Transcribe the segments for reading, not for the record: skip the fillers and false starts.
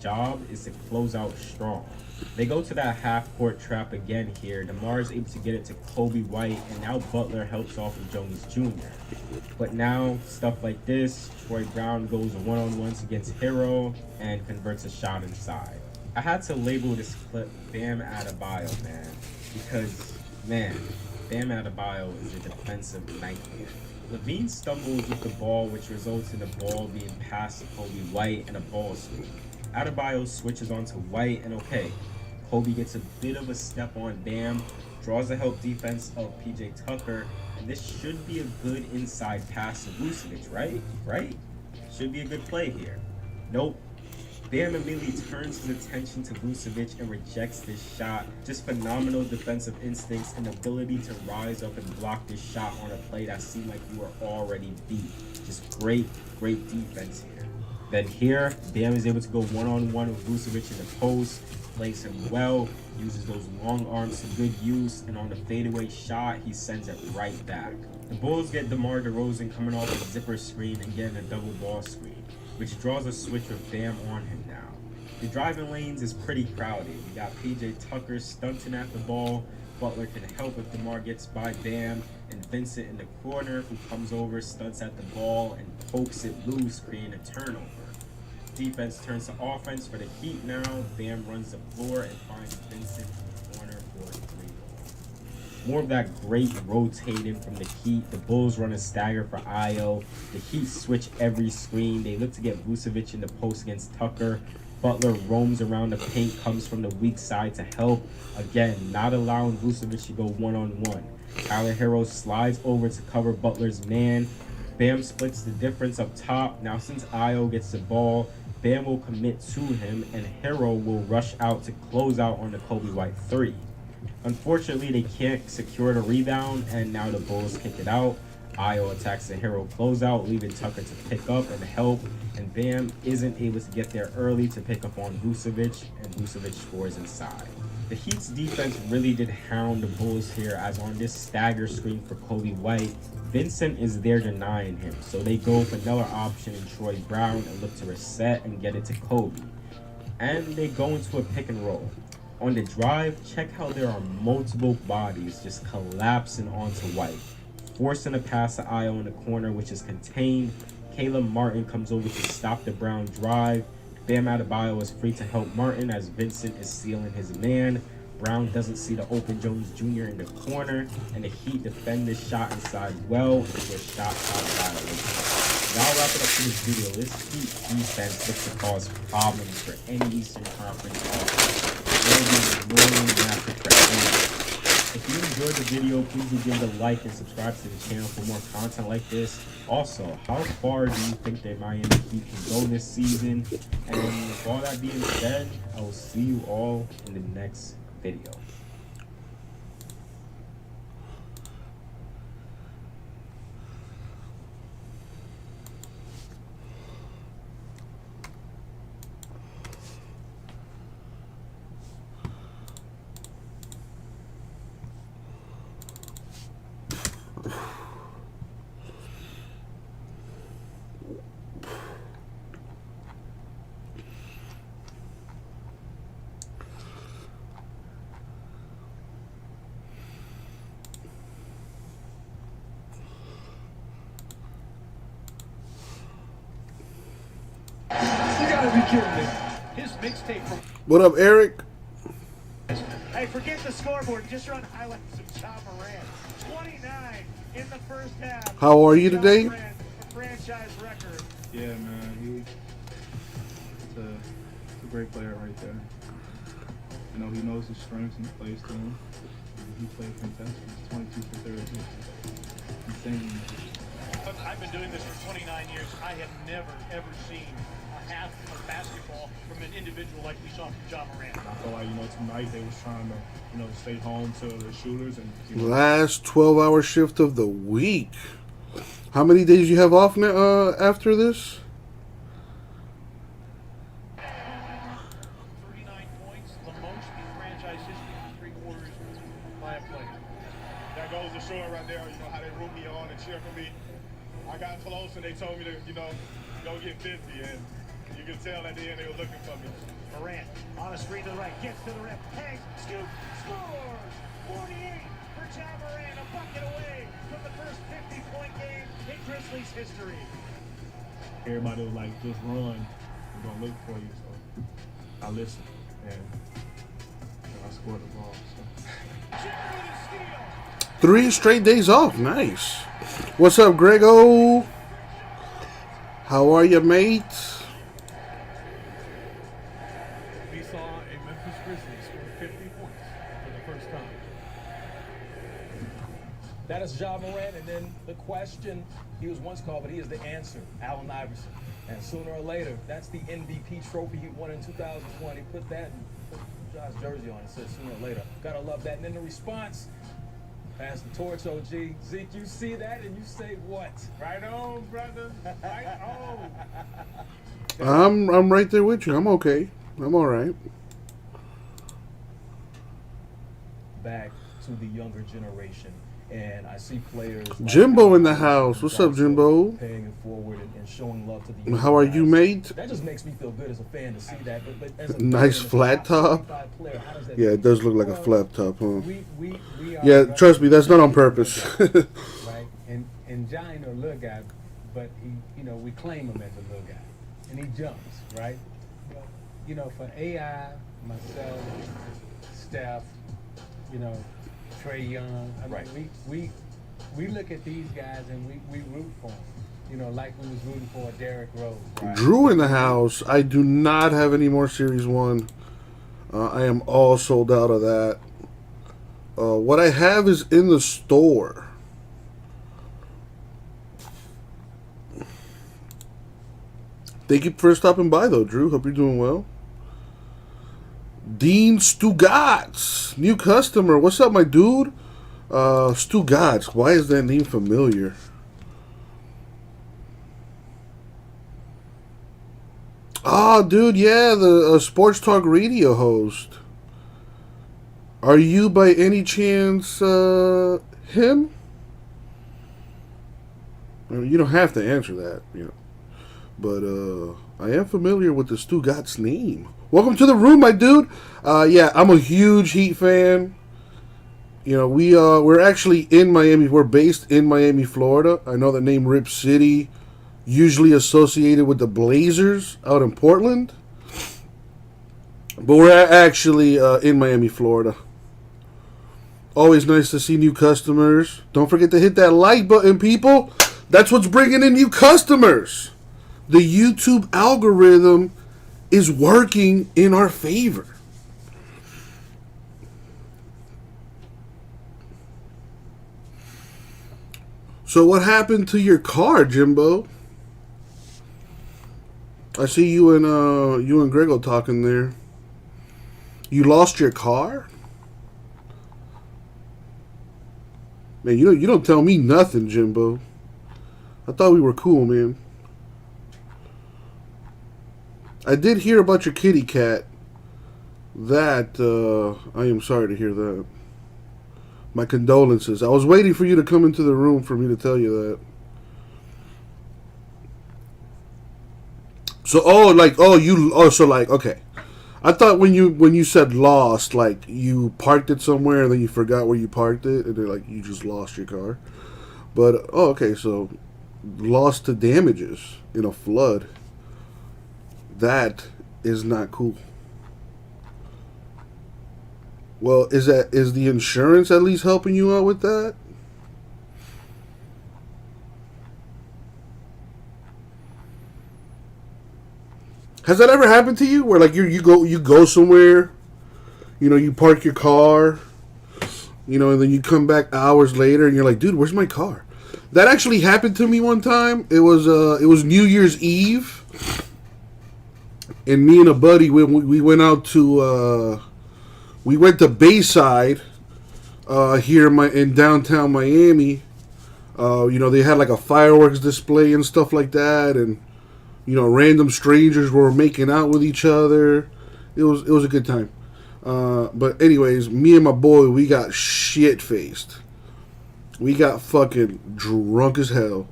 job is to close out strong. They go to that half-court trap again here. DeMar is able to get it to Kobe White, and now Butler helps off of Jones Jr. But now, stuff like this, Troy Brown goes one-on-ones against Hero and converts a shot inside. I had to label this clip Bam Adebayo, man, because, man, Bam Adebayo is a defensive nightmare. Levine stumbles with the ball, which results in the ball being passed to Kobe White and a ball screen. Adebayo switches onto White, and okay, Kobe gets a bit of a step on Bam, draws a help defense of PJ Tucker, and this should be a good inside pass to Vucevic, right? Should be a good play here. Nope. Bam immediately turns his attention to Vucevic and rejects this shot. Just phenomenal defensive instincts and ability to rise up and block this shot on a play that seemed like you were already beat. Just great defense here. Then here, Bam is able to go one-on-one with Vucevic in the post, plays him well, uses those long arms to good use, and on the fadeaway shot, he sends it right back. The Bulls get DeMar DeRozan coming off a zipper screen and getting a double ball screen, which draws a switch with Bam on him now. The driving lanes is pretty crowded. You got PJ Tucker stunting at the ball. Butler can help if DeMar gets by Bam, and Vincent in the corner who comes over, stunts at the ball, and pokes it loose, creating a turnover. Defense turns to offense for the Heat now. Bam runs the floor and finds Vincent in the corner for a three-ball. More of that great rotating from the Heat. The Bulls run a stagger for Ayo. The Heat switch every screen. They look to get Vucevic in the post against Tucker. Butler roams around the paint, comes from the weak side to help. Again, not allowing Vucevic to go one-on-one. Tyler Hero slides over to cover Butler's man. Bam splits the difference up top. Now since Ayo gets the ball, Bam will commit to him, and Hero will rush out to close out on the Kobe White 3. Unfortunately, they can't secure the rebound, and now the Bulls kick it out. Ayo attacks the Hero closeout, leaving Tucker to pick up and help, and Bam isn't able to get there early to pick up on Vucevic, and Vucevic scores inside. The Heat's defense really did hound the Bulls here, as on this stagger screen for Kobe White, Vincent is there denying him, so they go for another option in Troy Brown and look to reset and get it to Kobe. And they go into a pick and roll. On the drive, check how there are multiple bodies just collapsing onto White, forcing a pass to Ayo in the corner, which is contained. Caleb Martin comes over to stop the Brown drive. Bam Adebayo is free to help Martin as Vincent is sealing his man. Brown doesn't see the open Jones Jr. in the corner, and the Heat defend this shot inside well into a shot outside of it. Now wrap it up to this video. This Heat defense looks to cause problems for any Eastern Conference offense. If you enjoyed the video, please do give it a like and subscribe to the channel for more content like this. Also, how far do you think that Miami Heat can go this season? And with all that being said, I will see you all in the next video. His mixtape from What up, Eric? Hey, forget the scoreboard. Just run highlights of Ja Morant. 29 in the first half. How are you today? Ja Morant, a franchise record. Yeah, man, it's a great player right there. You know, he knows his strengths and he plays to them. He played fantastic. He's 22 for 32. Insane. I've been doing this for 29 years. I have never, ever seen a half of basketball from an individual like we saw from Ja Morant. I felt like, tonight they was trying to, stay home to their shooters and, Last 12-hour shift of the week. How many days you have off now, after this? 39 points, the most in franchise history in 3 quarters by a player. That goes to show right there, how they root me on and cheer for me. I got close and they told me to, go get 50, and you can tell at the end they were looking for me. Morant on a screen to the right, gets to the rim, hangs, scoop, scores! 48 for Ja Morant, a bucket away from the first 50-point game in Grizzlies history. Everybody was like, just run. We're gonna look for you. So I listened and I scored the ball. So. Ja with a steal. 3 straight days off. Nice. What's up, Grego? How are you, mate? We saw a Memphis Grizzlies score 50 points for the first time. That is Ja Morant, and then the question, he was once called, but he is the answer, Allen Iverson. And sooner or later, that's the MVP trophy he won in 2020. Put that and put Ja's jersey on and said sooner or later. Gotta love that. And then the response, pass the torch, OG. Zeke, you see that and you say what? Right on, brother. Right on. I'm right there with you. I'm okay. I'm all right. Back to the younger generation. And I see players like Jimbo in the house. What's up, also Jimbo? paying it forward and showing love to the younger How are you, guys. mate? That just makes me feel good as a fan to see that. But as a Nice fan, as a flat top. 25 player, how does that Yeah, feel? it does look like a Well, flap top, huh? We Yeah, are trust me, that's not on purpose. right? And Ja ain't no little guy, but we claim him as a little guy, and he jumps, right? But, for AI, myself, Steph, Trey Young, Right. we look at these guys and we root for them, like we was rooting for Derrick Rose, right? Drew in the house. I do not have any more Series 1. I am all sold out of that. What I have is in the store. Thank you for stopping by, though, Drew. Hope you're doing well. Dean Stugatz, new customer. What's up, my dude? Stugatz. Why is that name familiar? Oh, dude, yeah, the Sports Talk Radio host. Are you by any chance him? I mean, you don't have to answer that, But I am familiar with the Stugatz name. Welcome to the room, my dude. Yeah, I'm a huge Heat fan. We're actually in Miami. We're based in Miami, Florida. I know the name Rip City, usually associated with the Blazers out in Portland. But we're actually in Miami, Florida. Always nice to see new customers. Don't forget to hit that like button, people. That's what's bringing in new customers. The YouTube algorithm is working in our favor. So what happened to your car, Jimbo? I see you and Grego talking there. You lost your car? Man, you don't tell me nothing, Jimbo. I thought we were cool, man. I did hear about your kitty cat. That, I am sorry to hear that. My condolences. I was waiting for you to come into the room for me to tell you that. So, okay. I thought when you said lost, like you parked it somewhere and then you forgot where you parked it, and they're like you just lost your car. But okay, so lost to damages in a flood. That is not cool. Well, is the insurance at least helping you out with that? Has that ever happened to you? Where like you go somewhere, you park your car, and then you come back hours later and you're like, dude, where's my car? That actually happened to me one time. It was New Year's Eve, and me and a buddy we went out to we went to Bayside here in downtown Miami. They had like a fireworks display and stuff like that, and random strangers were making out with each other. It was a good time. But anyways, me and my boy, we got shit faced. We got fucking drunk as hell.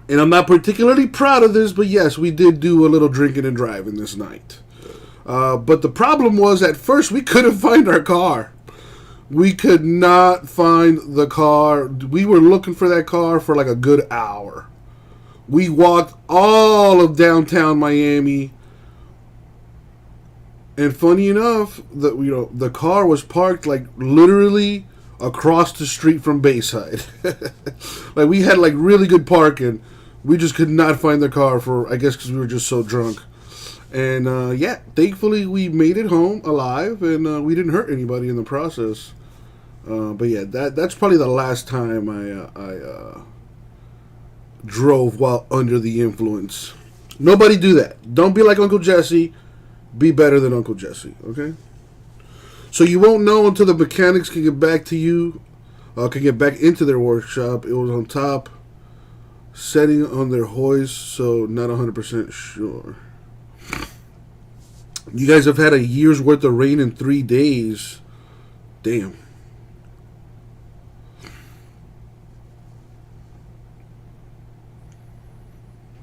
And I'm not particularly proud of this, but yes, we did do a little drinking and driving this night. But the problem was, at first, we couldn't find our car. We could not find the car. We were looking for that car for like a good hour. We walked all of downtown Miami. And funny enough, the car was parked like literally across the street from Bayside. Like, we had like really good parking. We just could not find the car for, I guess, because we were just so drunk. And yeah, thankfully we made it home alive, and we didn't hurt anybody in the process. But yeah, that's probably the last time I drove while under the influence. Nobody do that. Don't be like Uncle Jesse. Be better than Uncle Jesse, okay? So you won't know until the mechanics can get back to you, can get back into their workshop. It was on top, setting on their hoist, so not 100% sure. You guys have had a year's worth of rain in 3 days. Damn.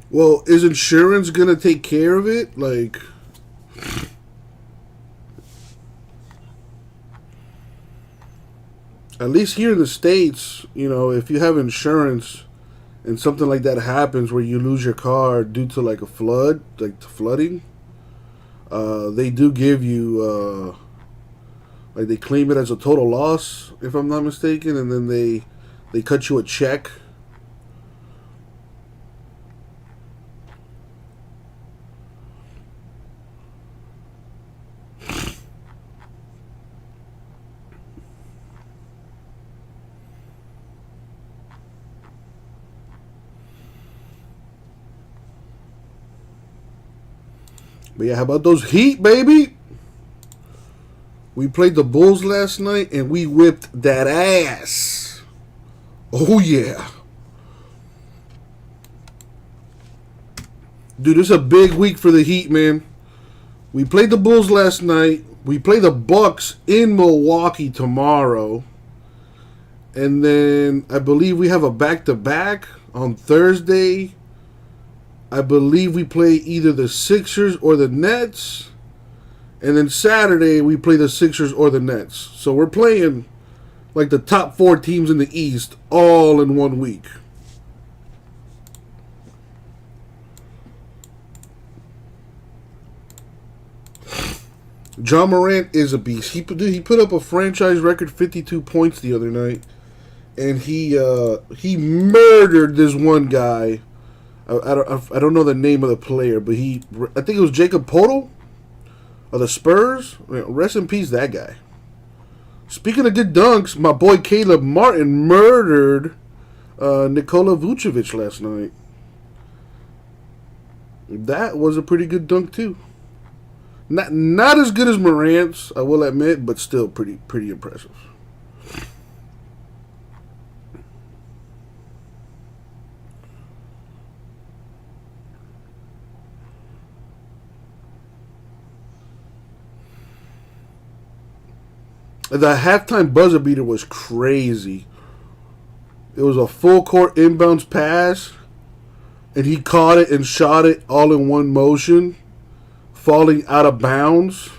Well, is insurance gonna take care of it? Like, at least here in the States, you know, if you have insurance and something like that happens where you lose your car due to like a flood, like flooding, they do give you, like, they claim it as a total loss, if I'm not mistaken, and then they cut you a check. But yeah, how about those Heat, baby? We played the Bulls last night, and we whipped that ass. Oh, yeah. Dude, this is a big week for the Heat, man. We played the Bulls last night. We play the Bucks in Milwaukee tomorrow. And then I believe we have a back-to-back on Thursday. I believe we play either the Sixers or the Nets. And then Saturday, we play the Sixers or the Nets. So we're playing like the top 4 teams in the East all in 1 week. Ja Morant is a beast. He put up a franchise record 52 points the other night. And he murdered this one guy. I don't know the name of the player, but I think it was Jacob Poeltl of the Spurs. Rest in peace, that guy. Speaking of good dunks, my boy Caleb Martin murdered Nikola Vucevic last night. That was a pretty good dunk too. Not as good as Morant's, I will admit, but still pretty impressive. The halftime buzzer beater was crazy. It was a full court inbounds pass, and he caught it and shot it all in one motion, falling out of bounds.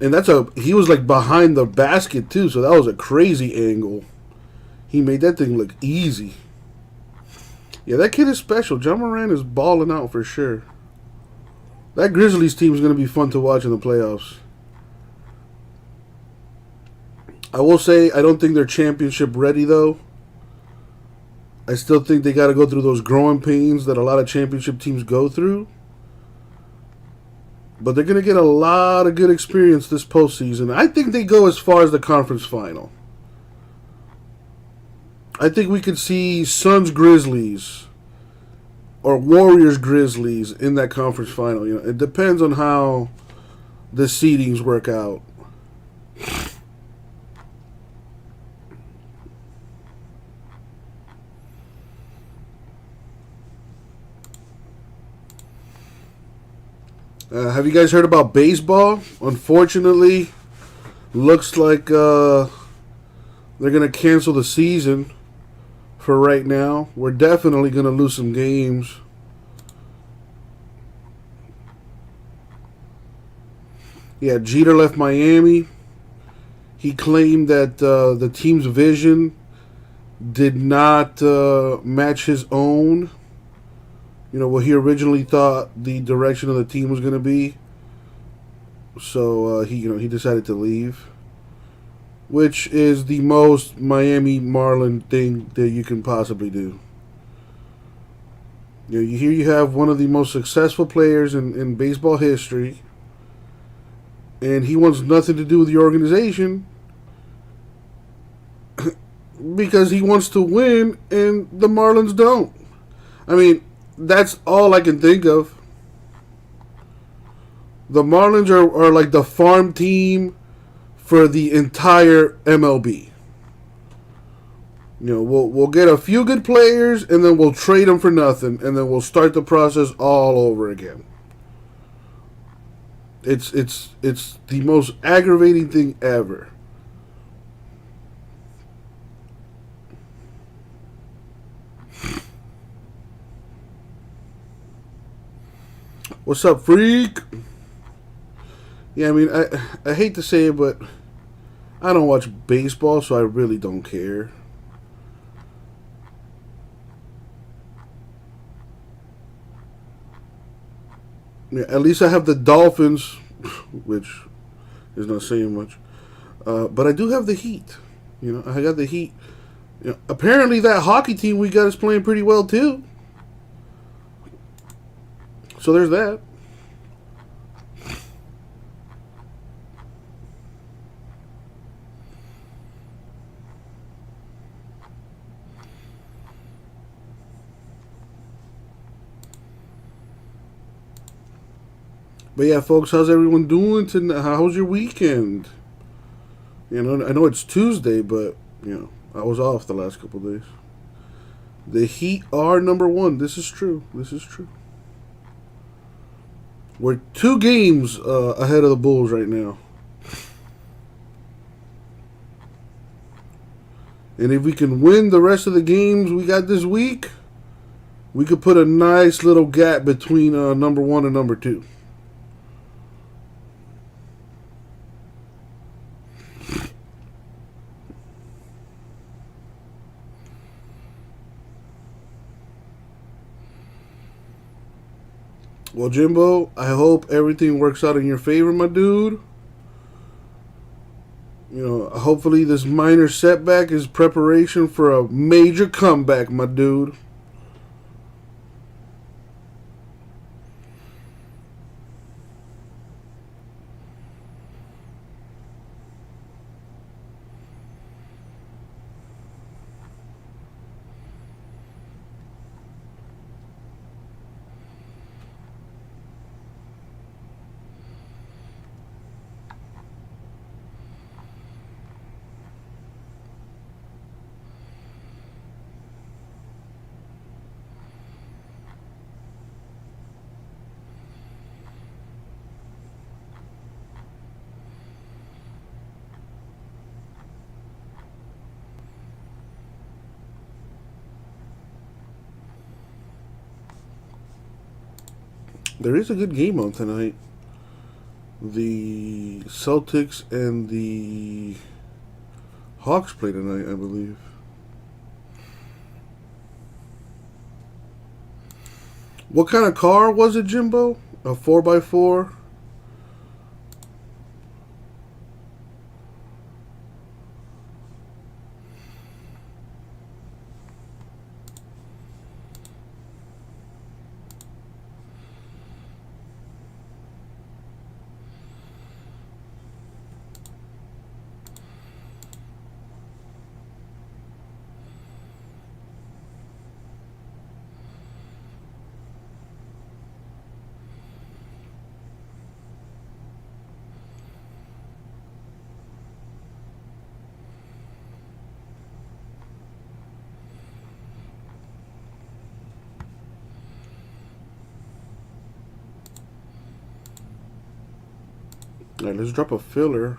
And he was like behind the basket too, so that was a crazy angle. He made that thing look easy. Yeah, that kid is special. Ja Morant is balling out for sure. That Grizzlies team is going to be fun to watch in the playoffs. I will say, I don't think they're championship ready, though. I still think they got to go through those growing pains that a lot of championship teams go through. But they're going to get a lot of good experience this postseason. I think they go as far as the conference final. I think we could see Suns-Grizzlies or Warriors-Grizzlies in that conference final. You know, it depends on how the seedings work out. Have you guys heard about baseball? Unfortunately, looks like they're going to cancel the season for right now. We're definitely going to lose some games. Yeah, Jeter left Miami. He claimed that the team's vision did not match his own. You know, what he originally thought the direction of the team was going to be. So he decided to leave, which is the most Miami Marlin thing that you can possibly do. You know, here you have one of the most successful players in baseball history, and he wants nothing to do with the organization because he wants to win, and the Marlins don't. I mean, that's all I can think of. The Marlins are like the farm team for the entire MLB. You know, we'll get a few good players, and then we'll trade them for nothing, and then we'll start the process all over again. It's the most aggravating thing ever. What's up, freak? Yeah, I mean, I hate to say it, but I don't watch baseball, so I really don't care. Yeah, at least I have the Dolphins, which is not saying much. But I do have the Heat. You know, I got the Heat. You know, apparently that hockey team we got is playing pretty well too. So there's that. But yeah, folks, how's everyone doing tonight? How's your weekend? You know, I know it's Tuesday, but you know, I was off the last couple of days. The Heat are number one. This is true. This is true. We're 2 games ahead of the Bulls right now. And if we can win the rest of the games we got this week, we could put a nice little gap between number 1 and number 2. Well, Jimbo, I hope everything works out in your favor, my dude. You know, hopefully this minor setback is preparation for a major comeback, my dude. There is a good game on tonight. The Celtics and the Hawks play tonight, I believe. What kind of car was it, Jimbo? A 4x4? Alright, let's drop a filler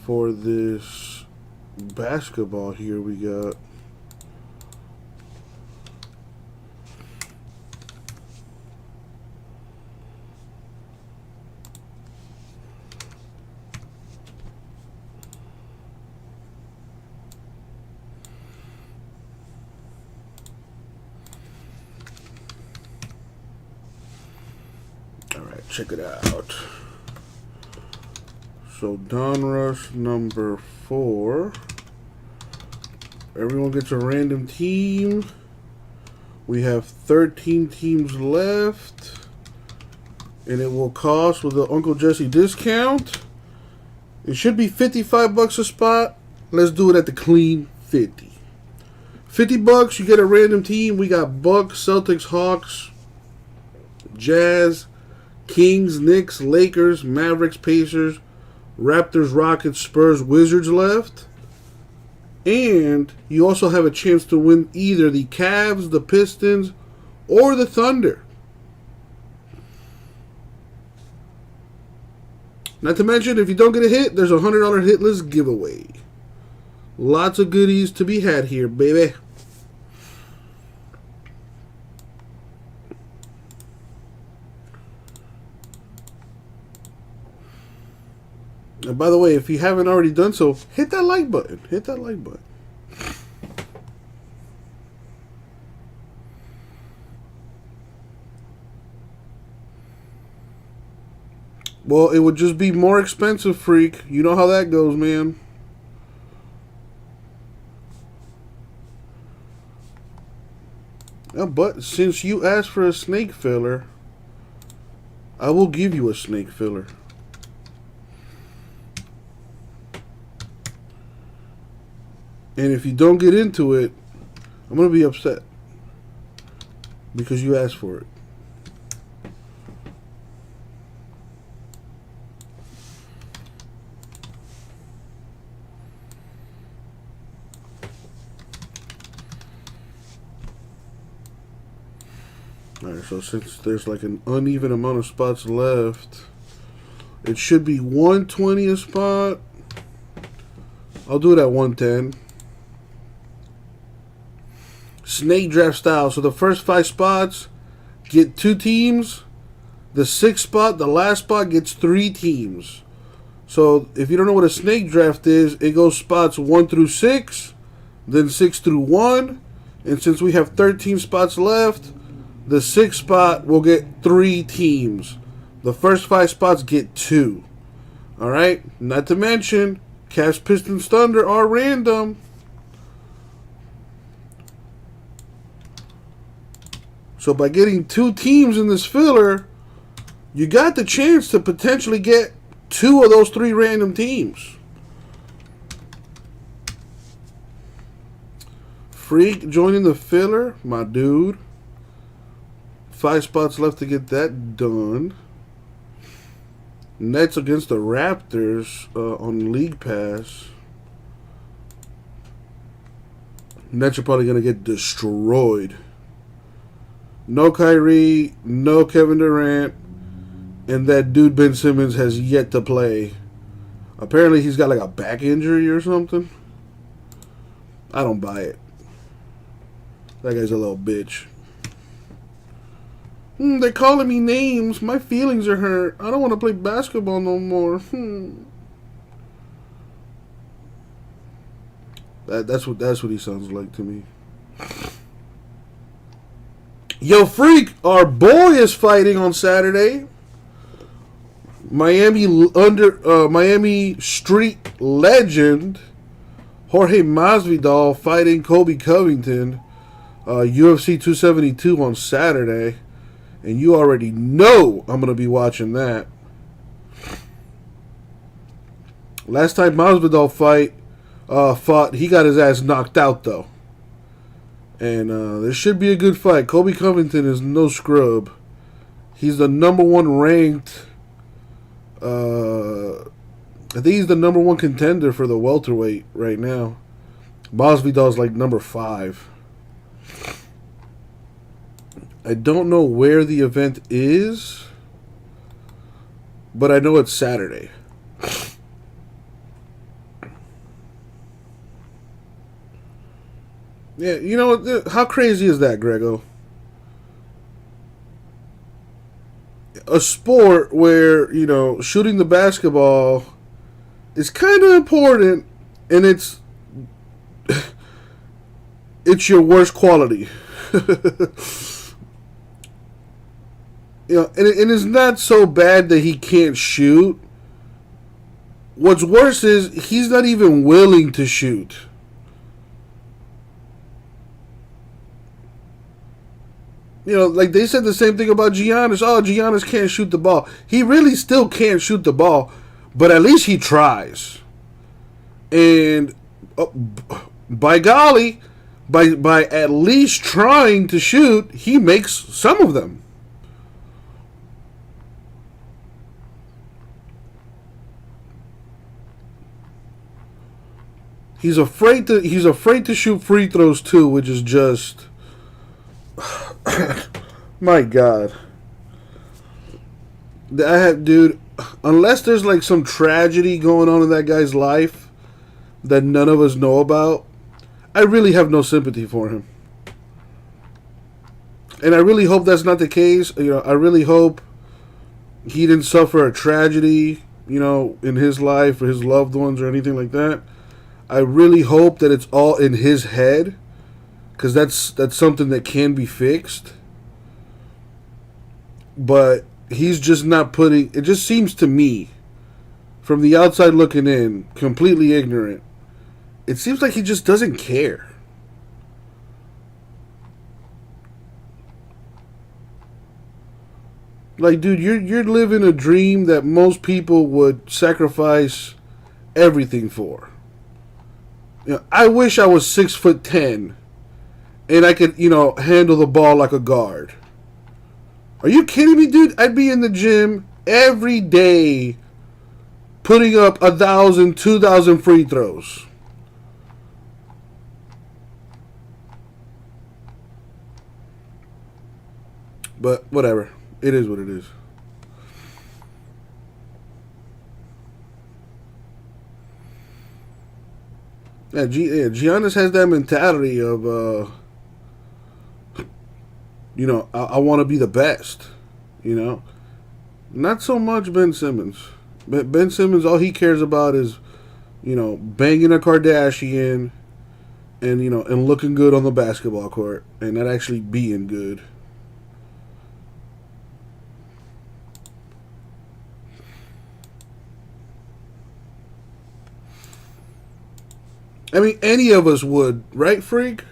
for this basketball here we got. check it out. So Donruss number 4. Everyone gets a random team. We have 13 teams left. And it will cost, with the Uncle Jesse discount, it should be $55 a spot. Let's do it at the clean 50. $50, you get a random team. We got Bucks, Celtics, Hawks, Jazz, Kings, Knicks, Lakers, Mavericks, Pacers, Raptors, Rockets, Spurs, Wizards left. And you also have a chance to win either the Cavs, the Pistons, or the Thunder. Not to mention, if you don't get a hit, there's a $100 hitless giveaway. Lots of goodies to be had here, baby. And by the way, if you haven't already done so, hit that like button. Hit that like button. Well, it would just be more expensive, freak. You know how that goes, man. But since you asked for a snake filler, I will give you a snake filler. And if you don't get into it, I'm going to be upset. Because you asked for it. Alright, so since there's like an uneven amount of spots left, it should be 120 a spot. I'll do it at 110. Snake draft style. So the first 5 spots get 2 teams. The 6th spot, the last spot, gets 3 teams. So if you don't know what a snake draft is, it goes spots 1 through 6, then 6 through 1. And since we have 13 spots left, the 6th spot will get 3 teams. The first 5 spots get 2. Alright? Not to mention, Cavs, Pistons, Thunder are random. So by getting 2 teams in this filler, you got the chance to potentially get 2 of those 3 random teams. Freak joining the filler, my dude. 5 spots left to get that done. Nets against the Raptors on League Pass. Nets are probably going to get destroyed. No Kyrie, no Kevin Durant, and that dude Ben Simmons has yet to play. Apparently he's got like a back injury or something. I don't buy it. That guy's a little bitch. They're calling me names. My feelings are hurt. I don't want to play basketball no more. That's what he sounds like to me. Yo, freak! Our boy is fighting on Saturday. Miami Street legend Jorge Masvidal fighting Colby Covington, UFC 272 on Saturday. And you already know I'm going to be watching that. Last time Masvidal fought, he got his ass knocked out, though. And this should be a good fight. Colby Covington is no scrub. He's the number 1 ranked... I think he's the number 1 contender for the welterweight right now. Masvidal's like number 5. I don't know where the event is, but I know it's Saturday. Yeah, you know, how crazy is that, Grego? A sport where, you know, shooting the basketball is kind of important, and it's your worst quality. You know, and it's not so bad that he can't shoot. What's worse is he's not even willing to shoot. You know, like they said the same thing about Giannis. Oh, Giannis can't shoot the ball. He really still can't shoot the ball, but at least he tries. And by golly, by at least trying to shoot, he makes some of them. He's afraid to shoot free throws too, which is just my God. Dude, unless there's like some tragedy going on in that guy's life that none of us know about, I really have no sympathy for him. And I really hope that's not the case. You know, I really hope he didn't suffer a tragedy, you know, in his life or his loved ones or anything like that. I really hope that it's all in his head, because that's something that can be fixed. But he's just not putting... It just seems to me, from the outside looking in, completely ignorant, it seems like he just doesn't care. Like, dude, you're living a dream that most people would sacrifice everything for. You know, I wish I was 6'10" and I could, you know, handle the ball like a guard. Are you kidding me, dude? I'd be in the gym every day putting up 1,000, 2,000 free throws. But whatever. It is what it is. Yeah, Giannis has that mentality of, you know, I want to be the best, you know. Not so much Ben Simmons. Ben Simmons, all he cares about is, you know, banging a Kardashian and, you know, and looking good on the basketball court and not actually being good. I mean, any of us would, right, Freak?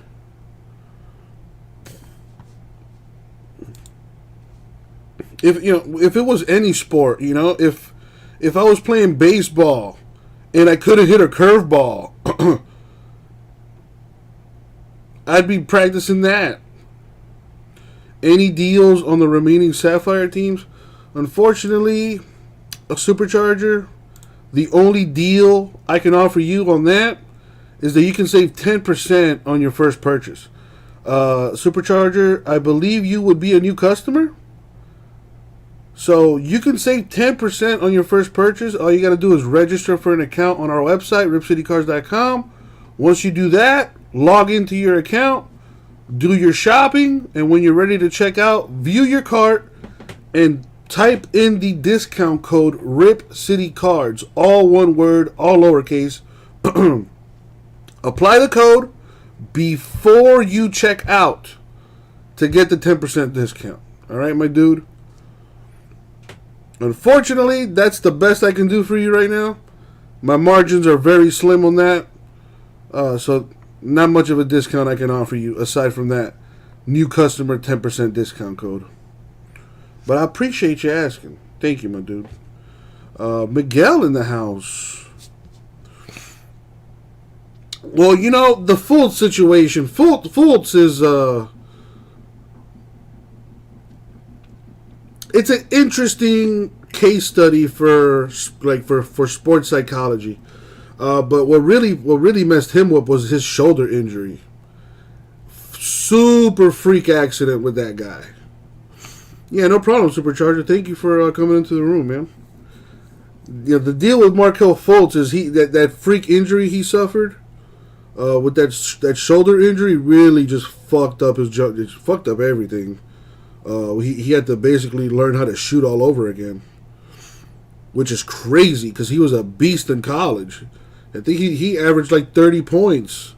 If you know, if it was any sport, you know, if I was playing baseball and I couldn't hit a curveball, I'd be practicing that. Any deals on the remaining Sapphire teams? Unfortunately, a Supercharger, the only deal I can offer you on that is that you can save 10% on your first purchase. Supercharger, I believe you would be a new customer. So you can save 10% on your first purchase. All you got to do is register for an account on our website, ripcitycars.com. Once you do that, log into your account, do your shopping, and when you're ready to check out, view your cart and type in the discount code RIPCityCards, all one word, all lowercase. Apply the code before you check out to get the 10% discount. All right, my dude? Unfortunately, that's the best I can do for you right now. My margins are very slim on that. So not much of a discount I can offer you aside from that new customer 10% discount code. But I appreciate you asking. Thank you, my dude. Miguel in the house. Well, you know, the Fultz situation. Fultz is it's an interesting case study for sports psychology. But what really messed him up was his shoulder injury. Super freak accident with that guy. Yeah, no problem, Supercharger. Thank you for coming into the room, man. You know, the deal with Markelle Fultz is that freak injury he suffered. With that shoulder injury, really just fucked up his jump. It fucked up everything. He had to basically learn how to shoot all over again, which is crazy because he was a beast in college. I think he averaged like 30 points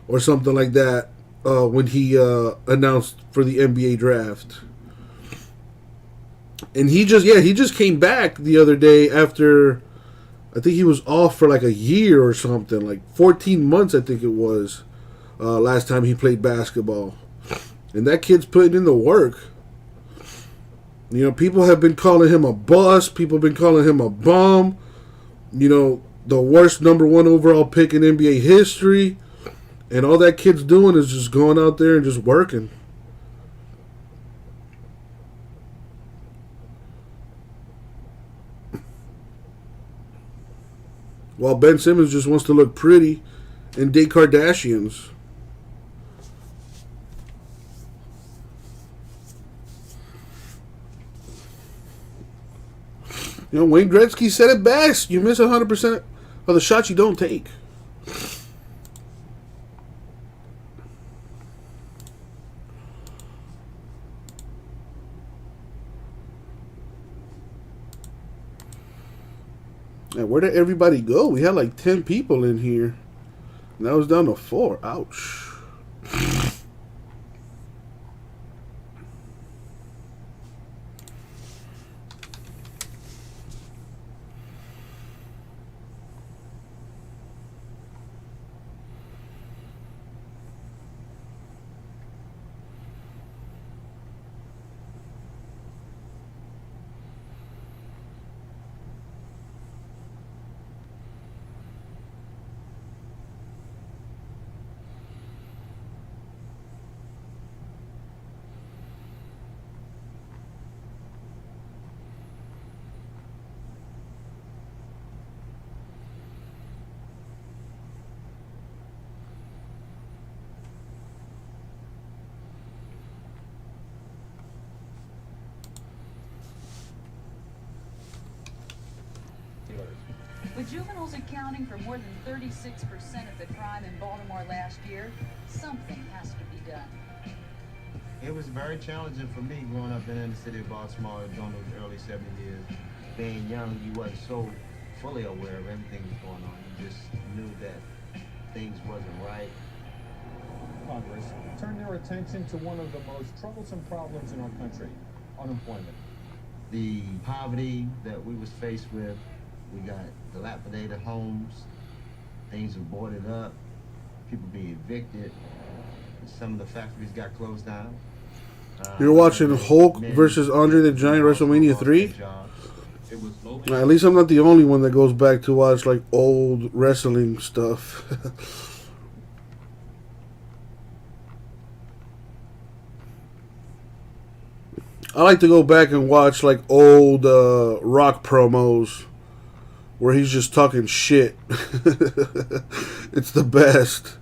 or something like that when he announced for the NBA draft. And he just came back the other day after, I think he was off for like a year or something, like 14 months I think it was, last time he played basketball. And that kid's putting in the work. You know, people have been calling him a bust. People have been calling him a bum. You know, the worst number 1 overall pick in NBA history. And all that kid's doing is just going out there and just working. While Ben Simmons just wants to look pretty and date Kardashians. You know, Wayne Gretzky said it best. You miss 100% of the shots you don't take. And where did everybody go? We had like 10 people in here. Now it's down to 4. Ouch. With juveniles accounting for more than 36% of the crime in Baltimore last year, something has to be done. It was very challenging for me growing up in the city of Baltimore during those early 70 years. Being young, you wasn't so fully aware of everything that was going on. You just knew that things wasn't right. Congress turned their attention to one of the most troublesome problems in our country, unemployment. The poverty that we was faced with, we got dilapidated homes, things were boarded up, people being evicted, some of the factories got closed down. You're watching Hulk versus Andre the Giant WrestleMania 3? At least I'm not the only one that goes back to watch like old wrestling stuff. I like to go back and watch like old Rock promos where he's just talking shit. It's the best.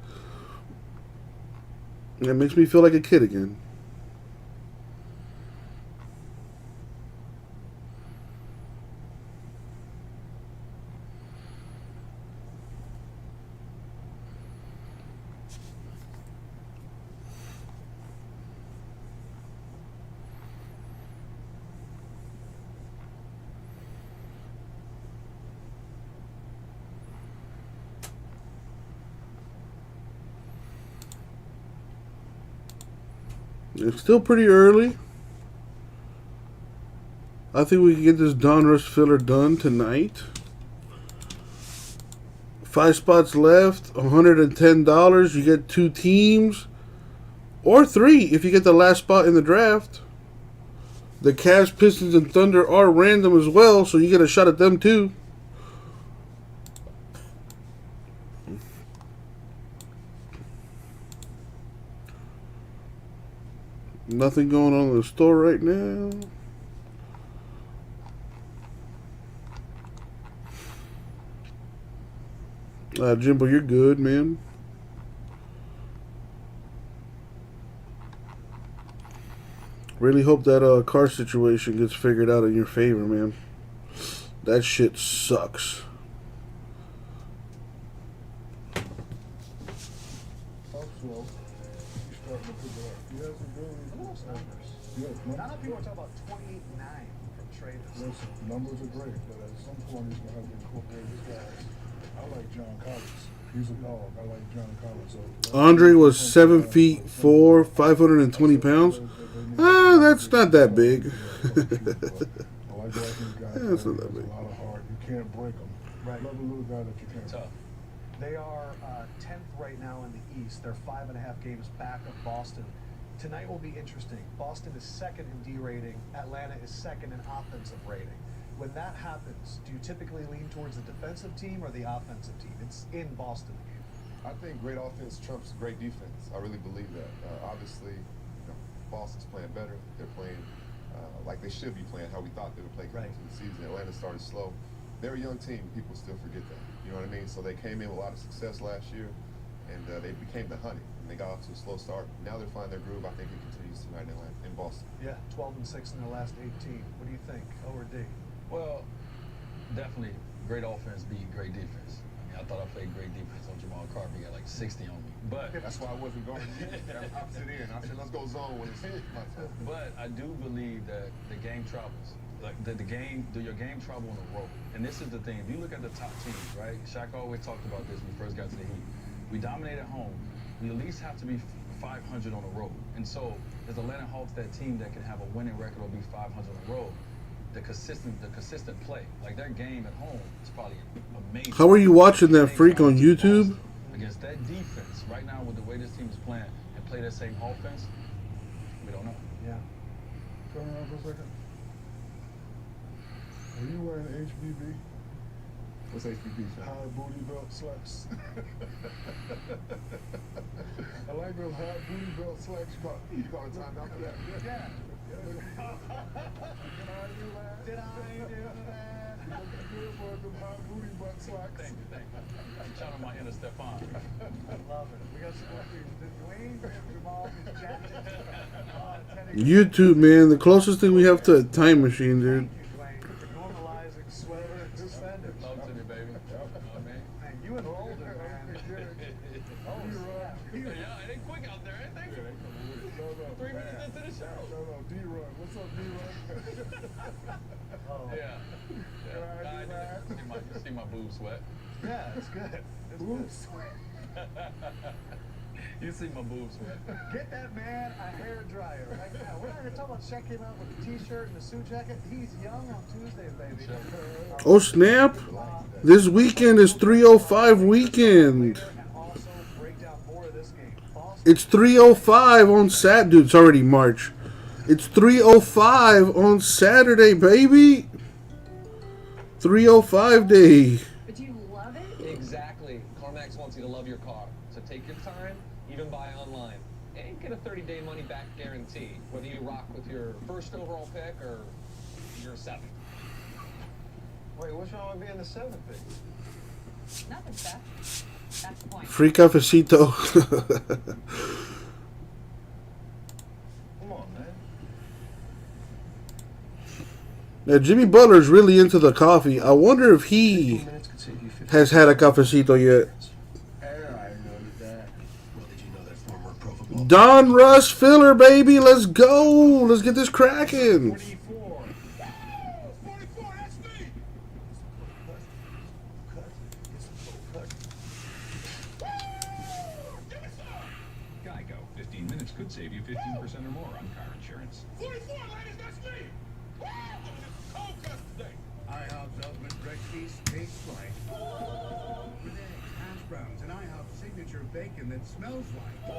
It makes me feel like a kid again. It's still pretty early. I think we can get this Donruss filler done tonight. 5 spots left, $110. You get 2 teams, or 3 if you get the last spot in the draft. The Cavs, Pistons, and Thunder are random as well, so you get a shot at them too. Nothing going on in the store right now. Jimbo, you're good, man. Really hope that car situation gets figured out in your favor, man. That shit sucks. A lot of people are talking about 28-9 from traders. Listen, numbers are great, but at some point he's going to have to incorporate his guys. I like John Collins. He's a dog. I like John Collins. So Andre was 7'4", 520 pounds. Well, that's not that big. I like watching these guys. Yeah, it's not play. that There's big. a lot of heart. You can't break them. Right. Love a little guy that you can't. Tough. They are 10th right now in the East. They're 5.5 games back of Boston. Tonight will be interesting. Boston is second in D rating. Atlanta is second in offensive rating. When that happens, do you typically lean towards the defensive team or the offensive team? It's in Boston. I think great offense trumps great defense. I really believe that. Obviously, Boston's playing better. They're playing like they should be playing, how we thought they would play coming into the season. Atlanta started slow. They're a young team. People still forget that. You know what I mean? So they came in with a lot of success last year, and they became the honey. And they got off to a slow start. Now they're finding their groove. I think it continues tonight in Boston. Yeah, 12-6 in their last 18. What do you think, O or D? Well, definitely great offense beat great defense. I thought I played great defense on Jamal Crawford. He got like 60 on me. But that's why I wasn't going to use that opposite end. I said, let's go zone when it's my turn. But I do believe that the game travels. Like the game, do your game travel on the road? And this is the thing. If you look at the top teams, right? Shaq always talked about this when we first got to the Heat. We dominate at home. We at least have to be 500 on the road. And so, as the Atlanta Hawks, that team that can have a winning record or be 500 on the road, the consistent play, like their game at home is probably amazing. How are you watching that freak on YouTube? Against that defense, right now with the way this team is playing and play that same offense, we don't know. Yeah. Turn around for a second. Are you wearing HBB? What's HBB? High booty belt slacks. I like those high booty belt slacks. You call it time out for that? Yeah. Did I do that? Did I do that? You looking good for them high booty butt slacks. Thank you. Shout out my inner Stefan. I love it. We got some more things. Dwayne, Jamal, his jacket. YouTube, man, the closest thing we have to a time machine, dude. Thank you, Dwayne, for normalizing sweater and suspenders. Love to me, baby. You know what I mean? Man, you and Holden, man. Oh, snap. Yeah, it ain't quick out there, ain't they? 3 minutes into the show. No, D-Run. What's up, D-Run? Oh. Yeah. You see my boobs sweat. Yeah, it's good. It's Boobs. You see my boobs sweat. Get that man a hair dryer right now. We're not going to talk about Shaq came out with a t-shirt and a suit jacket. He's young on Tuesdays, baby. Oh, snap. This weekend is 305 weekend. And also break down more of this game. It's 305 on Saturday. Dude, it's already March. It's 305 on Saturday, baby. 305 day. But do you love it? Exactly. CarMax wants you to love your car. So take your time, even buy online. And get a 30-day money-back guarantee, whether you rock with your first overall pick or your 7th. Wait, what's wrong with being the 7th pick? Nothing, Seth. That's the point. Free cafecito. Come on, man. Now, Jimmy Butler's really into the coffee. I wonder if he has had a cafecito yet. Don Russ filler, baby. Let's go. Let's get this cracking. 44. 44, that's me. Geico. 15 minutes could save you 15% or more on car insurance. 44, ladies, that's me. Woo! Cold cuts today. IHOP's Ultimate Breakfast tastes like with eggs, hash browns, and IHOP's signature bacon that smells like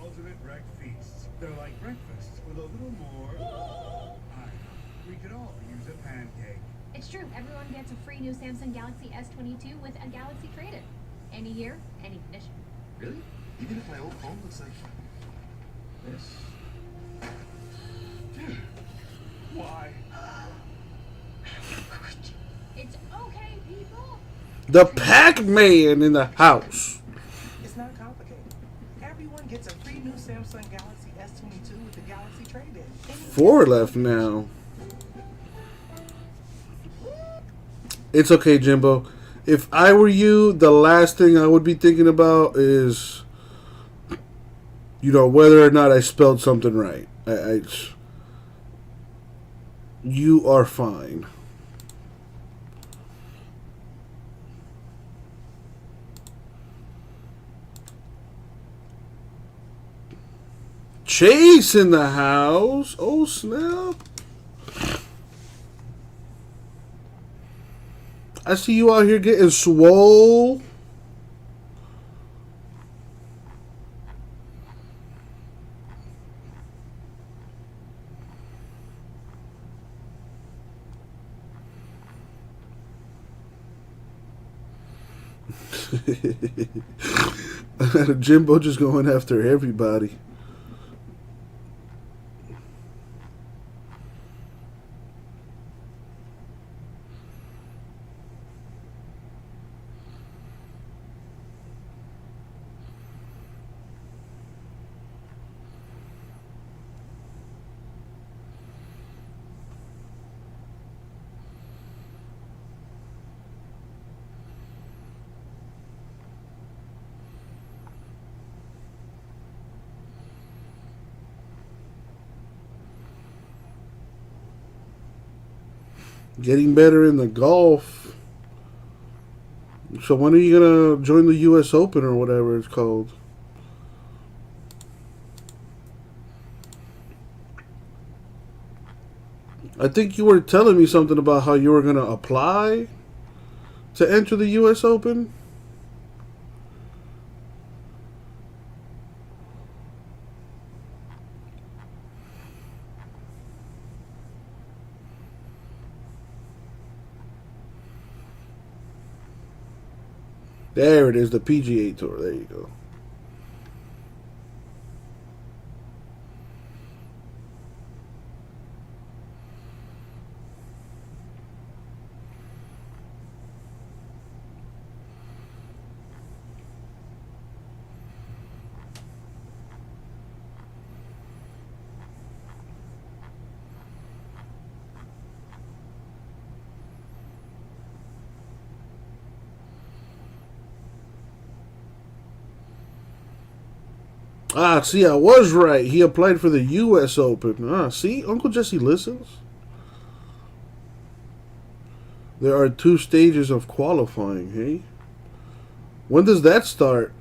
Ultimate Breakfast. They're like breakfast with a little more IHOP. We could all use a pancake. It's true. Everyone gets a free new Samsung Galaxy S22 with a Galaxy trade-in. Any year, any condition. Really? Even if my old phone looks like this? Why? It's okay, people. The Pac-Man in the house. It's not complicated. Everyone gets a free new Samsung Galaxy S22 with the Galaxy trade-in. 4 left now. It's okay, Jimbo. If I were you, the last thing I would be thinking about is, whether or not I spelled something right. You are fine. Chase in the house. Oh, snap. I see you out here getting swole. Jimbo just going after everybody. Getting better in the golf. So when are you gonna join the U.S. Open or whatever it's called? I think you were telling me something about how you were gonna apply to enter the U.S. Open. There it is, the PGA Tour. There you go. Ah, see, I was right. He applied for the U.S. Open. Ah, see, Uncle Jesse listens. There are 2 stages of qualifying, hey? When does that start?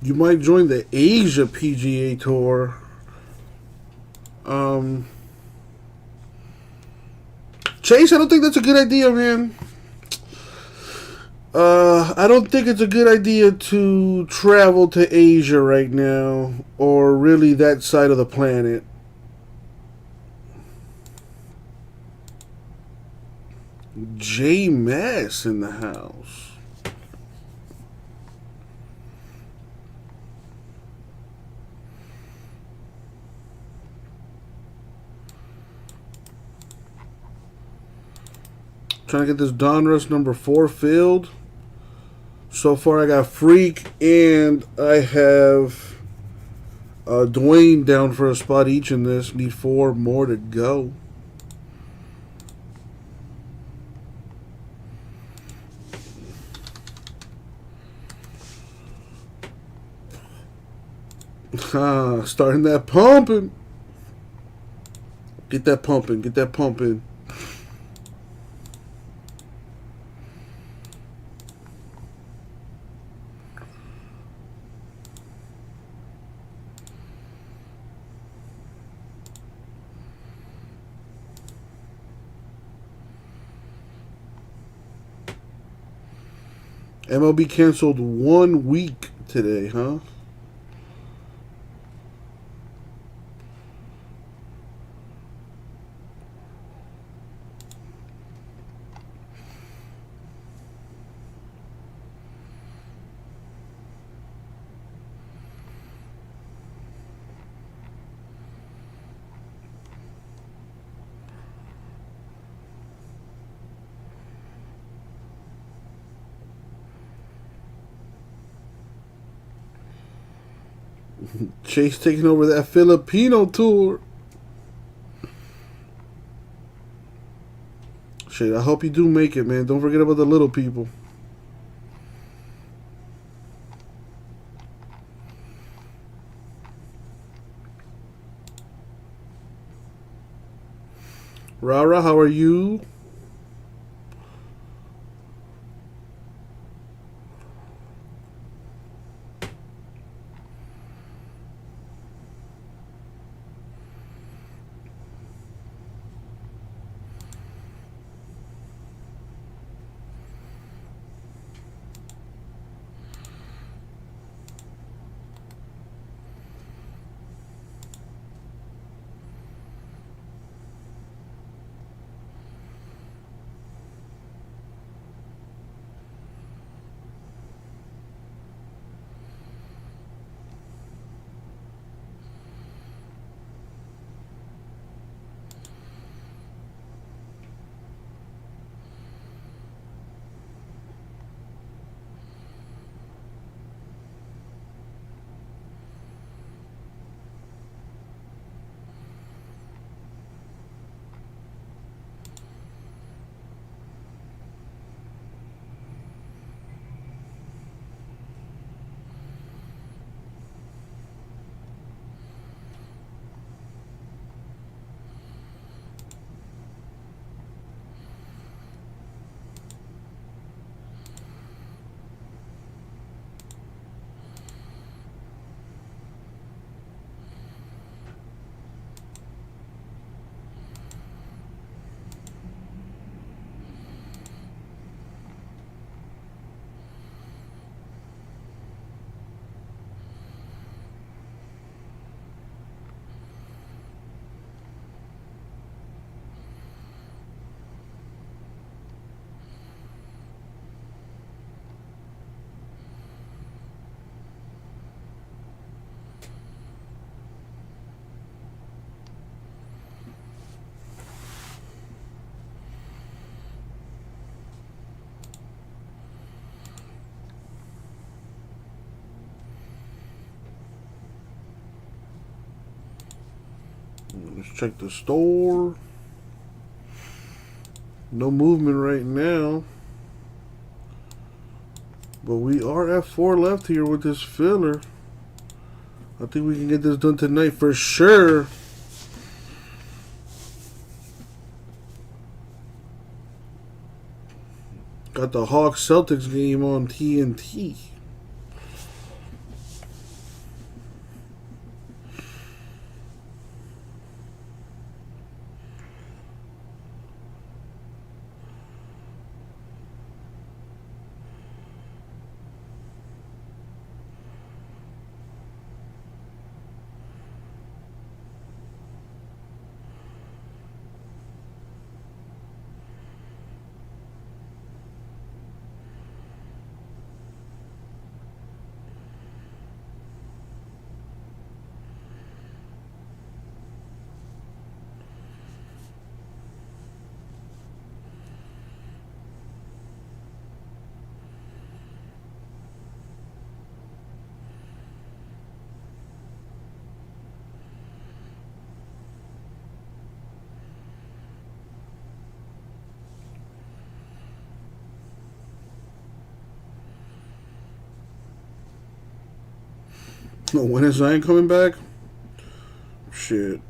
You might join the Asia PGA Tour. Chase, I don't think that's a good idea, man. I don't think it's a good idea to travel to Asia right now, or really that side of the planet. J Mass in the house. Trying to get this Donruss number 4 filled. So far I got Freak and I have Dwayne down for a spot each in this. Need 4 more to go. Starting that pumping. Get that pumping. Get that pumping. MLB canceled 1 week today, huh? Chase taking over that Filipino tour. Shit, I hope you do make it, man. Don't forget about the little people. Rara, how are you? Let's check the store. No movement right now. But we are at 4 left here with this filler. I think we can get this done tonight for sure. Got the Hawks Celtics game on TNT. When is Zion coming back? Shit.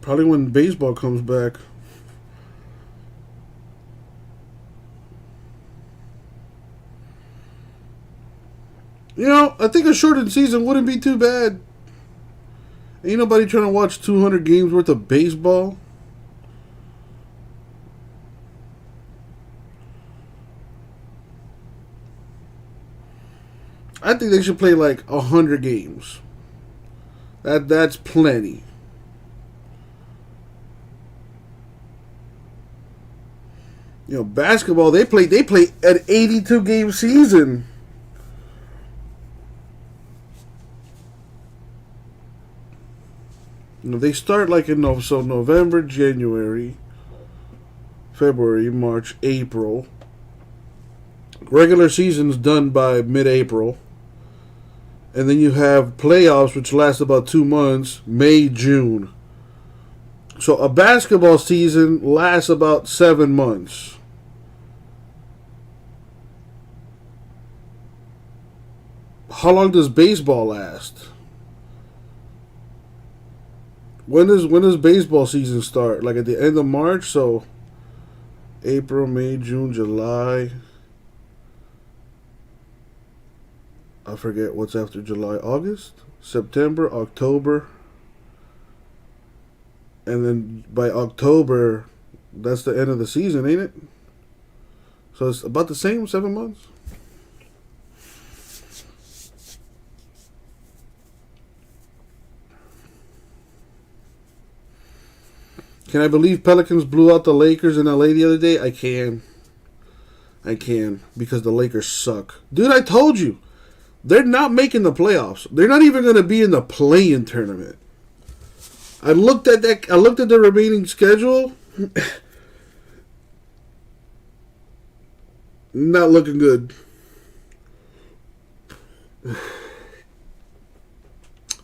Probably when baseball comes back. You know, I think a shortened season wouldn't be too bad. Ain't nobody trying to watch 200 games worth of baseball. I think they should play like 100 games. That's plenty. You know, basketball they play an 82 game season. You know, they start like in November, January, February, March, April. Regular season's done by mid-April. And then you have playoffs, which last about 2 months, May, June. So a basketball season lasts about 7 months. How long does baseball last? When does baseball season start? Like at the end of March? So April, May, June, July. I forget what's after July. August? September? October? And then by October, that's the end of the season, ain't it? So it's about the same, 7 months? Can I believe Pelicans blew out the Lakers in LA the other day? I can. Because the Lakers suck. Dude, I told you. They're not making the playoffs. They're not even going to be in the play-in tournament. I looked at the remaining schedule. Not looking good.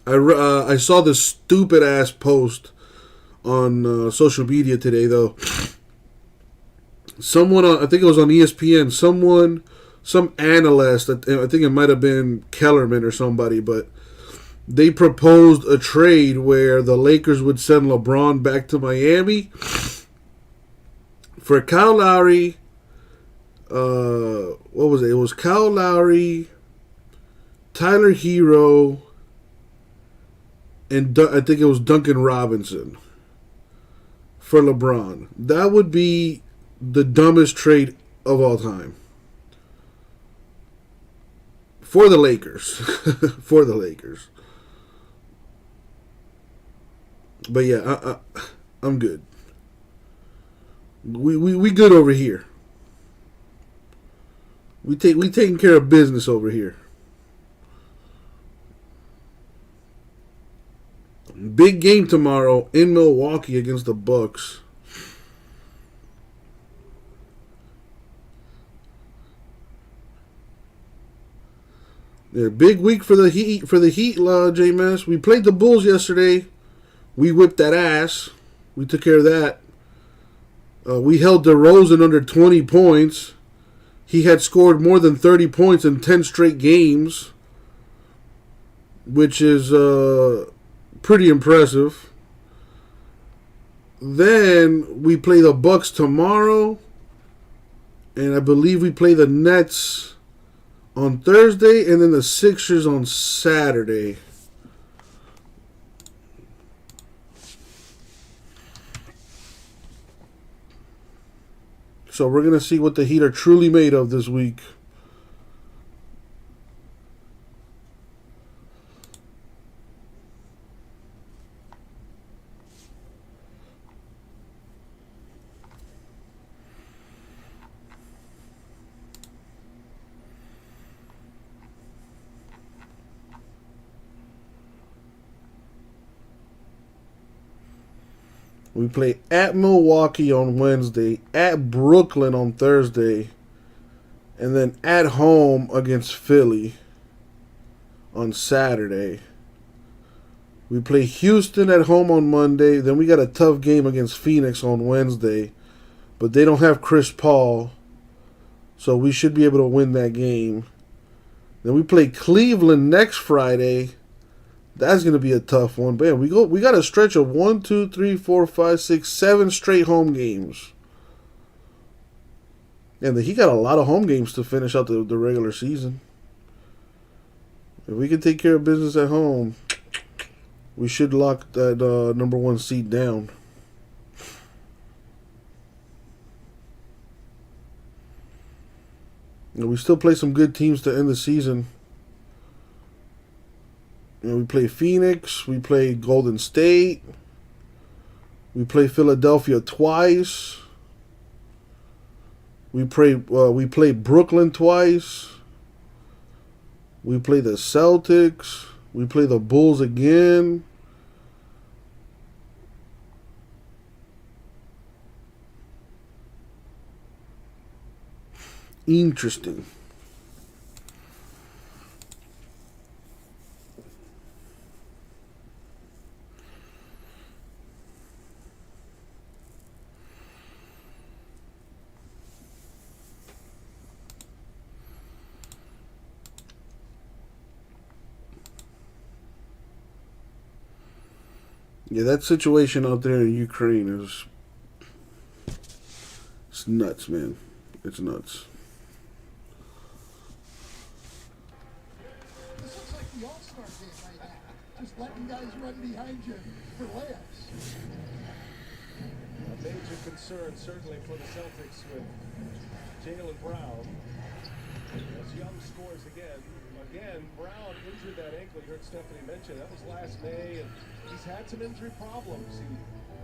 I saw this stupid ass post on social media today, though. Someone, I think it was on ESPN, some analyst, I think it might have been Kellerman or somebody, but they proposed a trade where the Lakers would send LeBron back to Miami for Kyle Lowry. What was it? It was Kyle Lowry, Tyler Hero, and I think it was Duncan Robinson for LeBron. That would be the dumbest trade of all time. For the Lakers. For the Lakers. But yeah, I'm good. We good over here. We taking care of business over here. Big game tomorrow in Milwaukee against the Bucks. Yeah, big week for the Heat. JMS. We played the Bulls yesterday. We whipped that ass. We took care of that. We held DeRozan under 20 points. He had scored more than 30 points in 10 straight games, which is pretty impressive. Then we play the Bucks tomorrow, and I believe we play the Nets on Thursday, and then the Sixers on Saturday. So we're going to see what the Heat are truly made of this week. We play at Milwaukee on Wednesday, at Brooklyn on Thursday, and then at home against Philly on Saturday. We play Houston at home on Monday. Then we got a tough game against Phoenix on Wednesday, but they don't have Chris Paul, so we should be able to win that game. Then we play Cleveland next Friday, That's gonna be a tough one. But yeah, we got a stretch of 1, 2, 3, 4, 5, 6, 7 straight home games. And he got a lot of home games to finish out the regular season. If we can take care of business at home, we should lock that number 1 seed down. And we still play some good teams to end the season. We play Phoenix, we play Golden State, we play Philadelphia twice, we play Brooklyn twice, we play the Celtics, we play the Bulls again. Interesting. Yeah, that situation out there in Ukraine it's nuts, man. It's nuts. This looks like the All-Star game right now. Just letting guys run behind you for layups. A major concern certainly for the Celtics with Jaylen Brown. As Young scores again. Again, Brown injured that ankle. You heard Stephanie mention that was last May, and he's had some injury problems. He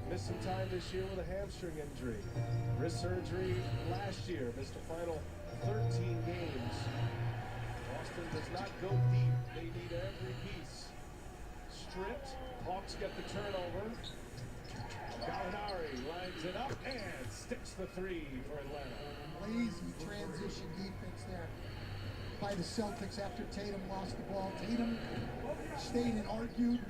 missed some time this year with a hamstring injury. Wrist surgery last year, missed the final 13 games. Boston does not go deep. They need every piece. Stripped. Hawks get the turnover. Gallinari lines it up and sticks the three for Atlanta. Lazy transition defense there by the Celtics after Tatum lost the ball. Tatum stayed and argued.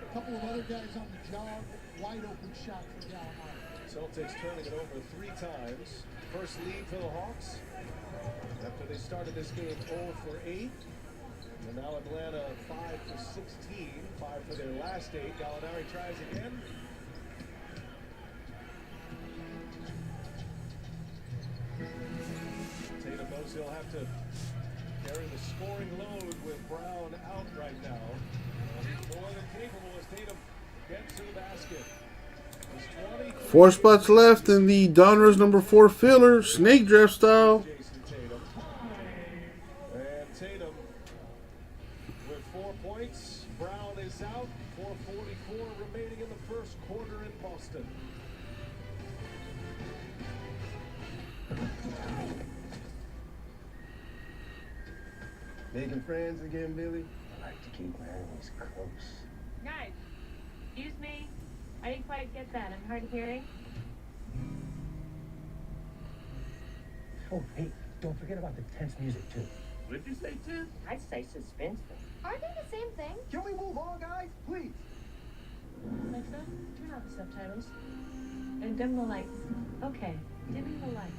A couple of other guys on the job. Wide open shot for Gallinari. Celtics turning it over 3 times. First lead for the Hawks after they started this game 0 for 8. And now Atlanta 5 for 16. 5 for their last 8. Gallinari tries again. Tatum knows he'll have to carry the scoring load with Brown out right now. He's more than capable as Tatum gets to the basket. 4 spots left in the Donruss number 4 filler, snake draft style. And Tatum with 4 points. Brown is out. 4:44 remaining in the first quarter in Boston. Making friends again, Billy? I like to keep my enemies close. Guys, excuse me. I didn't quite get that. I'm hard of hearing. Oh, hey, don't forget about the tense music, too. What did you say, Tim? I'd say suspenseful. Aren't they the same thing? Can we move on, guys? Please. Alexa, turn off the subtitles. And dim the lights. Okay, dimming the lights.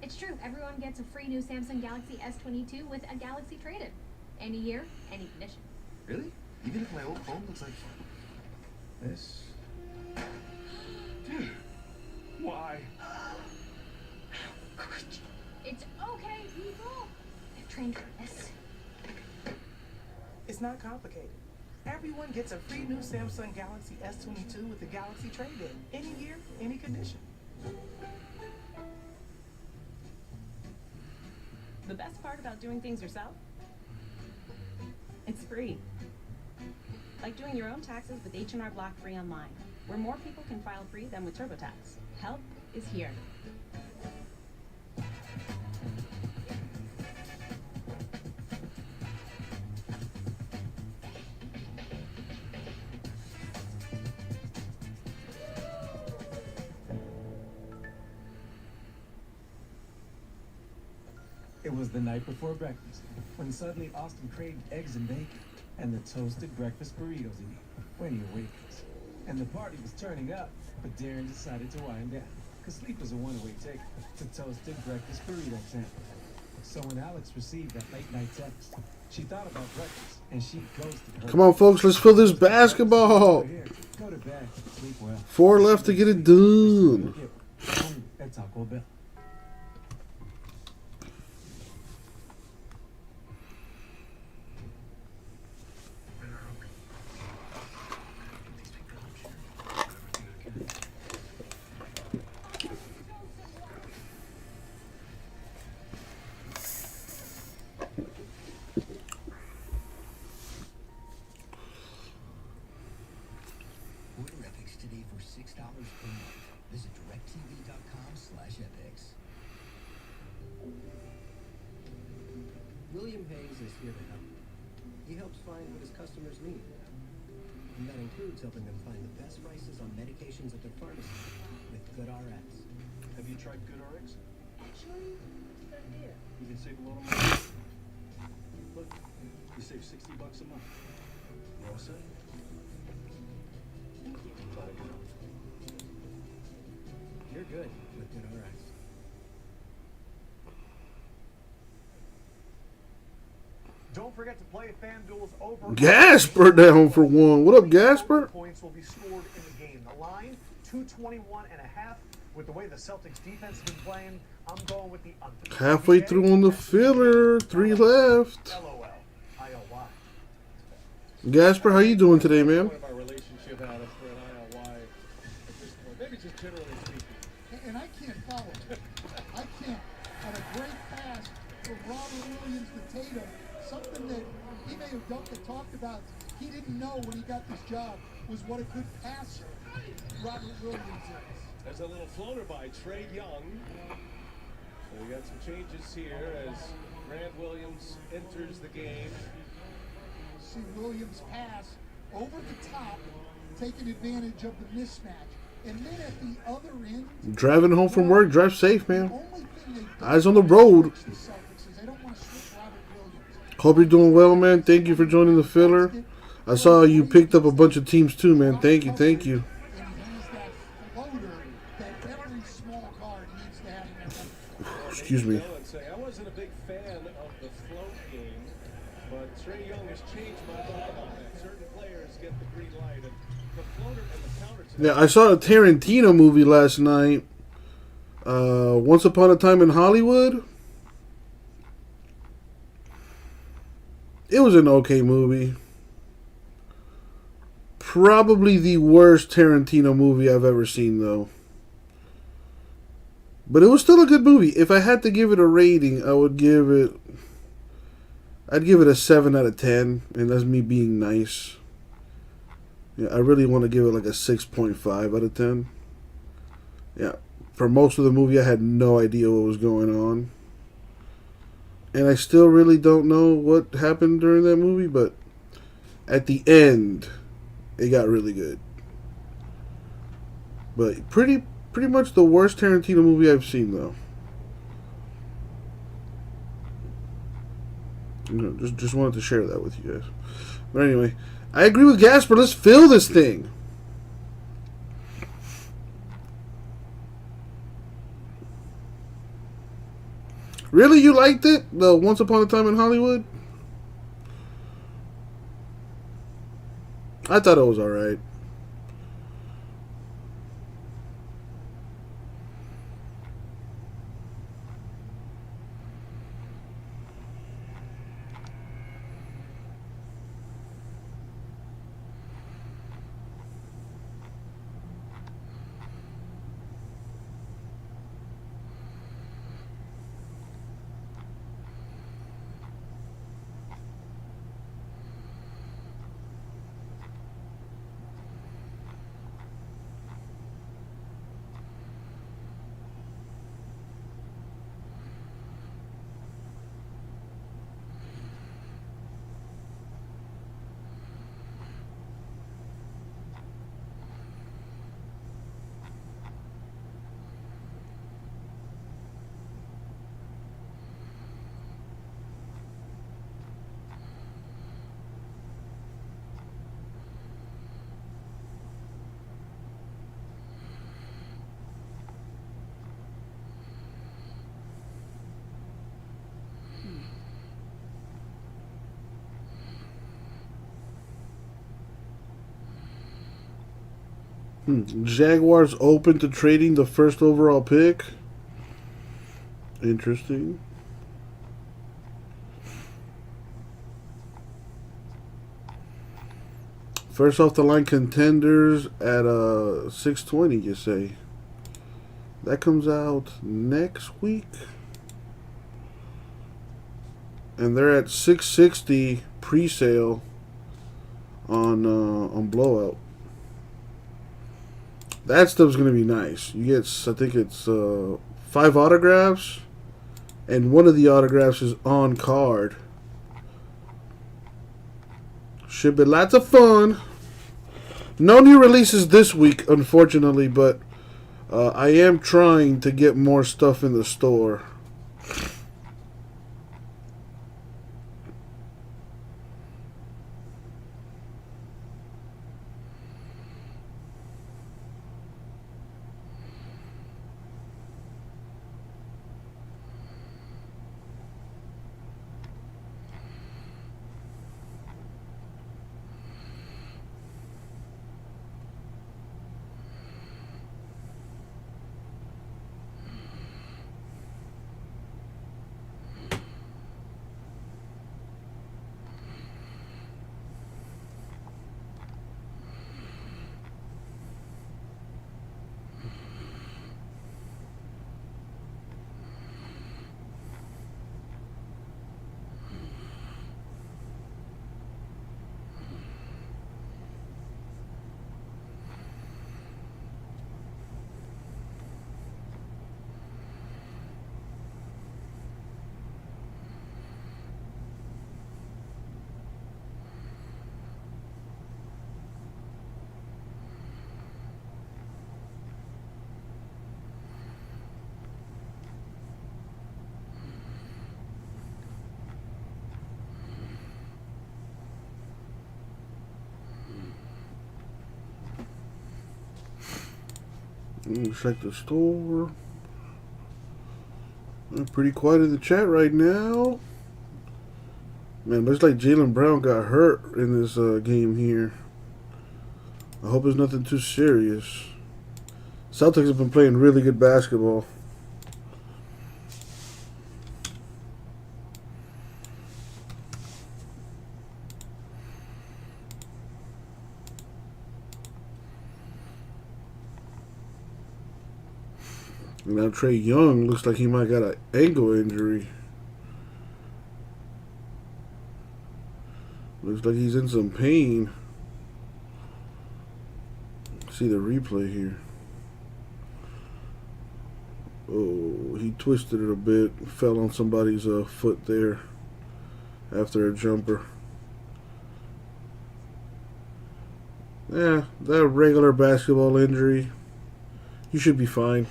It's true. Everyone gets a free new Samsung Galaxy S22 with a Galaxy trade-in. Any year, any condition. Really? Even if my old phone looks like this? Dude, why? It's okay, people. They've trained for this. It's not complicated. Everyone gets a free new Samsung Galaxy S22 with the Galaxy trade-in. Any year, any condition. The best part about doing things yourself? It's free. Like doing your own taxes with H&R Block Free Online, where more people can file free than with TurboTax. Help is here. It was the night before breakfast, when suddenly Austin craved eggs and bacon, and the toasted breakfast burritos he ate when he awakens. And the party was turning up, but Darren decided to wind down, because sleep is a one-way ticket to toasted breakfast burrito time. So when Alex received that late night text, she thought about breakfast and she ghosted her. Come on, folks, let's fill this basketball. Go to bed, sleep well. 4 left to get it done. At Taco Bell. Order Epix today for $6 per month. Visit directtv.com/Epix. William Hayes is here to help. He helps find what his customers need. And that includes helping them find the best prices on medications at their pharmacy with GoodRx. Have you tried GoodRx? Actually, it's a good idea. You can save a lot of money. Look, you save $60 a month. You all set? You're good with GoodRx. Don't forget to play FanDuel's over. Gasper down for 1. What up, Gasper? Points will be scored in the game. The line, 221.5. With the way the Celtics defense has been playing, I'm going with the under. Halfway through on the filler. 3 left. LOL. Gasper, how you doing today, man? Part of our relationship, Adam, for an ILY at this point. Maybe just generally speaking. And I can't follow it. I can't. On a great pass from Robert Williams to Tatum, something that he may have talked about, he didn't know when he got this job, was what a good passer Robert Williams is. There's a little floater by Trae Young. So we got some changes here as Grant Williams enters the game. See Williams pass over the top, taking advantage of the mismatch. And then at the other end, Driving home from work, drive safe, man. Eyes on the road. Hope you're doing well, man. Thank you for joining the filler. I saw you picked up a bunch of teams too, man. Thank you, thank you. Excuse me. I wasn't a big fan of the float game, but Trae Young has changed my mind on that. Certain players get the green light, and the floater and the counter. Yeah, I saw a Tarantino movie last night. Once Upon a Time in Hollywood. It was an okay movie. Probably the worst Tarantino movie I've ever seen, though. But it was still a good movie. If I had to give it a rating, I'd give it a 7 out of 10, and that's me being nice. Yeah, I really want to give it like a 6.5 out of 10. Yeah, for most of the movie, I had no idea what was going on. And I still really don't know what happened during that movie, but at the end, it got really good. But pretty much the worst Tarantino movie I've seen, though. You know, just wanted to share that with you guys. But anyway, I agree with Gasper. Let's fill this thing. Really, you liked it? The Once Upon a Time in Hollywood? I thought it was alright. Jaguars open to trading the first overall pick. Interesting. First off the line contenders at 620, you say. That comes out next week. And they're at 660 pre-sale on Blowout. That stuff's gonna be nice. You get, I think it's 5 autographs, and one of the autographs is on card. Should be lots of fun. No new releases this week, unfortunately, but I am trying to get more stuff in the store. Check the store. I'm pretty quiet in the chat right now. Man, looks like Jaylen Brown got hurt in this game here. I hope it's nothing too serious. Celtics have been playing really good basketball. Now Trae Young looks like he might got an ankle injury. Looks like he's in some pain. See the replay here. Oh, he twisted it a bit. Fell on somebody's foot there after a jumper. Yeah, that regular basketball injury. You should be fine.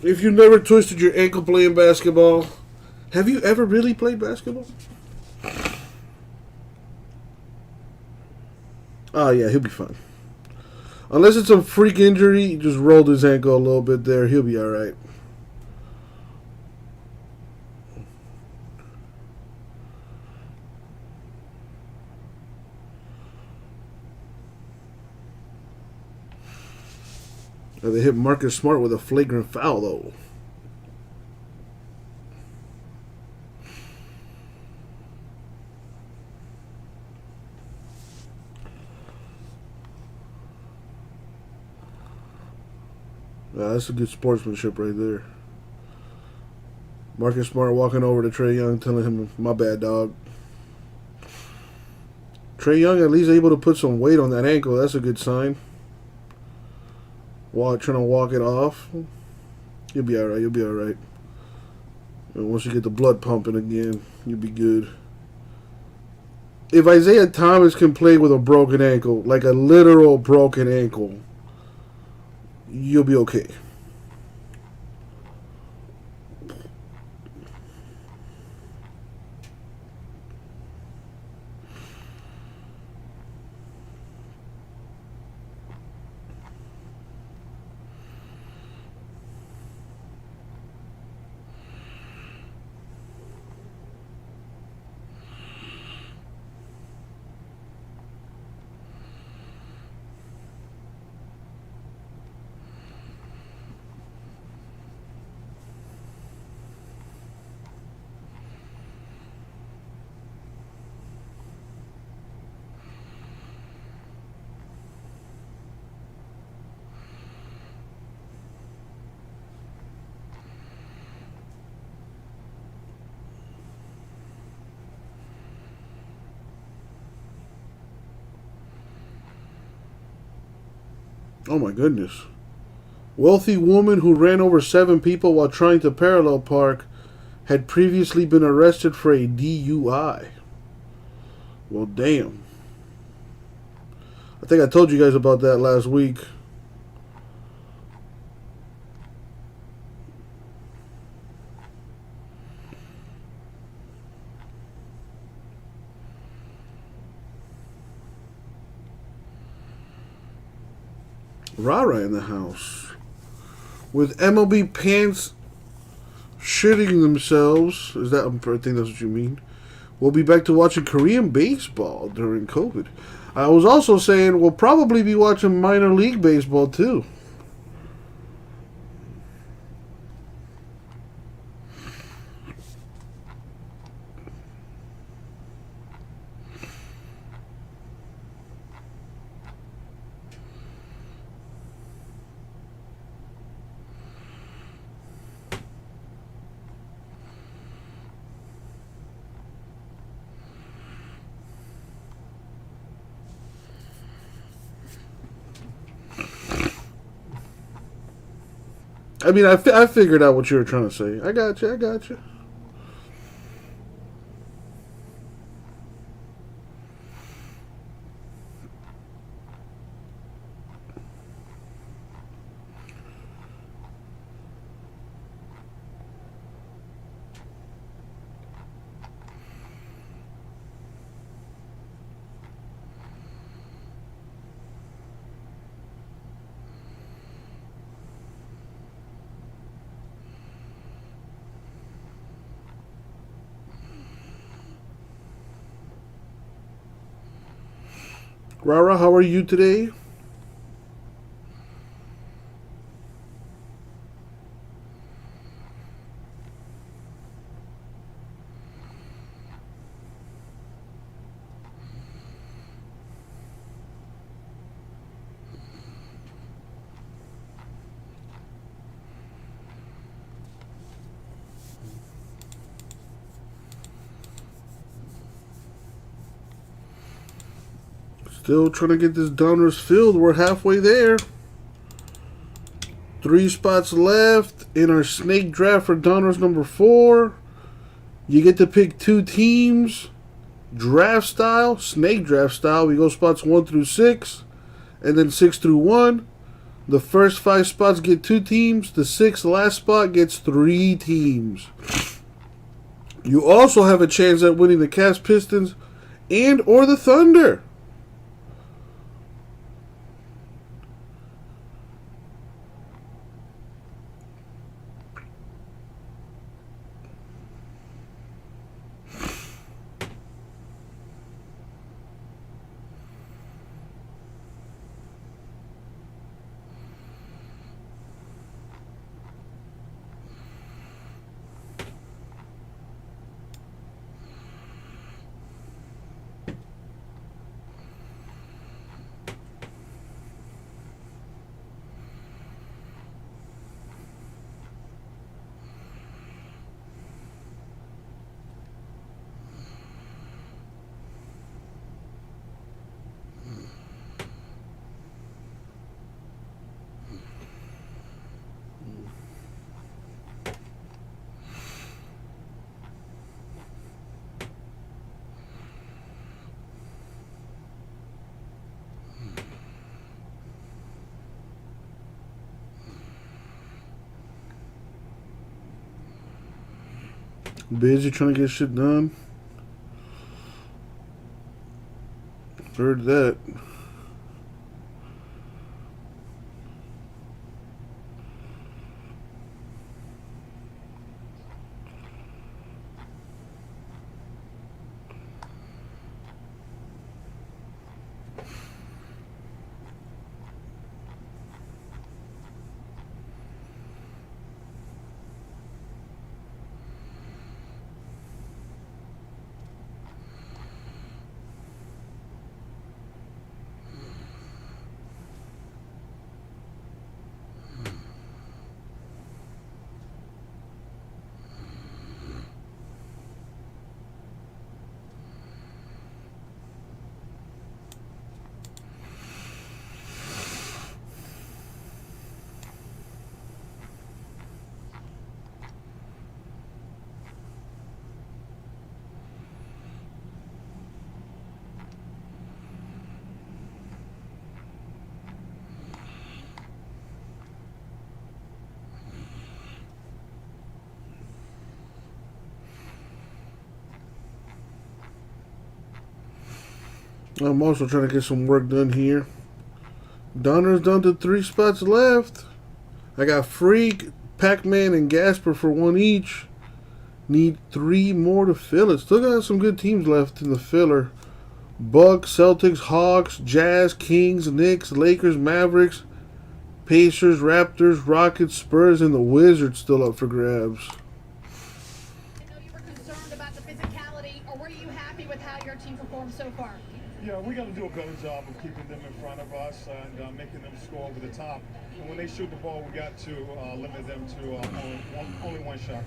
If you never twisted your ankle playing basketball, have you ever really played basketball? Oh yeah, he'll be fine. Unless it's some freak injury, he just rolled his ankle a little bit there, he'll be alright. They hit Marcus Smart with a flagrant foul, though. That's a good sportsmanship right there. Marcus Smart walking over to Trae Young, telling him, "My bad, dog." Trae Young at least able to put some weight on that ankle. That's a good sign. While trying to walk it off, you'll be alright. You'll be alright. Once you get the blood pumping again, you'll be good. If Isaiah Thomas can play with a broken ankle, like a literal broken ankle, you'll be okay. Oh my goodness. Wealthy woman who ran over 7 people while trying to parallel park had previously been arrested for a DUI. Well, damn. I think I told you guys about that last week. Rara in the house. With MLB pants shitting themselves. I think that's what you mean. We'll be back to watching Korean baseball during COVID. I was also saying we'll probably be watching minor league baseball too. I mean, I figured out what you were trying to say. I got you. Rara, how are you today? Still trying to get this Donruss filled. We're halfway there. 3 spots left in our snake draft for Donruss number 4. You get to pick 2 teams. Draft style, snake draft style. We go spots 1 through 6. And then 6 through 1. The first 5 spots get 2 teams. The 6th last spot gets 3 teams. You also have a chance at winning the Cavs, Pistons, and or the Thunder. Busy trying to get shit done. Heard that. I'm also trying to get some work done here. Donner's down to 3 spots left. I got Freak, Pac-Man, and Gasper for 1 each. Need 3 more to fill it. Still got some good teams left in the filler. Bucks, Celtics, Hawks, Jazz, Kings, Knicks, Lakers, Mavericks, Pacers, Raptors, Rockets, Spurs, and the Wizards still up for grabs. Concerned about the physicality, or were you happy with how your team performed so far? Yeah, we got to do a better job of keeping them in front of us and making them score over the top. And when they shoot the ball, we got to limit them to only one shot.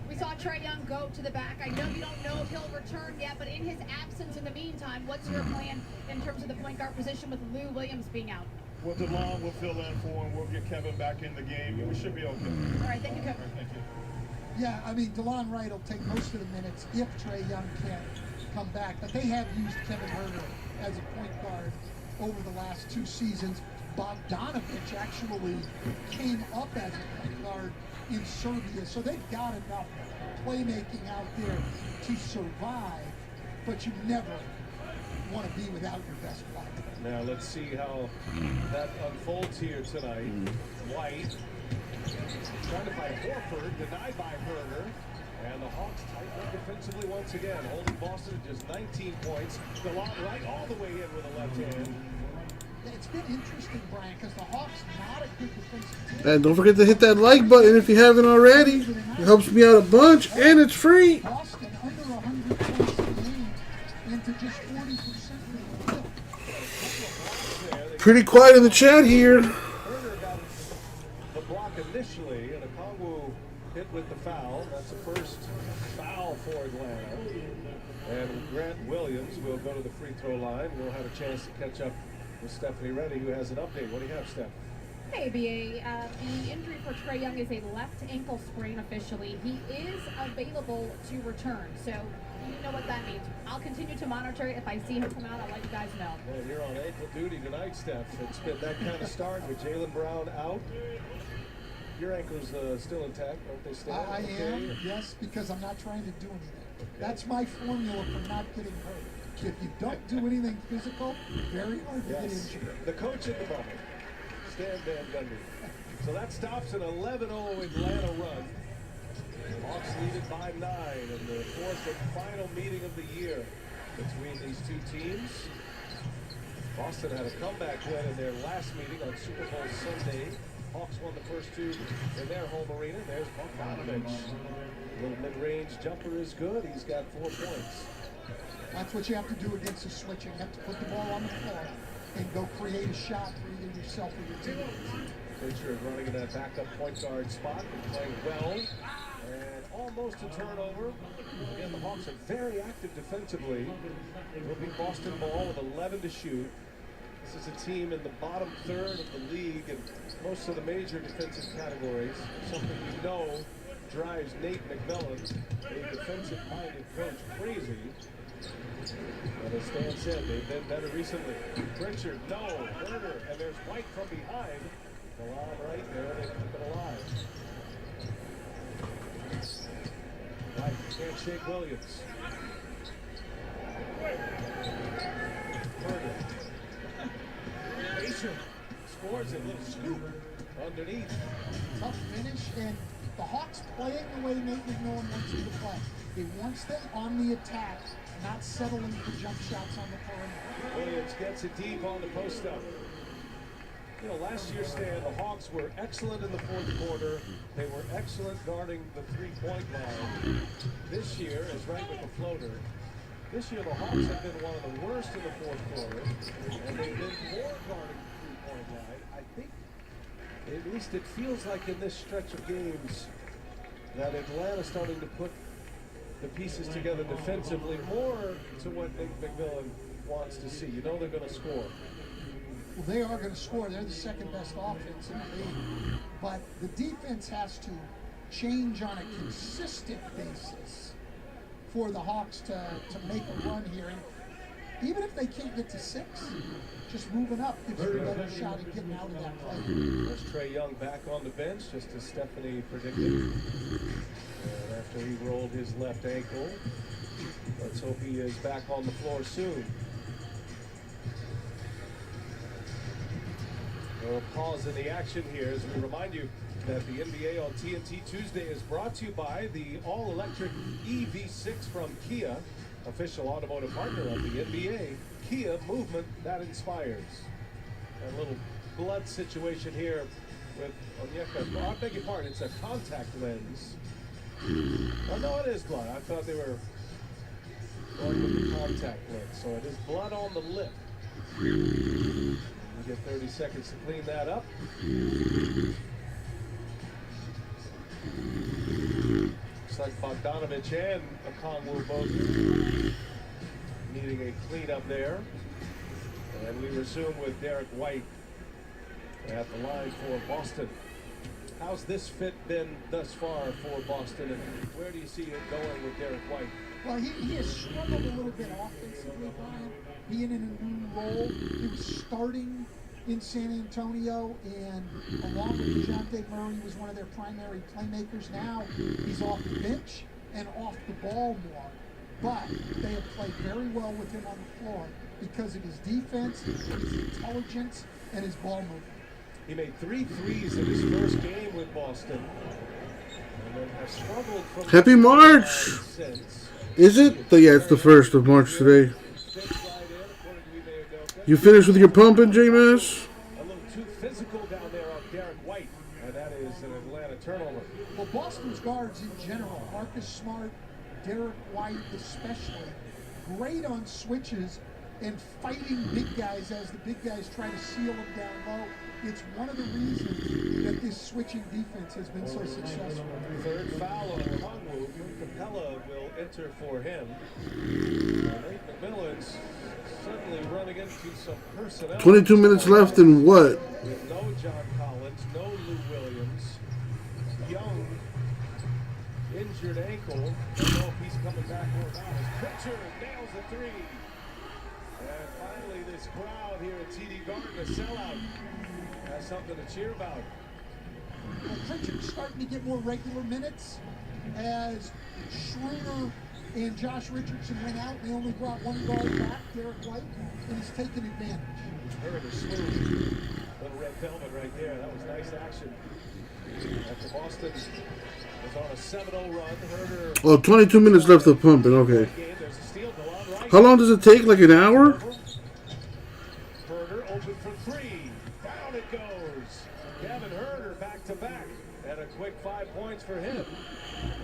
We saw Trae Young go to the back. I know you don't know if he'll return yet, but in his absence in the meantime, what's your plan in terms of the point guard position with Lou Williams being out? Well, DeLon will fill in for him. We'll get Kevin back in the game. We should be okay. All right, thank you, Kevin. Thank you. Yeah, I mean, DeLon Wright will take most of the minutes if Trae Young can't come back. But they have used Kevin Huerter as a point guard over the last 2 seasons. Bogdanovic actually came up as a point guard in Serbia. So they've got enough playmaking out there to survive, but you never want to be without your best player. Now let's see how that unfolds here tonight. White trying to fight Horford, denied by Herder. And the Hawks tighten up defensively once again, holding Boston to just 19 points. DeLon Wright all the way in with a left hand. It's been interesting, Brian, because the Hawks not a good defensive team. And don't forget to hit that like button if you haven't already. It helps me out a bunch, and it's free. Boston under 100 points a game into just 40% of the Pretty quiet in the chat here. Herder got the block initially, and Okongwu hit with the foul. That's the first foul for Atlanta. And Grant Williams will go to the free throw line. We'll have a chance to catch up with Stephanie Reddy, who has an update. What do you have, Steph? Hey, BA. The injury for Trae Young is a left ankle sprain officially. He is available to return, so you know what that means. I'll continue to monitor it. If I see him come out, I'll let you guys know. Well, you're on ankle duty tonight, Steph. It's been that kind of start with Jaylen Brown out. Your ankle's still intact, aren't they still? I am, yes, because I'm not trying to do anything. That's my formula for not getting hurt. If you don't do anything physical, very hard to get injured. The coach in the bubble, Stan Van Gundy. So that stops an 11-0 Atlanta run. Hawks lead it by 9 in the 4th and final meeting of the year between these 2 teams. Boston had a comeback win in their last meeting on Super Bowl Sunday. Hawks won the first 2 in their home arena. There's Bogdanovic. Little mid-range jumper is good. He's got 4 points. That's what you have to do against the switching. You have to put the ball on the floor and go create a shot for either yourself or your team. Fisher is running in that backup point guard spot and playing well. And almost a turnover. Again, the Hawks are very active defensively. Will be Boston ball with 11 to shoot. This is a team in the bottom third of the league in most of the major defensive categories. Something you know drives Nate McMillan, a defensive-minded coach, crazy. But as Stan said, they've been better recently. Pritchard, no, Herder, and there's White from behind. The lob right there, they keep it alive. White can't shake Williams. Herder. Fisher scores a little scoop underneath. Tough finish, and the Hawks playing the way Nate McMillan wants them to play. He wants them on the attack, not settling for jump shots on the perimeter. Williams gets it deep on the post-up. You know, last year, Stan, the Hawks were excellent in the 4th quarter. They were excellent guarding the 3-point line. This year, is right with the floater. This year, the Hawks have been one of the worst in the 4th quarter, and they've been more guarding the 3-point line. I think, at least it feels like in this stretch of games, that Atlanta's starting to put the pieces together defensively more to what Nate McMillan wants to see. You know they're going to score. Well, they are going to score. They're the second best offense in the league. But the defense has to change on a consistent basis for the Hawks to make a run here. And even if they can't get to 6, just moving up gives you a better shot at getting out of that play. There's Trae Young back on the bench, just as Stephanie predicted. And after he rolled his left ankle, let's hope he is back on the floor soon. We'll pause in the action here as we remind you that the NBA on TNT Tuesday is brought to you by the all-electric EV6 from Kia, official automotive partner of the NBA. Kia, movement that inspires. A little blood situation here with Onyeka. Oh, I beg your pardon, it's a contact lens. Oh, no, it is blood. I thought they were going with the contact lens. So it is blood on the lip. You get 30 seconds to clean that up. Looks like Bogdanovich and Okongwu both needing a cleanup there. And we resume with Derek White at the line for Boston. How's this fit been thus far for Boston, and where do you see it going with Derek White? Well, he has struggled a little bit offensively, Brian, being in a new role. He was starting in San Antonio, and along with DeJounte Murray, he was one of their primary playmakers. Now he's off the bench and off the ball more. But they have played very well with him on the floor because of his defense, his intelligence, and his ball movement. He made 3 threes in his first game with Boston. And then has struggled from Happy March! since. Is it? Yeah, it's the 1st of March today. You finished with your pumping, J-Mass? A little too physical down there on Derek White, and that is an Atlanta turnover. Well, Boston's guards in general, Marcus Smart, Derek White especially, great on switches and fighting big guys as the big guys try to seal them down low. It's one of the reasons that this switching defense has been so successful. Third foul on Okongwu. Capella will enter for him. Nate McMillan's suddenly running into some personnel. 22 minutes left and what? With no John Collins, no Lou Williams. Young, injured ankle. Don't know if he's coming back or not. As Pritchard nails a 3. And finally, this crowd here at TD Garden, a sellout, has something to cheer about. Well, Pritchard's starting to get more regular minutes as Schroeder and Josh Richardson went out. They only brought one guard back, Derek White, and he's taken advantage. Heard a smooth little red velvet right there. That was nice action. After Boston was on a 7-0 run, Herder. Oh, 22 minutes left of pumping. Okay. There's a steal goal on right. How long does it take? Like an hour? Herder open for 3. Down it goes. Kevin Herder back to back. And a quick 5 points for him.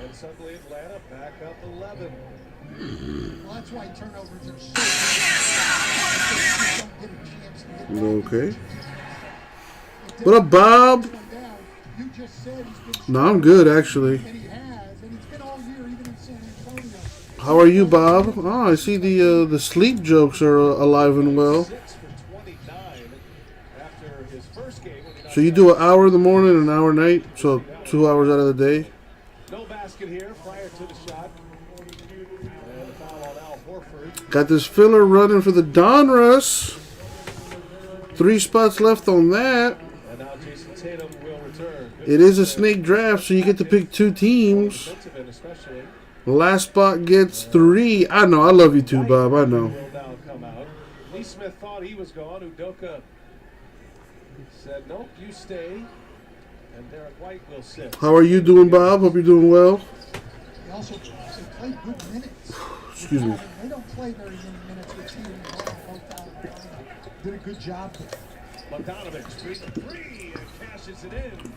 And suddenly Atlanta back up 11. Well, that's why turnovers are so don't get a chance to get Okay. What up, Bob? You just said he's been No, I'm good, actually. and he has, and he's been all year, even in San Antonio. How are you, Bob? Oh, I see the sleep jokes are alive and well. 6 for 29 after his first game. So you do an hour in the morning and an hour at night? So 2 hours out of the day? No basket here prior to the shot. And a foul on Al Horford. Got this filler running for the Donruss. 3 spots left on that. And now Jason Tatum will return. It is a snake draft, so you get to pick 2 teams. Defensive end especially. The last spot gets 3. I know. I love you too, Bob. I know. Will now come out. Lee Smith thought he was gone. Udoka said, nope, you stay. And Derek White will sit. How are you doing, Bob? Hope you're doing well. They also played good minutes. Excuse me. They don't play very many minutes with Tatum and Brown both out of the did a good job there. Bogdanovich, 3 and cashes it in.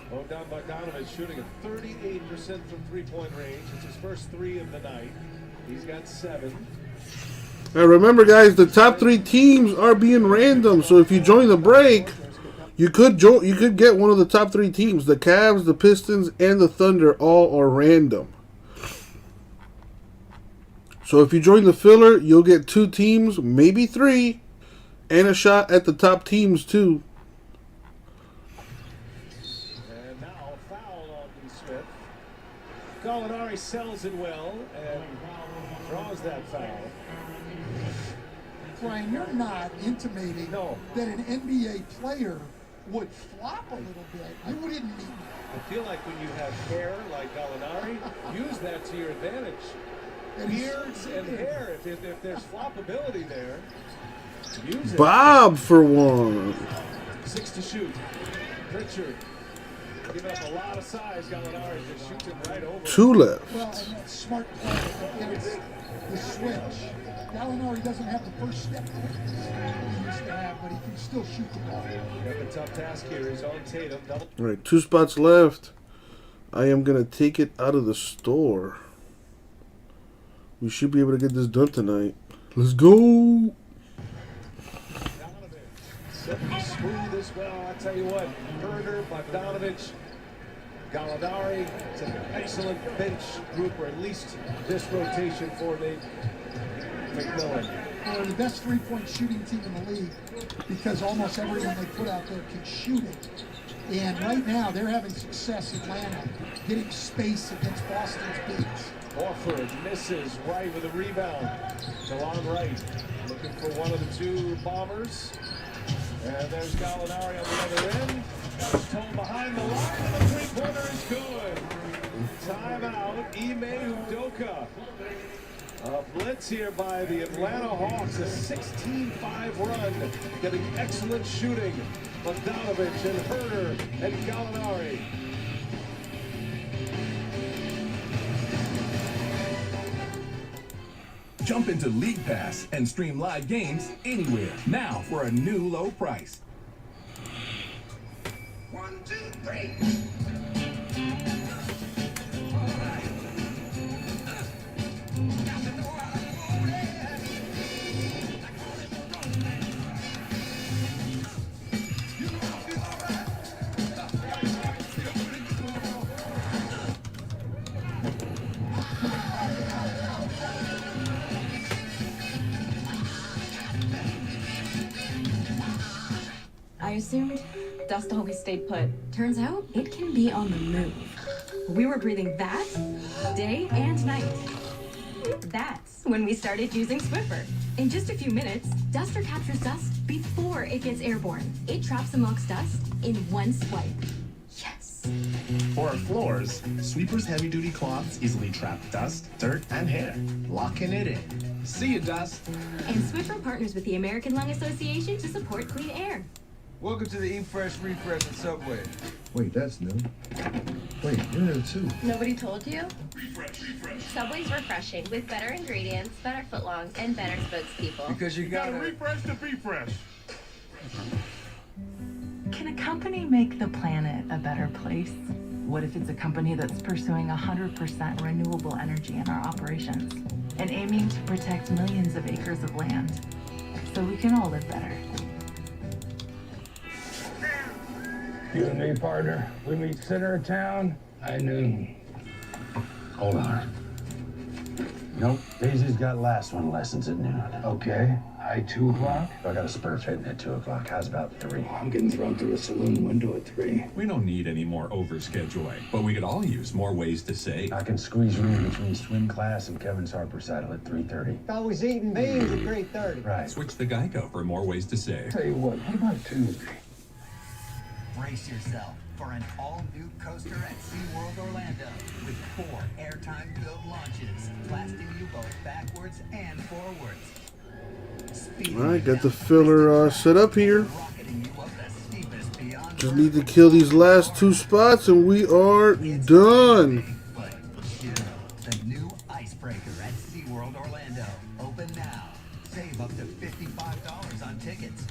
Bogdan Bogdanovich shooting at 38% from three-point range. It's his first 3 of the night. He's got 7. Now remember, guys, the top 3 teams are being random. So if you join the break, you could get one of the top 3 teams. The Cavs, the Pistons, and the Thunder all are random. So if you join the filler, you'll get 2 teams, maybe 3, and a shot at the top teams too. And now a foul on Lee Smith. Gallinari sells it well and draws that foul. Brian, you're not intimating that an NBA player would flop a little bit. You wouldn't mean that. I feel like when you have hair like Gallinari, use that to your advantage. Beards and hair, if there's floppability there. Use it. Bob for one. 6 to shoot. Pritchard giving up a lot of size. Gallinari just shoots it right over. 2 left. Well, and that smart play against the switch. Gallinari doesn't have the first step he used to have, but he can still shoot the ball. Got the tough task here. He's on Tatum. Double. All right, 2 spots left. I am going to take it out of the store. We should be able to get this done tonight. Let's go. Smooth as well. I tell you what, Herder, Bogdanovich, Gallinari. It's an excellent bench group, or at least this rotation for Nate McMillan. They're the best three-point shooting team in the league because almost everyone they put out there can shoot it. And right now, they're having success in Atlanta, getting space against Boston's bigs. Horford misses. Wright with a rebound. Delon Wright looking for one of the 2 bombers. And there's Gallinari on the other end. Got his toe behind the line, and the three-pointer is good. Timeout. Ime Udoka. A blitz here by the Atlanta Hawks. A 16-5 run. Getting excellent shooting. Bogdanovich and Herder and Gallinari. Jump into League Pass and stream live games anywhere. Now for a new low price. 1, 2, 3. I assumed dust always stayed put. Turns out it can be on the move. We were breathing that day and night. That's when we started using Swiffer. In just a few minutes, Duster captures dust before it gets airborne. It traps amongst dust in one swipe. Yes. For our floors, Sweeper's heavy-duty cloths easily trap dust, dirt, and hair, locking it in. See you, dust. And Swiffer partners with the American Lung Association to support clean air. Welcome to the Eat Fresh Refresh at Subway. Wait, that's new. Wait, you're there too. Nobody told you? Subway's refreshing with better ingredients, better footlongs, and better spokespeople. Because you gotta refresh to be fresh. Can a company make the planet a better place? What if it's a company that's pursuing 100% renewable energy in our operations and aiming to protect millions of acres of land so we can all live better? You and me, partner, we meet center of town, high noon. Hold on. Nope, Daisy's got last one lessons at noon. Okay, high 2 o'clock? I got a spur fitting at 2 o'clock. How's about 3? I'm getting thrown through a saloon window at 3. We don't need any more overscheduling, but we could all use more ways to save. I can squeeze you in between swim class and Kevin's harp recital at 3:30. I was eating beans at 3:30. Right. Switch to Geico for more ways to save. Tell you what about Tuesday? Brace yourself for an all-new coaster at SeaWorld Orlando with 4 airtime-filled launches, blasting you both backwards and forwards. All right, got the filler set up here. Just need to kill these last 2 spots and we are done. The new Icebreaker at SeaWorld Orlando. Open now. Save up to $55 on tickets.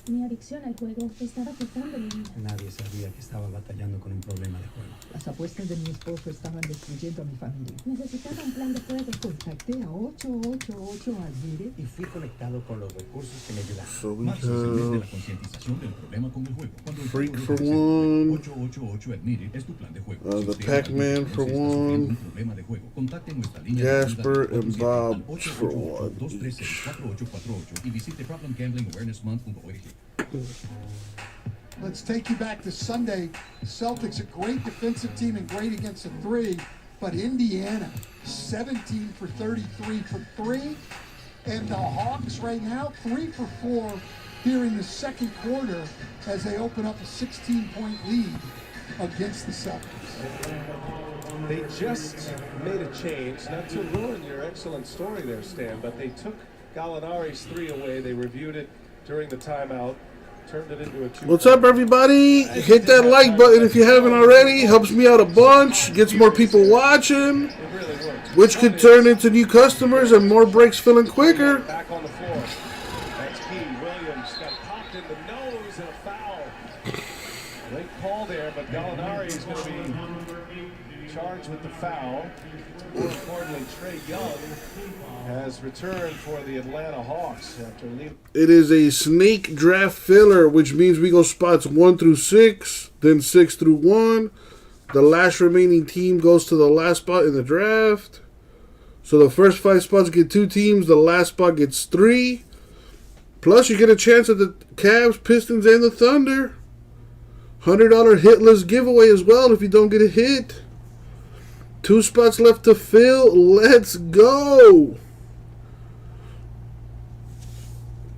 Mi adicción al juego estaba afectando mi vida. Nadie sabía que estaba batallando con un problema de juego. Las apuestas de mi esposo estaban destruyendo a mi familia. Necesitaba un plan de juego. Contacté a 888 Admire Y fui conectado con los recursos que me ayudaron. So we Marzo es el mes de la have concientización del problema con el juego. Cuando el Freak juego for representa one. 888 Admitted es tu plan de juego. The Si usted Pac-Man alguna for vez está sufriendo one. un problema de juego, contacte nuestra línea de ayuda Jasper and 477 Bob al for one. 888-236-4848 y visite problemgamblingawarenessmonth.org. Let's take you back to Sunday. Celtics, a great defensive team and great against a 3, but Indiana, 17 for 33 for 3. And the Hawks right now, 3 for 4 here in the second quarter as they open up a 16-point lead against the Celtics. They just made a change, not to ruin your excellent story there, Stan, but they took Gallinari's 3 away. They reviewed it during the timeout, turned it into a 2. What's up, everybody? Hit that like button if you haven't already. Helps me out a bunch. Gets more people watching, which could turn into new customers and more breaks filling quicker. Back on the floor. That's key. Williams got popped in the nose and a foul. Great call there, but Gallinari is going to be charged with the foul. More importantly, Trae Young has returned for the Atlanta Hawks after leaving. It is a snake draft filler, which means we go spots 1 through 6, then 6 through 1. The last remaining team goes to the last spot in the draft. So the first 5 spots get 2 teams. The last spot gets 3. Plus, you get a chance at the Cavs, Pistons, and the Thunder. $100 hitless giveaway as well if you don't get a hit. 2 spots left to fill. Let's go.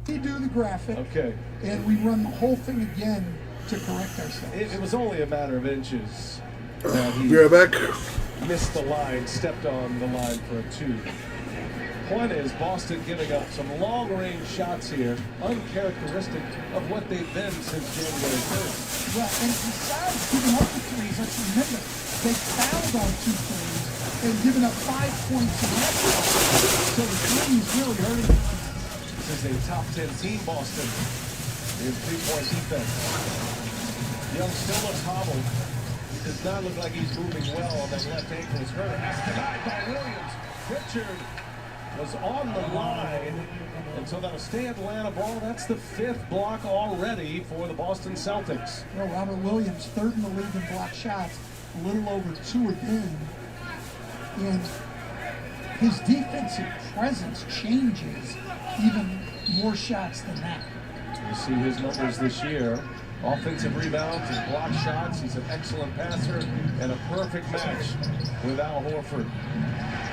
We do the graphic. Okay. And we run the whole thing again to correct ourselves. It was only a matter of inches that he Be right back. missed the line, stepped on the line for a 2. Point is, Boston giving up some long-range shots here, uncharacteristic of what they've been since January 1st. Well, and besides giving up the threes, let's remember, they fouled on 2 threes and given up 5 points in that shot. So the threes really hurting them. This is a top 10 team, Boston, in 3-point defense. Young still looks hobbled. He does not look like he's moving well on that left ankle. It's hurt. That's denied by Williams. Pritchard was on the line, and so that'll stay Atlanta ball. That's the 5th block already for the Boston Celtics. Well, Robert Williams, 3rd in the league in block shots, a little over 2 a game. And his defensive presence changes even more shots than that. You see his numbers this year. Offensive rebounds and block shots. He's an excellent passer and a perfect match with Al Horford.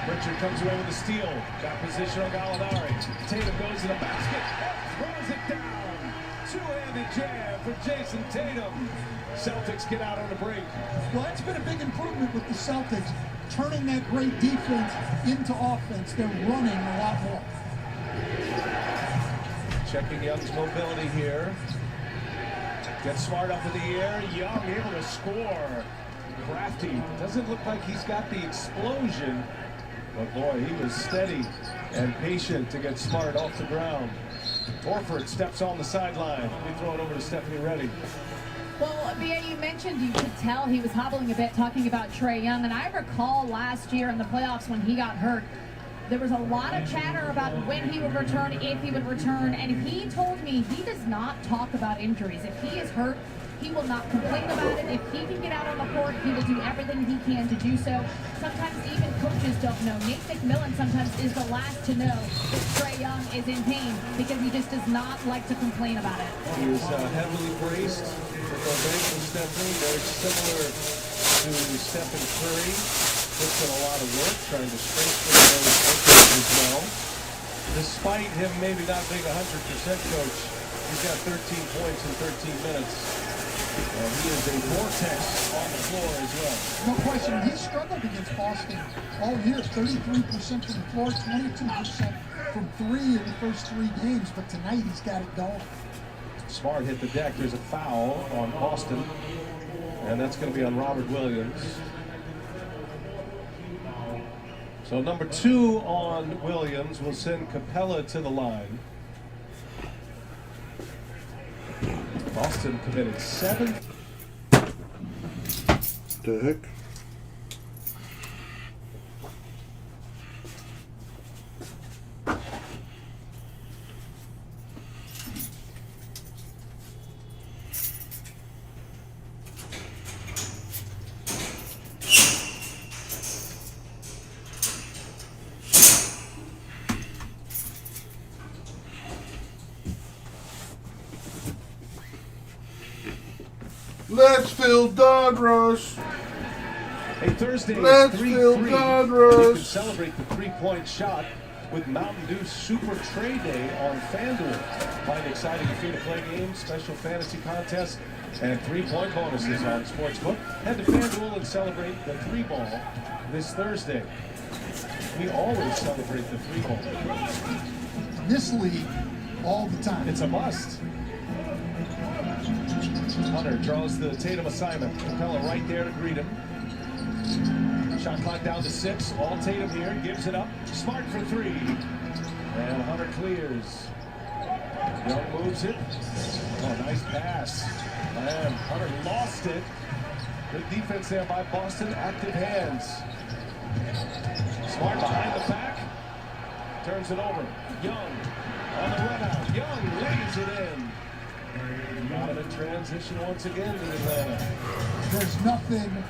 Pritchard comes away with a steal. Got position on Gallinari. Tatum goes to the basket and throws it down. 2-handed jam for Jason Tatum. Celtics get out on the break. Well, that's been a big improvement with the Celtics, turning that great defense into offense. They're running a lot more. Checking Young's mobility here. Gets Smart up in the air. Young able to score. Crafty. Doesn't look like he's got the explosion. But boy, he was steady and patient to get Smart off the ground. Horford steps on the sideline. We throw it over to Stephanie Reddy. Well, Bia, you mentioned you could tell he was hobbling a bit talking about Trae Young, and I recall last year in the playoffs when he got hurt, there was a lot of chatter about when he would return, if he would return, and he told me he does not talk about injuries. If he is hurt, he will not complain about it. If he can get out on the court, he will do everything he can to do so. Sometimes even coaches don't know. Nate McMillan sometimes is the last to know that Trae Young is in pain because he just does not like to complain about it. He was heavily braced with those ankles, Stephanie, very similar to Stephen Curry. Puts in a lot of work trying to strengthen those ankles as well. Despite him maybe not being 100% coach, he's got 13 points in 13 minutes. And he is a vortex on the floor as well. No question. He struggled against Boston all year. 33% from the floor, 22% from 3 in the first 3 games. But tonight he's got it going. Smart hit the deck. There's a foul on Boston. And that's going to be on Robert Williams. So number 2 on Williams will send Capella to the line. Boston committed 7. The heck? Let's fill Donruss. Hey, Thursday Let's is fill 3-3. Donruss. You can celebrate the 3-point shot with Mountain Dew Super Trade Day on FanDuel. Find exciting free-to-play games, special fantasy contests, and 3-point bonuses on Sportsbook. Head to FanDuel and celebrate the 3-ball this Thursday. We always celebrate the 3-ball. this league all the time. It's a must. Hunter draws the Tatum assignment. Capella right there to greet him. Shot clock down to 6. All Tatum here. Gives it up. Smart for 3. And Hunter clears. Young moves it. Oh, nice pass. And Hunter lost it. Good defense there by Boston. Active hands. Smart behind the back. Turns it over. Young on the run out. Young lays it in. Dominant transition once again to Atlanta. There's nothing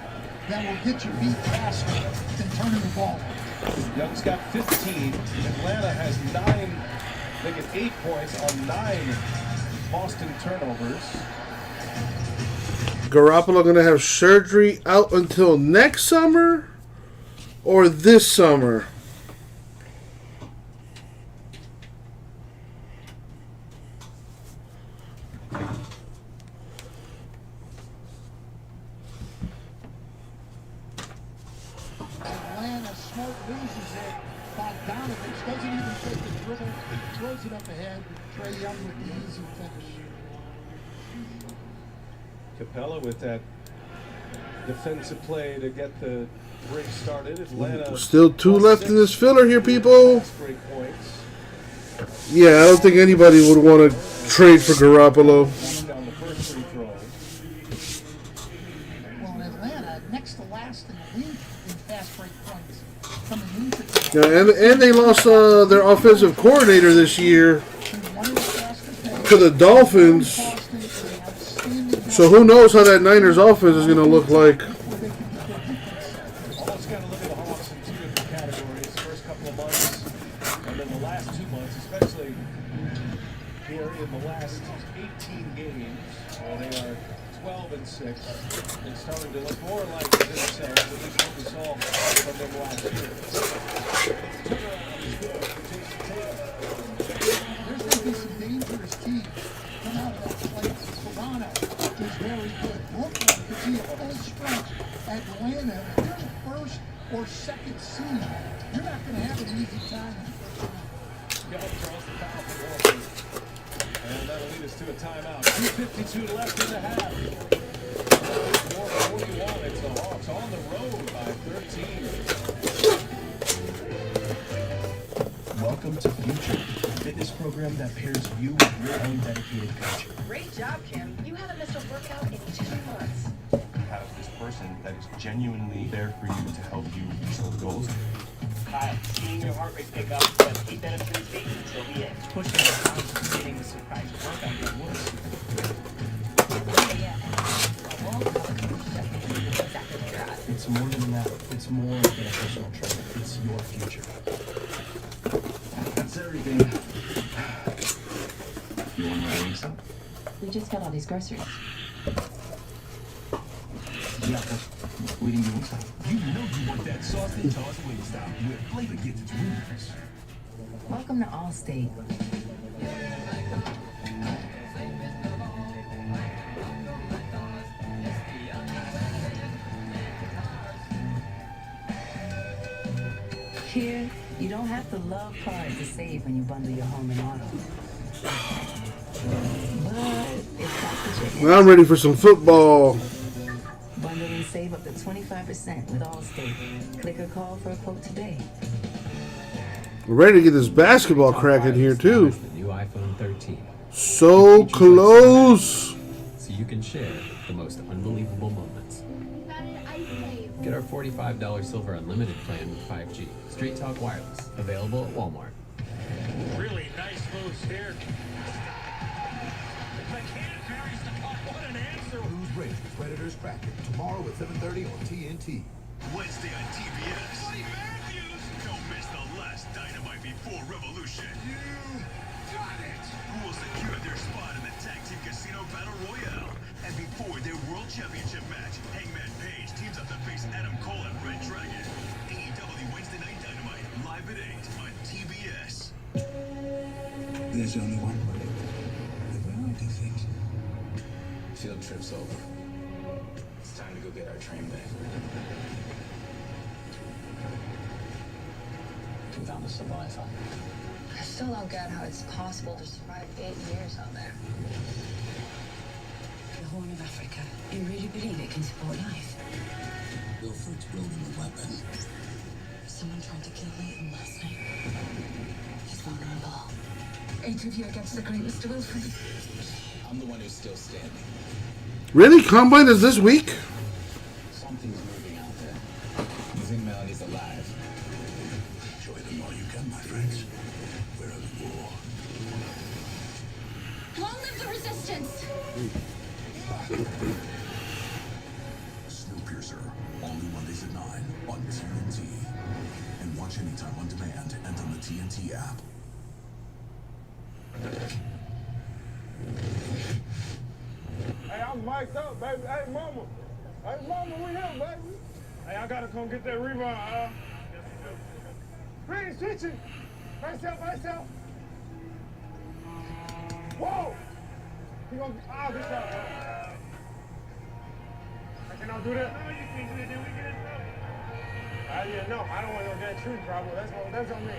that will get your beat faster than turning the ball. Young's got 15. Atlanta has 9. They get 8 points on 9 Boston turnovers. Garoppolo gonna have surgery out until next summer or this summer? Atlanta, Smart loses it. Bogdanovich doesn't even take the dribble. Throws it up ahead. Trae Young with the easy finish. Capella with that defensive play to get the break started. Atlanta Still 2 left in this filler here, people. Yeah, I don't think anybody would want to trade for Garoppolo. Down the first free throw. Well, in Atlanta, next to last in the league in fast break points. Coming into Yeah, and they lost their offensive coordinator this year to the Dolphins. So who knows how that Niners offense is going to look like. Almost got to look at the Hawks in 2 different categories. First couple of months, and then the last 2 months, especially here in the last 18 games, where they are 12-6, and starting to look more like themselves, at least what we saw from them last year. Turnaround is good for Jason Tatum. There's going to be some dangerous teams come out of that place. Toronto is very good. Brooklyn could be at full strength. Atlanta, if you're the first or second seed, you're not going to have an easy time in the first round. Young draws the foul for Boston. And that'll lead us to a timeout. 2:52 left in the half. 4:41. It's the Hawks on the road by 13. Welcome to Future, a fitness program that pairs you with your own dedicated coach. Great job, Kim. You haven't missed a workout in 2 months. You have this person that is genuinely there for you to help you reach those goals. Kyle, seeing your heart rate pick up, but keep that up to the stage until the end. Pushing the pounds and getting the surprise workout that works. It's more than that. It's more than a personal trainer. It's your future. That's everything. You want to ring some? We just got all these groceries. Yeah, but we didn't give them some. You know you want that sauce and toss wing style where flavor gets its roots. Welcome to Allstate. Here, you don't have to love cars to save when you bundle your home and auto. But if that's what you're Well, I'm ready for some football. Bundle and save up to 25% with Allstate. Click or call for a quote today. We're ready to get this basketball crack in here, too. The new iPhone 13. So close. So you can share the most unbelievable moments. Get our $45 Silver Unlimited plan with 5G. Street Talk Wireless. Available at Walmart. Really nice moves here. What an answer. Who's ready? Predators Kraken. Tomorrow at 7:30 on TNT. Wednesday on TBS. Buddy Matthews! Don't miss the last Dynamite before Revolution. You got it! Who will secure their spot in the Tag Team Casino Battle Royale? And before their World Championship match, Hangman Page teams up to face Adam Cole and Red Dragon. AEW Wednesday Night Dynamite, live at 8 on TBS. There's only one way that we do things. Field trip's over. It's time to go get our train back. We found a survivor. I still don't get how it's possible to survive 8 years out there. The Horn of Africa. You really believe it can support life? Wilfred's building a weapon. Someone tried to kill Leighton last night. He's vulnerable. 8 of you against the great Mr. Wilfred. I'm the one who's still standing. Really? Combine is this week? Something's moving out there. You think Melody's alive? Enjoy them while you can, my friends. We're at war. Long live the resistance! Snowpiercer, only Mondays at 9 on TNT. And watch anytime on demand and on the TNT app. Hey, I'm mic'd up, baby. Hey, mama. Hey, mama, we here, baby. Hey, I gotta come get that rebound, Green, switching. Face out. Whoa! He gonna, this out, bro. I cannot do that. No, you can't do it, then we get in trouble. No, I don't want no dead tree problem. That's on me.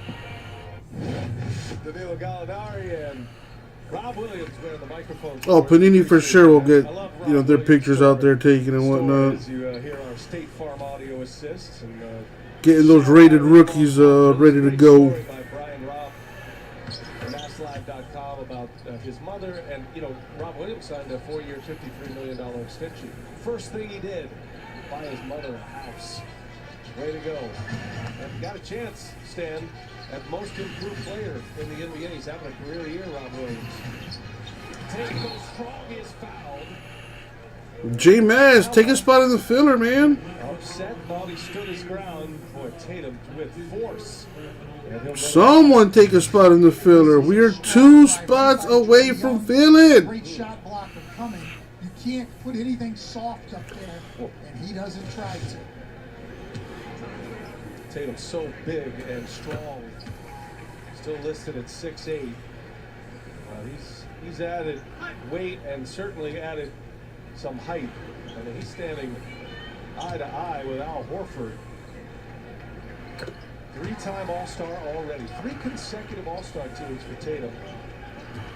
Danilo Gallinari and Rob Williams wearing the microphone. Oh, Panini for sure will get, you know, their pictures out there taken and whatnot. As you hear our State Farm audio assist and Getting those rated rookies ready to go. by Brian Robb from MassLive.com about his mother. And, you know, Rob Williams signed a 4-year, $53 million extension. First thing he did, buy his mother a house. Way to go. And got a chance, Stan, at most improved player in the NBA. He's having a career year, Rob Williams. Tatum Strong is fouled. J Maz, take a spot in the filler, man. Upset, thought he stood his ground. Boy, Tatum with force. Someone take a spot in the filler. We are 2 spots away from filling. Great shot blocker coming. You can't put anything soft up there, and he doesn't try to. Tatum's so big and strong. Still listed at 6'8". He's added weight and certainly added some height. I mean, he's standing eye to eye with Al Horford. 3-time All-Star already. 3 consecutive All-Star teams for Tatum.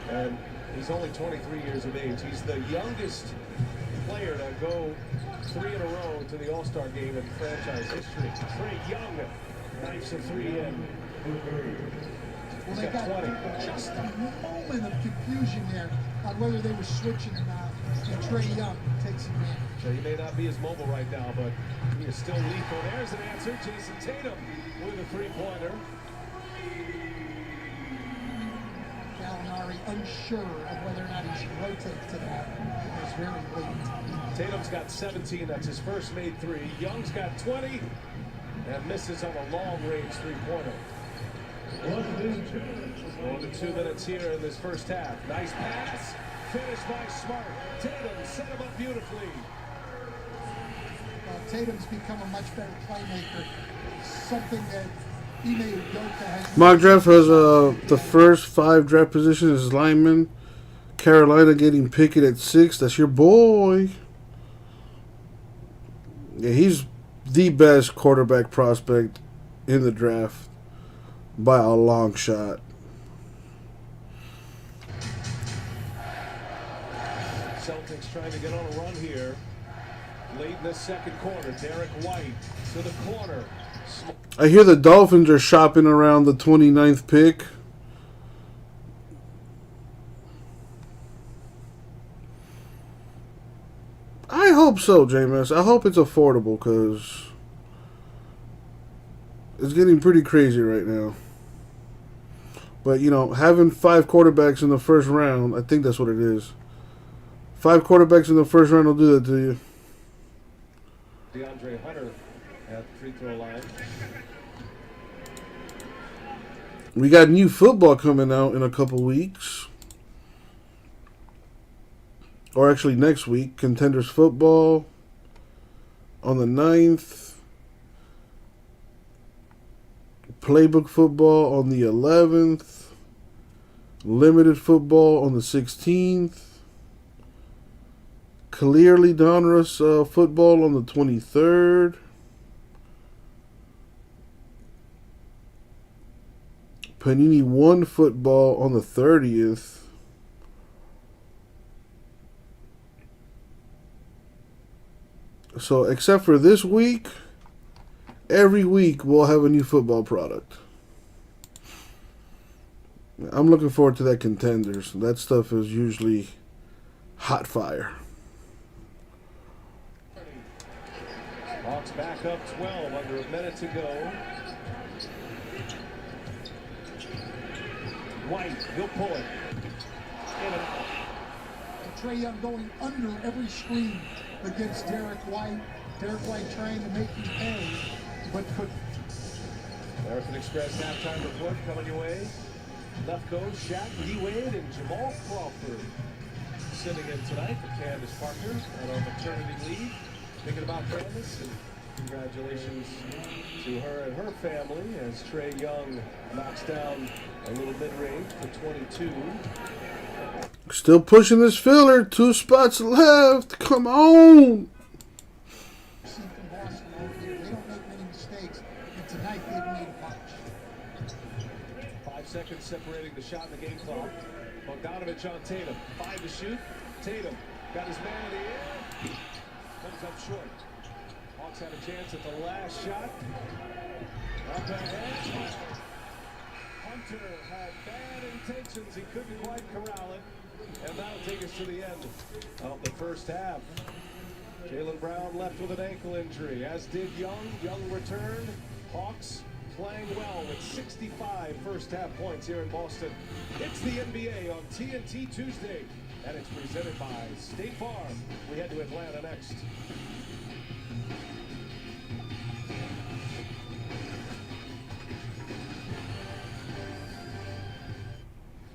And he's only 23 years of age. He's the youngest player to go 3 in a row to the All-Star game in franchise history. Trae Young knifes a 3 in. Well, they got just a moment of confusion there on whether they were switching or not. And Trae Young takes advantage. So he may not be as mobile right now, but he is still lethal. There's an answer. Jason Tatum with a 3-pointer. Gallinari unsure of whether or not he should rotate to that. It was very late. Tatum's got 17. That's his first made 3. Young's got 20 and misses on a long-range 3-pointer. More than 2 minutes here in this first half. Nice pass. Finished by Smart. Tatum set him up beautifully. Tatum's become a much better playmaker. Something that Ime Udoka has. Mock draft has the first 5 draft positions is lineman. Carolina getting Pickett at 6. That's your boy. Yeah, he's the best quarterback prospect in the draft by a long shot. Celtics trying to get on a run here. Late in the second quarter, Derek White to the corner. I hear the Dolphins are shopping around the 29th pick. I hope so, Jameis. I hope it's affordable because it's getting pretty crazy right now. But, you know, having 5 quarterbacks in the first round, I think that's what it is. 5 quarterbacks in the first round will do that to you. DeAndre Hunter at the free throw line. We got new football coming out in a couple weeks. Or actually next week. Contenders football on the 9th. Playbook football on the 11th. Limited football on the 16th. Clearly Donruss football on the 23rd. Panini One football on the 30th. So, except for this week, every week we'll have a new football product. I'm looking forward to that Contenders. That stuff is usually hot fire. Hawks back up 12 under a minute to go. White, he'll pull it. Trae Young going under every screen against Derek White. Derek White trying to make him pay, but couldn't. American Express halftime report coming your way. Left coast, Shaq, D-Wade, and Jamal Crawford sitting in tonight for Candace Parker on our maternity leave. Thinking about Candace, and congratulations to her and her family as Trae Young knocks down a little mid-range for 22. Still pushing this filler. 2 spots left. Come on. From Boston over here, they don't make many mistakes, and tonight they made a bunch. 5 seconds separating the shot and the game clock. Bogdanovich on Tatum. 5 to shoot. Tatum got his man in the air. Comes up short. Hawks had a chance at the last shot. Up ahead. Hunter had bad intentions. He couldn't quite corral it. And that'll take us to the end of the first half. Jaylen Brown left with an ankle injury, as did Young. Young returned. Hawks playing well with 65 first half points here in Boston. It's the NBA on TNT Tuesday, and it's presented by State Farm. We head to Atlanta next.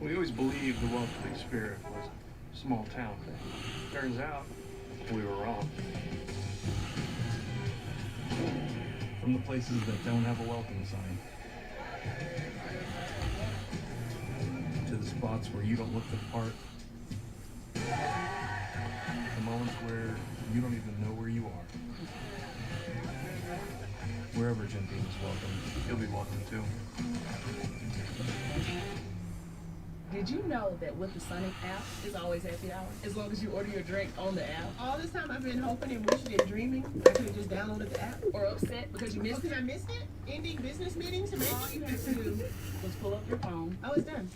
We always believed the welcoming spirit was a small town thing. Turns out, we were wrong. From the places that don't have a welcome sign, to the spots where you don't look the part, the moments where you don't even know where you are. Wherever Jim Beam is welcome, he'll be welcome too. Did you know that with the Sonic app, it's always happy hour? As long as you order your drink on the app. All this time I've been hoping and wishing and dreaming I could have just downloaded the app. Or upset because you missed it. I missed it? Ending business meetings to make all you had to do was pull up your phone. Oh, it's done.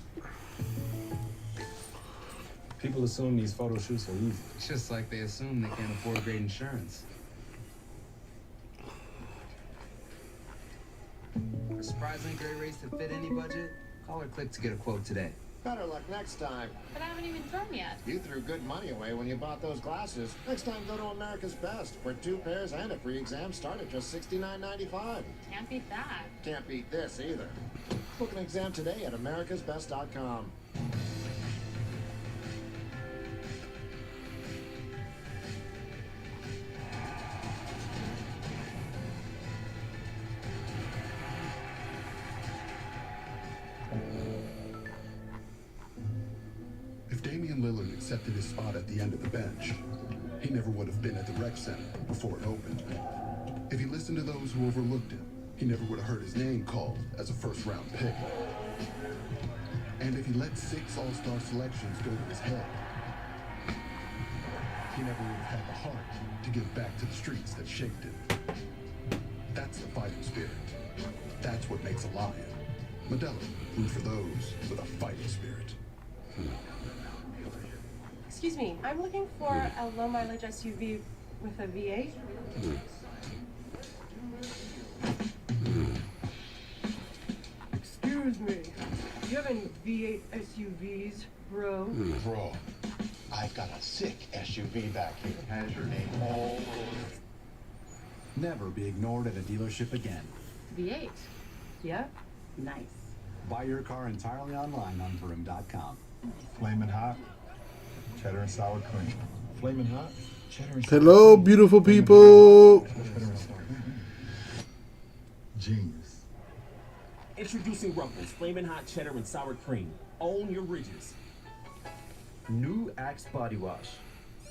People assume these photo shoots are easy. It's just like they assume they can't afford great insurance. For surprisingly great rates that fit any budget, call or click to get a quote today. Better luck next time. But I haven't even thrown yet. You threw good money away when you bought those glasses. Next time, go to America's Best, where 2 pairs and a free exam start at just $69.95. Can't beat that. Can't beat this either. Book an exam today at americasbest.com. If Damian Lillard accepted his spot at the end of the bench, he never would have been at the rec center before it opened. If he listened to those who overlooked him, he never would have heard his name called as a first-round pick. And if he let 6 all-star selections go to his head, he never would have had the heart to give back to the streets that shaped him. That's the fighting spirit. That's what makes a lion. Modelo, root for those with a fighting spirit. Excuse me, I'm looking for a low mileage SUV with a V8. Excuse me, you have any V8 SUVs, bro? Bro, I've got a sick SUV back here. Has your name all over it. Never be ignored at a dealership again. V8. Yep. Nice. Buy your car entirely online on vroom.com. Flamin' hot, cheddar and sour cream. Flamin' hot, cheddar and sour Hello, cream. beautiful people. Cheddar and sour cream. Genius. Introducing Ruffles Flamin' Hot Cheddar and Sour Cream. Own your ridges. New Axe Body Wash.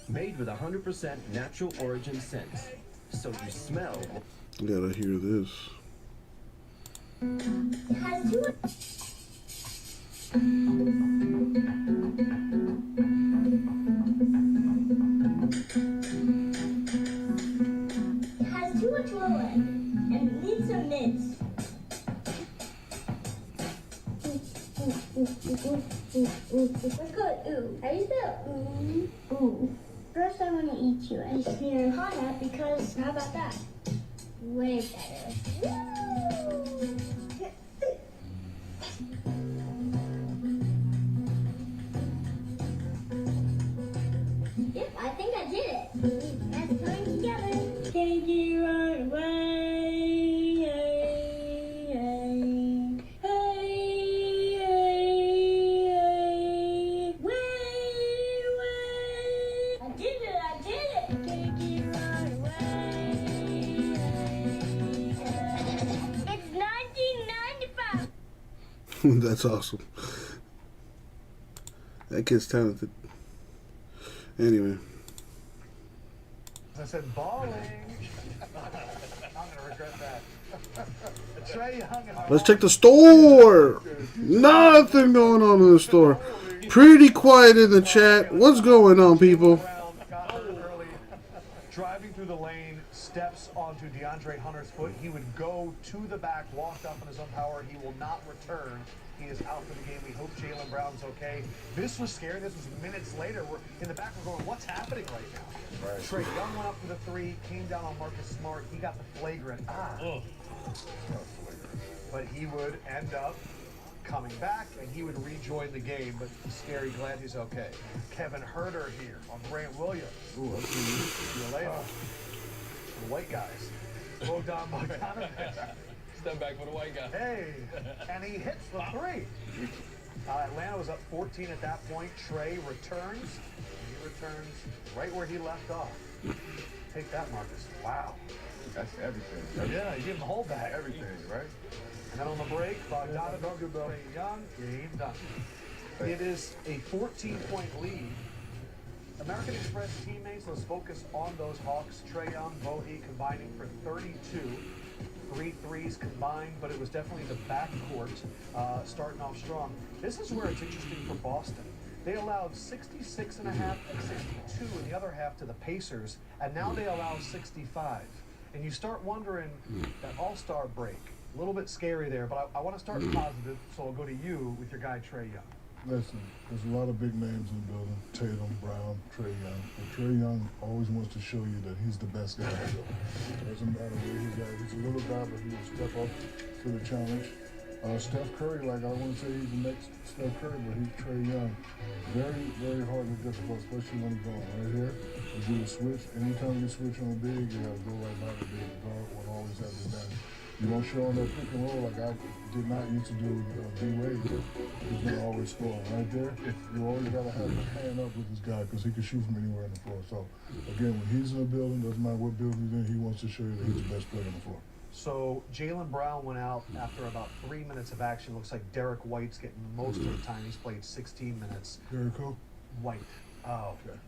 Made with 100% natural origin scents. So you smell. Gotta hear this. It has too much rolling and needs some mints. Let's go ooh. How do you spell ooh? Ooh. First I'm gonna eat you and smear hot hat because how about that? Way better. Yep, I think I did it. Let's put it together. Take you right away. That's awesome. That kid's talented. Anyway. I said balling. I'm gonna regret that. Trae Young and Let's check the store. Nothing going on in the store. Pretty quiet in the chat. What's going on, people? got hurt early. Driving through the lane, steps onto DeAndre Hunter's foot. He would go to the back, walked up on his own power. He will not return. He is out for the game. We hope Jaylen Brown's okay. This was scary. This was minutes later. We're in the back. We're going, what's happening right now? Right. Trae Young went up for the three, came down on Marcus Smart. He got the flagrant. But he would end up coming back, and he would rejoin the game. But scary, glad he's okay. Kevin Huerter here on Grant Williams. Ooh, I'll see you later. The white guys. Bogdan Bogdanovic. Step back for the white guy. Hey, and he hits the three. Atlanta was up 14 at that point. Trae returns. He returns right where he left off. Take that, Marcus. Wow. That's everything. Yeah, you give him the whole bag. Everything, right? And then on the break, Bogdanovic, Trae Young, game done. It is a 14-point lead. American Express teammates, let's focus on those Hawks. Trae Young, Bohi combining for 32. 3 threes combined, but it was definitely the backcourt starting off strong. This is where it's interesting for Boston. They allowed 66 and a half and 62 in the other half to the Pacers, and now they allow 65. And you start wondering, that all-star break, a little bit scary there, but I want to start positive, so I'll go to you with your guy, Trae Young. Listen, there's a lot of big names in the building. Tatum, Brown, Trae Young. But Trae Young always wants to show you that he's the best guy. It doesn't matter where he's at. He's a little guy, but he will step up to the challenge. Steph Curry, like I wouldn't say he's the next Steph Curry, but he's Trae Young. Very, very hard and difficult, especially when he's going right here. You do the switch. Anytime you switch on a big, you have to go right by the big. The guard will always have the advantage. You don't show on that pick and roll like I did not used to do with D-Wade. He's going to always score right there. You always got to have a hand up with this guy because he can shoot from anywhere on the floor. So, again, when he's in a building, doesn't matter what building he's in, he wants to show you that he's the best player on the floor. So Jaylen Brown went out after about 3 minutes of action. Looks like Derek White's getting most of the time. He's played 16 minutes. Derek who? White. Oh. Okay.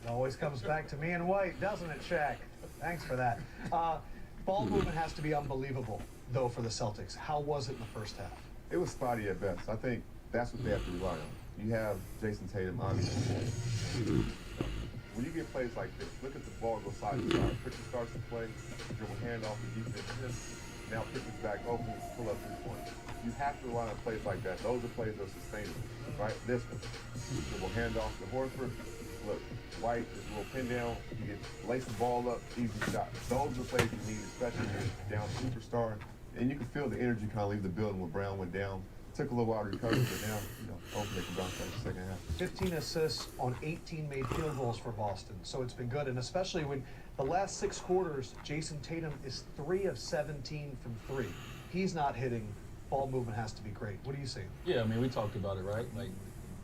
It always comes back to me and White, doesn't it, Shaq? Thanks for that. Ball movement has to be unbelievable, though, for the Celtics. How was it in the first half? It was spotty at best. I think that's what they have to rely on. You have Jason Tatum, obviously. When you get plays like this, look at the ball go side to side. Pritchard starts to play, dribble hand off the defense. Now Pritchard's back open, pull up 3 points. You have to rely on plays like that. Those are plays that are sustainable, right? This one, dribble hand off to Horford. Look, White, this little pin down, you get lace the ball up, easy shot. Those are the plays you need, especially when you're down superstar. And you can feel the energy kind of leave the building when Brown went down. Took a little while to recover, but now, hopefully they can bounce back in the second half. 15 assists on 18 made field goals for Boston, so it's been good. And especially when the last 6 quarters, Jason Tatum is 3 of 17 from 3. He's not hitting. Ball movement has to be great. What do you see? Yeah, I mean, we talked about it, right? Like,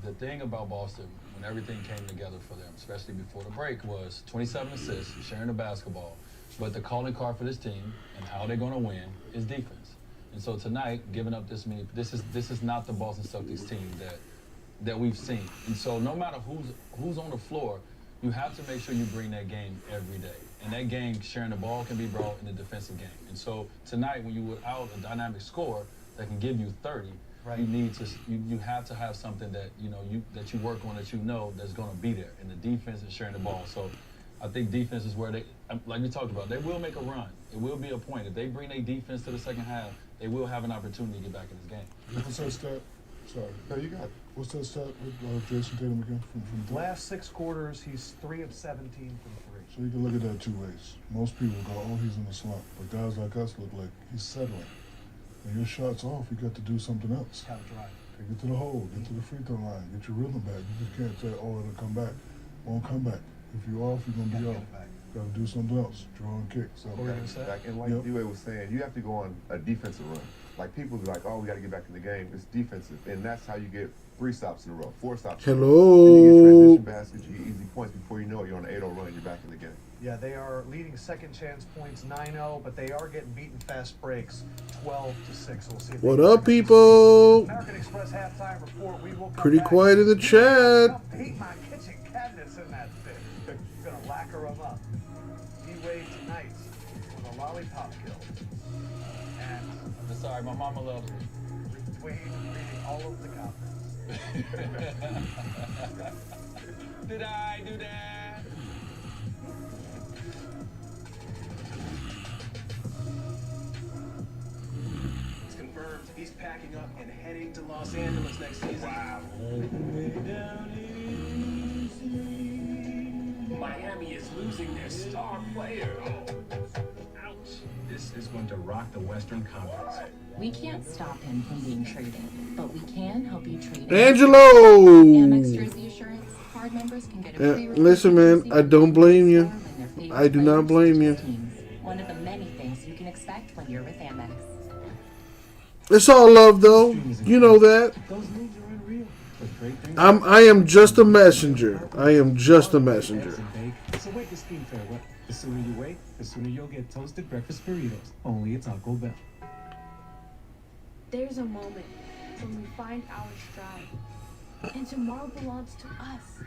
the thing about Boston, when everything came together for them, especially before the break, was 27 assists, sharing the basketball. But the calling card for this team and how they're going to win is defense. And so tonight, giving up this many, this is not the Boston Celtics team that we've seen. And so no matter who's on the floor, you have to make sure you bring that game every day. And that game, sharing the ball, can be brought in the defensive game. And so tonight, when you without a dynamic scorer that can give you 30, You need to. You have to have something that that you work on that's going to be there. And the defense is sharing the ball. So I think defense is where they, like we talked about, they will make a run. It will be a point. If they bring their defense to the second half, they will have an opportunity to get back in this game. What's that stat? Sorry. No, you got it. What's that stat with Jason Tatum again? From three? Last 6 quarters, he's 3 of 17 from 3. So you can look at that 2 ways. Most people go, oh, he's in a slump. But guys like us look like he's settling. When your shot's off, you got to do something else. Gotta drive. Get to the hole, get to the free throw line, get your rhythm back. You just can't say, oh, it'll come back. Won't come back. If you're off, you're going to be off. Got to do something else. Draw and kick. So, And like D-Way was saying, you have to go on a defensive run. Like, people be like, oh, we got to get back in the game. It's defensive. And that's how you get 3 stops in a row, 4 stops in a row. Hello. Then you get transition baskets, you get easy points. Before you know it, you're on an 8-0 run and you're back in the game. Yeah, they are leading second chance points 9-0, but they are getting beaten fast breaks 12-6. We'll see. What up, people? American Express halftime report. We will come Pretty back. quiet in the chat. Paint my kitchen cabinets in that thing. Gonna lacquer them up. D-Wade tonight with a lollipop kill. And I'm sorry, my mama loves me. Wade reading all of the comments. Did I do that? It's confirmed he's packing up and heading to Los Angeles next season. Wow. Miami is losing their star player. Ouch. This is going to rock the Western Conference. We can't stop him from being traded, but we can help you trade him. Angelo! Amex Jersey Assurance card members can get a free Listen, man, I don't blame you. I do not blame you. One of the many things you can expect when you're with Amex. It's all love, though. You know that. Those moves are unreal. But great things. I am just a messenger. I am just a messenger. So wait this scheme fair. What? The sooner you wait, the sooner you'll get toasted breakfast burritos. Only at Taco Bell. There's a moment when we find our stride, and tomorrow belongs to us.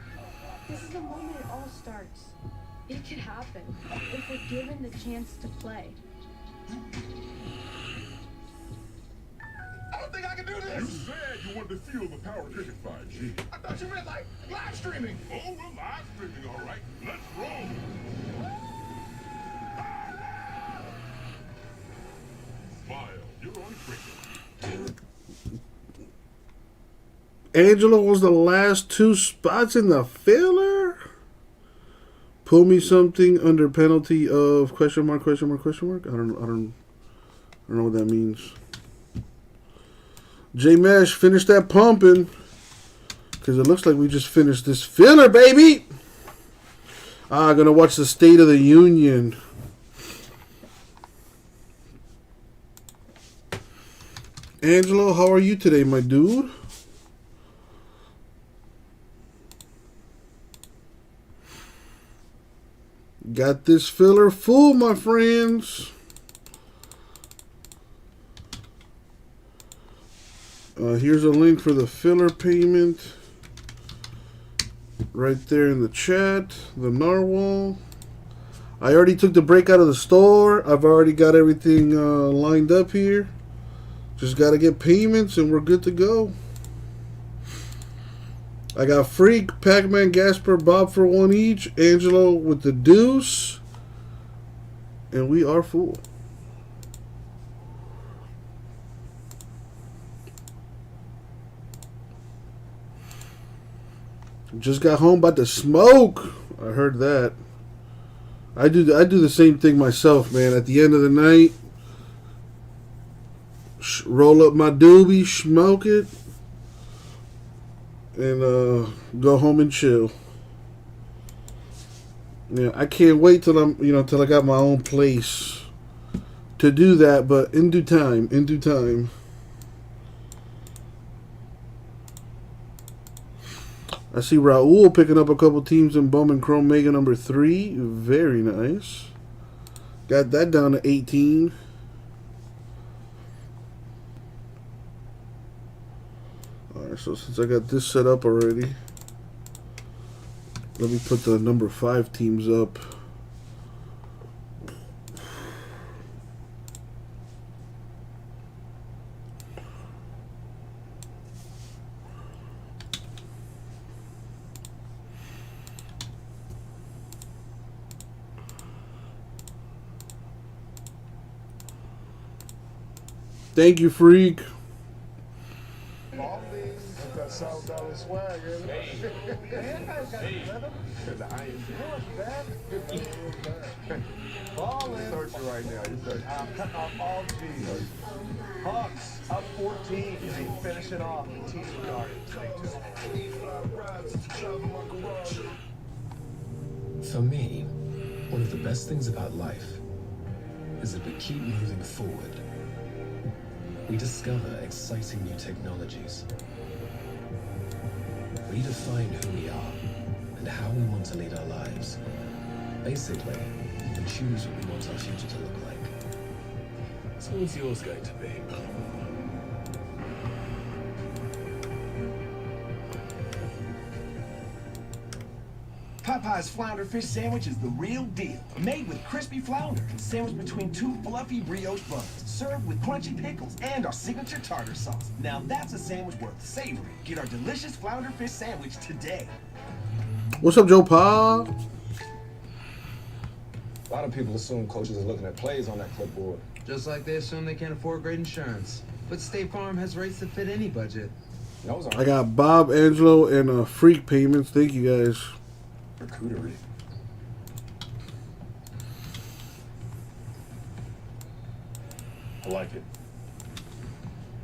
This is the moment it all starts. It could happen if we're given the chance to play. I don't think I can do this. You said you wanted to feel the power of Cricket 5G. I thought you meant like live streaming. Oh, we're live streaming, all right. Let's roll. Smile, you're on Cricket. Angelo was the last 2 spots in the filler. Pull me something under penalty of question mark. I don't know what that means. J Mesh, finish that pumping. Because it looks like we just finished this filler, baby. Gonna watch the State of the Union. Angelo, how are you today, my dude? Got this filler full, my friends. Here's a link for the filler payment. Right there in the chat. The narwhal. I already took the break out of the store. I've already got everything lined up here. Just got to get payments and we're good to go. I got Freak, Pac-Man, Gasper, Bob for 1 each. Angelo with the deuce. And we are full. Just got home about to smoke. I heard that. I do the same thing myself, man. At the end of the night, roll up my doobie, smoke it, and go home and chill. Yeah, I can't wait till till I got my own place to do that, but in due time, I see Raul picking up a couple teams in Bowman Chrome Mega number 3. Very nice. Got that down to 18. Alright, so since I got this set up already, let me put the number 5 teams up. Thank you, Freak. That South Dollar swag, isn't it? The iron. You're searching right now. You're searching. All G's. Hawks up 14. Finishing off team guard. For me, one of the best things about life is that we keep moving forward. We discover exciting new technologies, redefine who we are and how we want to lead our lives. Basically, we choose what we want our future to look like. So what's yours going to be? Popeye's Flounder Fish Sandwich is the real deal. Made with crispy flounder and sandwiched between two fluffy brioche buns. Served with crunchy pickles and our signature tartar sauce. Now that's a sandwich worth savoring. Get our delicious Flounder Fish Sandwich today. What's up, Joe Pa? A lot of people assume coaches are looking at plays on that clipboard. Just like they assume they can't afford great insurance. But State Farm has rates that fit any budget. I got Bob, Angelo, and Freak payments. Thank you guys. Charcuterie. I like it.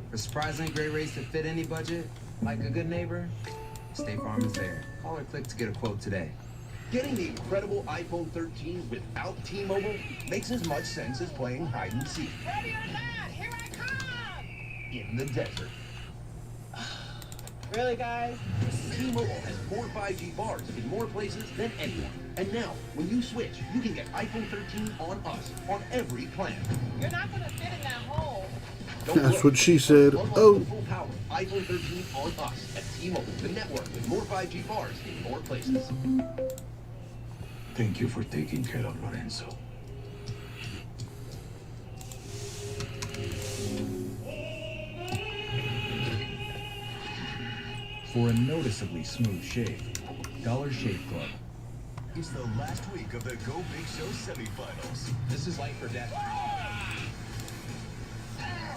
For surprisingly great rates that fit any budget, like a good neighbor, State Farm is there. Call or click to get a quote today. Getting the incredible iPhone 13 without T-Mobile makes as much sense as playing hide and seek. Ready or not, here I come! In the desert. Really, guys? T-Mobile has more 5G bars in more places than anyone. And now, when you switch, you can get iPhone 13 on us, on every plan. You're not gonna fit in that hole. That's what she said. Oh. Full power iPhone 13 on us at T-Mobile, the network with more 5G bars in more places. Thank you for taking care of Lorenzo. For a noticeably smooth shave, Dollar Shave Club. It's the last week of the Go Big Show semifinals. This is life or death.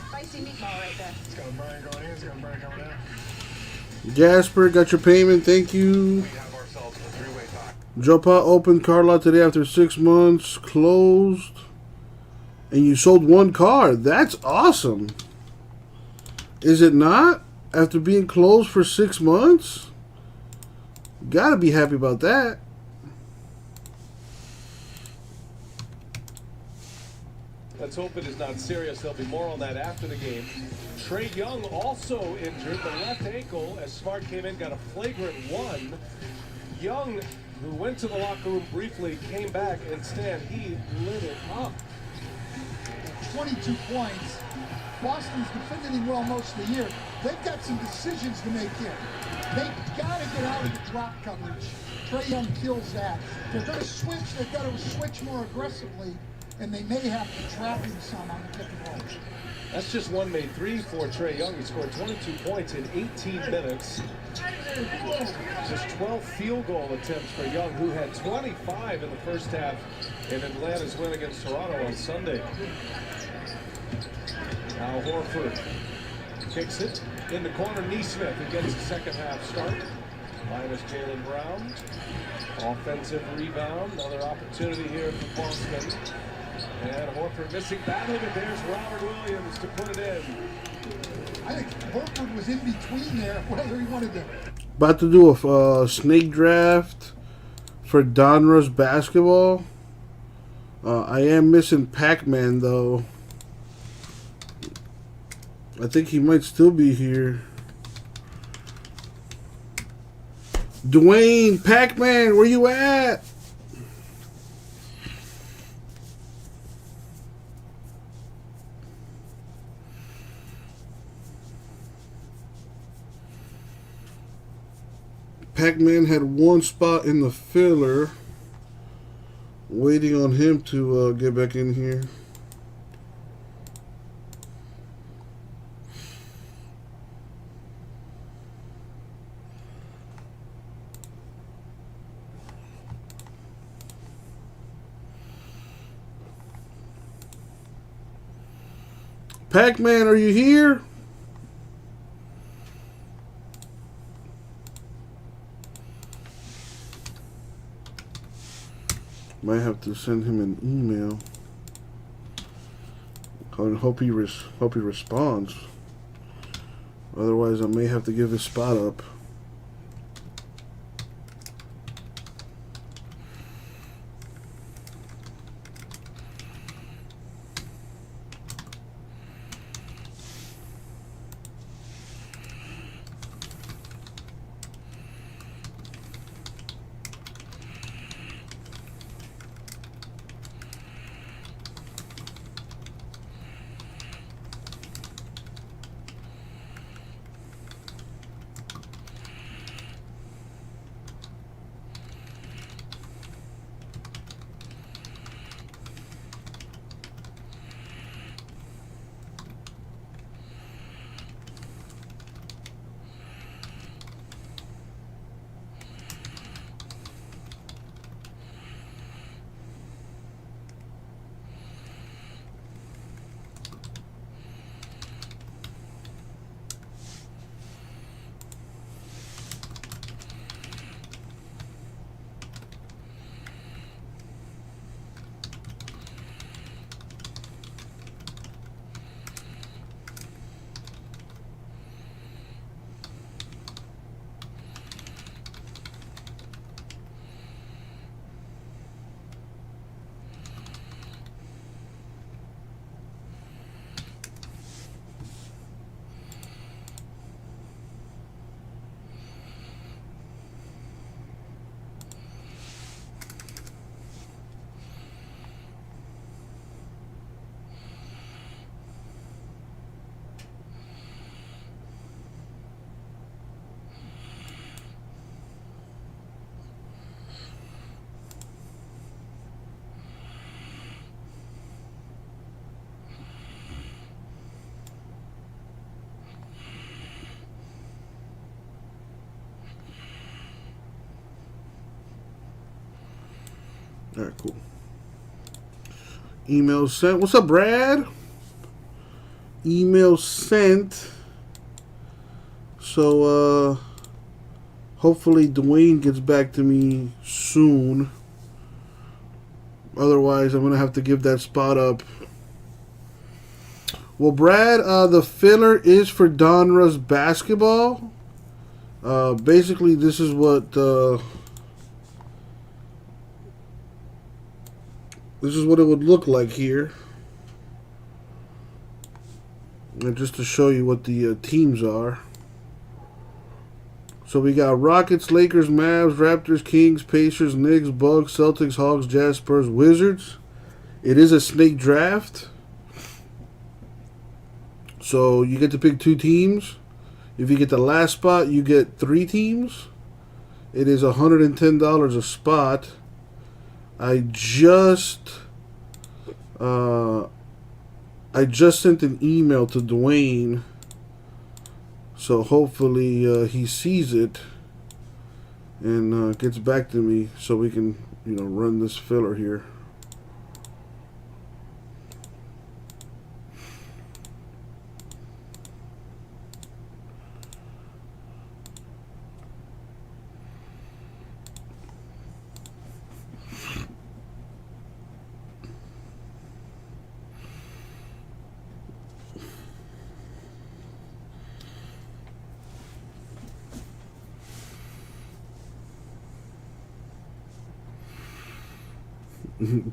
Spicy meatball right there. It's got a burn going in, it's got a burn coming out. Jasper, got your payment. Thank you. Joe Pa opened car lot today after 6 months. Closed. And you sold one car. That's awesome. Is it not? After being closed for 6 months? Gotta be happy about that. Let's hope it is not serious. There'll be more on that after the game. Trae Young also injured the left ankle as Smart came in, got a flagrant one. Young, who went to the locker room briefly, came back. Instead, he lit it up. 22 points. Boston's defending well most of the year. They've got some decisions to make here. They've got to get out of the drop coverage. Trae Young kills that. If they're going to switch, they've got to switch more aggressively, and they may have to trap him some on the pick and roll. That's just one made three for Trae Young. He scored 22 points in 18 minutes. Just 12 field goal attempts for Young, who had 25 in the first half in Atlanta's win against Toronto on Sunday. Now Horford kicks it in the corner. Neesmith, who gets the second half start. Minus Jaylen Brown. Offensive rebound. Another opportunity here for Boston. And Horford missing badly, but there's Robert Williams to put it in. I think Horford was in between there, whether he wanted to. About to do a snake draft for Donruss basketball. I am missing Pac-Man, though. I think he might still be here. Dwayne, Pac-Man, where you at? Pac-Man had one spot in the filler. Waiting on him to get back in here. Pac-Man, are you here? Might have to send him an email. I hope he responds. Otherwise, I may have to give his spot up. All right, cool. Email sent. What's up, Brad? Email sent. So, hopefully Dwayne gets back to me soon. Otherwise, I'm going to have to give that spot up. Well, Brad, the filler is for Donruss basketball. Basically, this is what... this is what it would look like here. And just to show you what the teams are. So we got Rockets, Lakers, Mavs, Raptors, Kings, Pacers, Knicks, Bucks, Celtics, Hawks, Jazz, Spurs, Wizards. It is a snake draft. So you get to pick 2 teams. If you get the last spot, you get 3 teams. It is $110 a spot. I just sent an email to Dwayne, so hopefully he sees it and gets back to me so we can, run this filler here.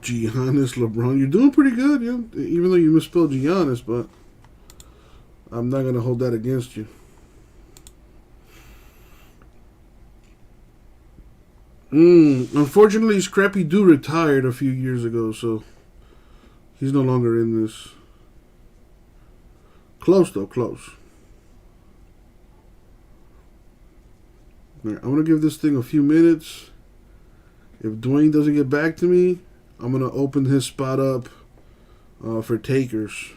Giannis, LeBron, you're doing pretty good, even though you misspelled Giannis, but I'm not going to hold that against you. Unfortunately, Scrappy Doo retired a few years ago, so he's no longer in this. Close, though, close. All right, I'm going to give this thing a few minutes. If Dwayne doesn't get back to me, I'm going to open his spot up for takers.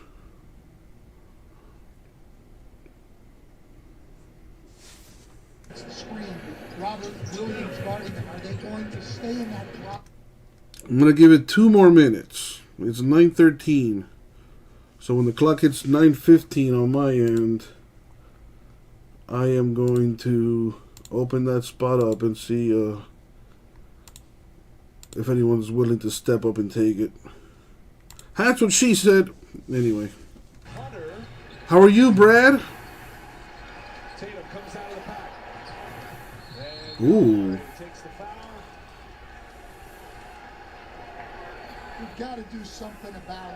Robert Williams, Martin, are they going to stay in that drop? I'm going to give it 2 more minutes. It's 9:13. So when the clock hits 9:15 on my end, I am going to open that spot up and see if anyone's willing to step up and take it. That's what she said. Anyway. How are you, Brad? Tatum comes out of the pack. Ooh. Takes the foul. We've got to do something about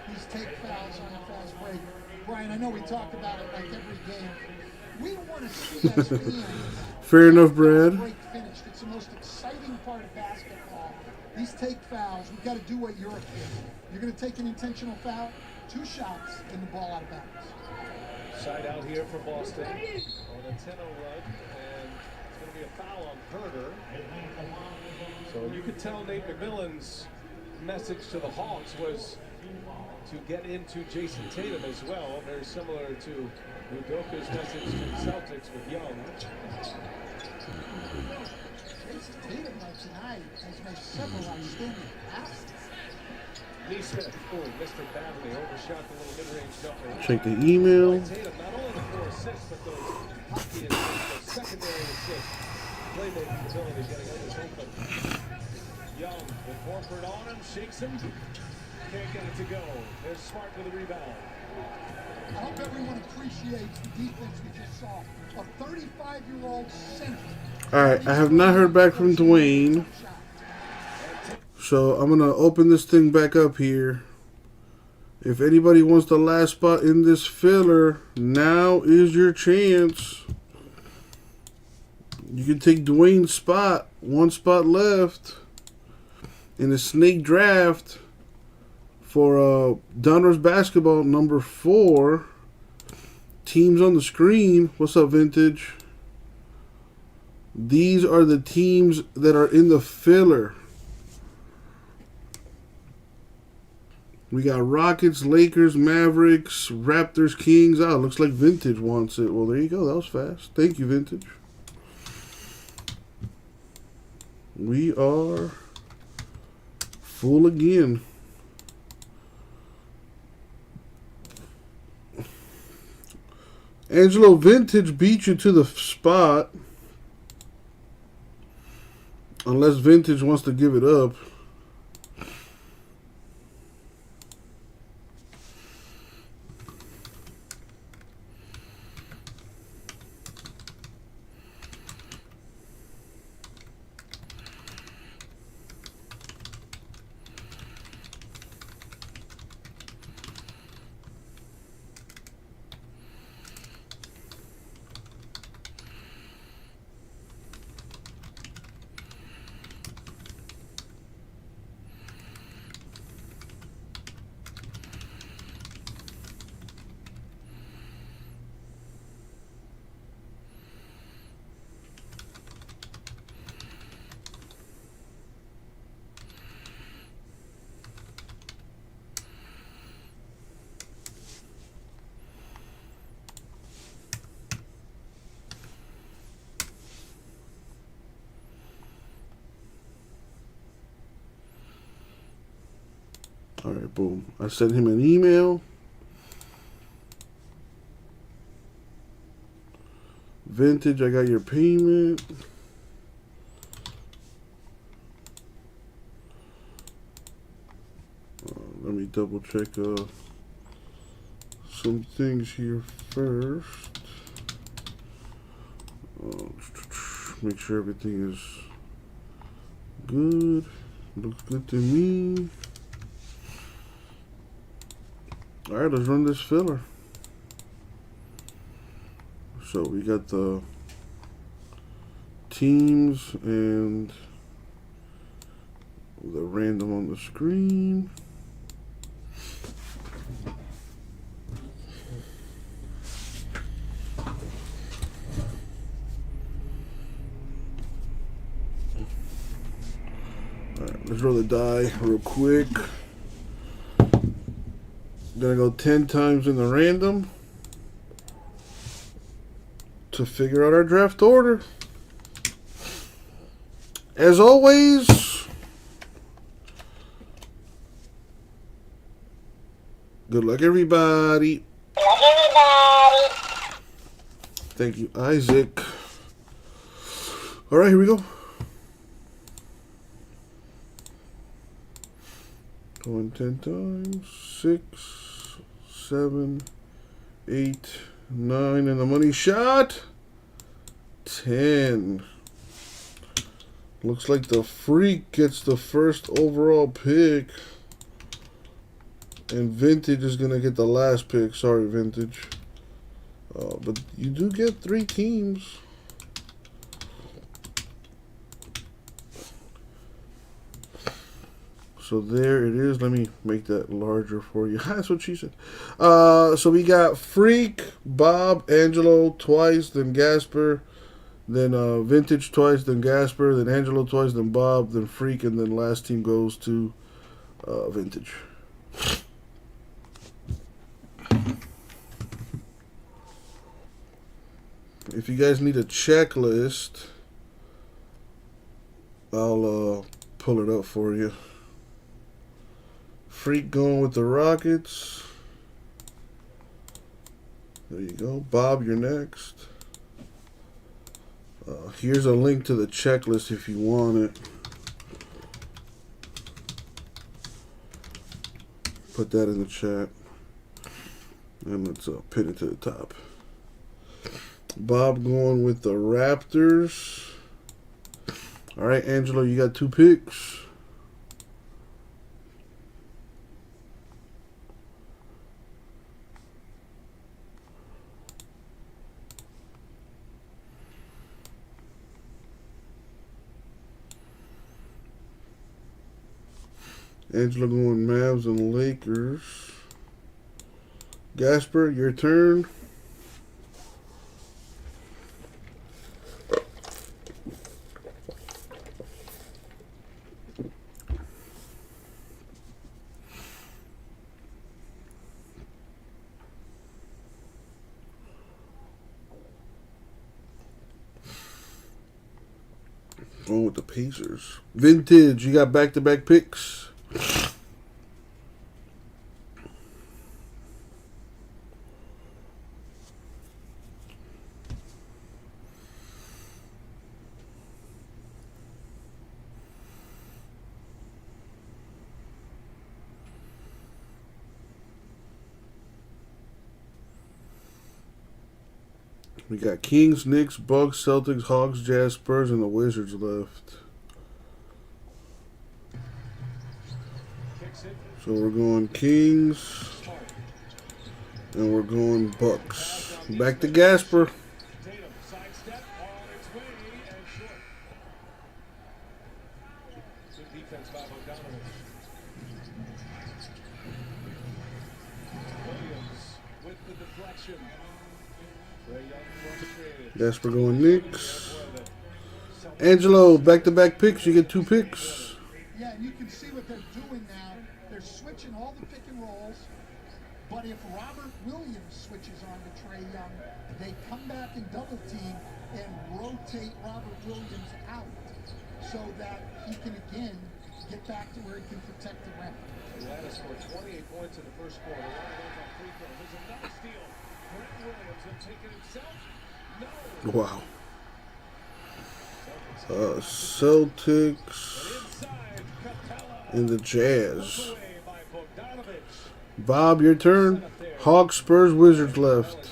these take fouls on the fast break. Brian, I know we talk about it like every game. We want to see as fans. Fair enough, Brad. Break finished. It's the most exciting part of basketball. These take fouls, we've got to do what you're a kid. You're going to take an intentional foul, 2 shots, and the ball out of bounds. Side out here for Boston on a 10-0 run, and it's going to be a foul on Herder. So you could tell Nate McMillan's message to the Hawks was to get into Jason Tatum as well, very similar to Udoka's message to the Celtics with Young. Jason Tatum tonight has made several outstanding passes. Neesmith, missed it badly, overshot the little mid-range jumper. Check the email. Tatum, not only the 4 assists, but those hockey assists, those secondary assists, playmaking ability, getting others open. Young with Horford on him, shakes him, can't get it to go. There's Smart with a rebound. I hope everyone appreciates the defense we just saw. A 35-year-old center. All right, I have not heard back from Dwayne. So I'm going to open this thing back up here. If anybody wants the last spot in this filler, now is your chance. You can take Dwayne's spot. 1 spot left in the snake draft for Donruss Basketball number 4. Teams on the screen. What's up, Vintage? These are the teams that are in the filler. We got Rockets, Lakers, Mavericks, Raptors, Kings. Oh, looks like Vintage wants it. Well, there you go. That was fast. Thank you, Vintage. We are full again. Angelo, Vintage beat you to the spot. Unless Vintage wants to give it up. All right, boom. I sent him an email. Vintage, I got your payment. Let me double check some things here first. Make sure everything is good. Looks good to me. All right, let's run this filler. So we got the teams and the random on the screen. All right, let's roll the die real quick. Gonna go 10 times in the random to figure out our draft order. As always, Good luck, everybody. Thank you, Isaac. All right, here we go. Going 10 times. 6, 7, 8, 9, and the money shot. 10. Looks like the Freak gets the first overall pick. And Vintage is going to get the last pick. Sorry, Vintage. But you do get 3 teams. So there it is. Let me make that larger for you. That's what she said. So we got Freak, Bob, Angelo twice, then Gasper, then Vintage twice, then Gasper, then Angelo twice, then Bob, then Freak, and then last team goes to Vintage. If you guys need a checklist, I'll pull it up for you. Freak going with the Rockets. There you go. Bob, you're next. Here's a link to the checklist if you want it. Put that in the chat. And let's pin it to the top. Bob going with the Raptors. All right, Angelo, you got 2 picks. Angelo going Mavs and Lakers. Gasper, your turn. Going with the Pacers. Vintage, you got back-to-back picks. We got Kings, Knicks, Bucks, Celtics, Hawks, Jazz, Spurs, and the Wizards left. So we're going Kings, and we're going Bucks. Back to Gasper. Gasper going Knicks. Angelo, back-to-back picks. You get 2 picks. Yeah, and you can see what they're doing now. They're switching all the pick and rolls. But if Robert Williams switches on to Trae Young, they come back and double team and rotate Robert Williams out so that he can again get back to where he can protect the rim. Atlanta scored 28 points in the first quarter. One of those on free throws. There's another steal. Grant Williams has taken himself. Wow. Celtics and the Jazz. Bob, your turn. Hawks, Spurs, Wizards left.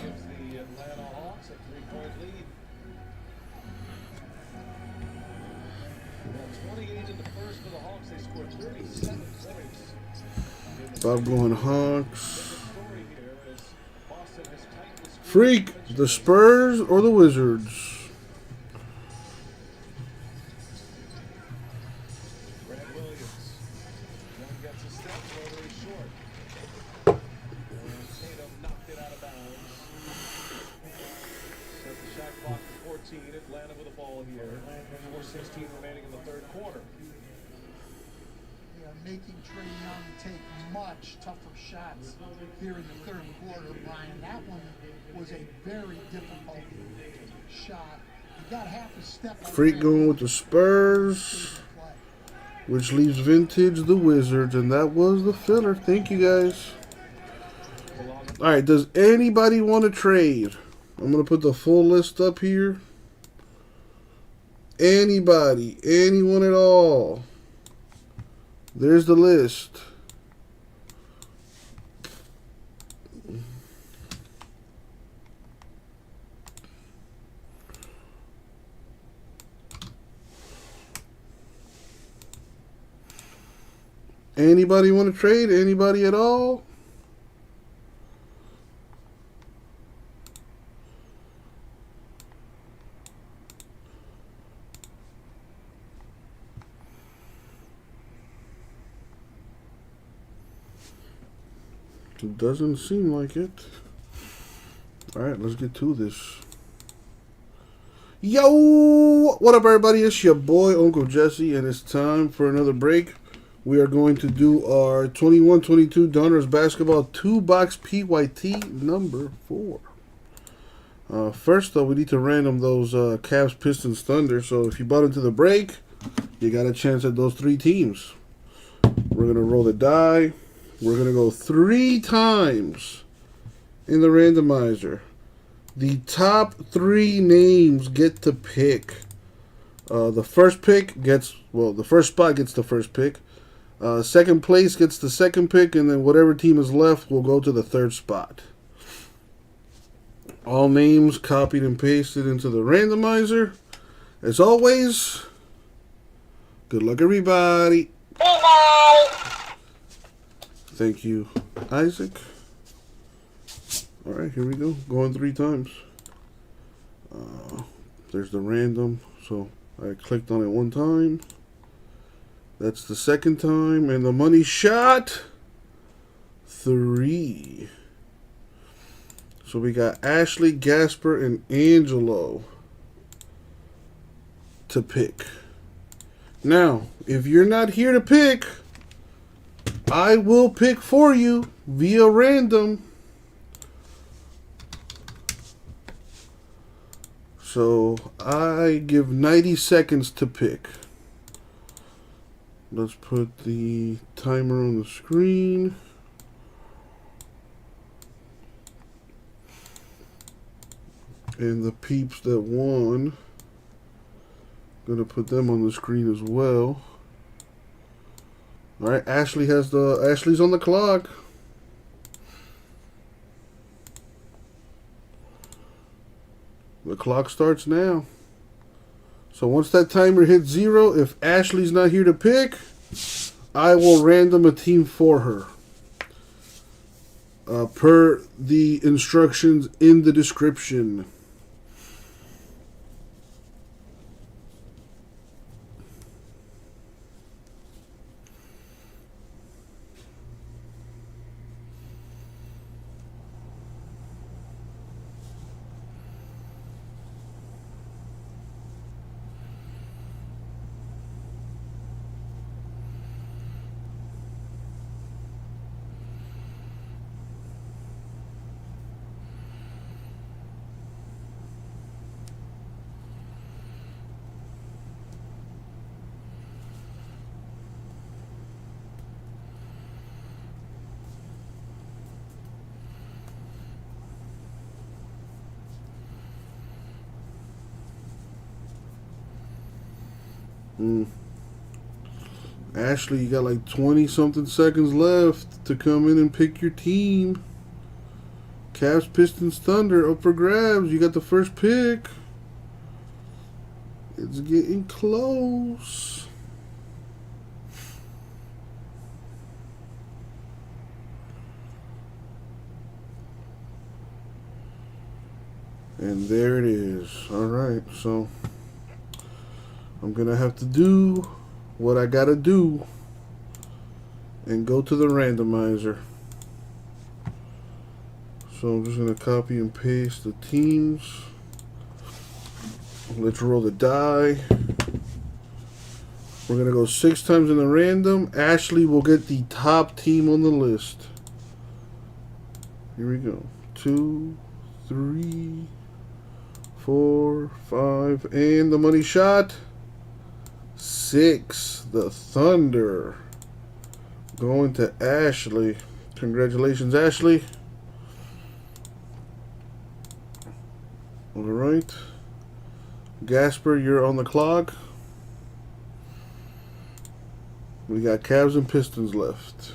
Bob going Hawks. Freak, the Spurs or the Wizards? Atlanta with the ball here. 4:16 remaining in the third quarter. Making Trae Young take much tougher shots here in the third quarter, Brian. That one was a very difficult shot. He got half a step. Freak going with the Spurs, which leaves Vintage the Wizards, and that was the filler. Thank you guys. Alright, does anybody want to trade? I'm going to put the full list up here. Anybody, anyone at all. There's the list. Anybody want to trade? Anybody at all? It doesn't seem like it. Alright, let's get to this. Yo! What up, everybody? It's your boy, Uncle Jesse, and it's time for another break. We are going to do our 21-22 Donruss Basketball 2-box PYT number 4. First, though, we need to random those Cavs, Pistons, Thunder. So if you bought into the break, you got a chance at those 3 teams. We're going to roll the die. We're going to go 3 times in the randomizer. The top 3 names get to pick. The first pick gets, well, the first spot gets the first pick. Second place gets the second pick, and then whatever team is left will go to the third spot. All names copied and pasted into the randomizer. As always, good luck, everybody. Thank you, Isaac. Alright, here we go. Going 3 times. There's the random. So I clicked on it 1 time. That's the second time. And the money shot. 3. So we got Ashley, Gasper, and Angelo to pick. Now, if you're not here to pick, I will pick for you via random. So I give 90 seconds to pick. Let's put the timer on the screen. And the peeps that won, gonna put them on the screen as well. All right, Ashley's on the clock. The clock starts now. So once that timer hits 0, if Ashley's not here to pick, I will random a team for her. Per the instructions in the description. Ashley, you got like 20 something seconds left to come in and pick your team. Cavs, Pistons, Thunder up for grabs. You got the first pick. It's getting close. And there it is. Alright, so I'm gonna have to do what I gotta do and go to the randomizer. So I'm just gonna copy and paste the teams. Let's roll the die. We're gonna go 6 times in the random. Ashley will get the top team on the list. Here we go. 2, 3, 4, 5, and the money shot. 6, the Thunder, going to Ashley. Congratulations, Ashley. All right. Gasper, you're on the clock. We got Cavs and Pistons left.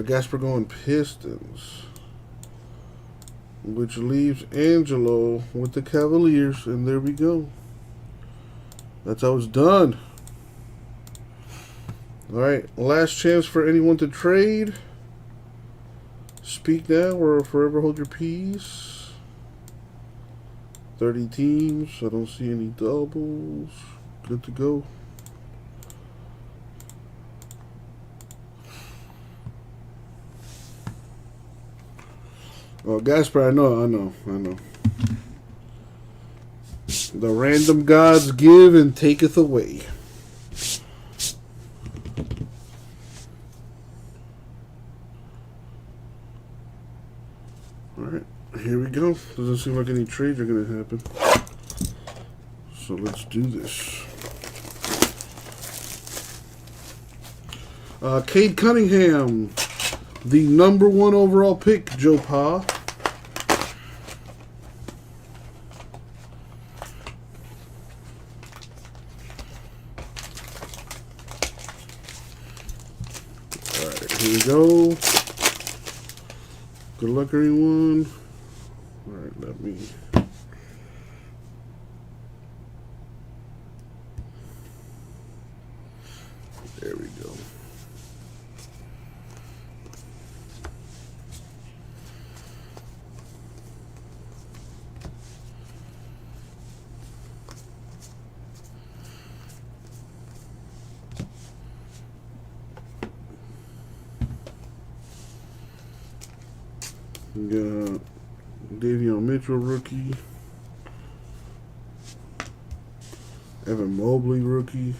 Gasper going Pistons, which leaves Angelo with the Cavaliers, and there we go. That's how it's done. All right, last chance for anyone to trade. Speak now or forever hold your peace. 30 teams. I don't see any doubles. Good to go. Oh, Gasper, I know. The random gods give and taketh away. Alright, here we go. Doesn't seem like any trades are going to happen. So let's do this. Cade Cunningham, the #1 overall pick, Joe Pa. Alright, here we go. Good luck, everyone. Alright, let me... There we go. We got Davion Mitchell, rookie. Evan Mobley, rookie.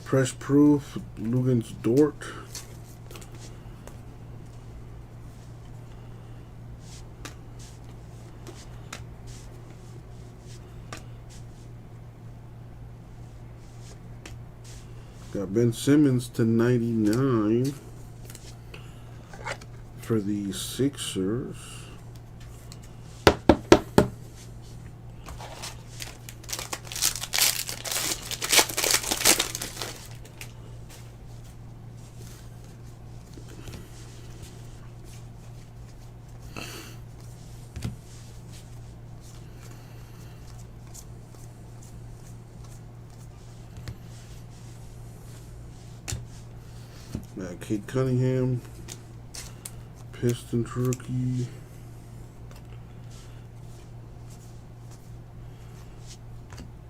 Press Proof, Lugens Dort. Got Ben Simmons /99 for the Sixers. Cade Cunningham, Pistons rookie.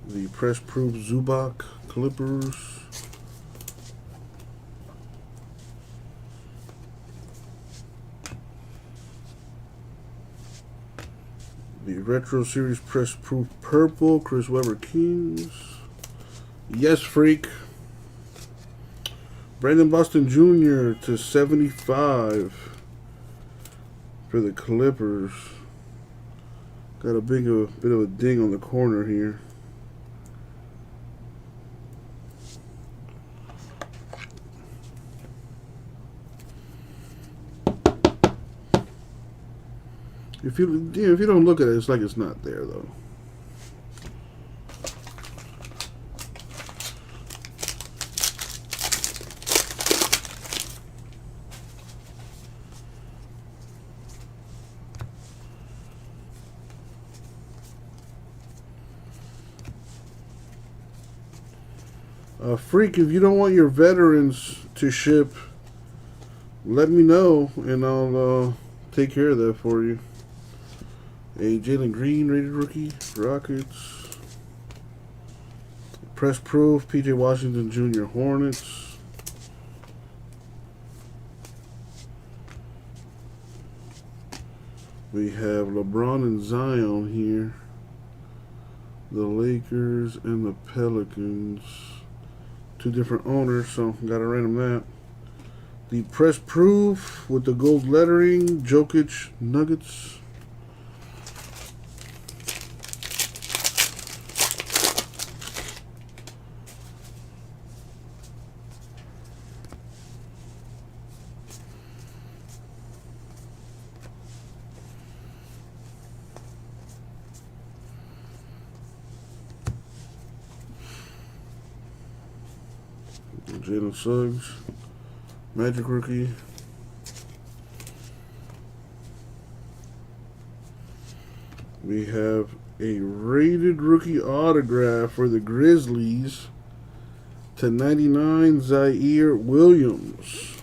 The Press Proof Zubac, Clippers. The Retro Series Press Proof Purple, Chris Webber Kings. Yes, Freak. Brandon Boston Jr. /75 for the Clippers. Got a bit of a ding on the corner here. If you don't look at it, it's like it's not there though. Freak, if you don't want your veterans to ship, let me know and I'll take care of that for you. A Jalen Green rated rookie, Rockets. Press Proof, PJ Washington Jr. Hornets. We have LeBron and Zion here. The Lakers and the Pelicans. Two different owners, so gotta random that. The Press Proof with the gold lettering, Jokic Nuggets. Jalen Suggs, Magic rookie. We have a rated rookie autograph for the Grizzlies /99, Zaire Williams.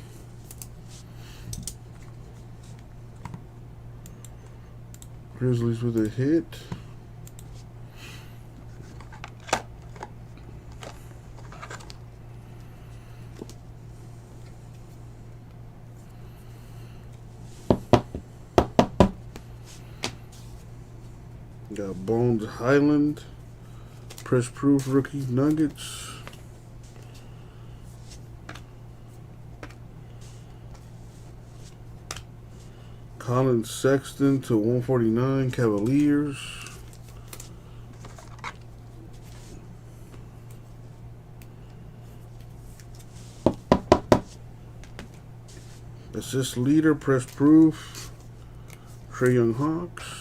Grizzlies with a hit. Got Bones Highland, press proof rookie Nuggets. Colin Sexton /149 Cavaliers. Assist leader, press proof, Trae Young Hawks.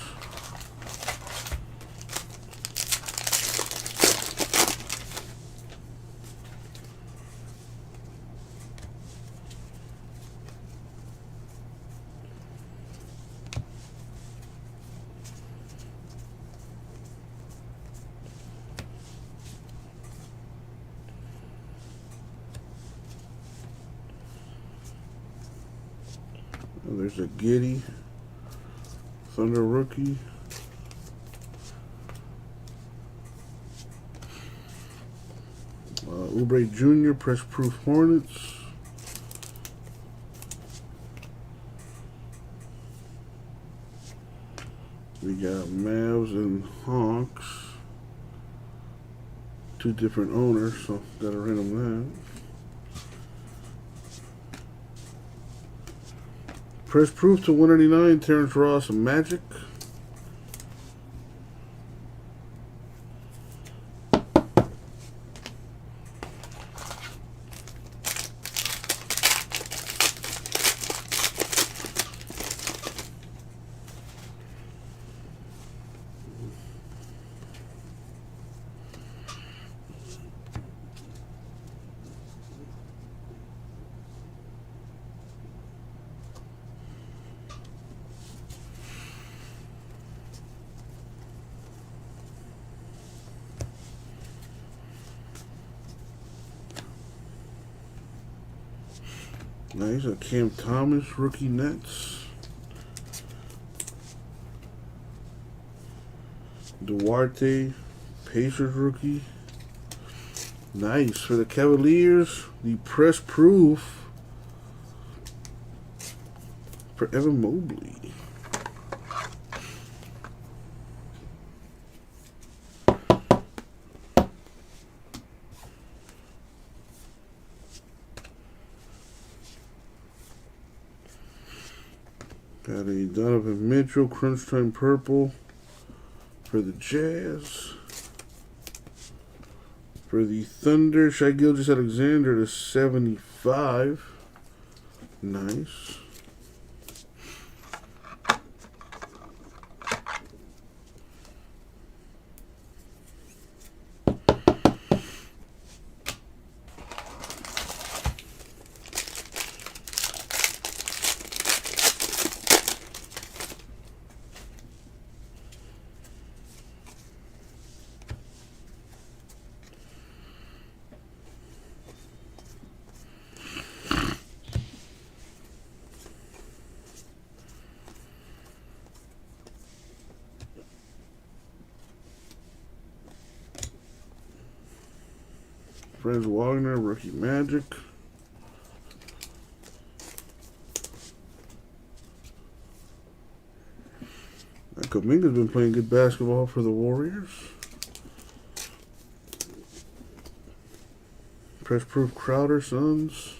There's a Giddey Thunder rookie. Oubre Jr. press proof Hornets. We got Mavs and Hawks. Two different owners, so gotta random that. Press proof /199, Terrence Ross and Magic. Nice, a Cam Thomas rookie Nets. Duarte Pacers rookie. Nice for the Cavaliers. The press proof for Evan Mobley. Got a Donovan Mitchell Crunch Time Purple for the Jazz. For the Thunder, Shai Gilgeous-Alexander /75. Nice. Franz Wagner, rookie Magic. Kuminga's been playing good basketball for the Warriors. Press proof Crowder Suns.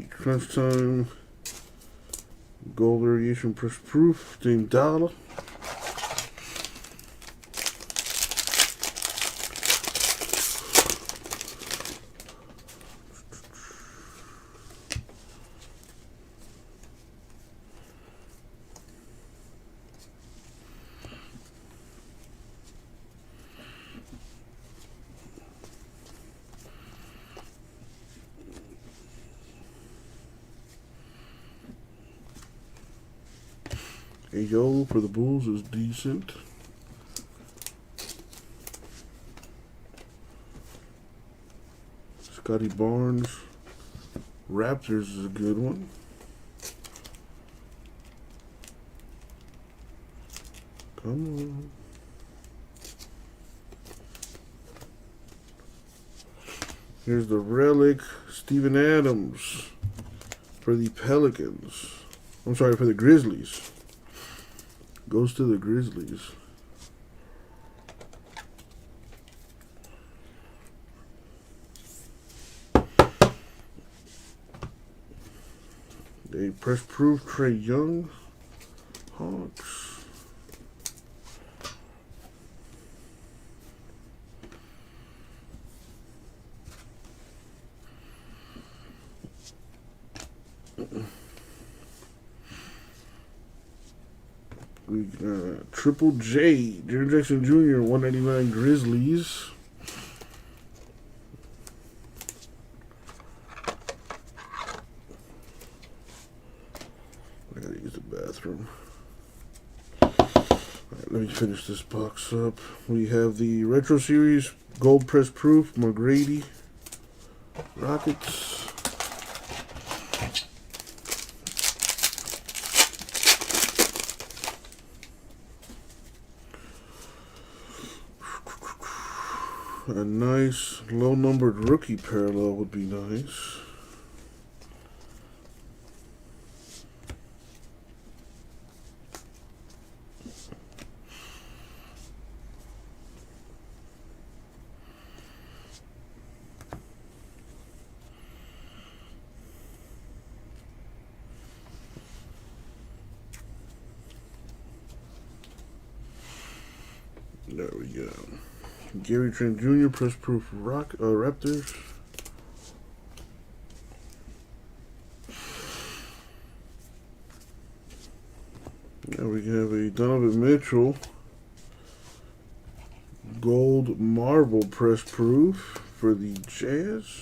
Crunch Time Gold Variation Press Proof Dame Dollar. Ayo for the Bulls is decent. Scotty Barnes, Raptors is a good one. Come on. Here's the relic, Steven Adams for the Pelicans. I'm sorry, for the Grizzlies. Goes to the Grizzlies. A press proof Trae Young, Hawks. We got Triple J, Jaren Jackson Jr., 199 Grizzlies. I gotta use the bathroom. Alright, let me finish this box up. We have the Retro Series Gold Press Proof, McGrady, Rockets. A nice low-numbered rookie parallel would be nice. There we go. Gary Trent Jr. Press Proof Raptors. Now we have a Donovan Mitchell Gold Marble Press Proof for the Jazz.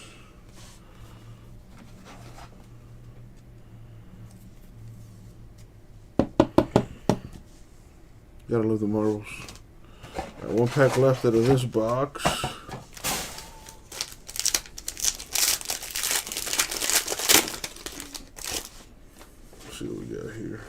Gotta love the marbles. One pack left out of this box. Let's see what we got here.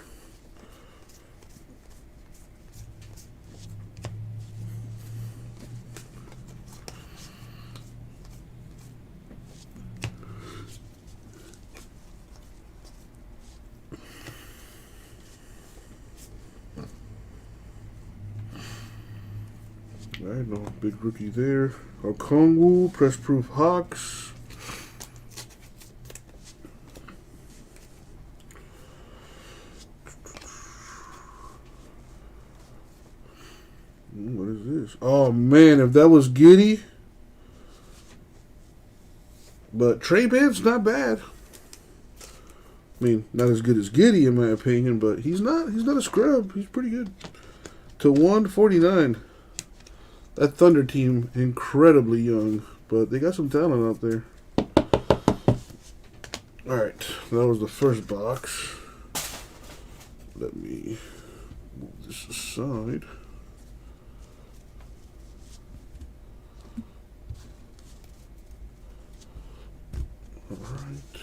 Alright, no big rookie there. Okongwu, Press Proof Hawks. What is this? Oh man, if that was Giddey. But Trey Ben's not bad. I mean, not as good as Giddey in my opinion, but he's not a scrub. He's pretty good. To 149. That Thunder team, incredibly young, but they got some talent out there. Alright, that was the first box. Let me move this aside. Alright.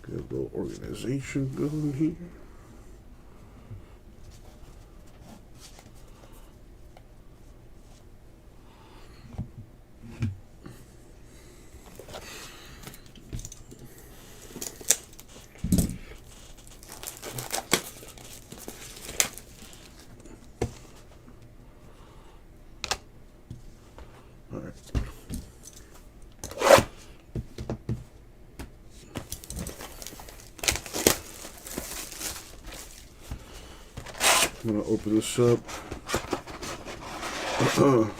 Get a little organization going here. I'm going to open this up,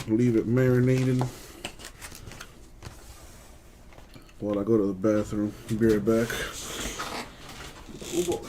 leave it marinating while I go to the bathroom. Be right back. Oh boy.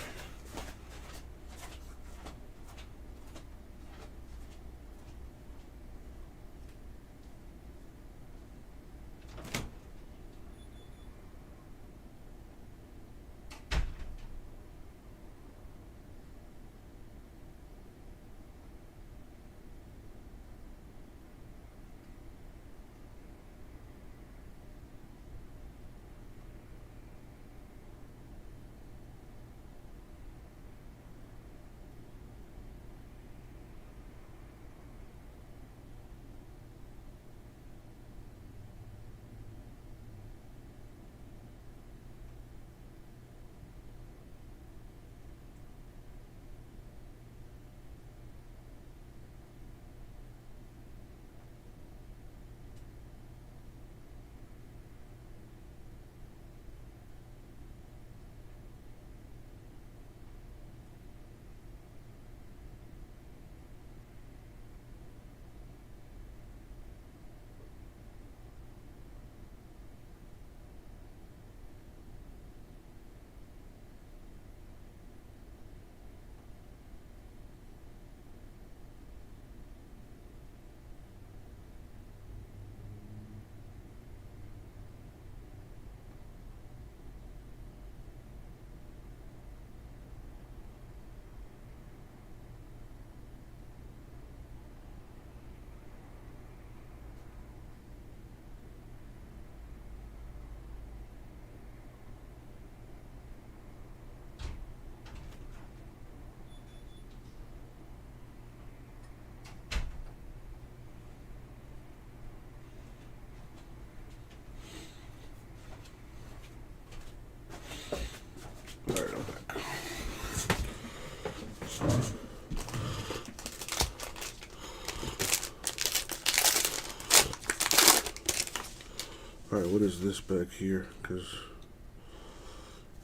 is this back here? Because,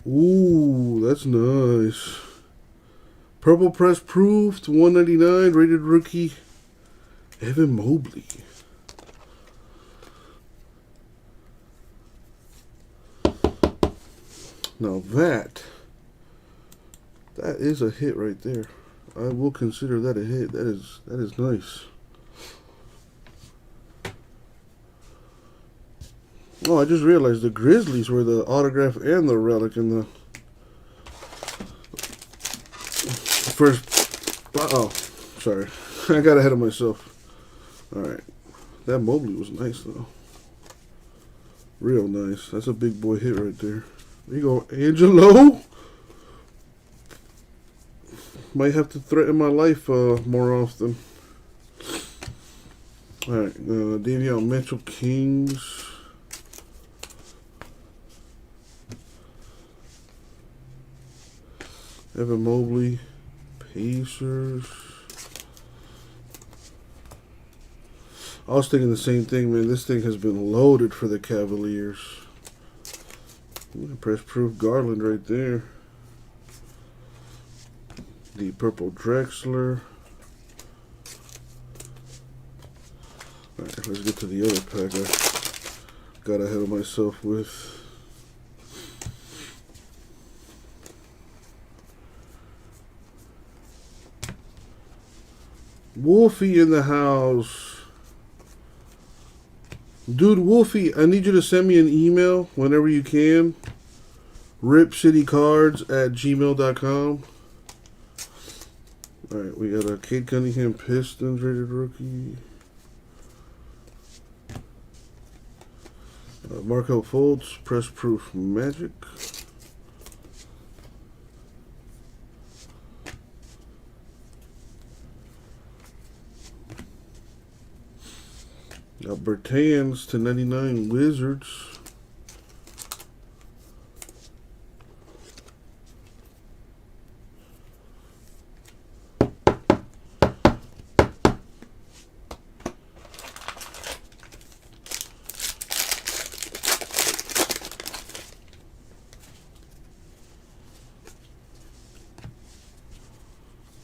ooh, that's nice. Purple press proof, 199, rated rookie, Evan Mobley. Now that is a hit right there. I will consider that a hit. That is nice. Oh, I just realized the Grizzlies were the autograph and the relic in the first. Oh, sorry. I got ahead of myself. Alright. That Mobley was nice, though. Real nice. That's a big boy hit right there. There you go, Angelo. Might have to threaten my life more often. Alright, Davion Mitchell, Kings. Evan Mobley, Pacers. I was thinking the same thing, man. This thing has been loaded for the Cavaliers. Press proof Garland right there. The purple Drexler. Alright, let's get to the other pack I got ahead of myself with. Wolfie in the house. Dude, Wolfie, I need you to send me an email whenever you can. ripcitycards@gmail.com. Alright, we got a Cade Cunningham Pistons rated rookie. Markel Fultz, press proof Magic. Got Bertans /99 Wizards.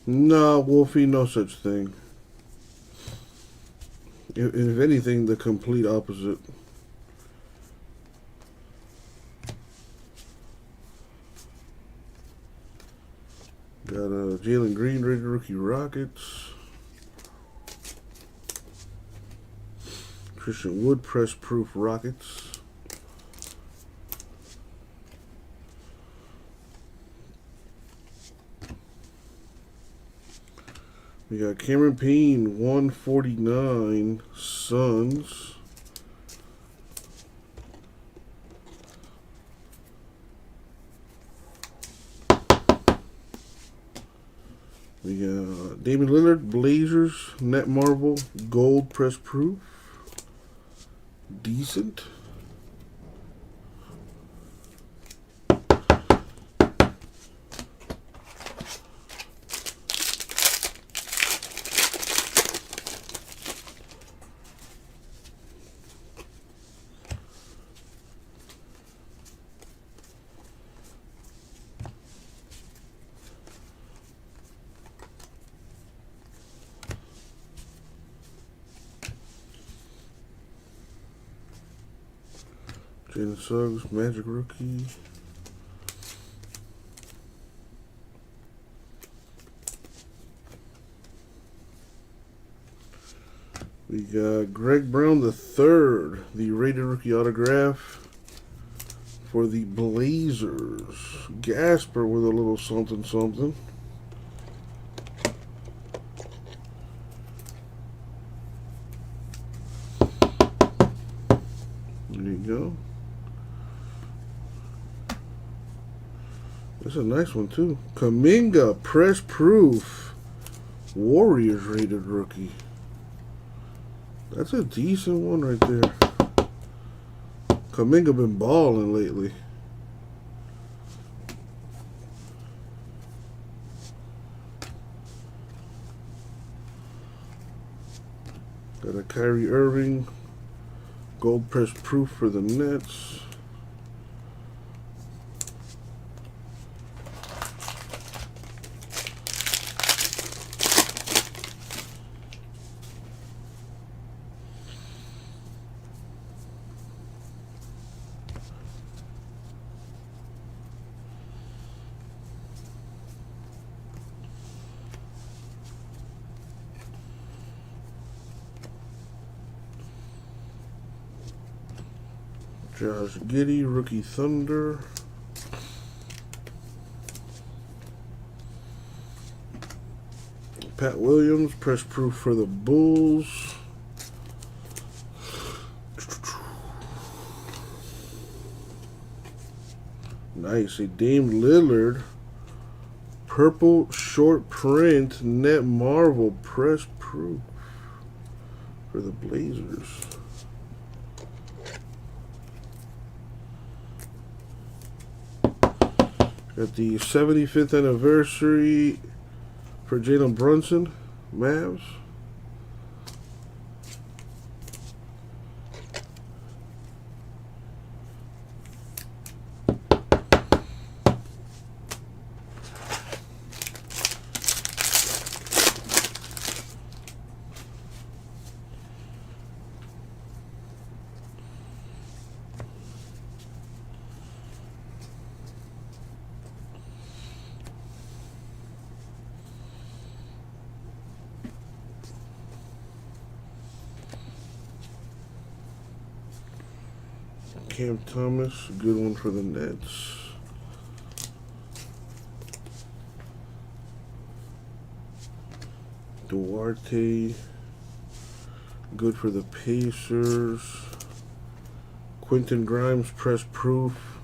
No, Wolfie, no such thing. If anything, the complete opposite. Got a Jalen Green rated rookie Rockets. Christian Wood press proof Rockets. We got Cameron Payne, 149, Suns. We got Damian Lillard, Blazers, Net Marble, Gold press proof. Decent. Jalen Suggs, Magic rookie. We got Greg Brown III, the rated rookie autograph for the Blazers. Gasper with a little something something. There you go. That's a nice one too. Kuminga, press proof, Warriors rated rookie. That's a decent one right there. Kuminga been balling lately. Got a Kyrie Irving Gold press proof for the Nets. Josh Giddey, rookie Thunder. Pat Williams, press proof for the Bulls. Nice, a Dame Lillard, purple short print, net Marvel, press proof for the Blazers. Got the 75th anniversary for Jalen Brunson, Mavs. Cam Thomas, good one for the Nets. Duarte, good for the Pacers. Quentin Grimes, press proof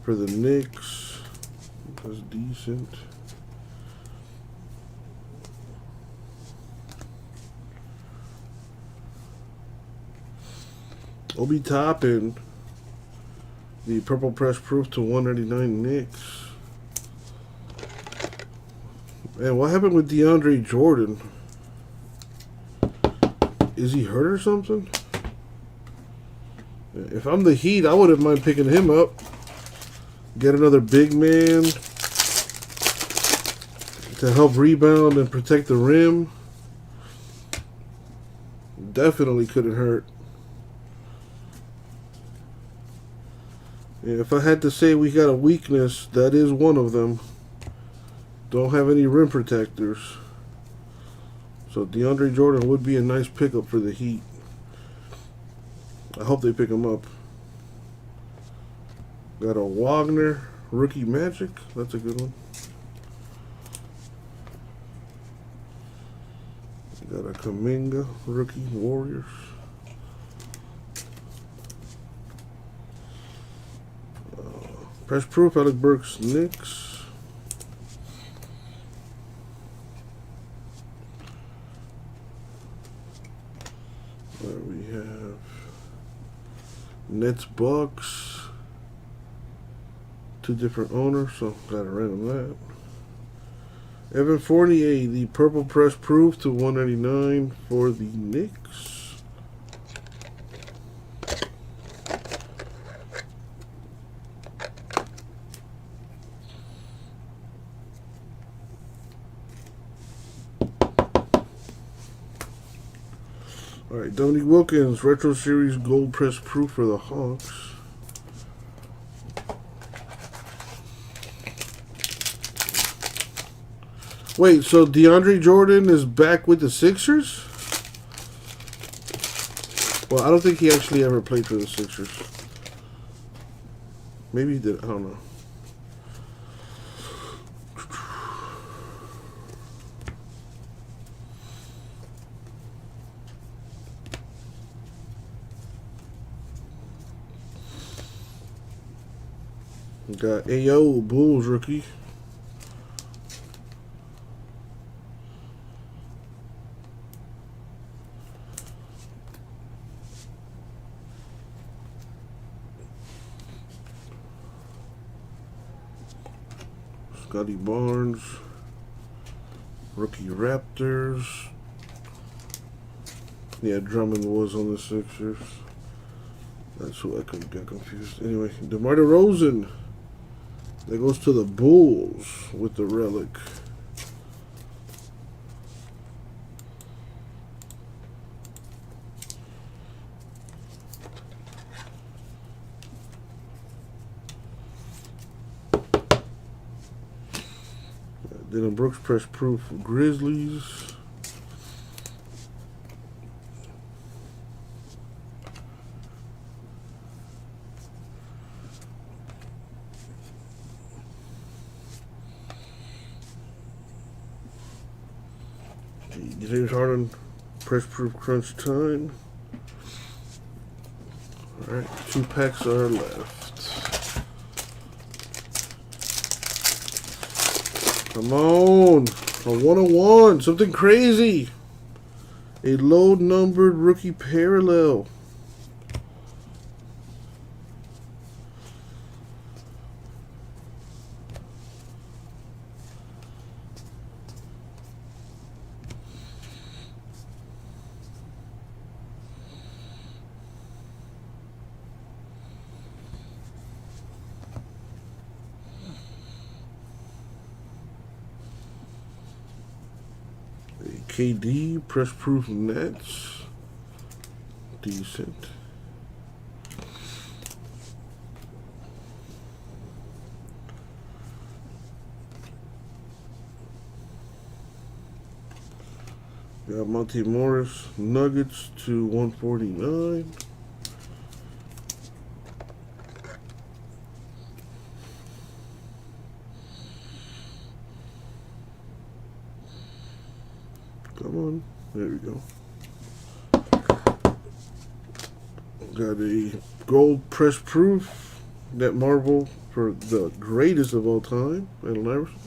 for the Knicks. That's decent. Obi Toppin, the purple press proof to 199 Knicks. Man, what happened with DeAndre Jordan? Is he hurt or something? If I'm the Heat, I wouldn't mind picking him up. Get another big man to help rebound and protect the rim. Definitely couldn't hurt. If I had to say we got a weakness, that is one of them. Don't have any rim protectors. So DeAndre Jordan would be a nice pickup for the Heat. I hope they pick him up. Got a Wagner, rookie Magic. That's a good one. Got a Kuminga, rookie Warriors. Press proof, Alec Burks, Knicks. There we have Nets, Bucks. Two different owners, so gotta random that. Evan Fournier, the purple press proof to 199 for the Knicks. Alright, Dominique Wilkins, Retro Series Gold Press Proof for the Hawks. Wait, so DeAndre Jordan is back with the Sixers? Well, I don't think he actually ever played for the Sixers. Maybe he did, I don't know. Got AO Bulls rookie. Scotty Barnes, rookie Raptors. Yeah, Drummond was on the Sixers. That's who I got confused. Anyway, DeMar DeRozan. That goes to the Bulls with the relic. Dylan Brooks, press proof Grizzlies. James Harden, press proof crunch time. Alright, 2 packs are left. Come on, a 101, something crazy. A low numbered rookie parallel. KD, press proof Nets. Decent. Got Monte Morris, Nuggets to 149. Come on, there we go. Got a gold press proof net Marvel for the greatest of all time, Allen Iverson.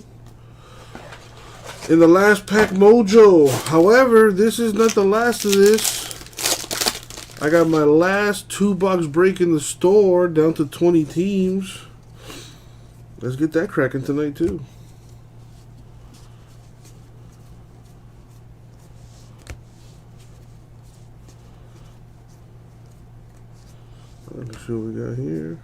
In the last pack mojo. However, this is not the last of this. I got my last 2-box break in the store down to 20 teams. Let's get that cracking tonight too. Let's see what we got here.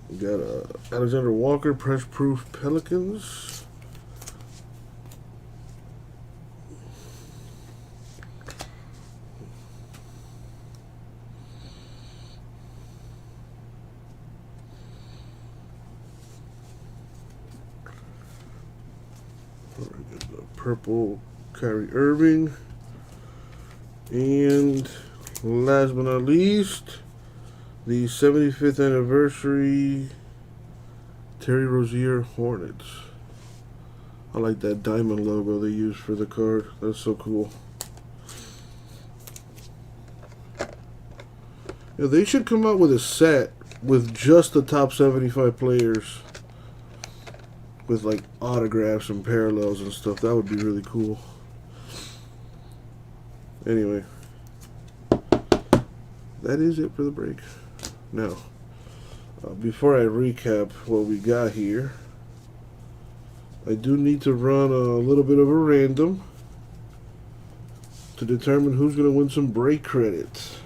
We got Alexander Walker, press proof Pelicans. Purple Kyrie Irving. And last but not least, the 75th anniversary Terry Rozier Hornets. I like that diamond logo they used for the card. That's so cool. Yeah, they should come out with a set with just the top 75 players, with like autographs and parallels and stuff. That would be really cool. Anyway, that is it for the break. Now, before I recap what we got here, I do need to run a little bit of a random to determine who's going to win some break credits.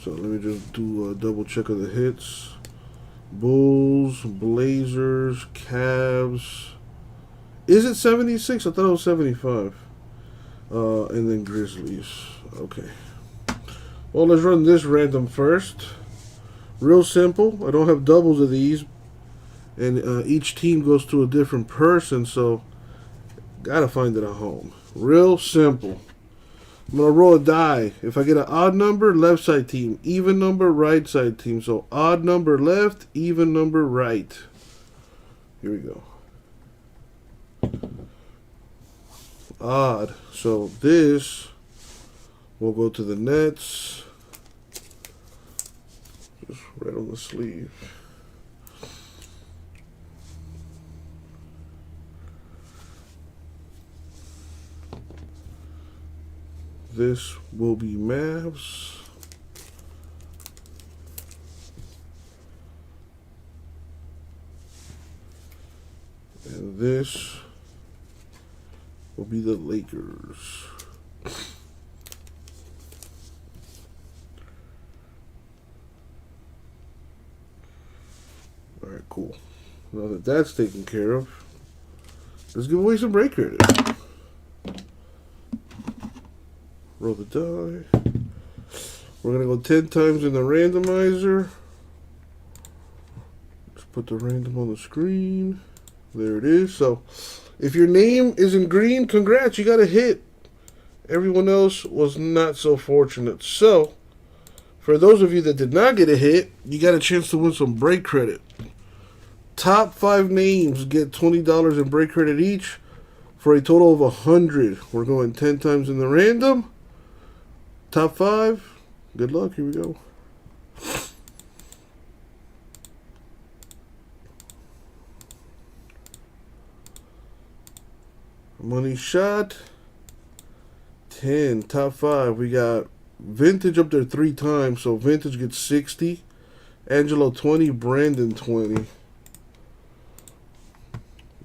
So let me just do a double check of the hits. Bulls, Blazers, Cavs. Is it 76? I thought it was 75. And then Grizzlies. Okay. Well, let's run this random first. Real simple. I don't have doubles of these. And each team goes to a different person, so gotta find it at home. Real simple. I'm going to roll a die. If I get an odd number, left side team. Even number, right side team. So odd number left, even number right. Here we go. Odd. So this will go to the Nets. Just right on the sleeve. This will be Mavs. And this will be the Lakers. All right, cool. Now that that's taken care of, let's give away some break credit. Roll the die. We're going to go 10 times in the randomizer. Let's put the random on the screen. There it is. So, if your name is in green, congrats, you got a hit. Everyone else was not so fortunate. So, for those of you that did not get a hit, you got a chance to win some break credit. Top 5 names get $20 in break credit each for a total of 100. We're going 10 times in the random. Top 5. Good luck. Here we go. Money shot. 10. Top 5. We got Vintage up there 3 times. So Vintage gets 60. Angelo 20. Brandon 20.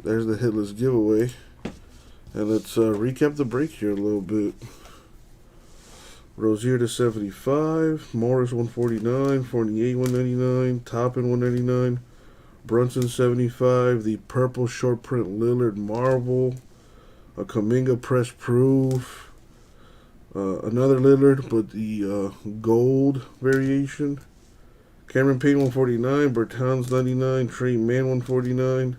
There's the hitless giveaway. And let's recap the break here a little bit. Rozier to 75, Morris 149, Fournier 199, Toppin 199, Brunson 75, the purple short print Lillard Marvel, a Kuminga press proof, another Lillard but the gold variation, Cameron Payne 149, Bertans 99, Trey Mann 149,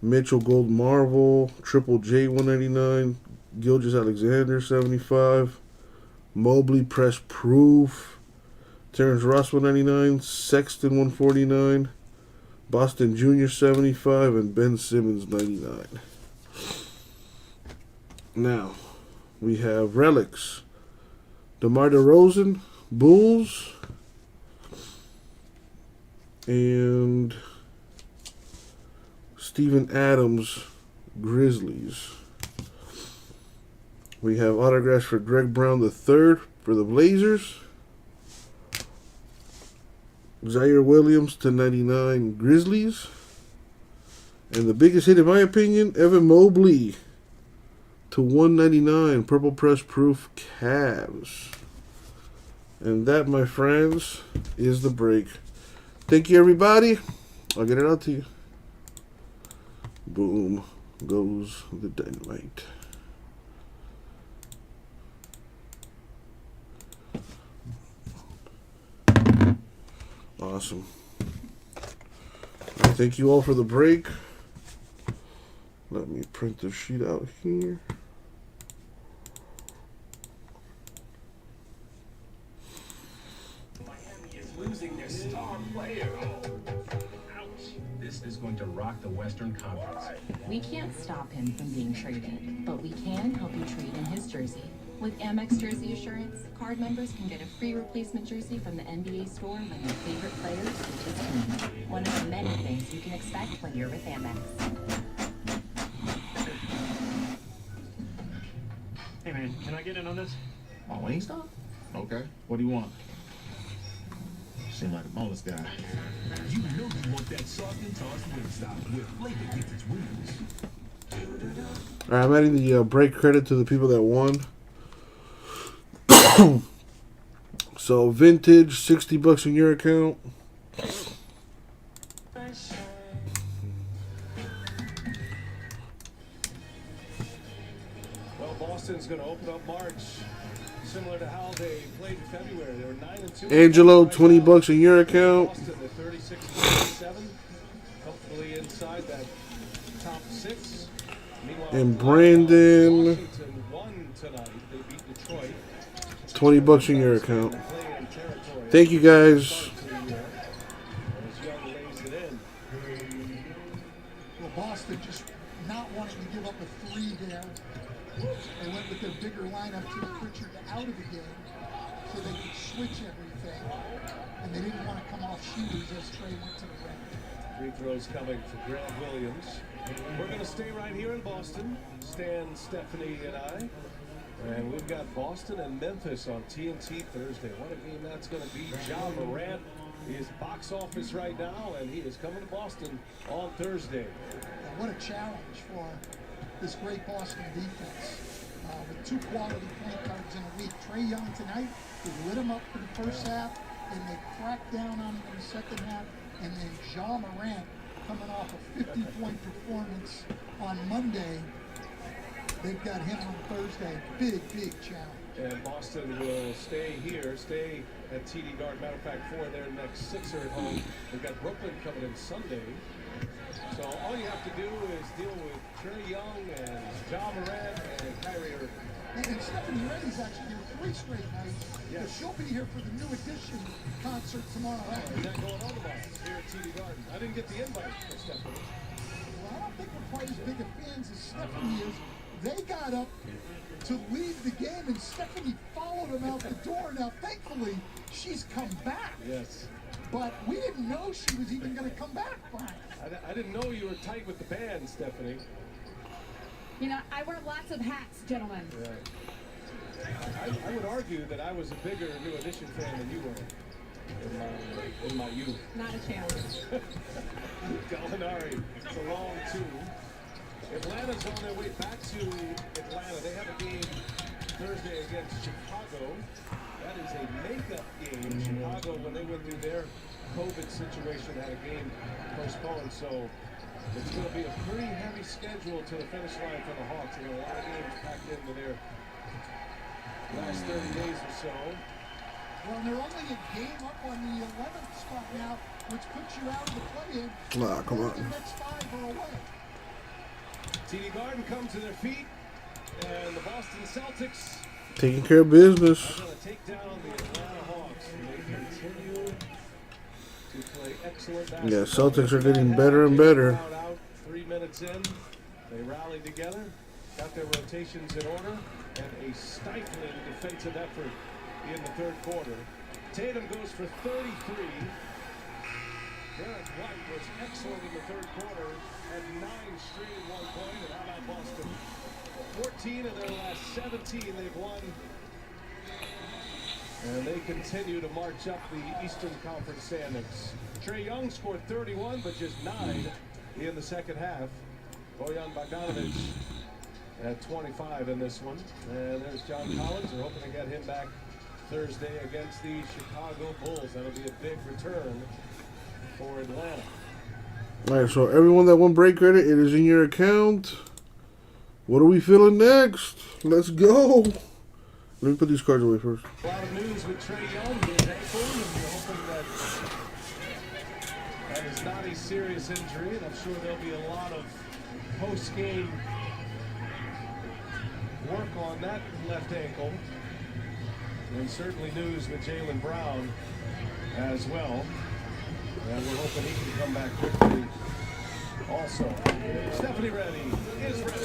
Mitchell gold Marvel, Triple J 199, Gilgeous-Alexander 75, Mobley press proof, Terrence Ross 199, Sexton 149, Boston Jr. 75, and Ben Simmons 99. Now we have relics. DeMar DeRozan, Bulls, and Steven Adams, Grizzlies. We have autographs for Greg Brown III for the Blazers. Zaire Williams to 99 Grizzlies. And the biggest hit in my opinion, Evan Mobley to 199 purple press proof Cavs. And that, my friends, is the break. Thank you, everybody. I'll get it out to you. Boom goes the dynamite. Awesome. Thank you all for the break. Let me print the sheet out here. Miami is losing their star player. Ouch. This is going to rock the Western Conference. We can't stop him from being traded, but we can help you trade in his jersey. With Amex Jersey Assurance, card members can get a free replacement jersey from the NBA store when their favorite players switch his team. One of the many things you can expect when you're with Amex. Hey man, can I get in on this? Oh, Wingstop? Okay. What do you want? Seem like a bonus guy. You know you want that soft and tossed Wingstop where flavor gets its wings. Alright, I'm adding the break credit to the people that won. So Vintage, $60 in your account. Well, Boston's going to open up March, similar to how they played in February. They were 9-2. Angelo, $20 in your account. Boston, they're 36-37, comfortably inside that top 6. Meanwhile, And Brandon, Washington won tonight. They beat Detroit. $20 in your account. Thank you guys. Well, Boston just not wanting to give up a 3 there. They went with their bigger lineup to Pritchard out of the game so they could switch everything. And they didn't want to come off shooters as Trey went to the rim. Free throws coming for Grant Williams. We're going to stay right here in Boston. Stan, Stephanie, and I. And we've got Boston and Memphis on TNT Thursday. What a game that's going to be. Ja Morant is box office right now, and he is coming to Boston on Thursday. And what a challenge for this great Boston defense with 2 quality point guards in a week. Trae Young tonight, they lit him up for the first half, and they cracked down on him in the second half. And then Ja Morant coming off a 50-point performance on Monday. They've got him on Thursday. Big challenge. And Boston will stay at TD Garden. Matter of fact, for their next 6 are at home. They've got Brooklyn coming in Sunday. So all you have to do is deal with Trae Young and Ja Morant and Kyrie Irving. And Stephanie Reddy's actually here 3 straight nights. Yes. She'll be here for the New Edition concert tomorrow night. Is that going on tomorrow here at TD Garden? I didn't get the invite for Stephanie. Well, I don't think we're quite as big of fans as Stephanie is. They got up to leave the game, and Stephanie followed them out the door. Now, thankfully, she's come back. Yes. But we didn't know she was even going to come back, Brian. I didn't know you were tight with the band, Stephanie. You know, I wear lots of hats, gentlemen. Yeah. I would argue that I was a bigger New Edition fan than you were in my youth. Not a chance. Gallinari, it's a long 2. Atlanta's on their way back to Atlanta. They have a game Thursday against Chicago. That is a makeup game. Chicago, when they went through their COVID situation, had a game postponed. So it's going to be a pretty heavy schedule to the finish line for the Hawks. They got a lot of games packed into their last 30 days or so. Well, they're only a game up on the 11th spot now, which puts you out of the play-in. Come on. The next 5 are away. TD Garden comes to their feet, and the Boston Celtics taking care of business. are going to take down the Atlanta Hawks. And they continue to play excellent basketball. Yeah, Celtics are getting better and better. Out 3 minutes in, they rallied together, got their rotations in order, and a stifling defensive effort in the third quarter. Tatum goes for 33. Derek White was excellent in the third quarter, had 9 straight at 1 point, and how about Boston? 14 of their last 17 they've won. And they continue to march up the Eastern Conference standings. Trae Young scored 31, but just 9 in the second half. Bojan Bogdanovic at 25 in this one. And there's John Collins. They're hoping to get him back Thursday against the Chicago Bulls. That'll be a big return for Atlanta. All right, so everyone that won break credit, it is in your account. What are we feeling next? Let's go. Let me put these cards away first. A lot of news with Trae Young, his ankle, and we're hoping that is not a serious injury, and I'm sure there'll be a lot of post-game work on that left ankle. And certainly news with Jaylen Brown as well. And we're hoping he can come back quickly also. Stephanie Reddy is ready.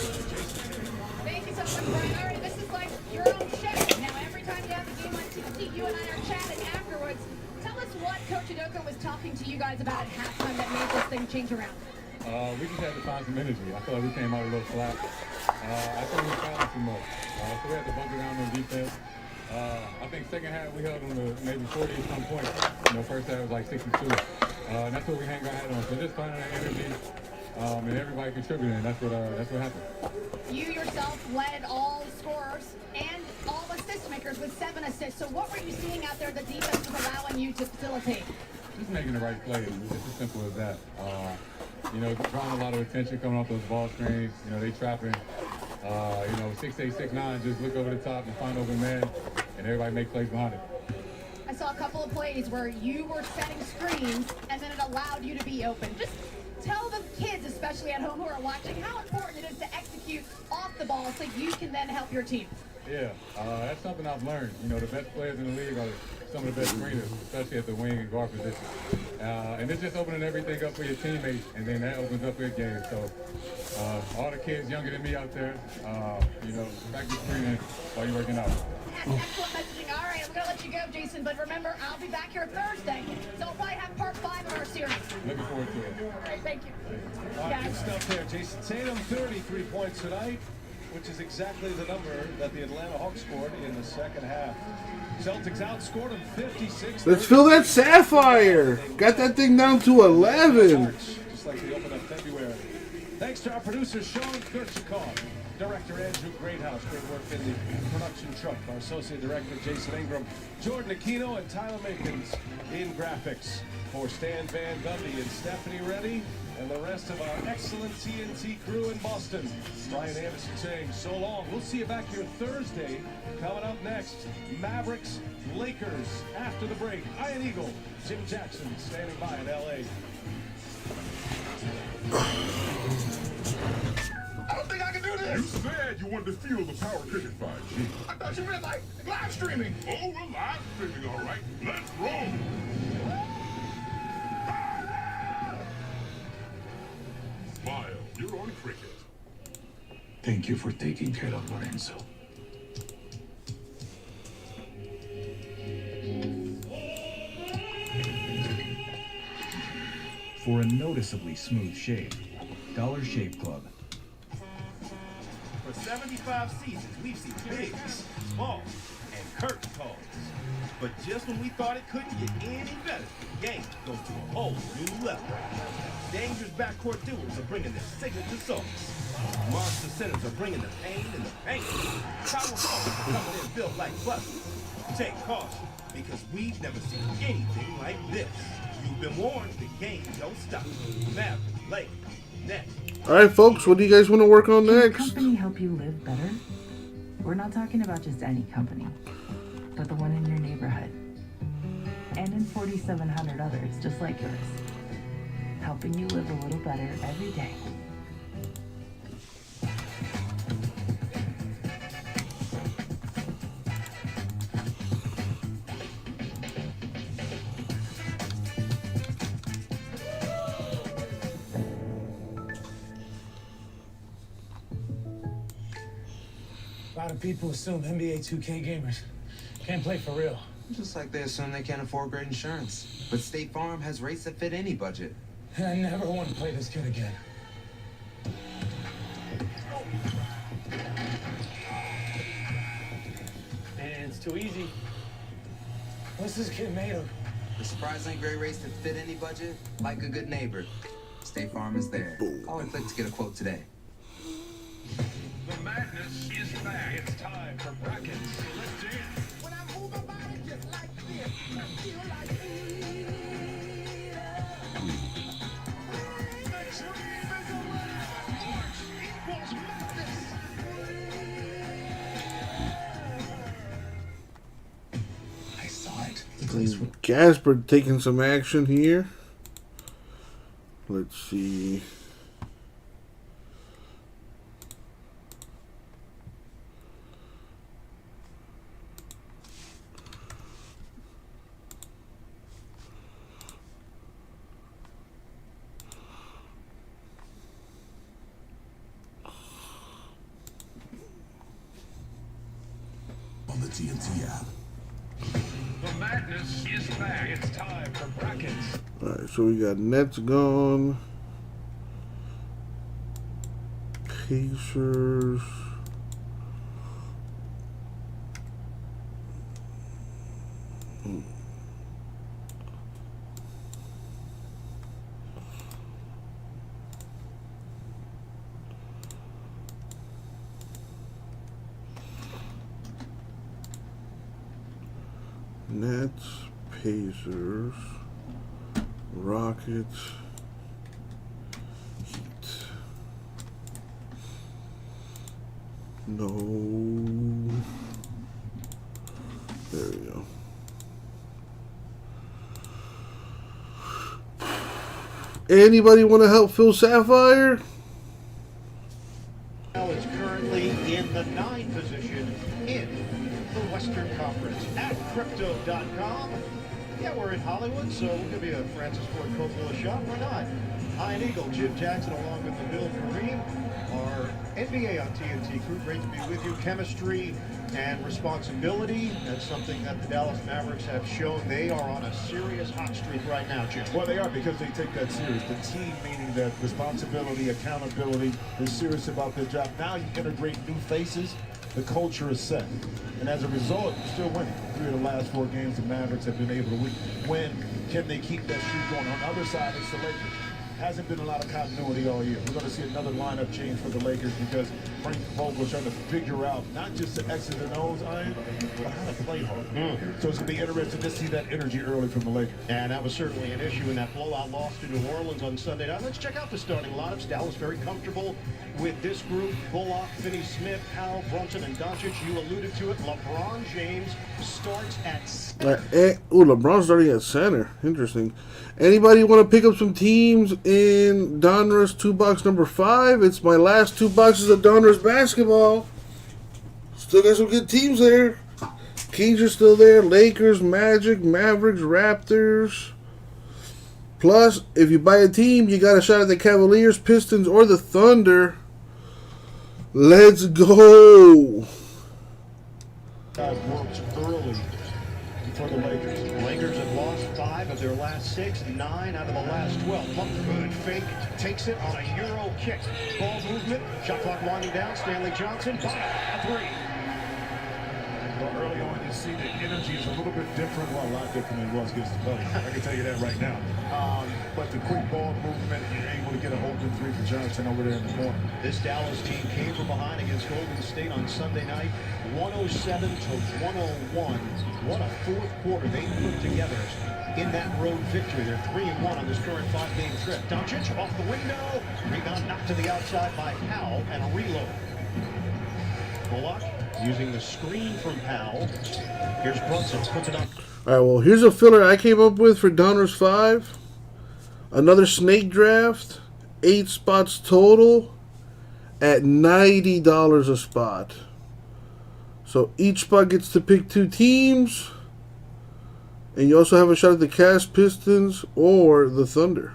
Thank you so much, Brian. All right, this is like your own show. Now, every time you have a game on TV, you and I are chatting afterwards. Tell us what Coach Udoka was talking to you guys about at halftime that made this thing change around. We just had to find some energy. I feel like we came out a little flat. I think we were fouling too much. So we had to bunker down on defense. I think second half we held them to maybe 40 at some point. First half was like 62. And that's what we hang our hat on. So just finding that energy and everybody contributing. That's what happened. You yourself led all scorers and all assist makers with 7 assists. So what were you seeing out there that defense was allowing you to facilitate? Just making the right plays. It's as simple as that. Drawing a lot of attention coming off those ball screens. They trapping. 6'8", 6'9", just look over the top and find open man, and everybody make plays behind it. I saw a couple of plays where you were setting screens, and then it allowed you to be open. Just tell the kids, especially at home who are watching, how important it is to execute off the ball so you can then help your team. Yeah, that's something I've learned. The best players in the league are some of the best screeners, especially at the wing and guard position. And it's just opening everything up for your teammates, and then that opens up your game. So all the kids younger than me out there, practice screening while you're working out. Excellent messaging. All right, I'm going to let you go, Jason. But remember, I'll be back here Thursday. So we'll probably have part 5 of our series. Looking forward to it. All right, thank you. Good stuff there, Jason Tatum, 33 points tonight, which is exactly the number that the Atlanta Hawks scored in the second half. Celtics outscored them 56. Let's fill that sapphire. Got that thing down to 11. Just like they opened up February. Thanks to our producer, Sean Kirchikov, director Andrew Greathouse, great work in the production truck, our associate director, Jason Ingram, Jordan Aquino, and Tyler Makins in graphics. For Stan Van Gundy and Stephanie Reddy, and the rest of our excellent TNT crew in Boston. Brian Anderson saying so long. We'll see you back here Thursday. Coming up next, Mavericks, Lakers after the break. Iron Eagle, Jim Jackson standing by in LA. I don't think I can do this. You said you wanted to feel the Power Cricket 5G. I thought you meant like live streaming. Oh, we're live streaming, all right. Let's roll. Smile, you're on cricket. Thank you for taking care of Lorenzo. For a noticeably smooth shave, Dollar Shave Club. For 75 seasons, we've seen bigs, smalls, and curtain calls. But just when we thought it couldn't get any better, the game goes to a whole new level. Dangerous backcourt duels are bringing their signature sauce. Monster centers are bringing the pain and the pain. Power forwards are coming in built like buses. Take caution, because we've never seen anything like this. You've been warned, the game don't stop. Mavericks, Lakers, next. All right, folks, what do you guys want to work on next? Can a company help you live better? We're not talking about just any company, but the one in your neighborhood. And in 4,700 others just like yours. Helping you live a little better every day. A lot of people assume NBA 2K gamers can't play for real. Just like they assume they can't afford great insurance. But State Farm has rates that fit any budget. And I never want to play this kid again. Man, it's too easy. What's this kid made of? The surprisingly great rates that fit any budget, like a good neighbor. State Farm is there. Call or click to get a quote today. The madness is back. It's time for brackets. Let's dance. When I move my body just like this, I feel like I saw it. Gasper taking some action here. Let's see. On the TNT app. The madness is back. It's time for brackets. Alright, so we got Nets gone. Pacers. Nets, Pacers, Rockets, Heat. No. There we go. Anybody want to help Phil Sapphire? Now is currently in the 9th position in the Western Conference at Crypto.com. Yeah, we're in Hollywood, so we'll give you a Francis Ford Coppola shot. Why not? Iron Eagle, Jim Jackson, along with the Bill Kareem, our NBA on TNT crew. Great to be with you. Chemistry and responsibility. That's something that the Dallas Mavericks have shown. They are on a serious hot streak right now, Jim. Well, they are, because they take that serious. The team, meaning that responsibility, accountability, is serious about their job. Now you integrate new faces. The culture is set. And as a result, you're still winning. 3 of the last 4 games the Mavericks have been able to win. Can they keep that streak going? On the other side, it's the Lakers. hasn't been a lot of continuity all year. We're going to see another lineup change for the Lakers because Frank Vogel's trying to figure out not just the X's and O's, Iron, but how to play hard. So it's going to be interesting to see that energy early from the Lakers. And that was certainly an issue in that blowout loss to New Orleans on Sunday night. Let's check out the starting lineups. Dallas very comfortable with this group. Bullock, Finney-Smith, Powell, Brunson, and Doncic. You alluded to it. LeBron James starts at LeBron's starting at center. Interesting. Anybody want to pick up some teams in Donruss 2-box number 5? It's my last 2 boxes of Donruss basketball. Still got some good teams there. Kings are still there. Lakers, Magic, Mavericks, Raptors. Plus, if you buy a team, you got a shot at the Cavaliers, Pistons, or the Thunder. Let's go. Guys worked early for the Lakers. Lakers have lost 5 of their last 6, 9 out of the last 12. Look good. Fake takes it on a Euro kick. Ball movement. Shot clock winding down. Stanley Johnson. A 3. Well, early on, you see the energy is a little bit different. Well, a lot different than it was against the Bucks. I can tell you that right now. But the quick ball movement, you're able to get an open 3 for Johnson over there in the corner. This Dallas team came from behind against Golden State on Sunday night, 107 to 101. What a fourth quarter they put together in that road victory. They're 3-1 on this current 5-game trip. Doncic off the window. Rebound knocked to the outside by Powell and a reload. Bullock using the screen from Powell. Here's Brunson. Puts it up. All right, well, here's a filler I came up with for Donruss 5. Another snake draft. 8 spots total at $90 a spot. So each spot gets to pick 2 teams. And you also have a shot at the Cavs, Pistons, or the Thunder.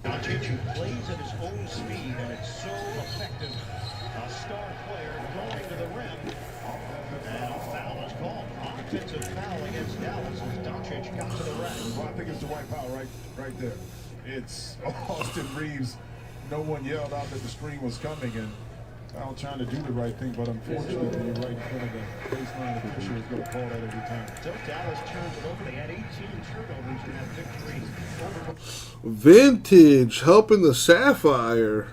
Doncic, who plays at his own speed, and it's so effective. A star player going to the rim. And a foul is called. Offensive foul against Dallas as Doncic got to the rim. Well, I think it's Dwight Powell right there. It's Austin Reeves. No one yelled out that the screen was coming, and Powell trying to do the right thing, but unfortunately, you're right in front of the baseline official is going to call that every time. So Dallas turns it over. They had 18 turnovers in that victory. Vintage helping the Sapphire.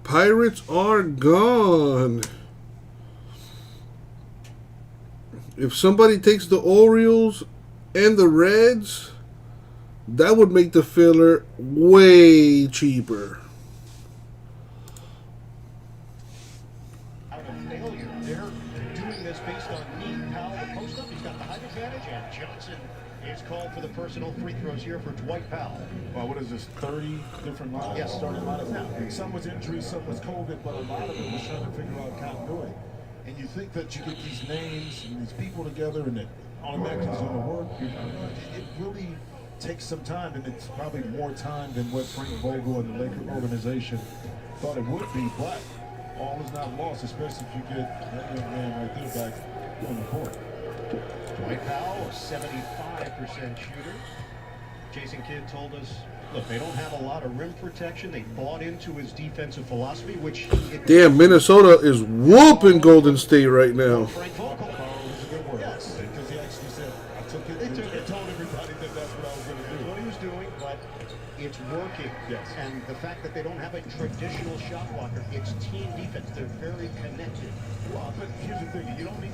Pirates are gone. If somebody takes the Orioles and the Reds, that would make the filler way cheaper. Out of failure. They're doing this based on need. Powell, the post-up. He's got the height advantage, and Johnson is called for the personal free throws here for Dwight Powell. Well, what is this, 30 different lineups? Yes. Starting lineups now. Some was injury, some was COVID, but a lot of it was trying to figure out continuity. And you think that you get these names and these people together and that automatically is going to work. It really takes some time, and it's probably more time than what Frank Vogel and the Lakers organization thought it would be, but all is not lost, especially if you get that young man right there back on the court. Dwight Powell, a 75% shooter. Jason Kidd told us, look, they don't have a lot of rim protection. They bought into his defensive philosophy, which... Damn, Minnesota is whooping Golden State right now. Frank Vogel. Was a good word. Yes. Because he actually said, I took it. They told everybody that that's what I was going to do. That's what he was doing, but it's working. Yes. And the fact that they don't have a traditional shot blocker, it's team defense. They're very connected. Well, but here's the thing. You don't need...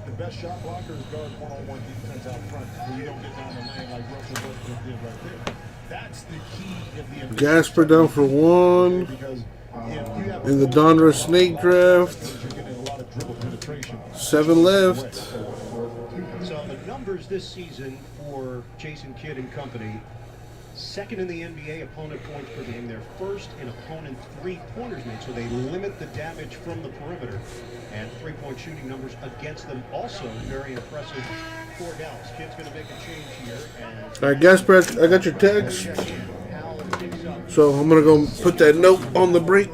The best shot blocker is guard one-on-one defense out front, where you don't get down the lane like Russell Westbrook did right there. That's the key in the Gasper down for 1 in the Donruss Snake Draft. 7 left. So the numbers this season for Jason Kidd and company: second in the NBA opponent points per game. They're first in opponent 3-pointers made, so they limit the damage from the perimeter. And 3-point shooting numbers against them also very impressive for Dallas. Kidd's going to make a change here. And All right, Gasper, I got your text. So I'm going to go put that note on the break.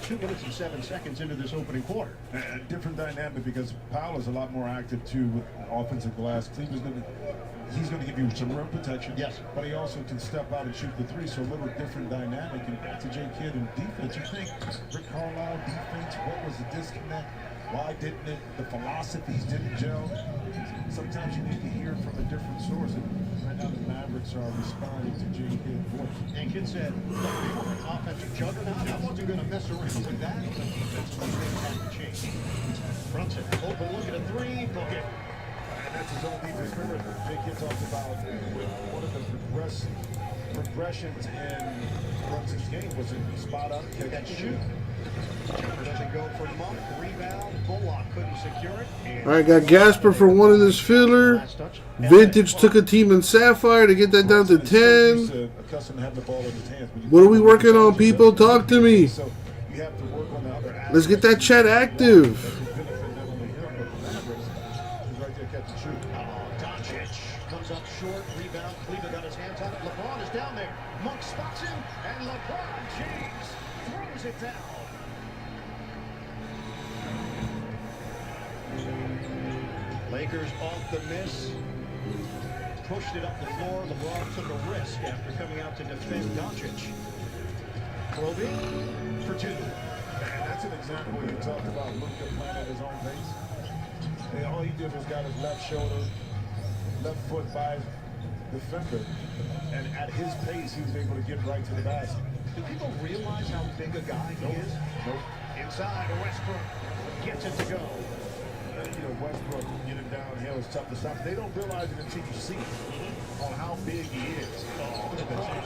2 minutes and 7 seconds into this opening quarter. A different dynamic because Powell is a lot more active too with offensive glass. He's going to give you some rim protection. Yes. But he also can step out and shoot the 3, so a little different dynamic. And back to Jay Kidd in defense, you think Rick Carlisle defense, what was the disconnect? Why didn't it? The philosophies didn't gel. Sometimes you need to hear from a different source. And right now the Mavericks are responding to Jay Kidd's voice. And Kidd said, look, we were an offensive juggernaut. I wasn't going to mess around with that. The defense was going to have to change. Brunson, open look at a three, book it. And that's his own defense. Remember, Jay Kidd talked about one of the progressions in Brunson's game was a spot up, catch and shoot. Doesn't go for Monk. Rebound. Bullock couldn't secure it. All right, got Gasper for one in this filler. Vintage took a team in Sapphire to get that down to 10. Accustomed to having the ball in his hands. What are we working on, people? Talk to me. So you have to work on the other Let's get that chat active. Doncic comes up short. Rebound. Cleveland got his hands on it. LeBron is down there. Monk spots him. And LeBron James throws it down. Lakers off the miss. Pushed it up the floor. LeBron took a risk after coming out to defend Doncic. Kobe for two. And that's an example you talked about Luka playing at his own pace. And all he did was got his left shoulder, left foot by his defender. And at his pace, he was able to get right to the basket. Do people realize how big a guy he is? Nope. Inside, Westbrook gets it to go. Westbrook getting downhill is tough to stop. They don't realize it until you see it on how big he is. Oh, look at that.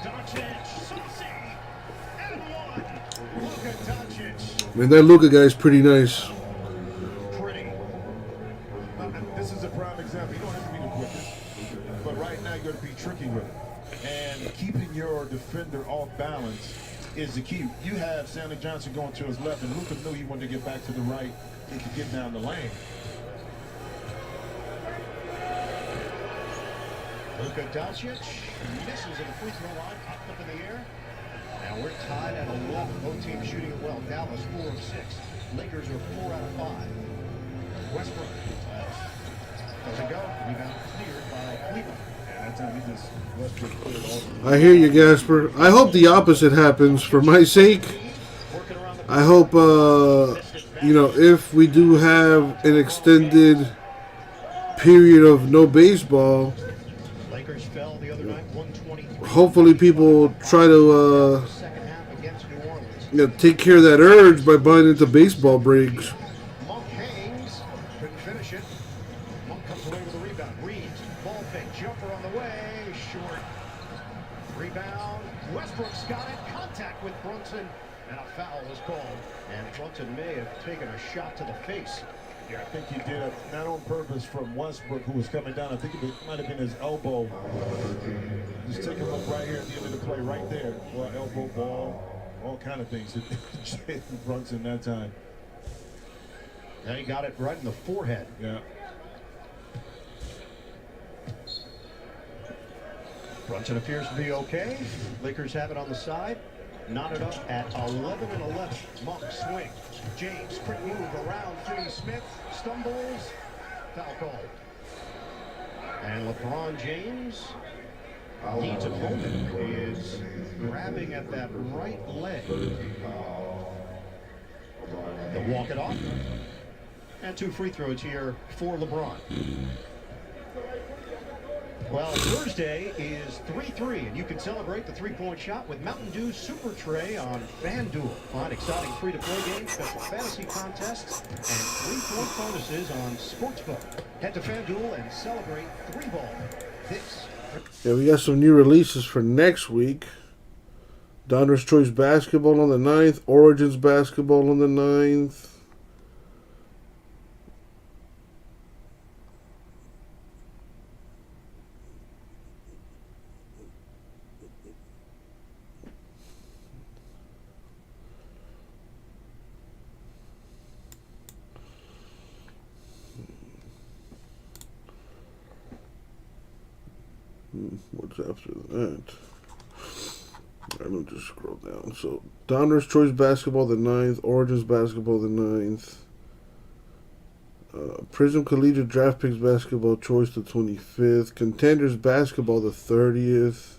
Doncic, saucy, and one. Luka Doncic. Man, that Luka guy is pretty nice. Pretty. This is a prime example. You don't have to be the quickest, but right now you're going to be tricky with it. And keeping your defender off balance is the key. You have Stanley Johnson going to his left, and Luka knew he wanted to get back to the right. He could get down the lane. Luka Doncic misses at the free throw line, popped up in the air. Now we're tied at 11. Both teams shooting it well. Dallas 4 of 6. Lakers are 4 out of 5. Westbrook doesn't go. Rebound cleared by Cleveland. That time he just Westbrook cleared all. I hear you, Gasper. I hope the opposite happens for my sake. I hope, if we do have an extended period of no baseball, Lakers fell the other night, 123. hopefully people try to take care of that urge by buying into baseball breaks. Monk hangs, couldn't finish it. Monk comes away with a rebound. Reeves, ball fake, jumper on the way, short. Rebound, Westbrook's got it, contact with Brunson, and a foul was called. And Brunson may have taken a shot to the face. Yeah, I think he did, not on purpose from Westbrook, who was coming down. I think it might have been his elbow. Just take a look right here at the end of the play, right there. Well, elbow, ball, all kind of things. Jalen Brunson that time. And he got it right in the forehead. Yeah. Brunson appears to be okay. Lakers have it on the side. Knotted up at 11 and 11. Monk swing. James, quick move around Finney Smith. Stumbles. Foul call. And LeBron James needs a moment. He is grabbing at that right leg. They'll walk it off. And 2 free throws here for LeBron. Well, Thursday is 3-3, and you can celebrate the three-point shot with Mountain Dew Super Tray on FanDuel. Find exciting free-to-play games, special fantasy contests, and 3-point bonuses on Sportsbook. Head to FanDuel and celebrate 3-ball. This. Yeah, we got some new releases for next week. Donruss Choice Basketball on the 9th. Origins Basketball on the 9th. What's after that? Let me just scroll down. So, Donruss Choice Basketball the 9th. Origins Basketball the 9th. Prism Collegiate Draft Picks Basketball Choice the 25th. Contenders Basketball the 30th.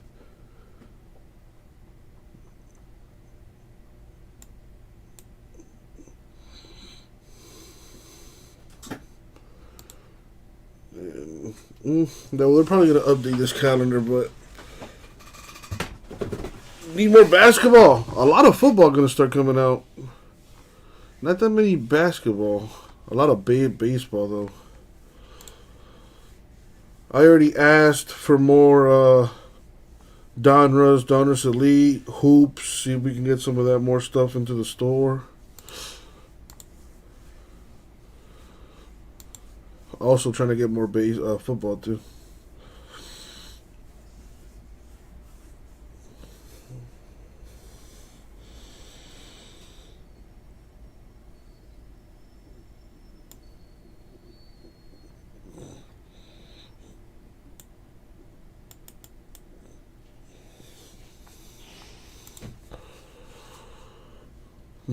No, they're probably gonna update this calendar, but need more basketball. A lot of football gonna start coming out. Not that many basketball. A lot of baseball though. I already asked for more Donruss Elite hoops. See if we can get some of that more stuff into the store. Also trying to get more football too.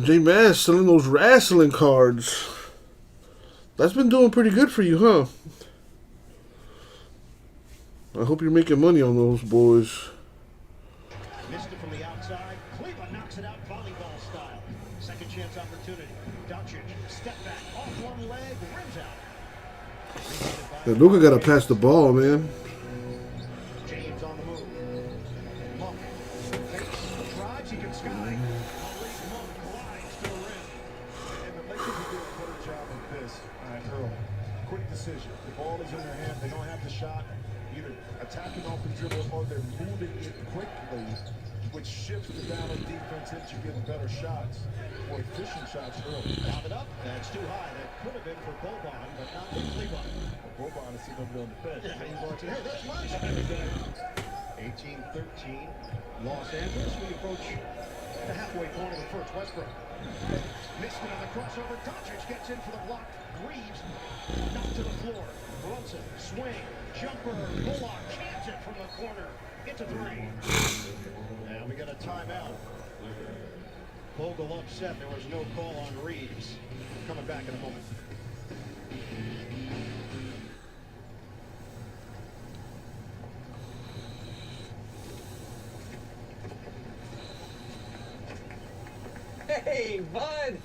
J-Mass selling those wrestling cards. That's been doing pretty good for you, huh? I hope you're making money on those boys. Missed it from the outside. Cleveland knocks it out volleyball style. Second chance opportunity. Doncic, step back, off one leg, rims out. Yeah, Luka gotta pass the ball, man. James on the move. Monk. Fakes, drives, he can sky. Monk glides to the rim. And the Lakers are doing a better job of this early. Quick decision. The ball is in their hand. They don't have the shot. Either attacking off the dribble or they're moving it quickly, which shifts the Dallas defense into getting better shots, more efficient shots early. Lob it up. That's too high. That could have been for Boban, but not for Cleveland. Boban is sitting over there on the bench. Yeah, he's watching. Hey, that's my shot. 18-13, Los Angeles. We approach the halfway point of the first. Westbrook missed it on the crossover. Doncic gets in for the block. Reeves knocked to the floor. Brunson swing, jumper. Bullock cans it from the corner. It's a three. And we got a timeout. Vogel upset. There was no call on Reeves. Coming back in a moment. Hey, bud.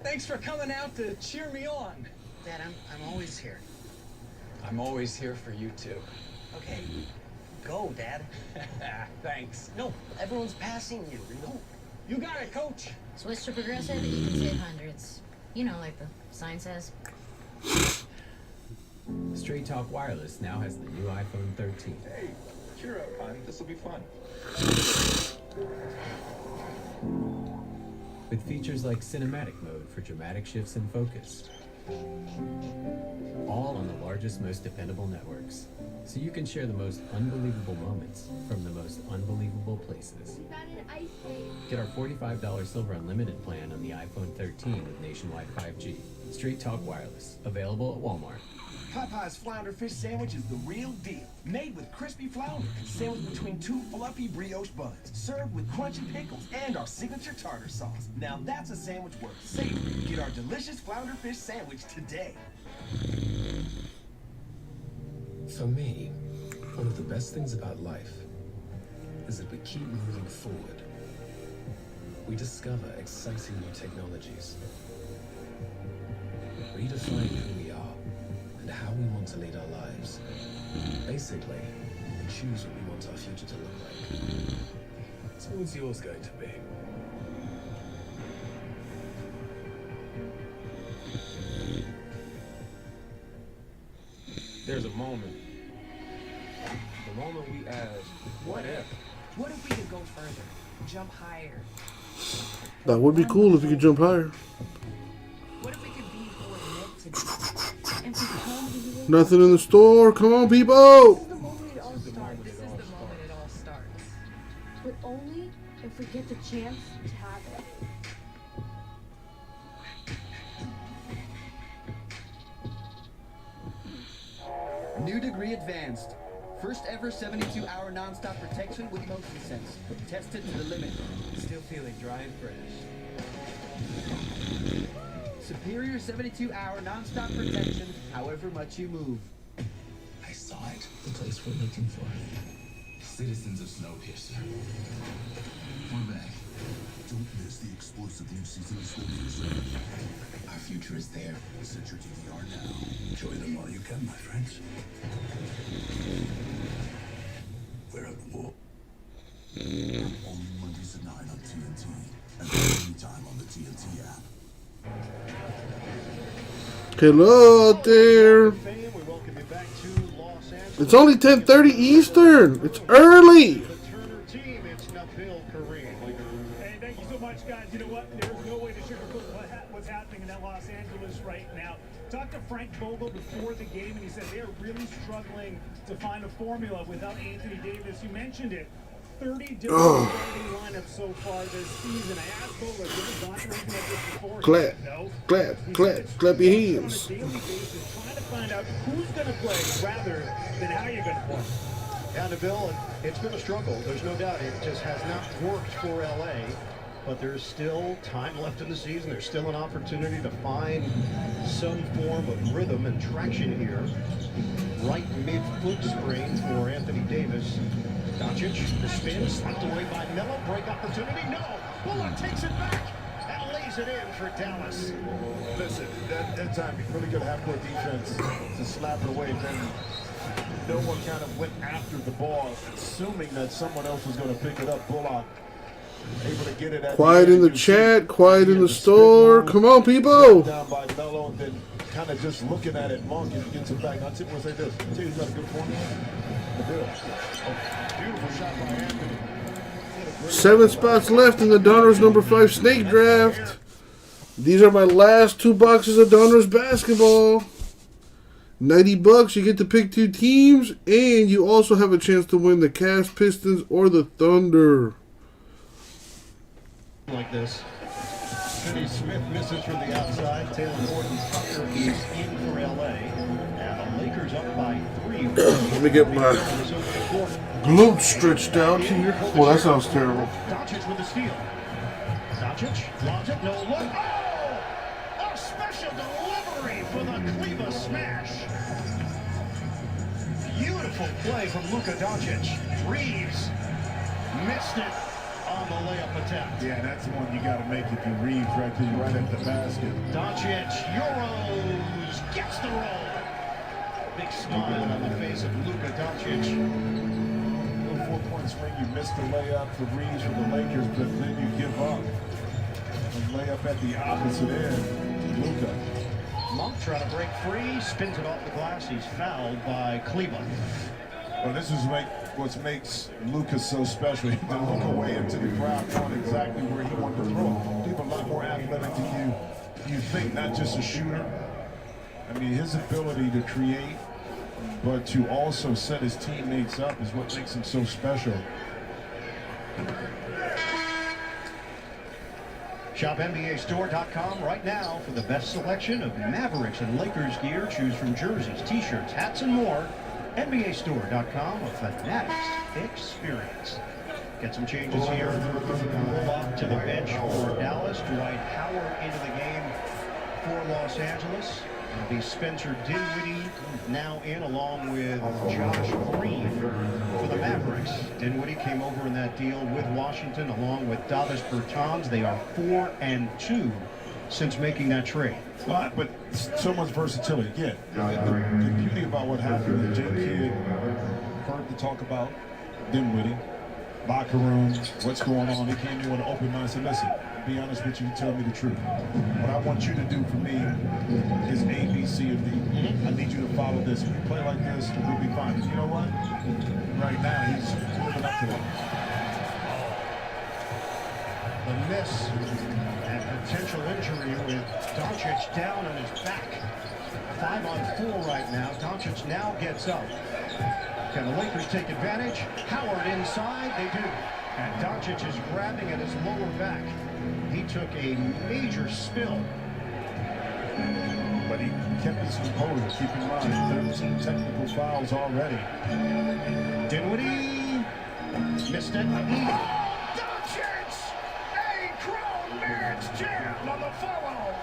Thanks for coming out to cheer me on. Dad, I'm always here. I'm always here for you, too. Okay, go, Dad. Thanks. No, everyone's passing you. No, you got it, Coach. Switch to Progressive, you can save hundreds. You know, like the sign says. Straight Talk Wireless now has the new iPhone 13. Hey, cheer up, hon. This'll be fun. With features like cinematic mode for dramatic shifts in focus. All on the largest, most dependable networks. So you can share the most unbelievable moments from the most unbelievable places. Get our $45 Silver Unlimited plan on the iPhone 13 with nationwide 5G. Straight Talk Wireless. Available at Walmart. Popeye's Flounder Fish Sandwich is the real deal. Made with crispy flounder, sandwiched between two fluffy brioche buns, served with crunchy pickles and our signature tartar sauce. Now that's a sandwich worth saving. Get our delicious Flounder Fish Sandwich today. For me, one of the best things about life is that we keep moving forward. We discover exciting new technologies, redefine who we are and how we want to lead our lives. Basically, we choose what we want our future to look like. So what's yours going to be? There's a moment. The moment we ask, what if? What if we could go further? Jump higher? That would be cool if you could jump higher. What if we could be who we're meant to be? And become who we Nothing in the store. Come on, people. This is the moment it all starts. But only if we get the chance to have it. New Degree Advanced. First ever 72-hour non-stop protection with Motion Sense. Tested to the limit. Still feeling dry and fresh. Superior 72-hour non-stop protection, however much you move. I saw it. The place we're looking for. Citizens of Snowpiercer. We're back. Don't miss the explosive new season of Snowpiercer. Our future future is there. Set your DVR now. Enjoy them while you can, my friends. We're at war. Only Mondays at 9 on TNT. And anytime on the TNT app. Hello out there. It's only 10:30 Eastern. It's early. Hey, thank you so much, guys. You know what? There's no way to sugarcoat what's happening in that Los Angeles right now. Talked to Frank Vogel before the game, and he said they are really struggling to find a formula without Anthony Davis. You mentioned it. 30 different starting lineups so far this season. I asked Vogel, have you ever gone through anything like this before? Clap, No. clap, clap, clap your hands. On a daily basis, trying to find out who's going to play rather than how you're going to play. Down to Bill, it's been a struggle. There's no doubt. It just has not worked for LA. But there's still time left in the season. There's still an opportunity to find some form of rhythm and traction here. Right mid-foot sprain for Anthony Davis. Doncic, the spin, slapped away by Melo. Break opportunity. No! Bullock takes it back and lays it in for Dallas. Listen, that time, really good half-court defense to slap it away. Then no one kind of went after the ball, assuming that someone else was going to pick it up. Bullock able to get it at Quiet in the chat, quiet in the store. Come on, people. Down by Melo, and then kind of just looking at it. Monk gets it back. I'll say this. I'll tell you, he's got a good formula. Beautiful shot by Anthony. 7 spots left in the Donruss number 5 snake draft. These are my last 2 boxes of Donruss basketball. $90, you get to pick 2 teams, and you also have a chance to win the Cavs, Pistons, or the Thunder. Like this. Finney Smith misses from the outside. Taylor Horton Tucker is in for LA. And the Lakers up by 3. Let me get my glutes stretched out here. Well, that sounds terrible. Doncic with the steal. Doncic lobs it, no look. Oh! A special delivery for the Cleveland smash. Beautiful play from Luka Doncic. Reeves missed it on the layup attempt. Yeah, that's the one you got to make if you read right at the basket. Doncic, Euros, gets the roll. Big smile on the face of Luka Doncic. 4-point swing, you missed the layup for Reeves from the Lakers, but then you give up. A layup at the opposite end, Luka. Monk trying to break free, spins it off the glass. He's fouled by Cleveland. Well, this is what makes Luka so special. He can look away into the crowd, knowing exactly where he wanted to throw it. He's a lot more athletic than you think, not just a shooter. I mean, his ability to create, but to also set his teammates up is what makes him so special. Shop NBAstore.com right now for the best selection of Mavericks and Lakers gear. Choose from jerseys, t-shirts, hats, and more. NBAstore.com, a Fanatics experience. Get some changes here. Off to the bench for Dallas. Dwight Howard into the game for Los Angeles. It'll be Spencer Dinwiddie now in, along with Josh Green for the Mavericks. Dinwiddie came over in that deal with Washington, along with Davis Bertans. They are 4-2 since making that trade. But so much versatility. Yeah, the beauty about what happened with Jay Kidd, heard to talk about Dinwiddie, locker room, what's going on. He came in with an open mind and said, listen, be honest with you, tell me the truth. What I want you to do for me is A, B, C, and D. I need you to follow this. If you play like this, we'll be fine. And you know what? Right now, he's living up to that. The miss and potential injury with Doncic down on his back. 5-on-4 right now. Doncic now gets up. Can the Lakers take advantage? Howard inside, they do. And Doncic is grabbing at his lower back. He took a major spill. But he kept his composure. Keep in mind, 13 technical fouls already. Dinwiddie missed it. Doncic! A Crown Merritt's jam on the follow.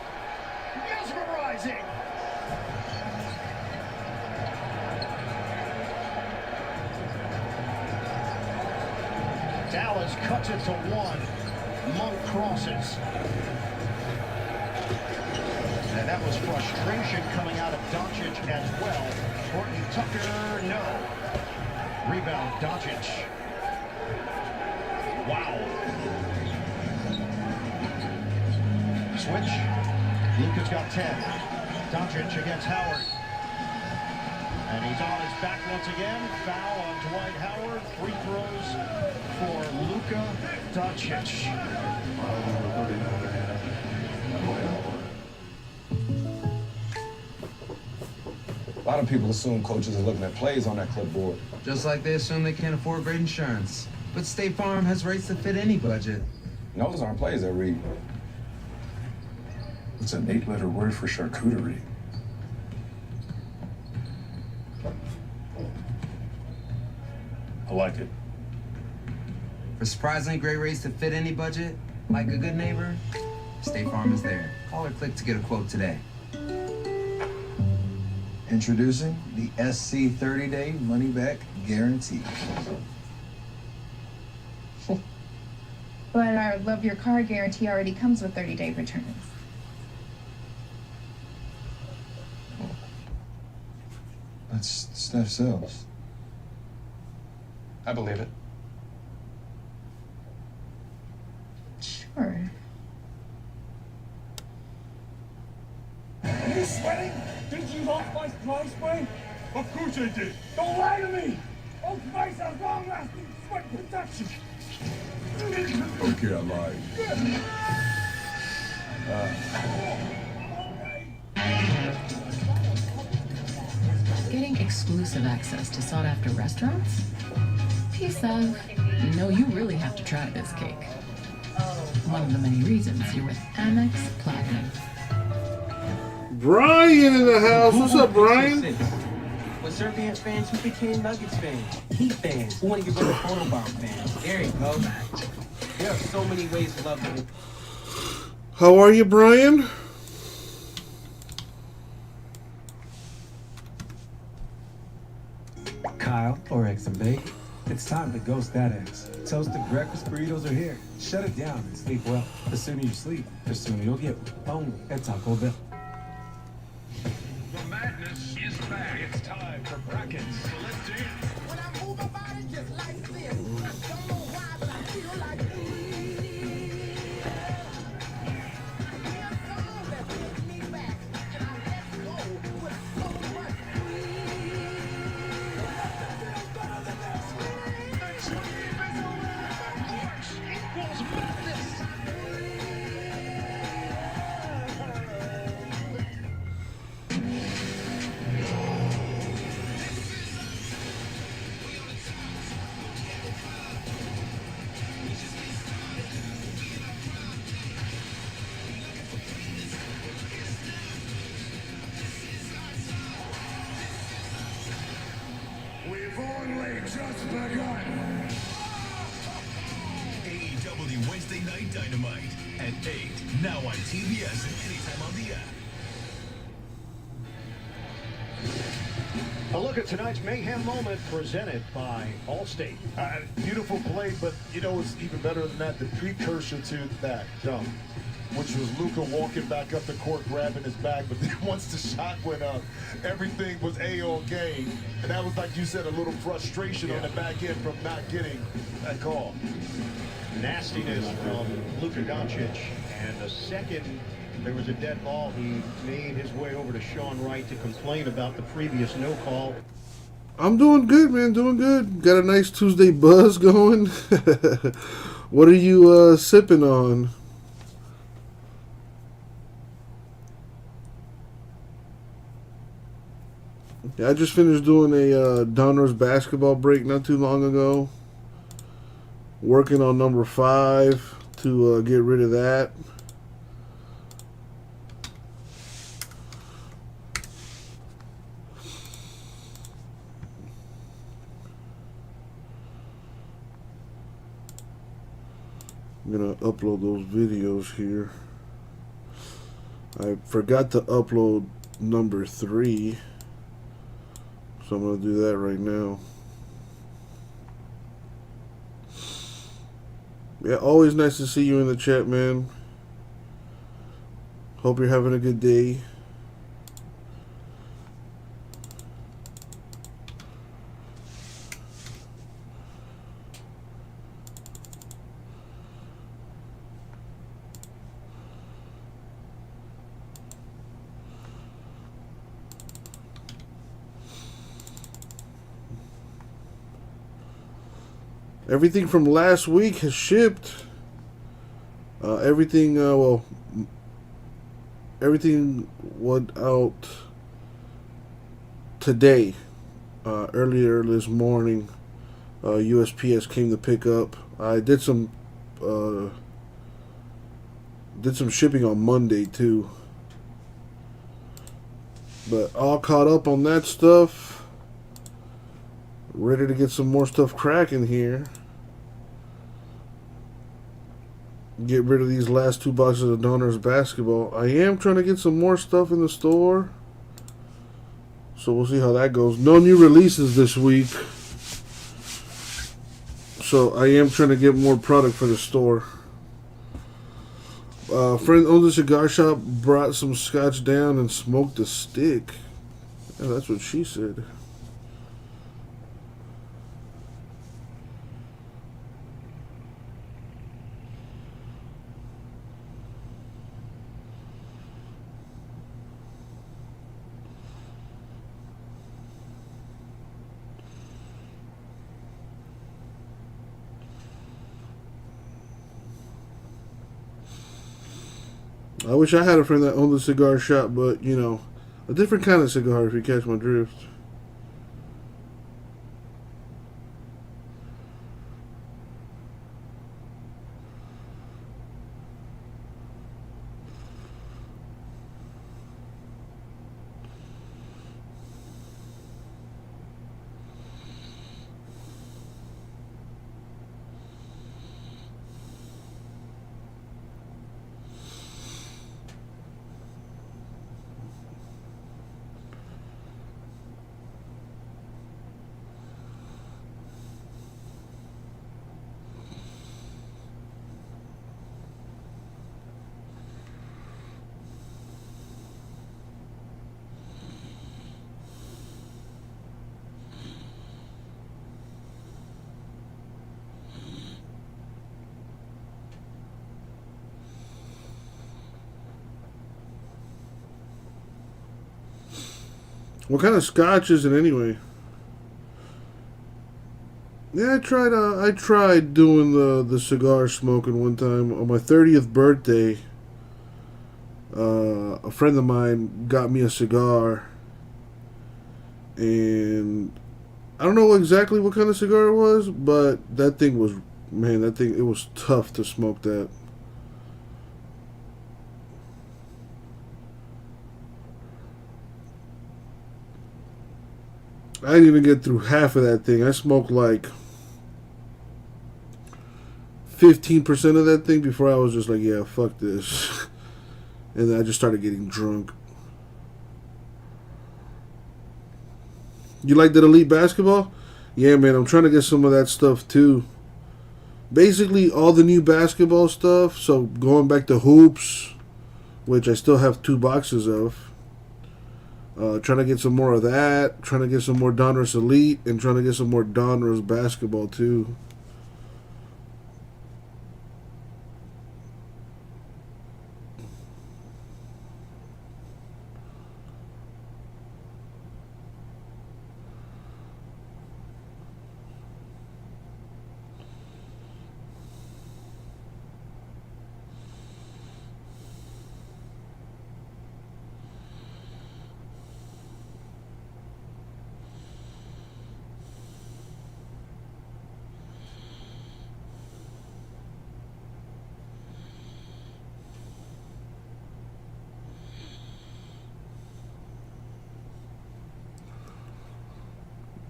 Mesmerizing. Dallas cuts it to 1. Monk crosses. And that was frustration coming out of Doncic as well. Horton Tucker, no. Rebound, Doncic. Wow. Switch. Luka's got 10. Doncic against Howard. And he's on his back once again. Foul on Dwight Howard. Free throws for Luka Doncic. A lot of people assume coaches are looking at plays on that clipboard. Just like they assume they can't afford great insurance. But State Farm has rates that fit any budget. And those aren't plays I read. It's an 8-letter word for charcuterie. I like it. For surprisingly great rates that fit any budget, like a good neighbor, State Farm is there. Call or click to get a quote today. Introducing the SC 30-day money-back guarantee. But our Love Your Car guarantee already comes with 30-day returns. That's Steph Sells. I believe it. Sure. Are you sweating? Did you lost my dry spray? Of course I did. Don't lie to me. Old Spice has long-lasting sweat protection. Okay, I lied. Getting exclusive access to sought-after restaurants? Piece of, no, you really have to try this cake. One of the many reasons you're with Amex Platinum. Brian in the house. What's up, Brian? With Serbian fans who became Nuggets fans, Heat fans who want to get rid of photobomb fans. There you go. There are so many ways to love them. How are you, Brian? Kyle, or X and Bake. It's time to ghost that ex. Toasted breakfast burritos are here. Shut it down and sleep well. The sooner you sleep, the sooner you'll get boned at Taco Bell. The madness is back. It's time for brackets. So let's do it. When I move my body just like this, I don't know why, but I feel like We've only just begun. AEW Wednesday Night Dynamite at 8. Now on TBS and anytime on the app. A look at tonight's Mayhem moment presented by Allstate. Beautiful play, but you know what's even better than that? The precursor to that dunk, which was Luka walking back up the court, grabbing his bag. But then once the shot went up, everything was all game. And that was, like you said, a little frustration on the back end from not getting that call. Nastiness from Luka Doncic. And the second there was a dead ball, he made his way over to Sean Wright to complain about the previous no call. I'm doing good, man. Doing good. Got a nice Tuesday buzz going. What are you sipping on? Yeah, I just finished doing a Donruss basketball break not too long ago. Working on number 5 to get rid of that. I'm gonna upload those videos here. I forgot to upload number 3, so I'm gonna do that right now. Yeah, always nice to see you in the chat, man. Hope you're having a good day. Everything from last week has shipped. Everything went out today. Earlier this morning, USPS came to pick up. I did some shipping on Monday too, but all caught up on that stuff. Ready to get some more stuff cracking here. Get rid of these last 2 boxes of Donruss basketball. I am trying to get some more stuff in the store, so we'll see how that goes. No new releases this week, so I am trying to get more product for the store. Friend owns a cigar shop, brought some scotch down and smoked a stick. Yeah, that's what she said. I wish I had a friend that owned a cigar shop, but, you know, a different kind of cigar, if you catch my drift. What kind of scotch is it anyway? Yeah, I tried doing the cigar smoking one time on my 30th birthday. A friend of mine got me a cigar, and I don't know exactly what kind of cigar it was, but that thing was, man, it was tough to smoke that. I didn't even get through half of that thing. I smoked like 15% of that thing before I was just like, yeah, fuck this. And then I just started getting drunk. You like that Elite basketball? Yeah, man, I'm trying to get some of that stuff too. Basically, all the new basketball stuff. So, going back to hoops, which I still have 2 boxes of. Trying to get some more of that. Trying to get some more Donruss Elite. And trying to get some more Donruss basketball too.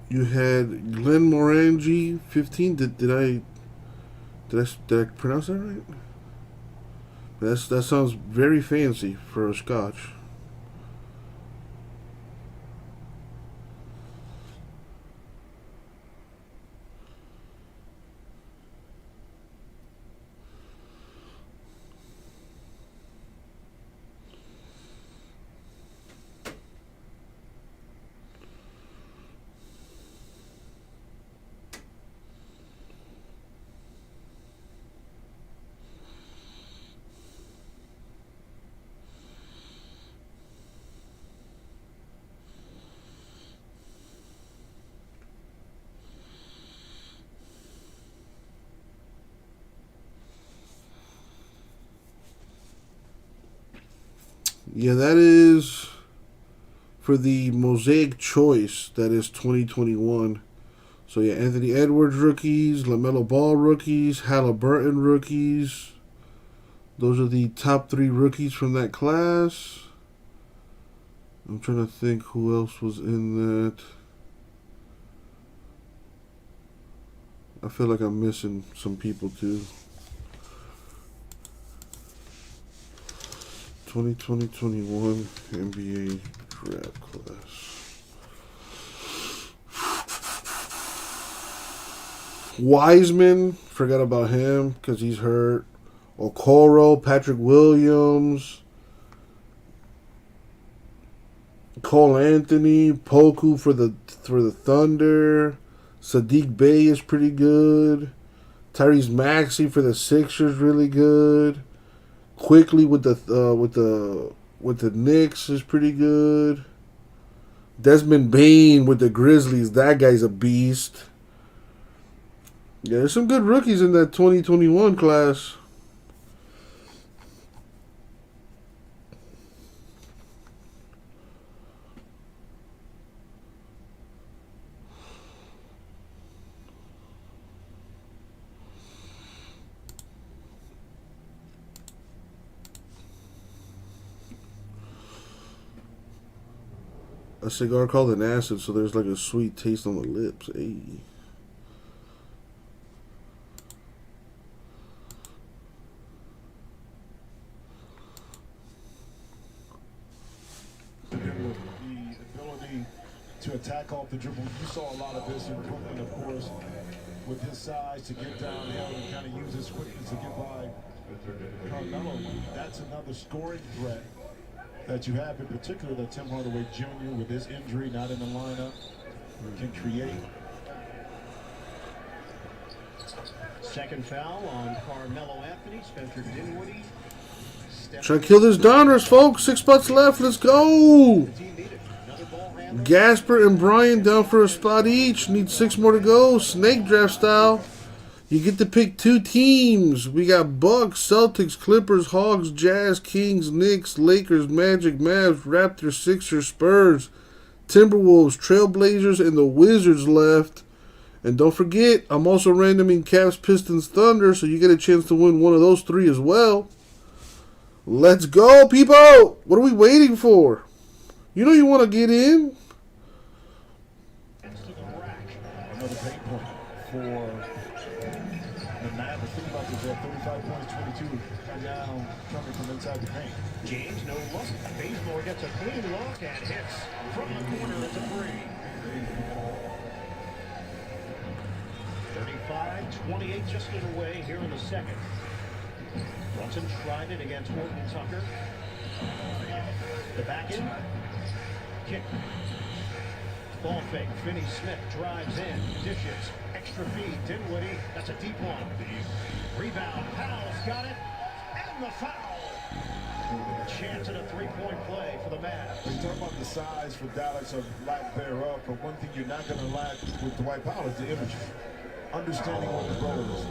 You had Glenn Morangi 15. Did I pronounce that right? That sounds very fancy for a scotch. Yeah, that is for the Mosaic Choice. That is 2021. So yeah, Anthony Edwards rookies, LaMelo Ball rookies, Halliburton rookies. Those are the top 3 rookies from that class. I'm trying to think who else was in that. I feel like I'm missing some people too. 2020-21 NBA draft class. Wiseman, forgot about him because he's hurt. Okoro, Patrick Williams, Cole Anthony, Poku for the Thunder. Sadiq Bey is pretty good. Tyrese Maxey for the Sixers, really good. Quickly with the Knicks is pretty good. Desmond Bane with the Grizzlies, that guy's a beast. Yeah, there's some good rookies in that 2021 class. A cigar called an acid, so there's like a sweet taste on the lips. Hey. The ability to attack off the dribble. You saw a lot of this in Brooklyn, of course, with his size to get downhill and kind of use his quickness to get by Carmelo. That's another scoring threat that you have, in particular that Tim Hardaway Jr. with his injury not in the lineup can create. Second foul on Carmelo Anthony. Spencer Dinwiddie. Trying to kill this Donruss, folks. 6 spots left. Let's go. Gasper and Brian down for a spot each. Need 6 more to go. Snake draft style. You get to pick 2 teams. We got Bucks, Celtics, Clippers, Hawks, Jazz, Kings, Knicks, Lakers, Magic, Mavs, Raptors, Sixers, Spurs, Timberwolves, Trailblazers, and the Wizards left. And don't forget, I'm also randoming Cavs, Pistons, Thunder, so you get a chance to win one of those 3 as well. Let's go, people! What are we waiting for? You know you want to get in? Another paint point for the Mavericks. Think about this, 35 points, 22, and now coming from inside the paint. James, no look. Bazemore gets a clean look and hits from the corner at the 3. 35-28 just in the way here in the second. Brunson tried it against Horton Tucker. The back end. Kick. Ball fake. Finney Smith drives in. Dishes. Extra feed. Dinwiddie. That's a deep one. Rebound. Powell's got it. And the foul. Chance at a 3-point play for the Mavs. We talk about the size for Dallas or lack thereof, but one thing you're not going to lack with Dwight Powell is the energy. Understanding what the role is.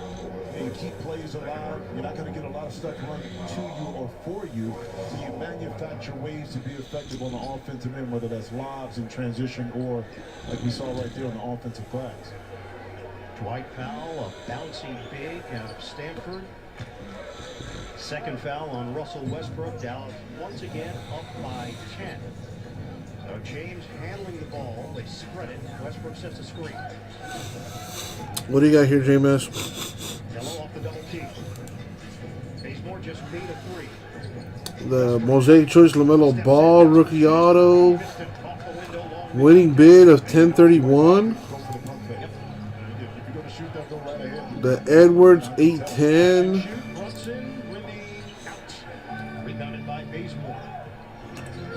And keep plays alive. You're not going to get a lot of stuff running to you or for you. So you manufacture ways to be effective on the offensive end, whether that's lobs in transition or, like we saw right there on the offensive glass. Dwight Powell, a bouncy big out of Stanford. Second foul on Russell Westbrook. Dallas once again up by 10. So James handling the ball. They spread it. Westbrook sets a screen. What do you got here, J-Mass? Hello off the double team. Bazemore just made a 3. The Mosaic Choice LaMelo Ball rookie auto. Winning bid of 1031. The Edwards 810.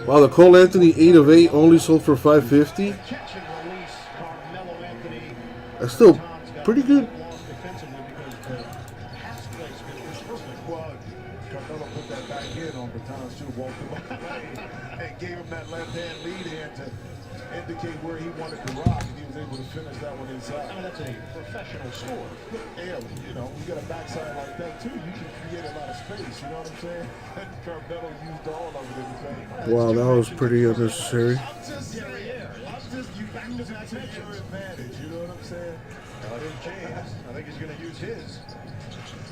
Wow, the Cole Anthony 8 of 8 only sold for $550. That's still pretty good. Carmelo put that back in on Bertans too, walked him and gave him that left hand lead hand to indicate where he wanted to rock, and he was able to finish that one inside. I mean, that's a professional score. Yeah, you know, you got a backside like that too. You can create a lot of space. You know what I'm saying? And Carmelo used all of it in the game. Wow, that was pretty unnecessary. I'm just you back to back your advantage. You know what I'm saying? James, I think he's going to use his.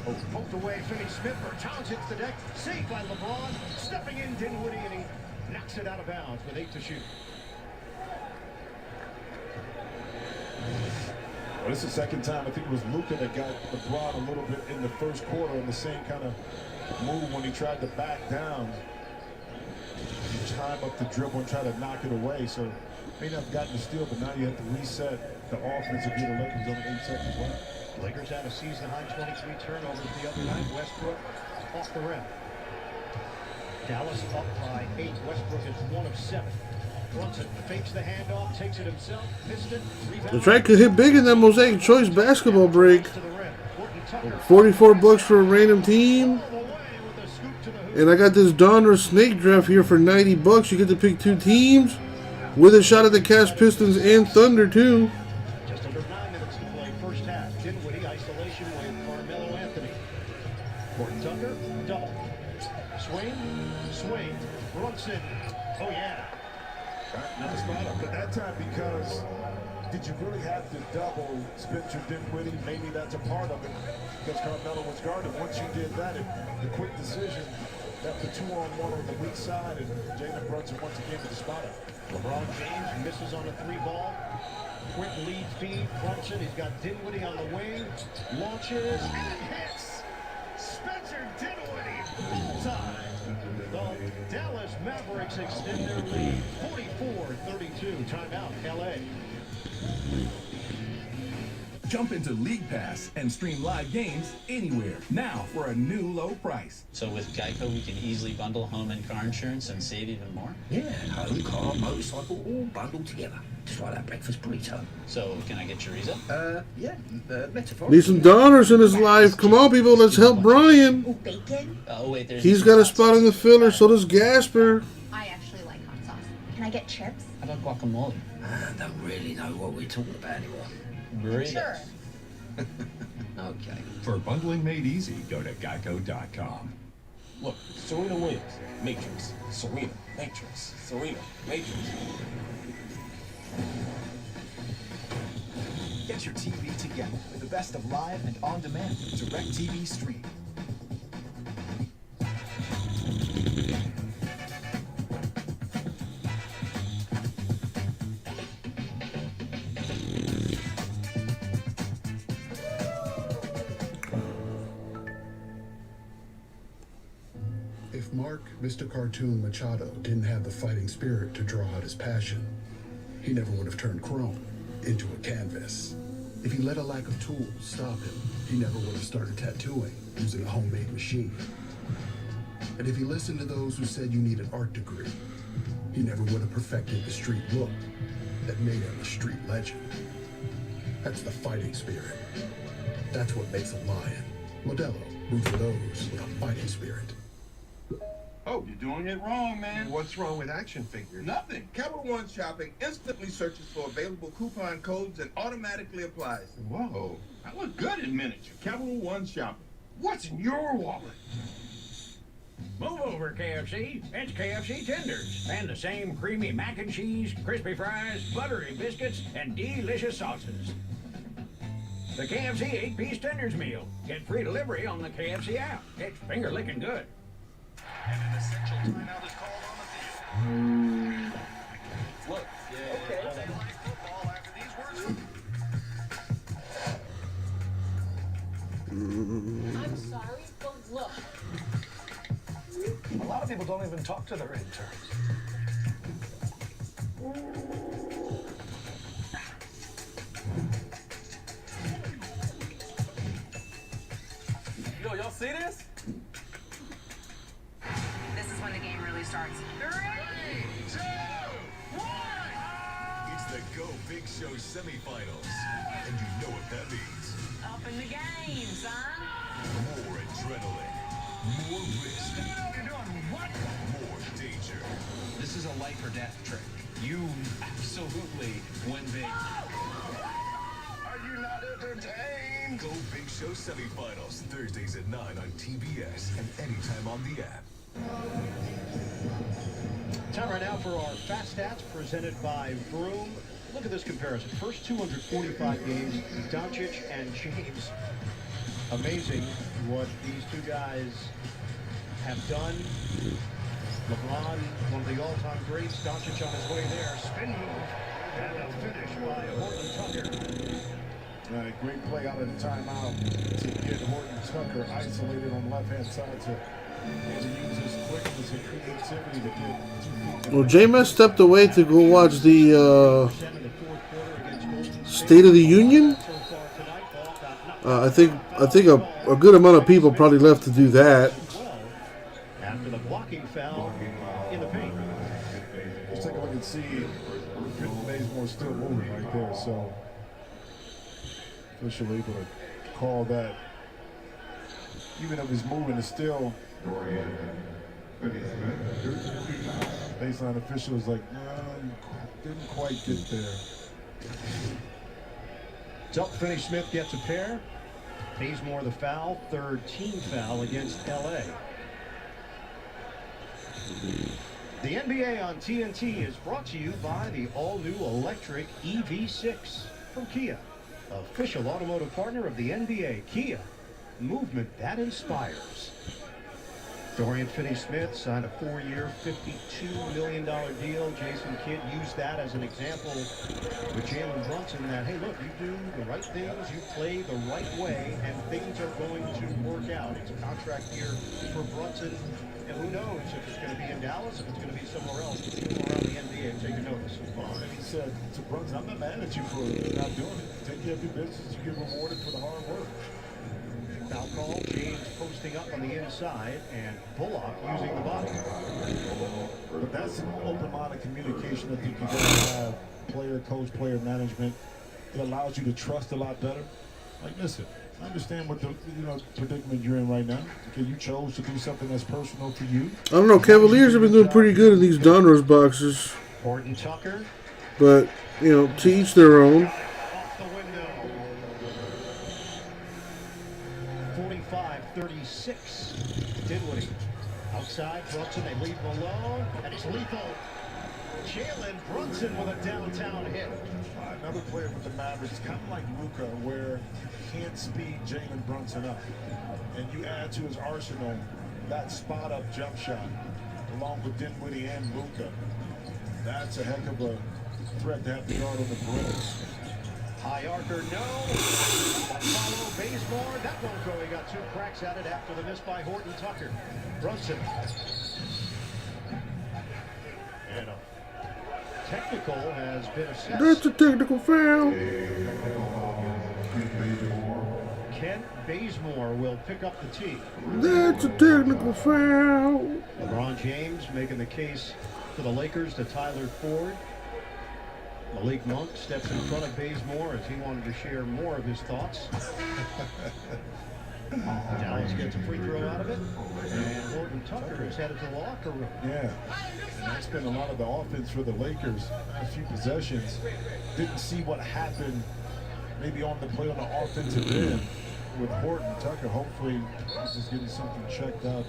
Oh, poked away, Finney Smith, or Towns hits the deck. Saved by LeBron. Stepping in, Dinwiddie, and he knocks it out of bounds with 8 to shoot. Well, this is the second time. I think it was Luka that got LeBron a little bit in the first quarter in the same kind of move when he tried to back down. He time up the dribble and try to knock it away. So may not have gotten the steal, but now you have to reset the offense if you're the Lakers. Only 8 seconds left. Lakers had a season-high 23 turnovers the other night. Westbrook off the rim. Dallas up by 8. Westbrook is 1 of 7. Brunson fakes the handoff, takes it himself, missed it. The track could hit big in that Mosaic Choice basketball break. $44 for a random team. And I got this Donruss Snake Draft here for $90. You get to pick 2 teams with a shot at the Cavs, Pistons, and Thunder too. Just under 9 minutes to play first half. Dinwiddie isolation with Carmelo Anthony. Gordon Tucker, double. Swing. Brunson. Oh yeah. Not a spot up, but that time because did you really have to double Spencer Dinwiddie? Maybe that's a part of it because Carmelo was guarded. Once you did that, the quick decision that the 2-on-1 on the weak side and Jalen Brunson once again with the spot up. LeBron James misses on a 3-ball. Quick lead feed. Brunson, he's got Dinwiddie on the wing. Launches and hits. Spencer Dinwiddie. Time. The Dallas Mavericks extend their lead. 44-32. Timeout, LA. Jump into League Pass and stream live games anywhere now for a new low price. So with Geico, we can easily bundle home and car insurance and save even more? Yeah, home, car, motorcycle, all bundled together. Just like that breakfast burrito. So can I get your Reza? Metaphor. Need some Donners in his life. Come on, people, let's help Brian. Bacon? Oh, wait, there's... He's got a spot in the filler, so does Gasper. I actually like hot sauce. Can I get chips? How about guacamole? I don't really know what we're talking about anymore. Burritos. Sure. Okay. For bundling made easy, go to geico.com. Look, Serena Williams, Matrix. Serena, Matrix. Serena, Matrix. Get your TV together with the best of live and on-demand DirecTV Stream. If Mark, Mr. Cartoon Machado, didn't have the fighting spirit to draw out his passion, he never would have turned chrome into a canvas. If he let a lack of tools stop him, he never would have started tattooing using a homemade machine. And if he listened to those who said you need an art degree, he never would have perfected the street look that made him a street legend. That's the fighting spirit. That's what makes a lion. Modelo, root for those with a fighting spirit. Oh, you're doing it wrong, man. What's wrong with action figures? Nothing. Capital One Shopping instantly searches for available coupon codes and automatically applies. Whoa, I look good in miniature. Capital One Shopping. What's in your wallet? Move over, KFC. It's KFC tenders. And the same creamy mac and cheese, crispy fries, buttery biscuits, and delicious sauces. The KFC 8-piece tenders meal. Get free delivery on the KFC app. It's finger-licking good. And an essential timeout is called on the field. Look, Okay. Football after these words. I'm sorry, but look. A lot of people don't even talk to their interns. Yo, y'all see this? This is when the game really starts. 3, 2, 1! It's the Go Big Show semifinals. And you know what that means. Up in the game, son. More adrenaline, more risk, more danger. This is a life or death trick. You absolutely went big. Are you not entertained? Go Big Show semifinals, Thursdays at 9 on TBS and anytime on the app. Time right now for our Fast Stats presented by Vroom. Look at this comparison. First 245 games, Doncic and James. Amazing what these two guys have done. LeBron, one of the all-time greats. Doncic on his way there. Spin move. And a finish by Horton Tucker. Great play out of the timeout to get Horton Tucker isolated on the left-hand side to use his quickness and creativity to get 2 feet. Well, J-Mass stepped away to go watch the State of the Union. I think a good amount of people probably left to do that. After the blocking foul in the paint. Let's take a look and see if Bazemore still moving right there. So official able to call that. Even if he's moving, it's still. Baseline official is like, no, didn't quite get there. Delp Finney-Smith gets a pair. Bazemore the foul, third team foul against LA. The NBA on TNT is brought to you by the all-new electric EV6 from Kia, official automotive partner of the NBA. Kia, movement that inspires. Dorian Finney-Smith signed a 4-year, $52 million deal. Jason Kidd used that as an example with Jalen Brunson that, hey, look, you do the right things, you play the right way, and things are going to work out. It's a contract year for Brunson, and who knows if it's going to be in Dallas, if it's going to be somewhere else. People around the NBA have taken notice. And he said to Brunson, I'm not mad at you for not doing it. Take care of your business, you get rewarded for the hard work. Foul call, James posting up on the inside, and Bullock using the body. But that's an open line of communication I think you gotta have. Player, coach, player management. It allows you to trust a lot better. Like, listen, I understand what the predicament you're in right now. Okay, you chose to do something that's personal to you. I don't know. Cavaliers have been doing pretty good in these Donruss boxes. Horton Tucker. But, to each their own. 45-36. Dinwiddie. Outside, Brunson, they leave him alone, and it's lethal. Jalen Brunson with a downtown hit. Another player with the Mavericks, kind of like Luka, where he can't speed Jalen Brunson up. And you add to his arsenal that spot-up jump shot, along with Dinwiddie and Luka. That's a heck of a threat to have to guard on the perimeter. High archer, no. That follow, Bazemore, that won't go. He got 2 cracks at it after the miss by Horton Tucker. Brunson. And a technical has been assessed. That's a technical foul. Kent Bazemore will pick up the tee. That's a technical foul. LeBron James making the case for the Lakers to Tyler Ford. Malik Monk steps in front of Bazemore as he wanted to share more of his thoughts. Dallas gets a free throw out of it, and Horton Tucker is headed to the locker room. Yeah, and that's been a lot of the offense for the Lakers. A few possessions. Didn't see what happened maybe on the play on the offensive end with Horton Tucker. Hopefully he's just getting something checked out.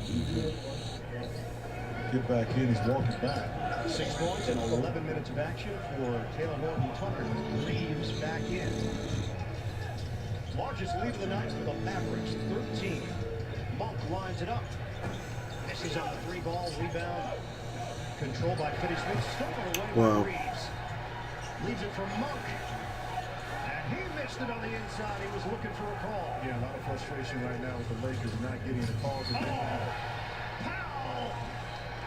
Get back in, he's walking back. 6 points and 11 minutes of action for Taylor Horton Tucker. Leaves back in. Largest lead of the night for the Mavericks, 13. Monk lines it up. Misses on the 3-ball rebound. Control by Finney-Smith. Stolen away by Reeves. Leaves it for Monk. And he missed it on the inside. He was looking for a call. Yeah, a lot of frustration right now with the Lakers not getting the calls that they have. Powell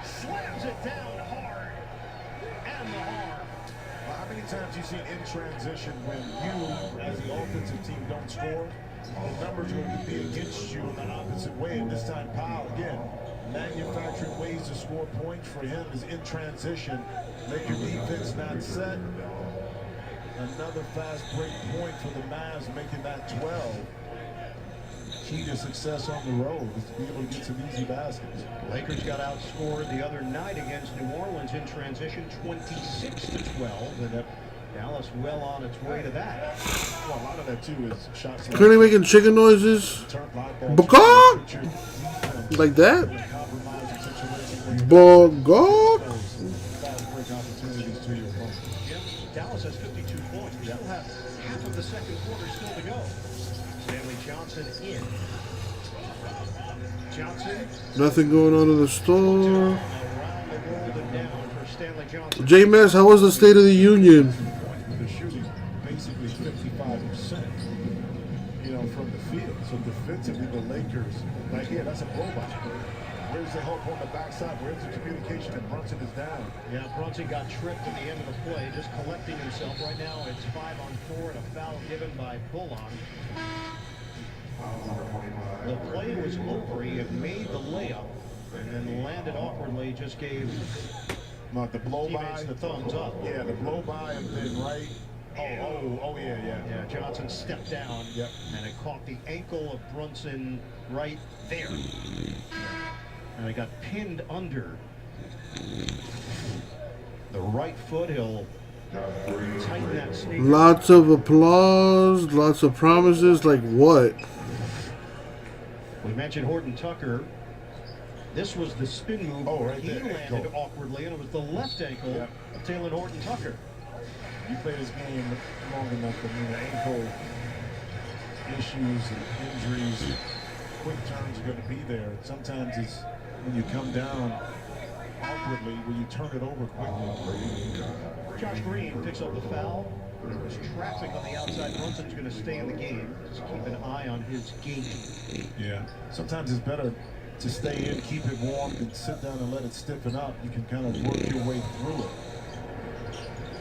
slams it down hard. And the arm. Well, how many times you seen in transition when you, as the offensive team, don't score? The numbers are going to be against you in the opposite way. And this time, Powell, again, manufacturing ways to score points for him is in transition. Make your defense not set. Another fast break point for the Mavs, making that 12. key to success on the road is to be able to get some easy baskets. Lakers got outscored the other night against New Orleans in transition 26-12, and Dallas well on its way to that. Well, a lot of that, too, is shots. Currently making chicken noises. Bogog! Like that? Bogog! Dallas has 52 points. We still have half of the second quarter still to go. Stanley Johnson in. Johnson. Nothing going on in the store. Around the world and down for Stanley Johnson. J-Mess, how was the State of the Union? They're shooting basically 55%, from the field. So defensively, the Lakers, like here, that's a blowout. Where's the help on the backside? Where's the communication? And Brunson is down. Yeah, Brunson got tripped at the end of the play, just collecting himself. Right now, it's 5-on-4 and a foul given by Bullon. The play was over. He had made the layup and then landed awkwardly. Just gave the blow teammates by the thumbs up. Yeah, the blow by and then right. Yeah, Johnson stepped down. Yep. And it caught the ankle of Brunson right there. And he got pinned under the right foot. He'll tighten that sneaker. Lots of applause, lots of promises. Like what? We mentioned Horton Tucker. This was the spin move where he there. landed awkwardly, and it was the left ankle of Taylor Horton Tucker. You play this game long enough, ankle issues and injuries, quick turns are going to be there. Sometimes it's when you come down awkwardly, when you turn it over quickly. Josh Green picks up the foul. There was traffic on the outside. Brunson's going to stay in the game. Just keep an eye on his game. Yeah. Sometimes it's better to stay in, keep it warm, than sit down and let it stiffen up. You can kind of work your way through it.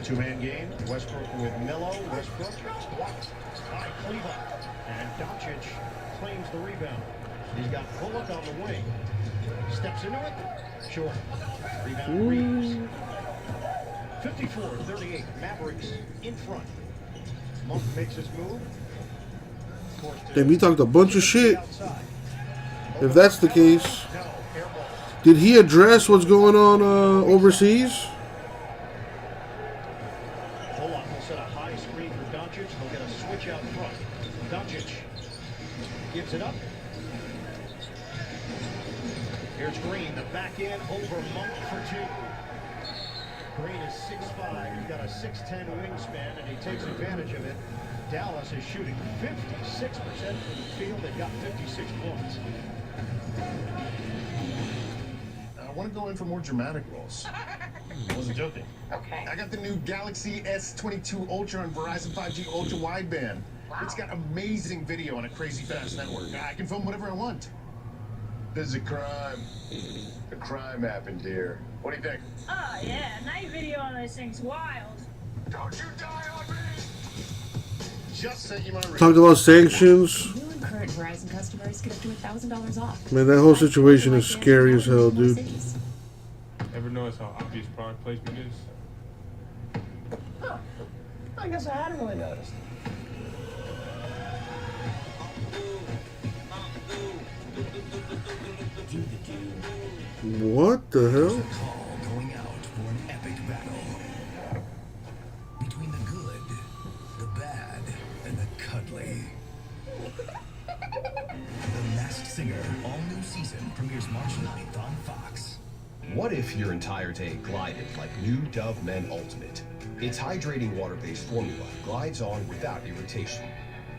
Two-man game. Westbrook with Melo. Westbrook blocked by Cleveland. And Doncic claims the rebound. He's got Bullock on the wing. Steps into it. Short. Rebound Reeves. 54-38. Mavericks in front. Monk makes his move. Damn, he talked a bunch of shit. If that's the case, did he address what's going on overseas? Bullock will set a high screen for Doncic. He'll get a switch out front. Doncic gives it up. Here's Green, the back end over Monk for two. Green is 6'5". He's got a 6'10" wingspan, and he takes advantage of it. Dallas is shooting 56% from the field. They've got 56 points. I want to go in for more dramatic roles. I wasn't joking. Okay. I got the new Galaxy S22 Ultra on Verizon 5G Ultra Wideband. Wow. It's got amazing video on a crazy fast network. I can film whatever I want. This is a crime. A crime happened here. What do you think? Oh, yeah. Night video on this thing's wild. Don't you die on me! Just sent you my ring. Talked about sanctions. New and current Verizon customers get up to $1,000 off. Man, that whole situation is scary as hell, dude. Ever notice how obvious product placement is? Huh. I guess I hadn't really noticed. What the hell? Call going out for an epic battle between the good, the bad, and the cuddly. The Masked Singer, all new season premieres March 9th on Fox. What if your entire day glided like new Dove Men Ultimate? Its hydrating water-based formula glides on without irritation,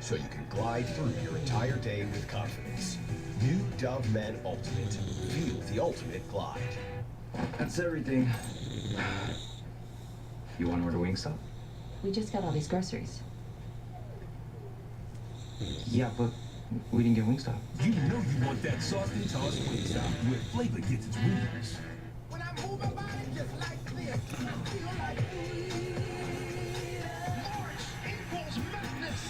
so you can glide through your entire day with confidence. New Dove Men Ultimate. Feel the ultimate glide. That's everything. You want to order Wingstop? We just got all these groceries. Yeah, but we didn't get Wingstop. You know you want that sauce and toss Wingstop, where flavor gets its wings. When I move my body just like this, I feel like March equals madness.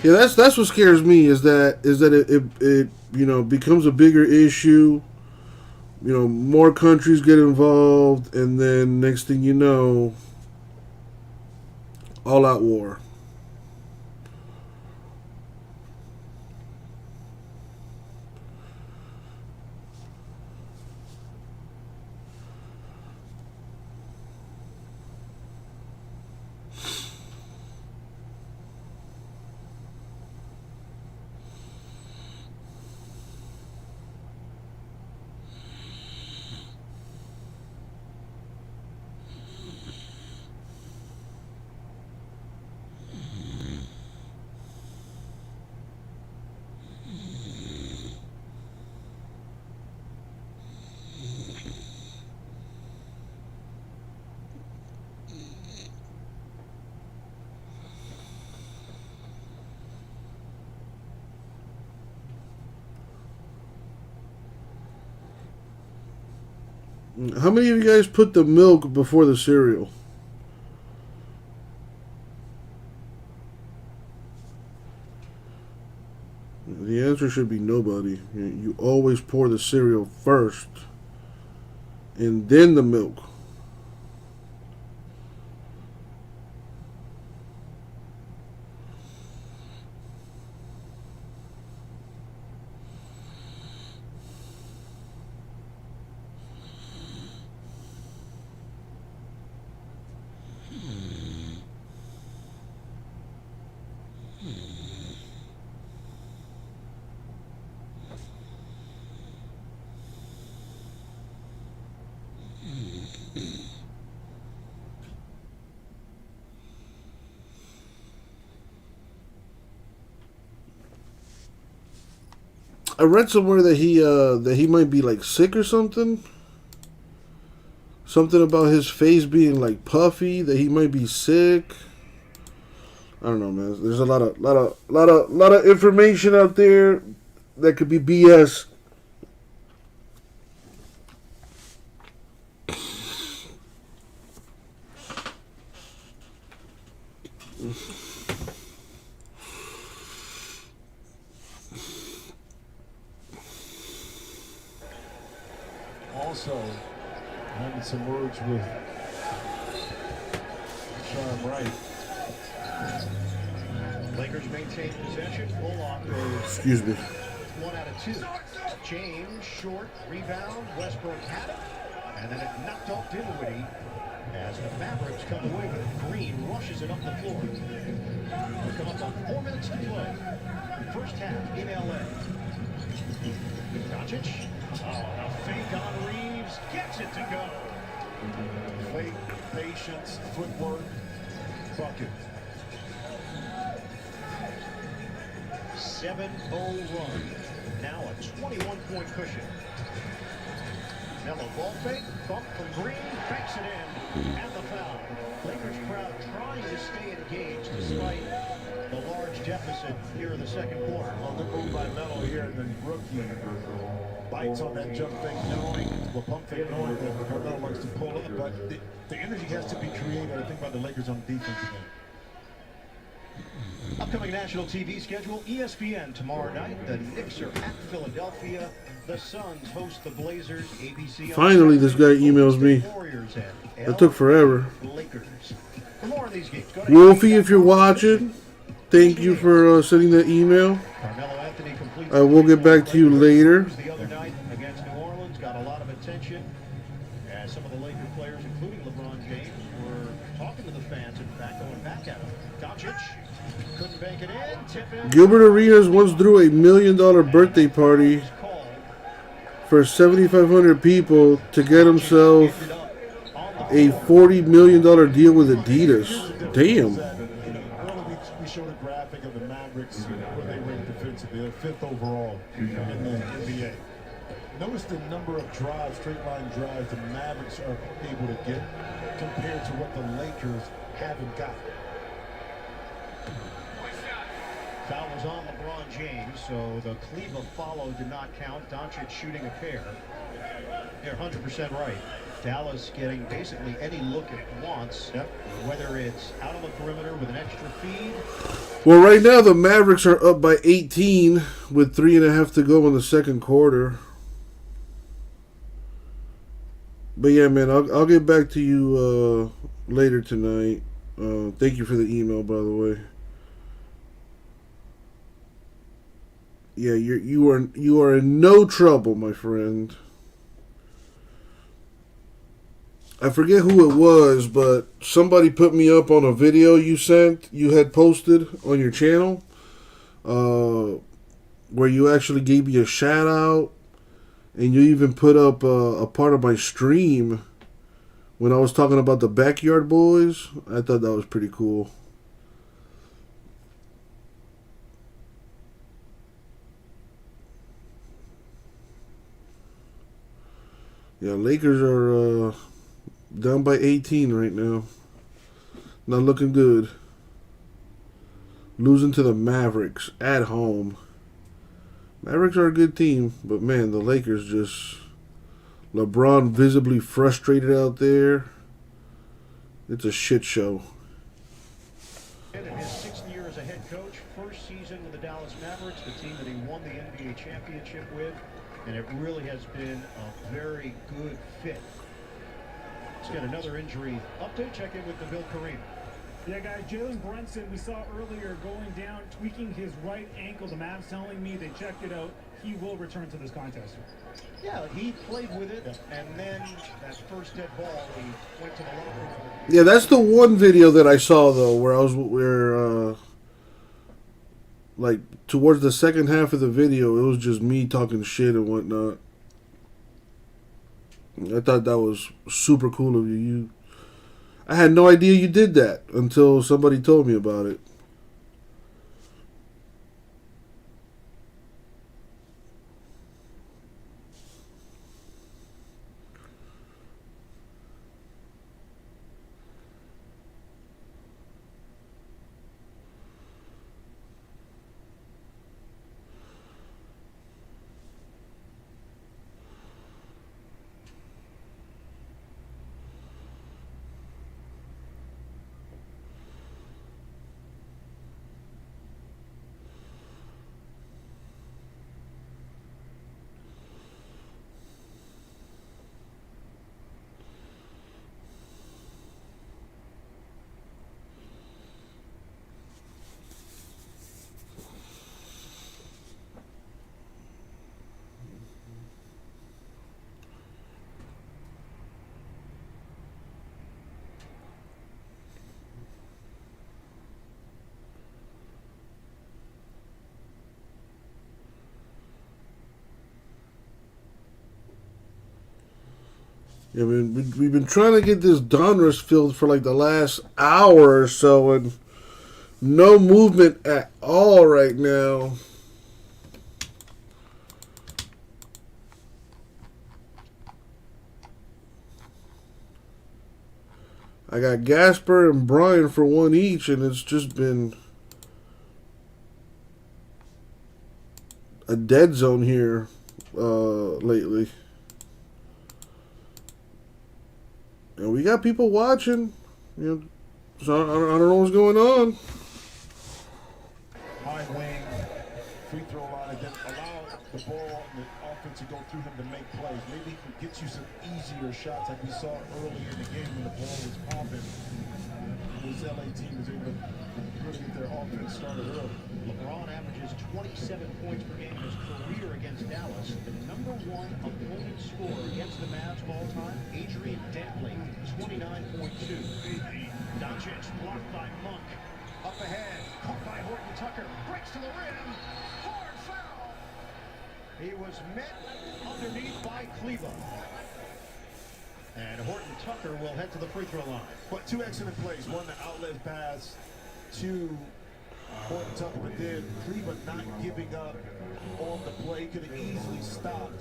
Yeah, that's what scares me is that it becomes a bigger issue. More countries get involved, and then next thing you know, all out war. How many of you guys put the milk before the cereal? The answer should be nobody. You always pour the cereal first and then the milk. I read somewhere that he might be like sick or something. Something about his face being like puffy, that he might be sick. I don't know, man. There's a lot of information out there that could be BS. Also, having some words with Sean Wright. Lakers maintain possession. Bullock goes. Excuse me. 1 out of 2. James short rebound. Westbrook had it, and then it knocked off Dinwiddie as the Mavericks come away with it. Green rushes it up the floor. We'll come up on 4 minutes to play. First half in LA. Doncic. Oh, a fake on Reeves. Gets it to go. Fake, patience, footwork, bucket. 7-0 run. Now a 21-point cushion. Mello ball fake. Bump from Green. Banks it in. And the foul. Lakers crowd trying to stay engaged despite the large deficit here in the second quarter. Well, good move by Mello here, and then rookie bites on that jump fake, knowing, well, pump fake, knowing that Carmelo likes to pull up, but the energy has to be created, I think, by the Lakers on defense again. Upcoming national TV schedule, ESPN tomorrow night. The Knicks are at Philadelphia. The Suns host the Blazers. ABC. Finally, this guy emails me. That took forever. Lakers. For more on these games, go to Wolfie, if you're watching, thank you for sending that email. Carmelo Anthony completes I will get back to you later. the other night against New Orleans. Got a lot of attention as some of the Laker players, including LeBron James, were talking to the fans. In fact, going back at him. Doncic couldn't bank it in. Tip in. Gilbert Arenas once threw a $1 million birthday party for 7,500 people to get himself a $40 million deal with Adidas. Damn. Earlier we showed a graphic of the Mavericks where they ranked defensively. They're 5th overall in the NBA. Notice the number of drives, straight line drives, the Mavericks are able to get compared to what the Lakers haven't got. Foul was on LeBron James, so the Cleveland follow did not count. Doncic shooting a pair. They're 100% right. Dallas getting basically any look it wants, whether it's out on the perimeter with an extra feed. Well, right now the Mavericks are up by 18 with 3.5 to go in the second quarter. But yeah, man, I'll get back to you later tonight. Thank you for the email, by the way. Yeah, you are in no trouble, my friend. I forget who it was, but somebody put me up on a video you had posted on your channel, where you actually gave me a shout out, and you even put up a part of my stream when I was talking about the Backyard Boys. I thought that was pretty cool. Yeah, Lakers are down by 18 right now. Not looking good. Losing to the Mavericks at home. Mavericks are a good team, but man, the Lakers just LeBron visibly frustrated out there. It's a shit show. In his 6th year as a head coach, first season with the Dallas Mavericks, the team that he won the NBA championship with, and it really has been a very good fit. Let's get another injury update. Check in with the Bill Kareem. Yeah, guys, Jalen Brunson, we saw earlier going down, tweaking his right ankle. The Mavs telling me they checked it out. He will return to this contest. Yeah, he played with it, and then that first dead ball, he went to the locker room. Yeah, that's the one video that I saw though, like towards the second half of the video, it was just me talking shit and whatnot. I thought that was super cool of you. I had no idea you did that until somebody told me about it. I mean, we've been trying to get this Donruss filled for like the last hour or so, and no movement at all right now. I got Gasper and Brian for one each, and it's just been a dead zone here lately. And we got people watching, you know, so I don't know what's going on. High wing, free throw line, and then allow the ball and the offense to go through him to make plays. Maybe he can get you some easier shots like we saw early in the game when the ball was popping. This LA team was able to really get their offense started early. LeBron averages 27 points per game in his career against Dallas. The number one opponent scorer against the Mavs of all time, Adrian Dantley, 29.2. Doncic blocked by Monk. Up ahead, caught by Horton Tucker. Breaks to the rim. Hard foul. He was met underneath by Cleveland. And Horton Tucker will head to the free throw line. But two excellent plays. One, the outlet pass to Horton Tucker, but then Cleveland not giving up on the play. Could have easily stopped.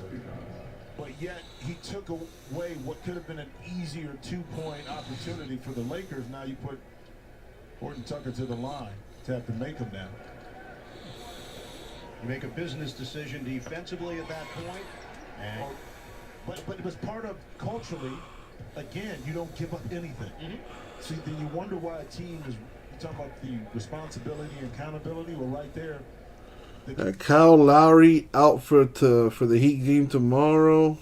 But yet he took away what could have been an easier two-point opportunity for the Lakers. Now you put Horton Tucker to the line to have to make them now. You make a business decision defensively at that point. And But it was part of culturally, again, you don't give up anything. See, then you wonder why a team is, you talk about the responsibility and accountability, well, right there. Kyle Lowry out for the Heat game tomorrow.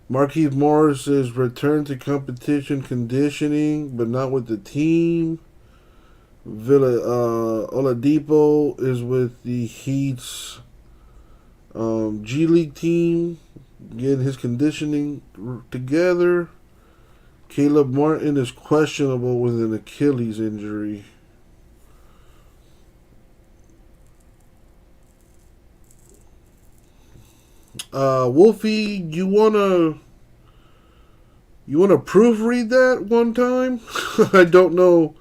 Marquise Morris is returned to competition conditioning, but not with the team. Oladipo is with the Heat's G League team, getting his conditioning together. Caleb Martin is questionable with an Achilles injury. Wolfie, you wanna proofread that one time? I don't know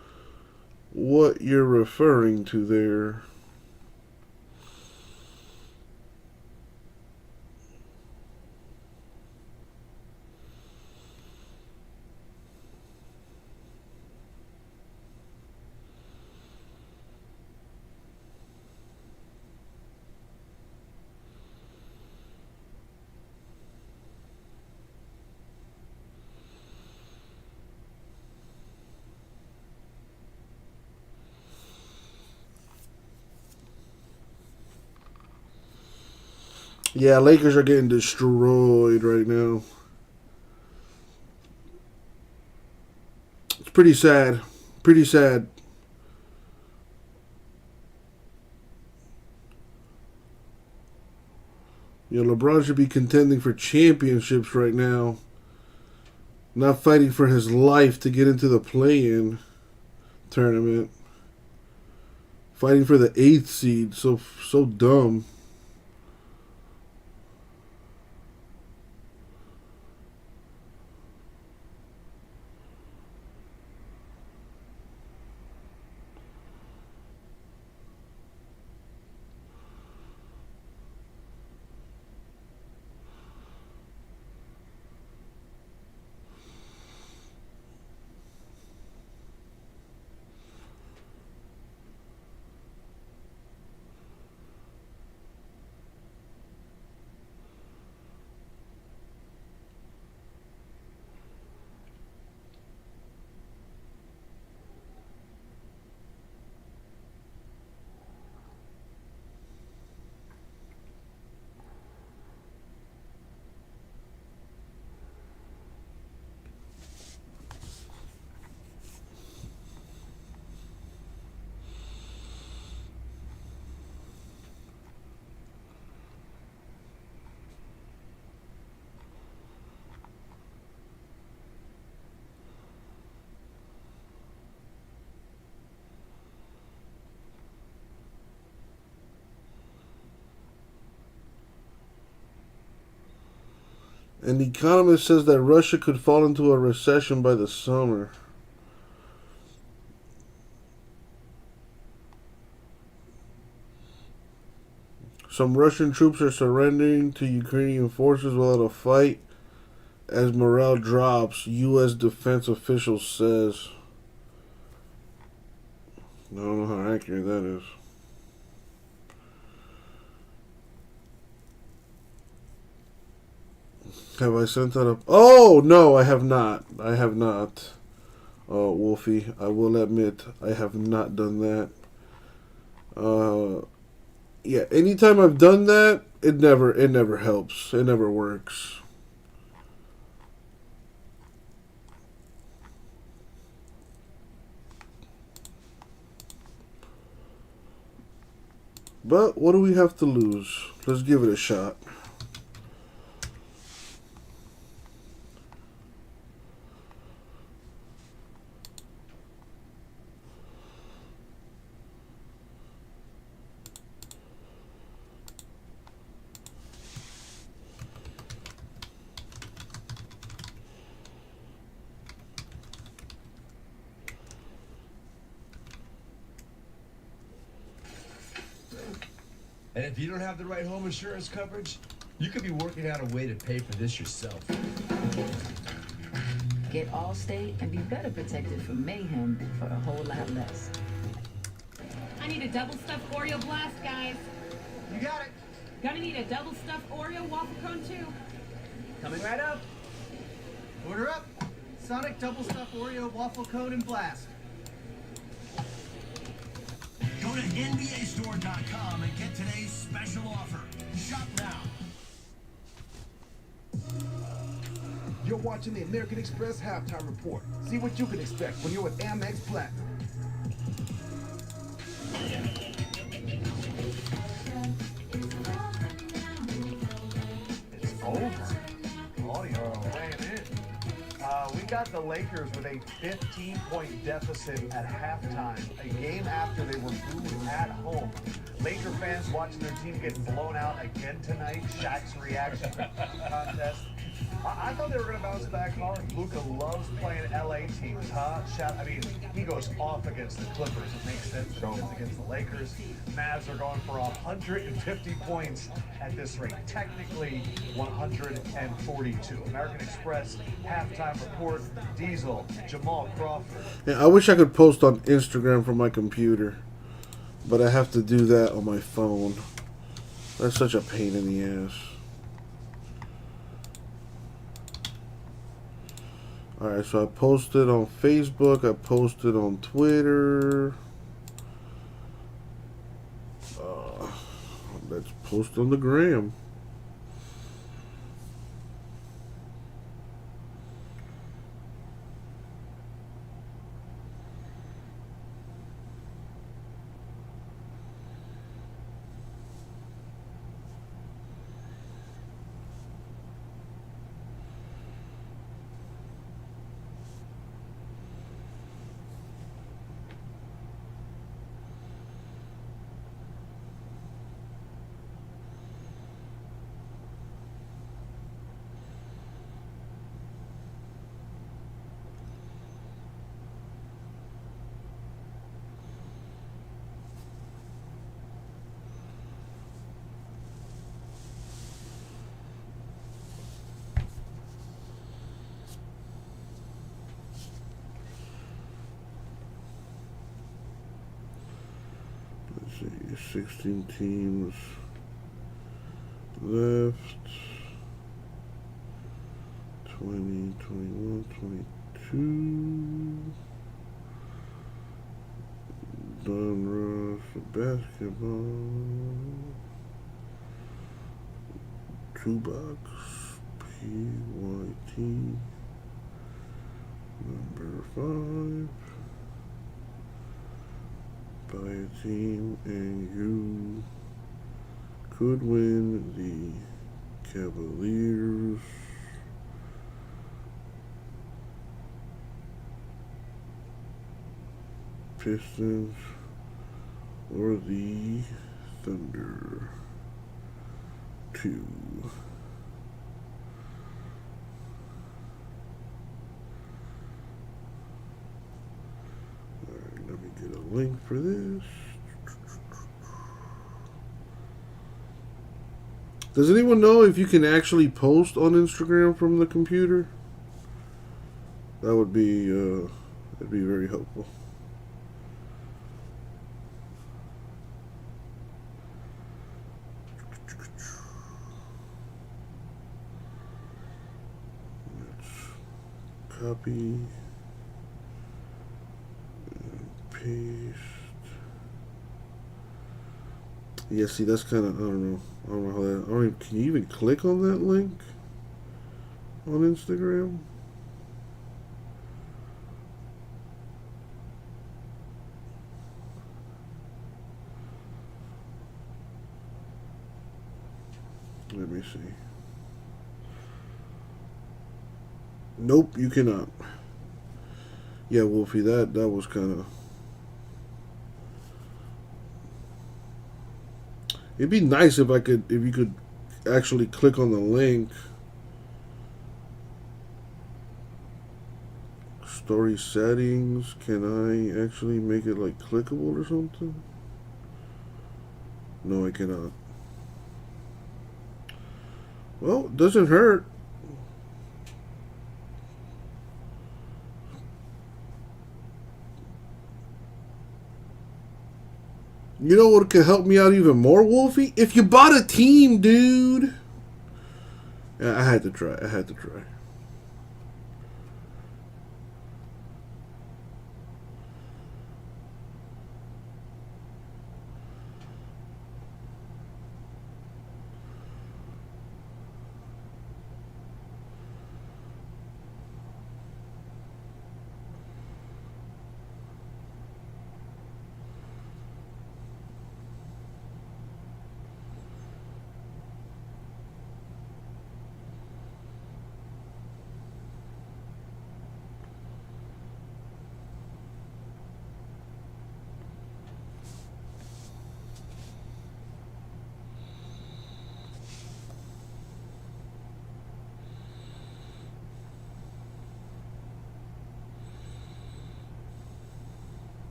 what you're referring to there. Yeah, Lakers are getting destroyed right now. It's pretty sad. Pretty sad. You know, LeBron should be contending for championships right now. Not fighting for his life to get into the play-in tournament. Fighting for the 8th seed. So dumb. An economist says that Russia could fall into a recession by the summer. Some Russian troops are surrendering to Ukrainian forces without a fight as morale drops, U.S. defense official says. I don't know how accurate that is. Have I sent that up? Oh, no, I have not. I have not. Oh, Wolfie, I will admit, I have not done that. Yeah, anytime I've done that, it never helps. It never works. But what do we have to lose? Let's give it a shot. And if you don't have the right home insurance coverage, you could be working out a way to pay for this yourself. Get Allstate and be better protected from mayhem for a whole lot less. I need a double stuffed Oreo blast, guys. You got it. Gonna need a double stuffed Oreo waffle cone too. Coming right up. Order up. Sonic double stuffed Oreo waffle cone and blast. Go to NBAstore.com and get today's special offer. Shop now. You're watching the American Express Halftime Report. See what you can expect when you're with Amex Platinum. It's over. Audio weighing in. We got the Lakers with a 15-point deficit at halftime, a game after they were booed at home. Laker fans watching their team get blown out again tonight. Shaq's reaction to the contest. I thought they were going to bounce back hard. Luka loves playing LA teams, huh? I mean, he goes off against the Clippers. It makes sense that he goes against the Lakers. Mavs are going for 150 points at this rate. Technically, 142. American Express halftime report. Diesel, Jamal Crawford. Yeah, I wish I could post on Instagram from my computer, but I have to do that on my phone. That's such a pain in the ass. Alright, so I posted on Facebook, I posted on Twitter. Let's post on the gram. 16 teams left. 20, 21, 22. Donruss for basketball. 2 bucks. PYT. Number 5. Buy a team and you could win the Cavaliers. Pistons or the Thunder. 2. Alright, let me get a link for this. Does anyone know if you can actually post on Instagram from the computer? That would be that'd be very helpful. Copy and paste. Yeah, see, that's kind of, I don't know how that, I don't even, can you even click on that link on Instagram? Let me see. Nope, you cannot. Yeah, Wolfie, that was kind of... It'd be nice if you could actually click on the link. Story settings. Can I actually make it like clickable or something? No, I cannot. Well, it doesn't hurt. You know what could help me out even more, Wolfie? If you bought a team, dude. Yeah, I had to try.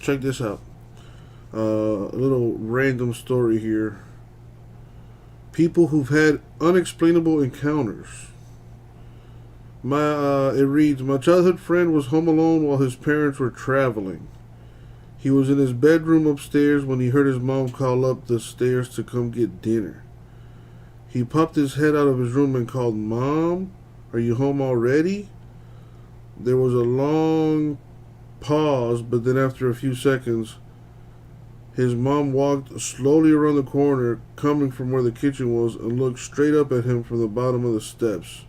Check this out. A little random story here. People who've had unexplainable encounters. It reads, my childhood friend was home alone while his parents were traveling. He was in his bedroom upstairs when he heard his mom call up the stairs to come get dinner. He popped his head out of his room and called, Mom, are you home already? There was a long pause, but then after a few seconds, his mom walked slowly around the corner, coming from where the kitchen was, and looked straight up at him from the bottom of the steps.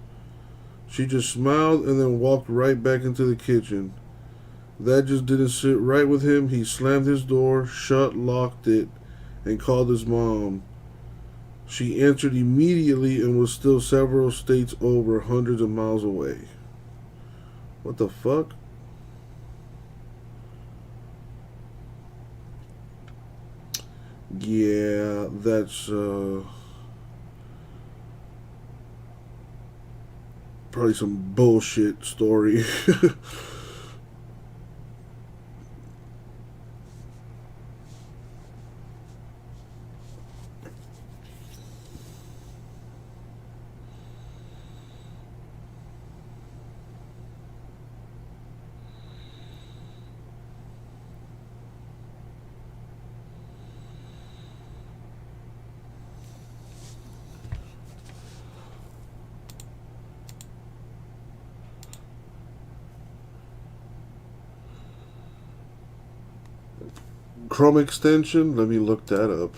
She just smiled and then walked right back into the kitchen. That just didn't sit right with him. He slammed his door, locked it, and called his mom. She answered immediately and was still several states over, hundreds of miles away. What the fuck? Yeah, that's probably some bullshit story. Chrome extension? Let me look that up.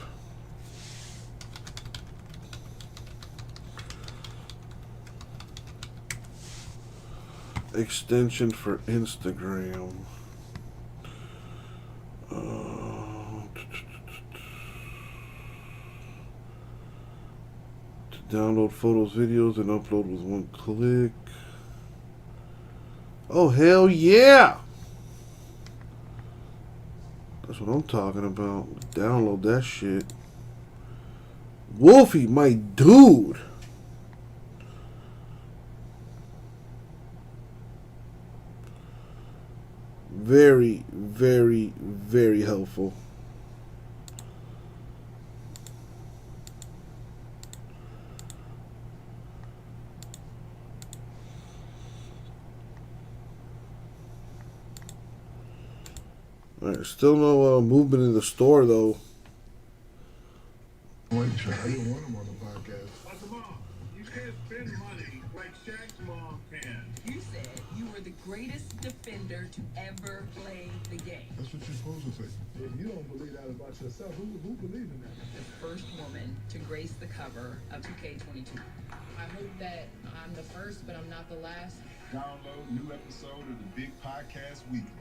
Extension for Instagram. To download photos, videos, and upload with one click. Oh, hell yeah! That's what I'm talking about. Download that shit. Wolfie, my dude! Very, very, very helpful. Alright, still no movement in the store though. Wait, Trey, I don't want him on the podcast. But Mom, you can't spend money like Shaq's mom can. You said you were the greatest defender to ever play the game. That's what you're supposed to say. If you don't believe that about yourself, who believes in that? The first woman to grace the cover of 2K22. I hope that I'm the first, but I'm not the last. Download new episode of the Big Podcast Weekly.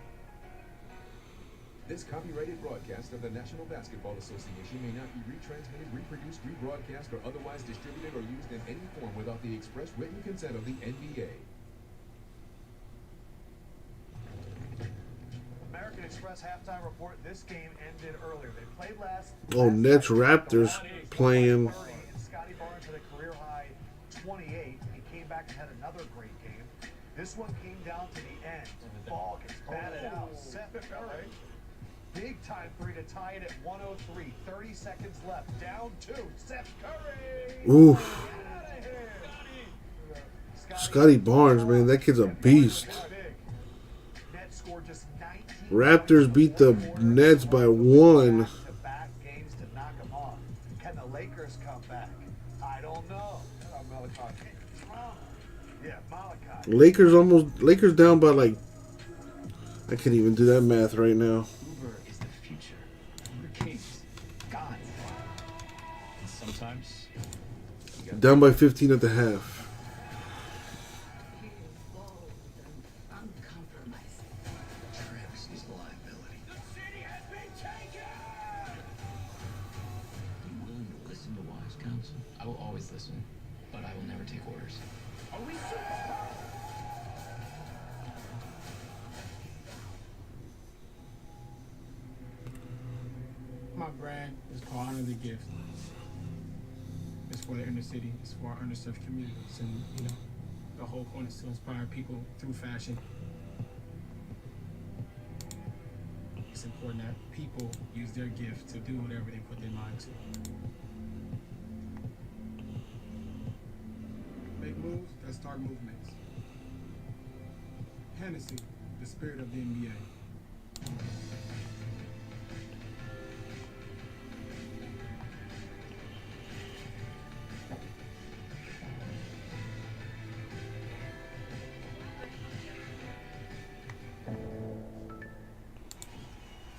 This copyrighted broadcast of the National Basketball Association may not be retransmitted, reproduced, rebroadcast, or otherwise distributed or used in any form without the express written consent of the NBA. American Express halftime report. This game ended earlier. They played last. Oh, Nets Raptors playing. Scotty Barnes had a career high 28. He came back and had another great game. This one came down to the end. The ball gets batted out. Seth Curry. Big time three to tie it at 103. 30 seconds left. Down 2. Seth Curry. Oof. Scotty Barnes, man, that kid's a beast. Nets scored just 19. Raptors beat the Nets by 1. Back games to knock them off. Can the Lakers come back? I don't know. Yeah, Malachi. Lakers down by like, I can't even do that math right now. Uber is the future. We're kings, gods. And sometimes Down by 15 at the half. Travis is a liability. The city has been taken! Are you willing to listen to wise counsel? I will always listen, but I will never take orders. Are we My brand is called Honor the Gift. It's for the inner city. It's for our underserved communities. And, you know, the whole point is to inspire people through fashion. It's important that people use their gift to do whatever they put their mind to. Make moves that start movements. Hennessy, the spirit of the NBA.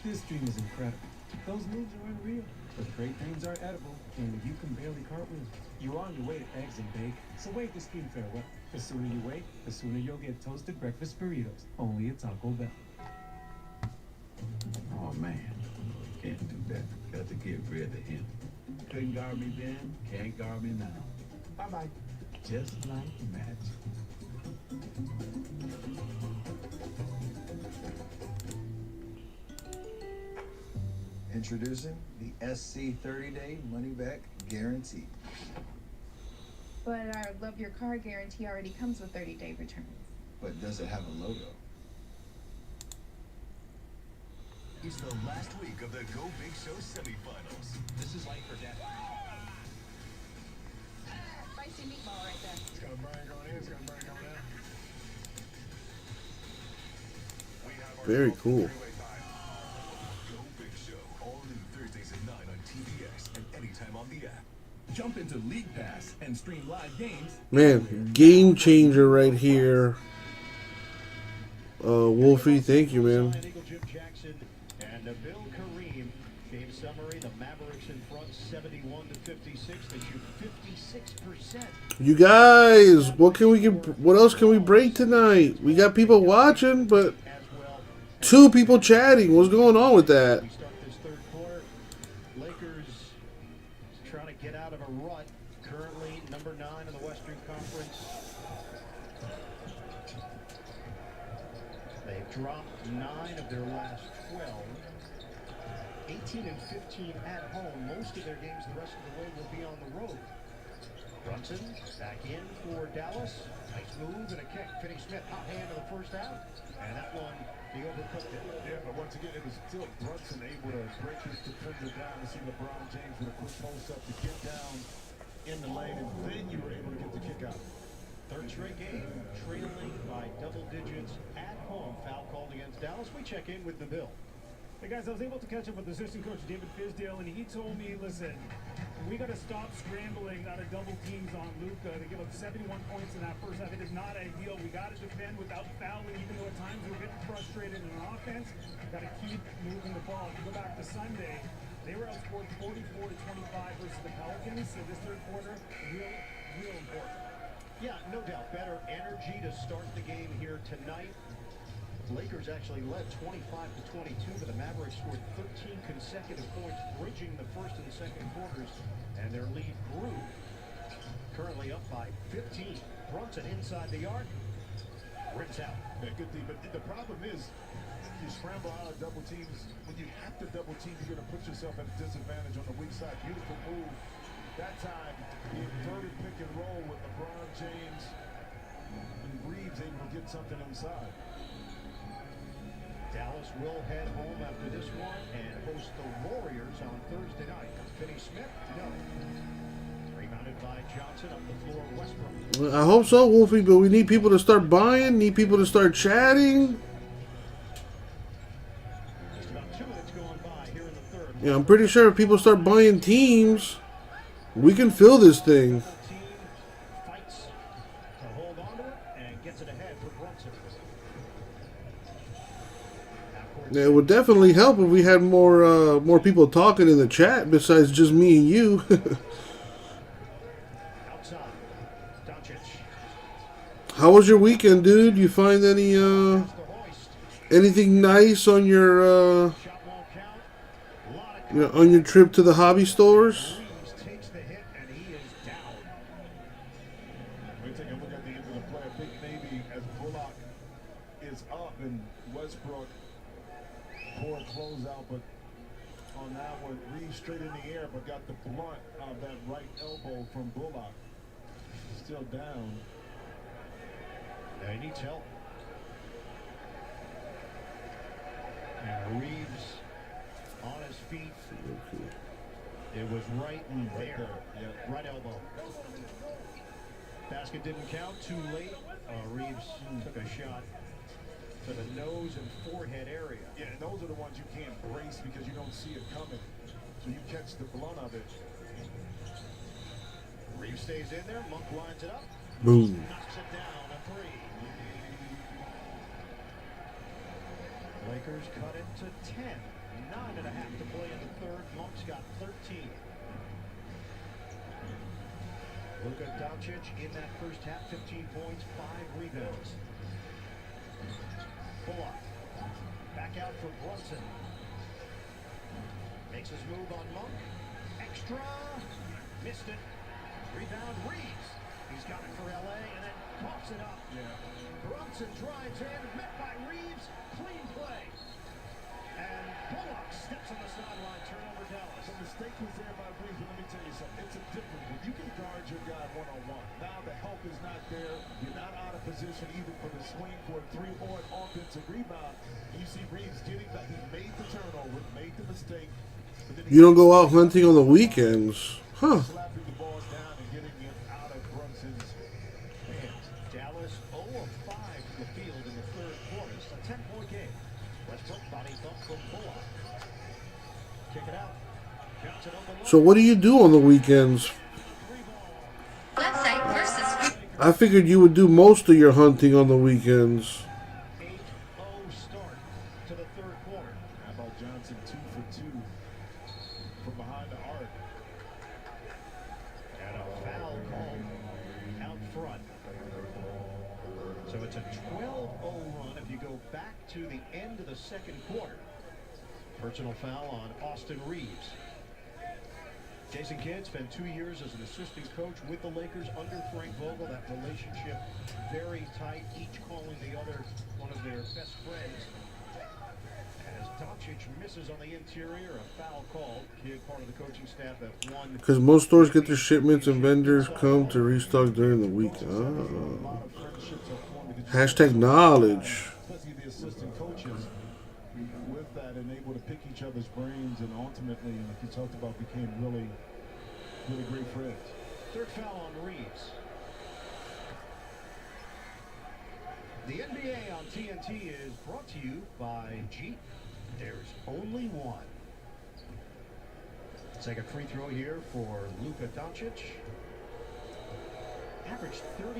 This dream is incredible. Those moves are unreal, but great dreams are edible, and you can barely cartwheel. You're on your way to eggs and bake, so wave the screen farewell. The sooner you wait, the sooner you'll get toasted breakfast burritos, only at Taco Bell. Oh man, can't do that. Got to give rid of him. Couldn't guard me then, can't guard me now. Bye-bye. Just like magic. Introducing the SC 30-day money-back guarantee. But our Love Your Car guarantee already comes with 30-day returns. But does it have a logo? It's the last week of the Go Big Show semifinals. This is life or death. Spicy meatball right there. It's got a burn going in, it's got a burn going out. Very cool. Go Big Show, all new Thursdays at 9 on TBS and anytime on the app. Jump into League Pass and stream live games. Man, game changer right here. Wolfie, thank you, man. Jim Jackson and And Nabil Kareem, game summary, the Mavericks in front 71-56. They shoot 56%. You guys, what else can we break tonight? We got people watching, but 2 people chatting. What's going on with that? We start this third quarter. Lakers trying to get out of a rut. Currently number 9 in the Western Conference. They've dropped 9 of their last 12. 18 and 15 at home. Most of their games the rest of the way will be on the road. Brunson back in for Dallas. Nice move and a kick. Finney-Smith hot hand in the first half. And that one, he overcooked it. Yeah, but once again, it was still Brunson able to break his defender down and see LeBron James with a quick post-up to get down in the lane, and then you were able to get the kick out. Third straight game, trailing by double digits at home. Foul called against Dallas. We check in with Nabil. Hey guys, I was able to catch up with assistant coach David Fizdale, and he told me, listen, we got to stop scrambling out of double teams on Luka. They give up 71 points in that first half. It is not ideal. We got to defend without fouling, even though at times we're getting frustrated in offense. Got to keep moving the ball. If you go back to Sunday, they were outscored 44-25 versus the Pelicans. So this third quarter, real important. Yeah, no doubt. Better energy to start the game here tonight. Lakers actually led 25-22, but the Mavericks scored 13 consecutive points, bridging the first and second quarters, and their lead grew. Currently up by 15. Brunson inside the arc, rips out. Yeah, good D, but the problem is you scramble out of double teams. When you have to double team, you're going to put yourself at a disadvantage on the weak side. Beautiful move. That time, the inverted pick and roll with LeBron James and Reeves able to get something inside. Dallas will head home after this one and host the Warriors on Thursday night. Finney-Smith, no. Rebounded by Johnson up the floor, Westbrook. I hope so, Wolfie, but we need people to start buying, need people to start chatting. Just about 2 minutes going by here in the third. Yeah, I'm pretty sure if people start buying teams, we can fill this thing. Fights to hold on to it and gets it ahead for Brunson. Yeah, it would definitely help if we had more people talking in the chat besides just me and you. Outside, Doncic. How was your weekend, dude? You find anything nice on your on your trip to the hobby stores? Takes the hit and he is down. We take a look at the end of the play. Big Navy as Bullock is up and Westbrook poor closeout, but on that one, Reeves straight in the air, but got the blunt of that right elbow from Bullock. Still down. Yeah, he needs help. And Reeves on his feet. It was right in there. Yeah. Right elbow. Basket didn't count. Too late. Reeves took a shot to the nose and forehead area. Yeah, and those are the ones you can't brace because you don't see it coming. So you catch the blunt of it. Reeves stays in there. Monk lines it up. Boom. Knocks it down. A 3. Lakers cut it to 10. 9.5 to play in the third. Monk's got 13. Luka Doncic in that first half, 15 points, 5 rebounds. Bullock. Back out for Brunson. Makes his move on Monk. Extra. Missed it. Rebound Reeves. He's got it for LA and then coughs it up. Yeah. Brunson drives in, met by Reeves. Clean play. And Bullock steps on the sideline, turnover Dallas. The mistake was there by Reeves, but let me tell you something. It's a difference. When you can guard your guy one-on-one, now the help is not there. You're not out of position even for the swing for a 3-point offensive rebound. You see Reeves getting that. He made the turnover, made the mistake. You don't go out hunting on the weekends. Huh. Slapping the ball down and getting it out of Brunson's hands. Dallas 0 of 5 from the field in the third quarter. It's a 10-point game. Westbrook body thump from Bullock. Kick it out. Johnson on the So what do you do on the weekends? Website versus. I figured you would do most of your hunting on the weekends. 8-0 start to the third quarter. How about Johnson It's a 12-0 run if you go back to the end of the second quarter. Personal foul on Austin Reeves. Jason Kidd spent 2 years as an assistant coach with the Lakers under Frank Vogel. That relationship very tight, each calling the other one of their best friends. As Doncic misses on the interior, a foul called. Kidd, part of the coaching staff that won. Because most stores get their shipments and vendors come to restock during the week. Hashtag knowledge. Especially the assistant coaches with that and able to pick each other's brains and ultimately, like you talked about, became really, really great friends. Third foul on Reeves. The NBA on TNT is brought to you by Jeep. There's only one. Second free throw here for Luka Doncic. Averaged 34.7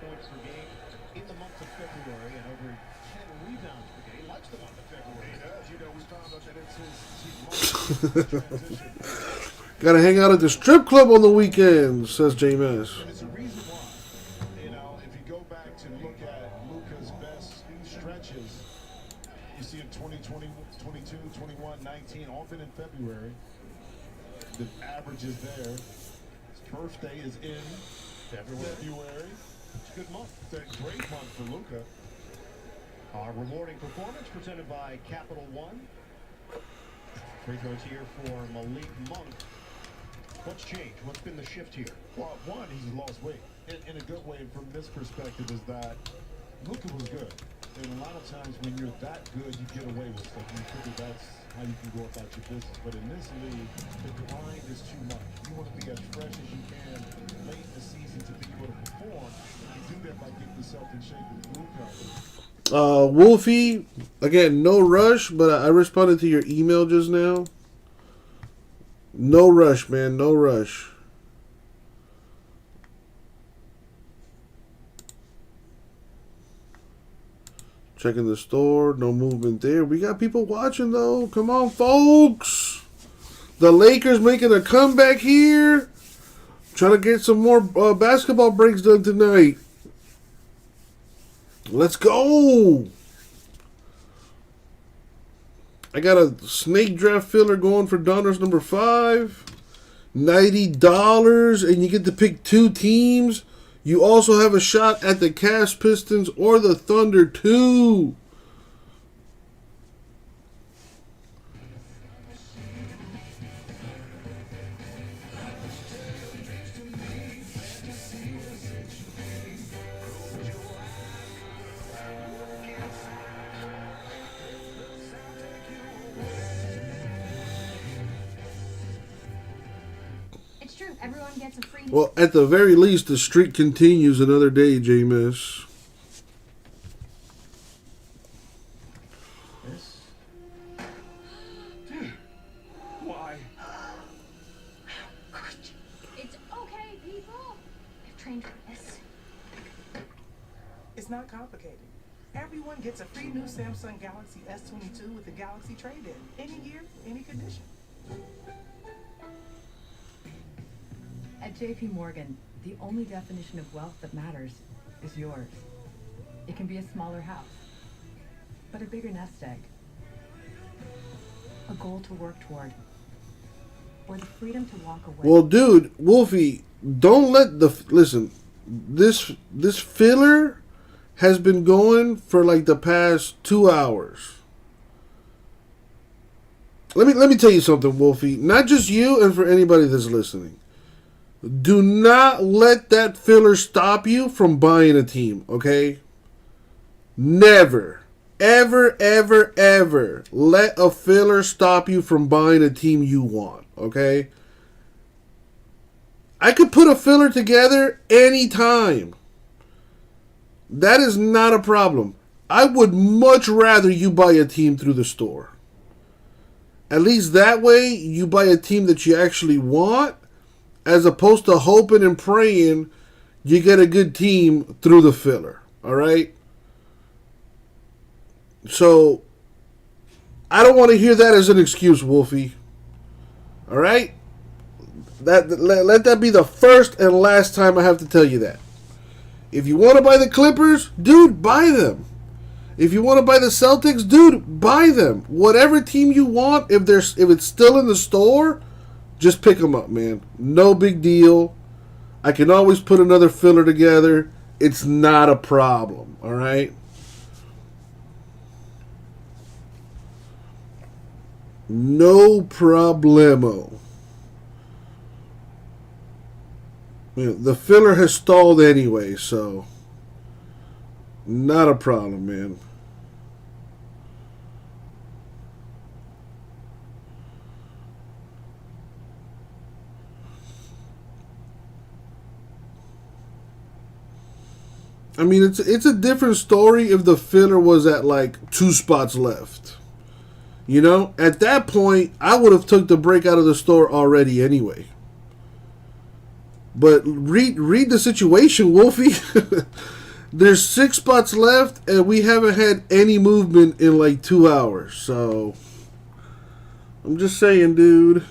points per game in the month of February and over 10 rebounds per game. Likes the month of February. He does. You know, we found out that it's his transition. Gotta hang out at the strip club on the weekends, says James. And it's a reason why. You know, if you go back to look at Luka's best stretches, you see in 2020, 22, 21, 19, often in February, the average is there. His birthday is in February. It's a good month. It's a great month for Luka. Our rewarding performance presented by Capital One. Free throws here for Malik Monk. What's changed? What's been the shift here? Well, one, he's lost weight. In a good way, from this perspective, is that Luka was good. And a lot of times when you're that good, you get away with stuff. You figure that's how you can go about your business. But in this league, the grind is too much. You want to be as fresh as you can late in the season to be able to perform. You do that by getting yourself in shape with Luka. Wolfie, again, no rush, but I responded to your email just now. No rush, man, no rush. Checking the store, no movement there. We got people watching though. Come on, folks. The Lakers making a comeback here. Trying to get some more basketball breaks done tonight. Let's go. I got a snake draft filler going for Donruss number 5. $90, and you get to pick 2 teams. You also have a shot at the Cavs, Pistons, or the Thunder too. It's true. Everyone gets a free. Well, at the very least, the streak continues another day, Jameis. Why? It's okay, people. I've trained for this. It's not complicated. Everyone gets a free new Samsung Galaxy S22 with the Galaxy trade-in. Any year, any condition. At JP Morgan, the only definition of wealth that matters is yours. It can be a smaller house, but a bigger nest egg. A goal to work toward. Or the freedom to walk away. Well, dude, Wolfie, don't let listen. This filler has been going for like the past 2 hours. Let me tell you something, Wolfie. Not just you, and for anybody that's listening. Do not let that filler stop you from buying a team, okay? Never, ever, ever, ever let a filler stop you from buying a team you want, okay? I could put a filler together anytime. That is not a problem. I would much rather you buy a team through the store. At least that way, you buy a team that you actually want, as opposed to hoping and praying you get a good team through the filler. All right? So, I don't want to hear that as an excuse, Wolfie. All right? Let that be the first and last time I have to tell you that. If you want to buy the Clippers, dude, buy them. If you want to buy the Celtics, dude, buy them. Whatever team you want, if it's still in the store, just pick them up, man. No big deal. I can always put another filler together. It's not a problem, all right? No problemo. You know, the filler has stalled anyway, so not a problem, man. I mean, it's a different story if the filler was at like 2 spots left. You know, at that point, I would have took the break out of the store already anyway. But read the situation, Wolfie. There's 6 spots left, and we haven't had any movement in like 2 hours. So, I'm just saying, dude.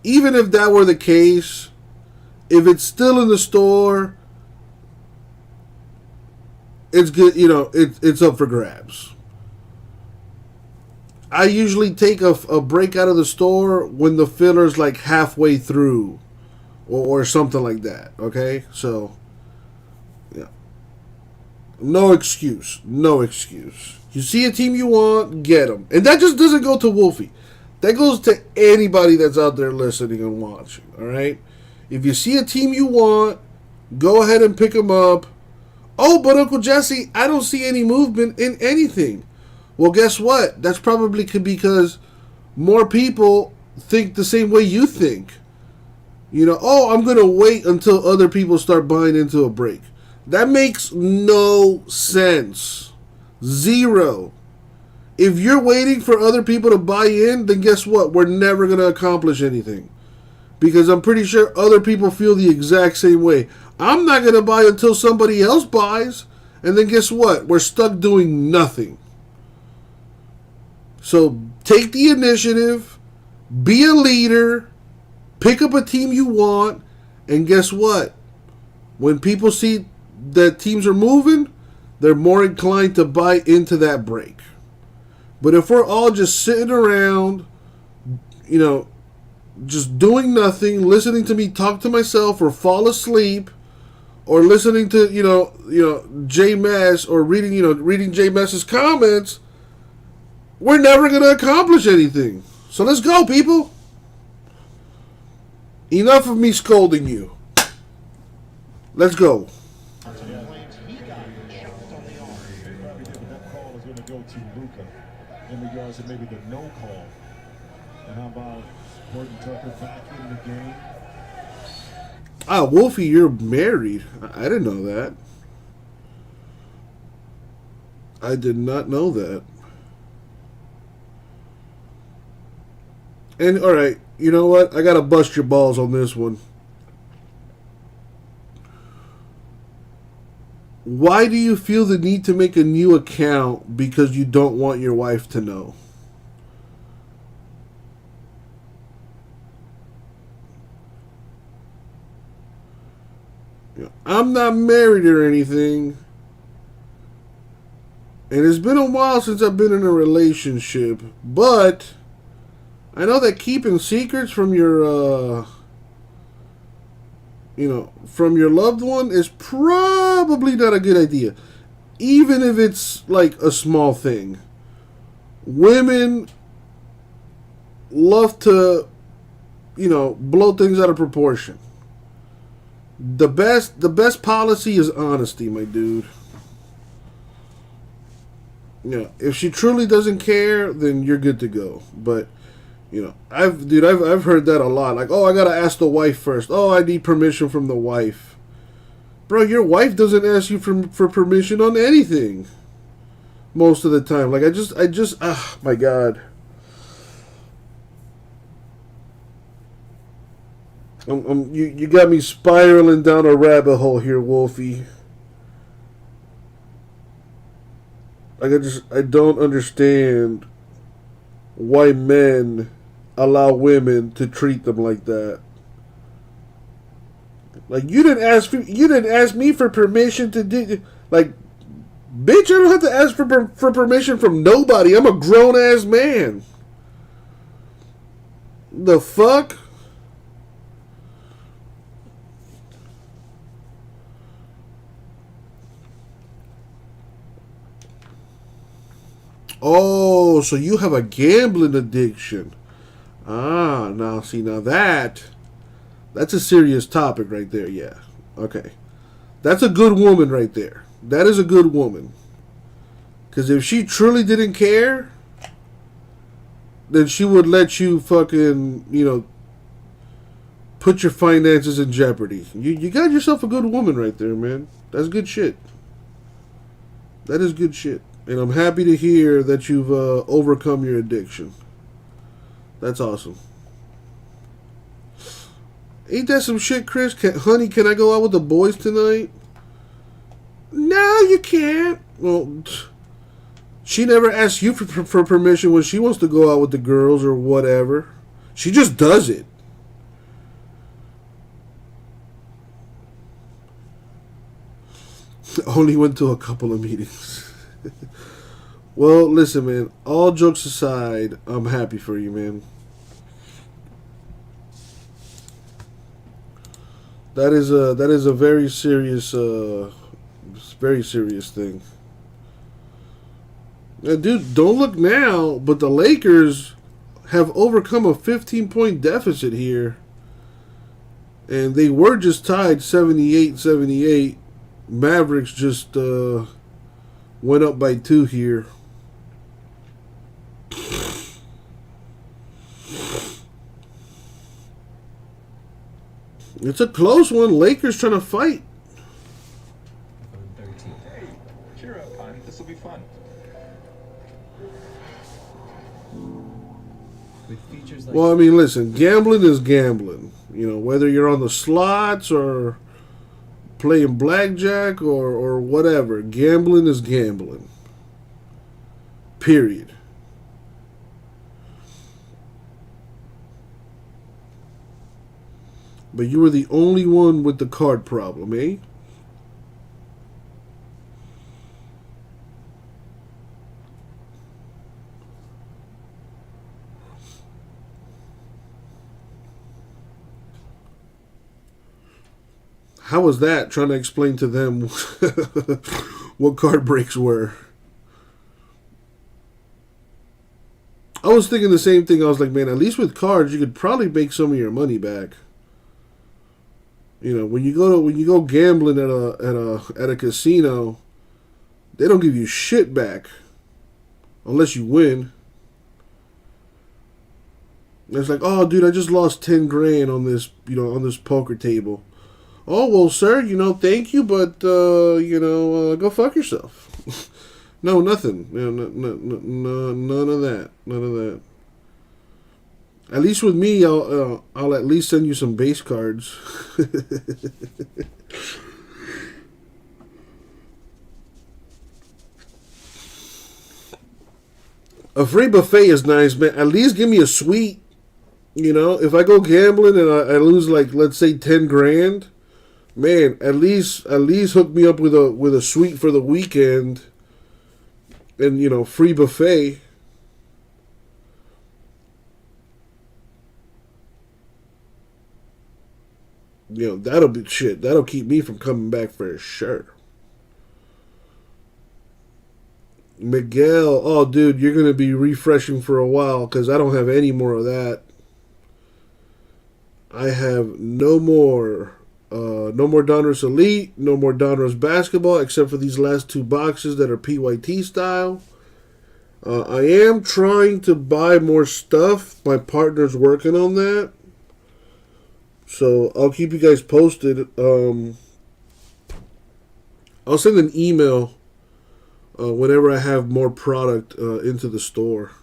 Even if that were the case, if it's still in the store, it's good. You know, it's up for grabs. I usually take a break out of the store when the filler's like halfway through. Or something like that, okay? So, yeah. No excuse. No excuse. You see a team you want, get them. And that just doesn't go to Wolfie. That goes to anybody that's out there listening and watching, all right? If you see a team you want, go ahead and pick them up. Oh, but Uncle Jesse, I don't see any movement in anything. Well, guess what? That's probably because more people think the same way you think. You know, oh, I'm going to wait until other people start buying into a break. That makes no sense. Zero. If you're waiting for other people to buy in, then guess what? We're never going to accomplish anything. Because I'm pretty sure other people feel the exact same way. I'm not going to buy until somebody else buys. And then guess what? We're stuck doing nothing. So take the initiative. Be a leader. Pick up a team you want, and guess what? When people see that teams are moving, they're more inclined to buy into that break. But if we're all just sitting around, you know, just doing nothing, listening to me talk to myself or fall asleep, or listening to, you know, J Mass or reading J Mass's comments, we're never going to accomplish anything. So let's go, people. Enough of me scolding you. Let's go. That call is going to go to Luka in regards to maybe the no call. And how about Horton Tucker back in the game? Ah, Wolfie, you're married. I didn't know that. I did not know that. And, alright, you know what? I gotta bust your balls on this one. Why do you feel the need to make a new account because you don't want your wife to know? I'm not married or anything. And it's been a while since I've been in a relationship. But I know that keeping secrets from your, from your loved one is probably not a good idea. Even if it's like a small thing. Women love to, blow things out of proportion. The best policy is honesty, my dude. Yeah, if she truly doesn't care, then you're good to go. But I've heard that a lot. Like, oh, I gotta ask the wife first. Oh, I need permission from the wife. Bro, your wife doesn't ask you for permission on anything. Most of the time. Like, my God. You got me spiraling down a rabbit hole here, Wolfie. Like, I don't understand why men allow women to treat them like that. Like you didn't ask me for permission to do. Like, bitch, I don't have to ask for permission from nobody. I'm a grown ass man. The fuck? Oh, so you have a gambling addiction. Ah, now see, now that's a serious topic right there, yeah. Okay. That's a good woman right there. That is a good woman. Because if she truly didn't care, then she would let you fucking, put your finances in jeopardy. You got yourself a good woman right there, man. That's good shit. That is good shit. And I'm happy to hear that you've overcome your addiction. That's awesome. Ain't that some shit, Chris? Honey, can I go out with the boys tonight? No, you can't. Well, she never asks you for permission when she wants to go out with the girls or whatever. She just does it. Only went to a couple of meetings. Well, listen, man. All jokes aside, I'm happy for you, man. That is a very serious thing. Now, dude, don't look now, but the Lakers have overcome a 15-point deficit here. And they were just tied 78-78. Mavericks just went up by 2 here. It's a close one. Lakers trying to fight. Hey, cheer up, hon. This will be fun. With features like Well, I mean, listen, gambling is gambling. Whether you're on the slots or playing blackjack or whatever, gambling is gambling. Period. But you were the only one with the card problem, eh? How was that? Trying to explain to them what card breaks were. I was thinking the same thing. I was like, man, at least with cards, you could probably make some of your money back. When you go gambling at a casino, they don't give you shit back unless you win. It's like, oh, dude, I just lost 10 grand on this, on this poker table. Oh, well, sir, thank you, but go fuck yourself. No, nothing. No, none of that. None of that. At least with me, I'll at least send you some base cards. A free buffet is nice, man. At least give me a suite. If I go gambling and I lose, like, let's say 10 grand, man, at least hook me up with a suite for the weekend and, free buffet. That'll be shit. That'll keep me from coming back for sure. Miguel, oh, dude, you're going to be refreshing for a while because I don't have any more of that. I have no more Donruss Elite, no more Donruss Basketball, except for these last 2 boxes that are PYT style. I am trying to buy more stuff. My partner's working on that. So I'll keep you guys posted. I'll send an email whenever I have more product into the store.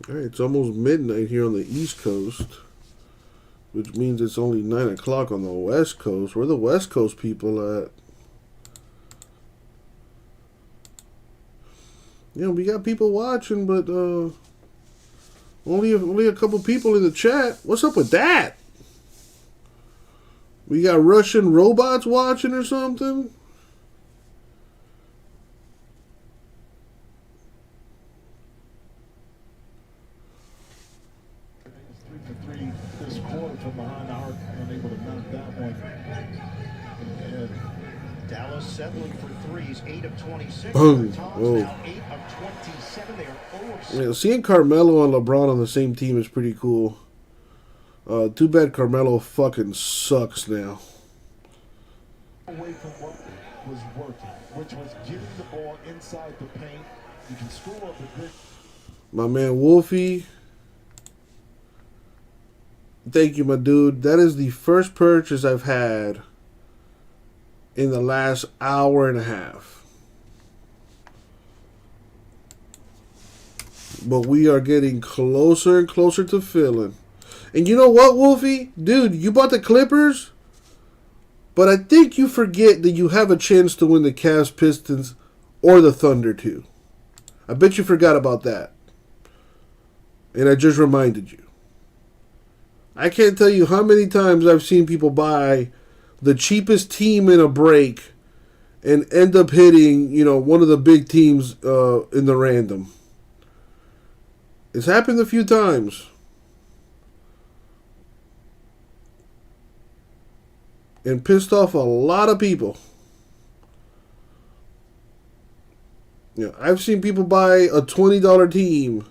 All right, it's almost midnight here on the East Coast, which means it's only 9 o'clock on the West Coast. Where the West Coast people at? Yeah, we got people watching, but only a couple people in the chat. What's up with that? We got Russian robots watching or something? This quarter from behind the arc, unable to knock that one. And Dallas settling for threes, 8 of 26. Boom. Tom's Whoa. now 8 of 27. They are 0 of 6. Man, seeing Carmelo and LeBron on the same team is pretty cool. Too bad Carmelo fucking sucks now. Away from what was working, which was getting the ball inside the paint. You can score up a big. My man Wolfie. Thank you, my dude. That is the first purchase I've had in the last hour and a half. But we are getting closer and closer to filling. And you know what, Wolfie? Dude, you bought the Clippers, but I think you forget that you have a chance to win the Cavs, Pistons, or the Thunder too. I bet you forgot about that. And I just reminded you. I can't tell you how many times I've seen people buy the cheapest team in a break and end up hitting, one of the big teams in the random. It's happened a few times. And pissed off a lot of people. I've seen people buy a $20 team,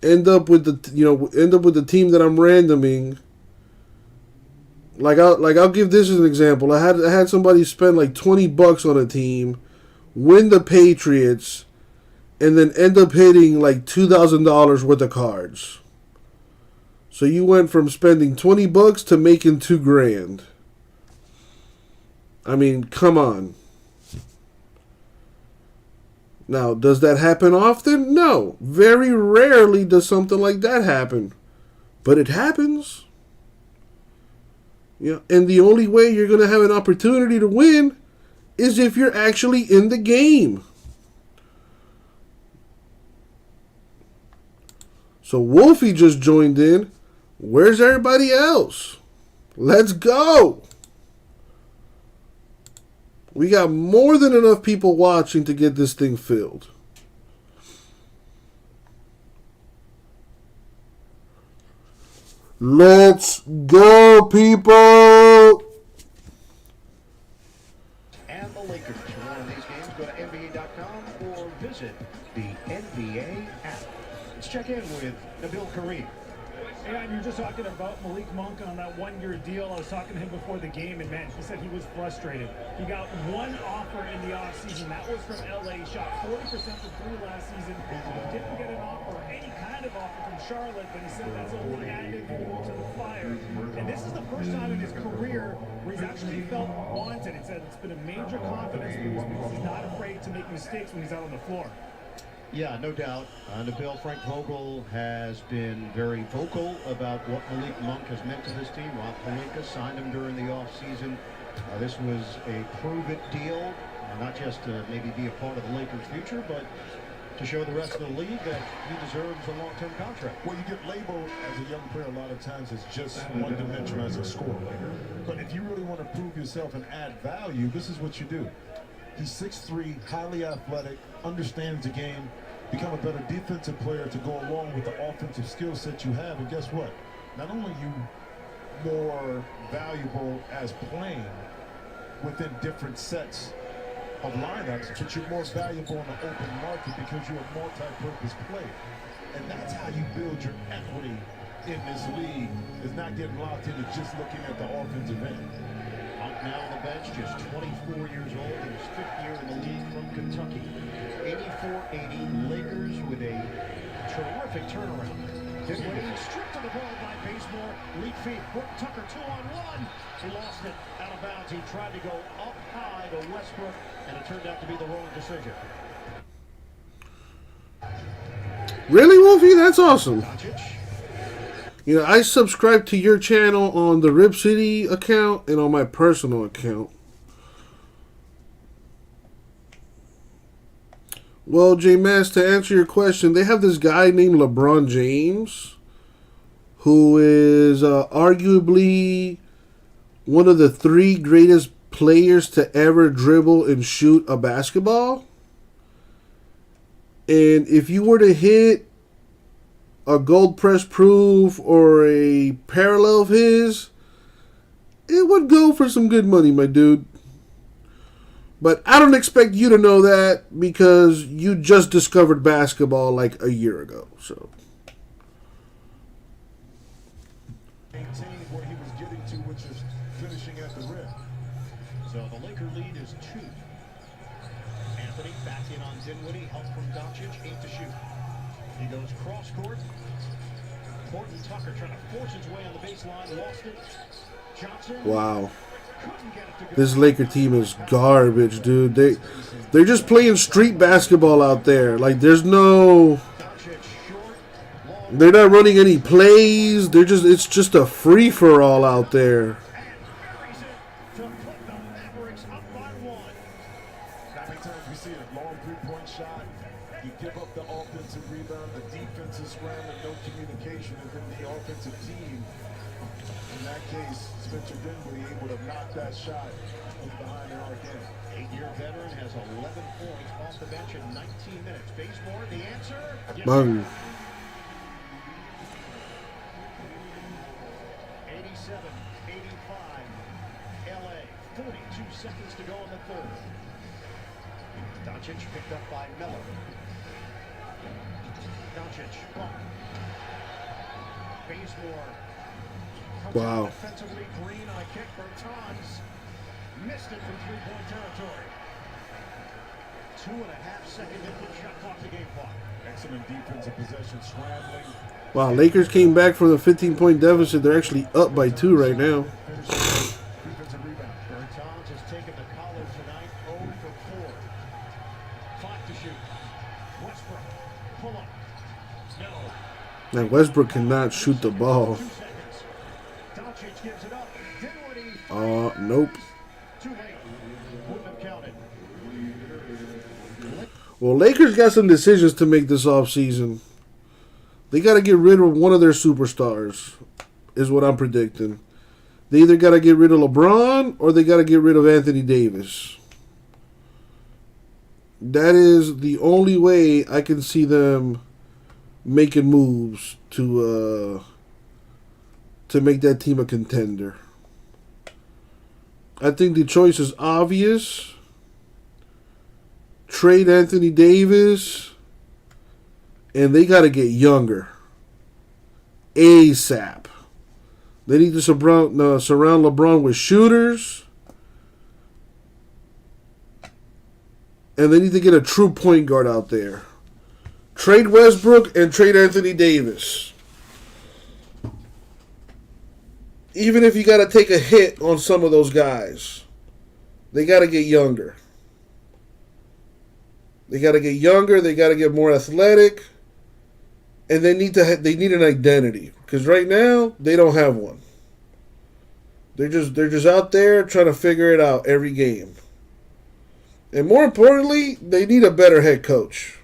end up with the team that I'm randoming. I'll give this as an example. I had somebody spend like $20 on a team, win the Patriots, and then end up hitting like $2,000 worth of cards. So you went from spending $20 to making $2,000. I mean, come on. Now, does that happen often? No. Very rarely does something like that happen. But it happens. And the only way you're going to have an opportunity to win is if you're actually in the game. So Wolfie just joined in. Where's everybody else? Let's go. We got more than enough people watching to get this thing filled. Let's go, people! And the Lakers for one of these games. Go to NBA.com or visit the NBA app. Let's check in with Nabil Kareem. And you're just talking about Malik Monk on that one-year deal. I was talking to him before the game, and man, he said he was frustrated. He got one offer in the offseason. That was from LA. He shot 40% from three last season. He didn't get an offer, any kind of offer from Charlotte, but he said that's only added fuel to the fire. And this is the first time in his career where he's actually felt wanted. He said it's been a major confidence boost because he's not afraid to make mistakes when he's out on the floor. Yeah, no doubt. Nabil, Frank Vogel has been very vocal about what Malik Monk has meant to this team. Rob Pelinka signed him during the offseason. This was a prove-it deal, not just to maybe be a part of the Lakers' future, but to show the rest of the league that he deserves a long-term contract. Well, you get labeled as a young player a lot of times as just one-dimensional as a scorer. But if you really want to prove yourself and add value, this is what you do. He's 6'3", highly athletic, understands the game, become a better defensive player to go along with the offensive skill set you have. And guess what? Not only are you more valuable as playing within different sets of lineups, but you're more valuable in the open market because you're a multi-purpose player. And that's how you build your equity in this league, is not getting locked into just looking at the offensive end. Now on the bench, just 24 years old, in his 5th year in the league from Kentucky. 84-80, Lakers with a terrific turnaround. Dinwiddie stripped to the ball by Bazemore. Lead feed, Brook Tucker 2-on-1. He lost it out of bounds. He tried to go up high to Westbrook, and it turned out to be the wrong decision. Really, Wolfie? That's awesome. You know, I subscribe to your channel on the Rip City account and on my personal account. Well, J-Mass, to answer your question, they have this guy named LeBron James, who is arguably one of the 3 greatest players to ever dribble and shoot a basketball. And if you were to hit a gold press proof or a parallel of his, it would go for some good money, my dude. But I don't expect you to know that because you just discovered basketball like a year ago. So maintained what he was getting to, which is finishing at the rim. So the Laker lead is 2. Anthony back in on Dinwiddie, help from Doncic, 8 to shoot. He goes cross court. Horton Tucker trying to force his way on the baseline, lost it. Johnson. wow. This Laker team is garbage, dude. They're just playing street basketball out there. Like they're not running any plays. It's just a free for all out there. How many times we see a long 3-point shot, you give up the offensive rebound, the defense is scrambling, no communication within the offensive team. In that case, Spencer Dinwiddie able to knock that shot behind the arc in. 8-year veteran has 11 points off the bench in 19 minutes. Baseball, the answer? Yes. Bang. 87, 85, LA, 42 seconds to go in the third. Doncic picked up by Miller. Doncic, bump. Bazemore. Wow. Defensively, Green on a kick. Bertans missed it from 3-point territory. 2.5 second input shot clock to game clock. Excellent defensive possession, scrambling. Wow, Lakers came back from the 15-point deficit. They're actually up by 2 right now. Bertans has taken the collar tonight, 0 for 4. 5 to shoot. Westbrook, pull up. No. Now Westbrook cannot shoot the ball. 2 seconds. Doncic gives it up. Dinwiddie. Nope. Too late. Wouldn't have counted. Well, Lakers got some decisions to make this offseason. They got to get rid of one of their superstars, is what I'm predicting. They either got to get rid of LeBron or they got to get rid of Anthony Davis. That is the only way I can see them making moves to make that team a contender. I think the choice is obvious. Trade Anthony Davis, and they got to get younger. ASAP. They need to surround LeBron with shooters. And they need to get a true point guard out there. Trade Westbrook and trade Anthony Davis. Even if you got to take a hit on some of those guys, they got to get younger. They got to get younger. They got to get more athletic, and they need an identity because right now they don't have one. They're just out there trying to figure it out every game. And more importantly, they need a better head coach.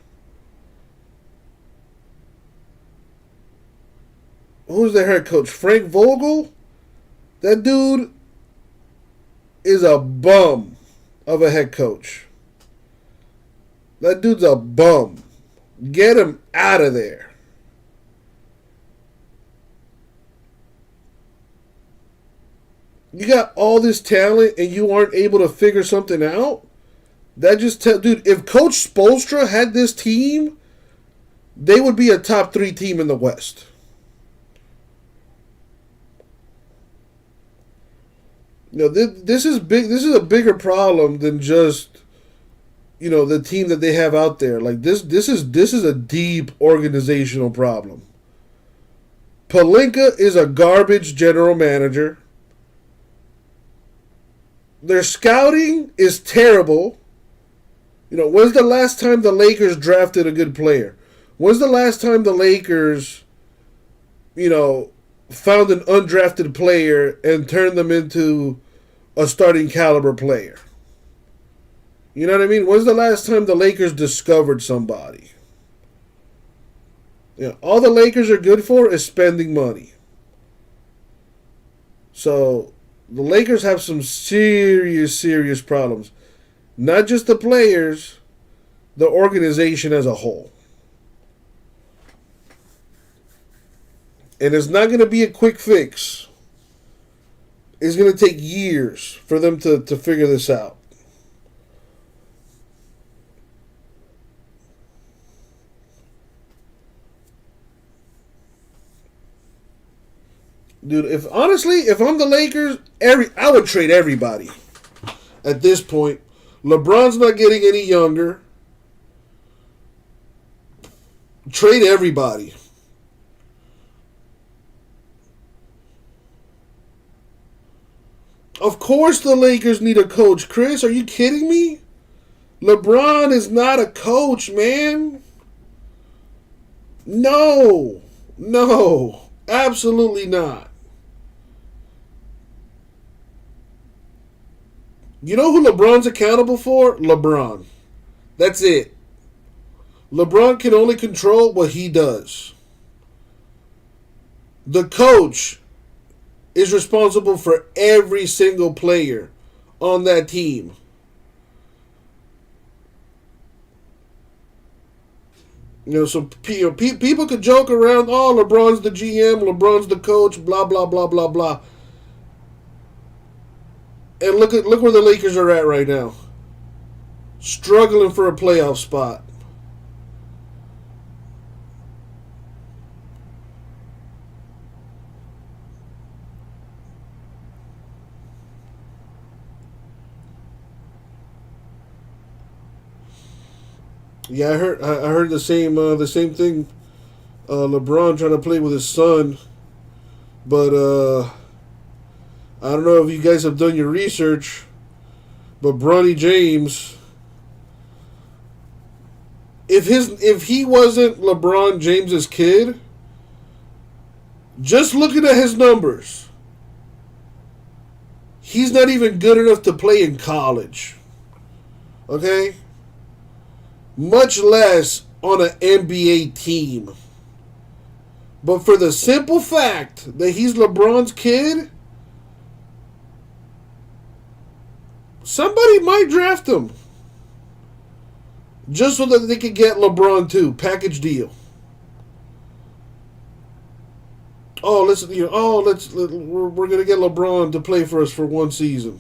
Who's their head coach? Frank Vogel? That dude is a bum of a head coach. That dude's a bum. Get him out of there. You got all this talent and you aren't able to figure something out? That just dude, if Coach Spoelstra had this team, they would be a top 3 team in the West. You know, this is big. This is a bigger problem than just, you know, the team that they have out there. Like this is a deep organizational problem. Pelinka is a garbage general manager. Their scouting is terrible. You know, when's the last time the Lakers drafted a good player? When's the last time the Lakers, found an undrafted player and turned them into a starting caliber player? You know what I mean? When's the last time the Lakers discovered somebody? All the Lakers are good for is spending money. So the Lakers have some serious, serious problems. Not just the players, the organization as a whole. And it's not going to be a quick fix. It's going to take years for them to figure this out. Dude, if I'm the Lakers, I would trade everybody at this point. LeBron's not getting any younger. Trade everybody. Of course the Lakers need a coach, Chris. Are you kidding me? LeBron is not a coach, man. No, absolutely not. You know who LeBron's accountable for? LeBron. That's it. LeBron can only control what he does. The coach is responsible for every single player on that team. So people could joke around, oh, LeBron's the GM, LeBron's the coach, blah, blah, blah, blah, blah. And look where the Lakers are at right now. Struggling for a playoff spot. Yeah, I heard the same thing. LeBron trying to play with his son, but I don't know if you guys have done your research, but Bronny James, if he wasn't LeBron James's kid, just looking at his numbers, he's not even good enough to play in college. Okay? Much less on an NBA team. But for the simple fact that he's LeBron's kid, somebody might draft him. Just so that they could get LeBron too. Package deal. We're gonna get LeBron to play for us for one season.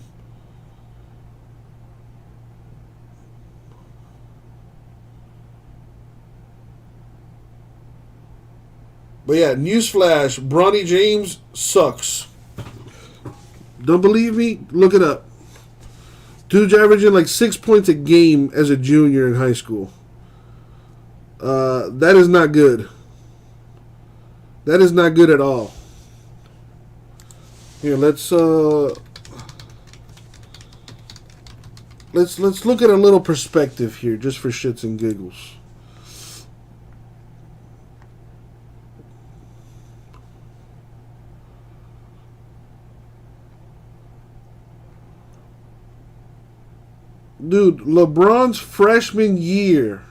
But yeah, newsflash, Bronny James sucks. Don't believe me? Look it up. Dude's averaging like 6 points a game as a junior in high school. That is not good. That is not good at all. Here, let's look at a little perspective here, just for shits and giggles. Dude, LeBron's freshman year,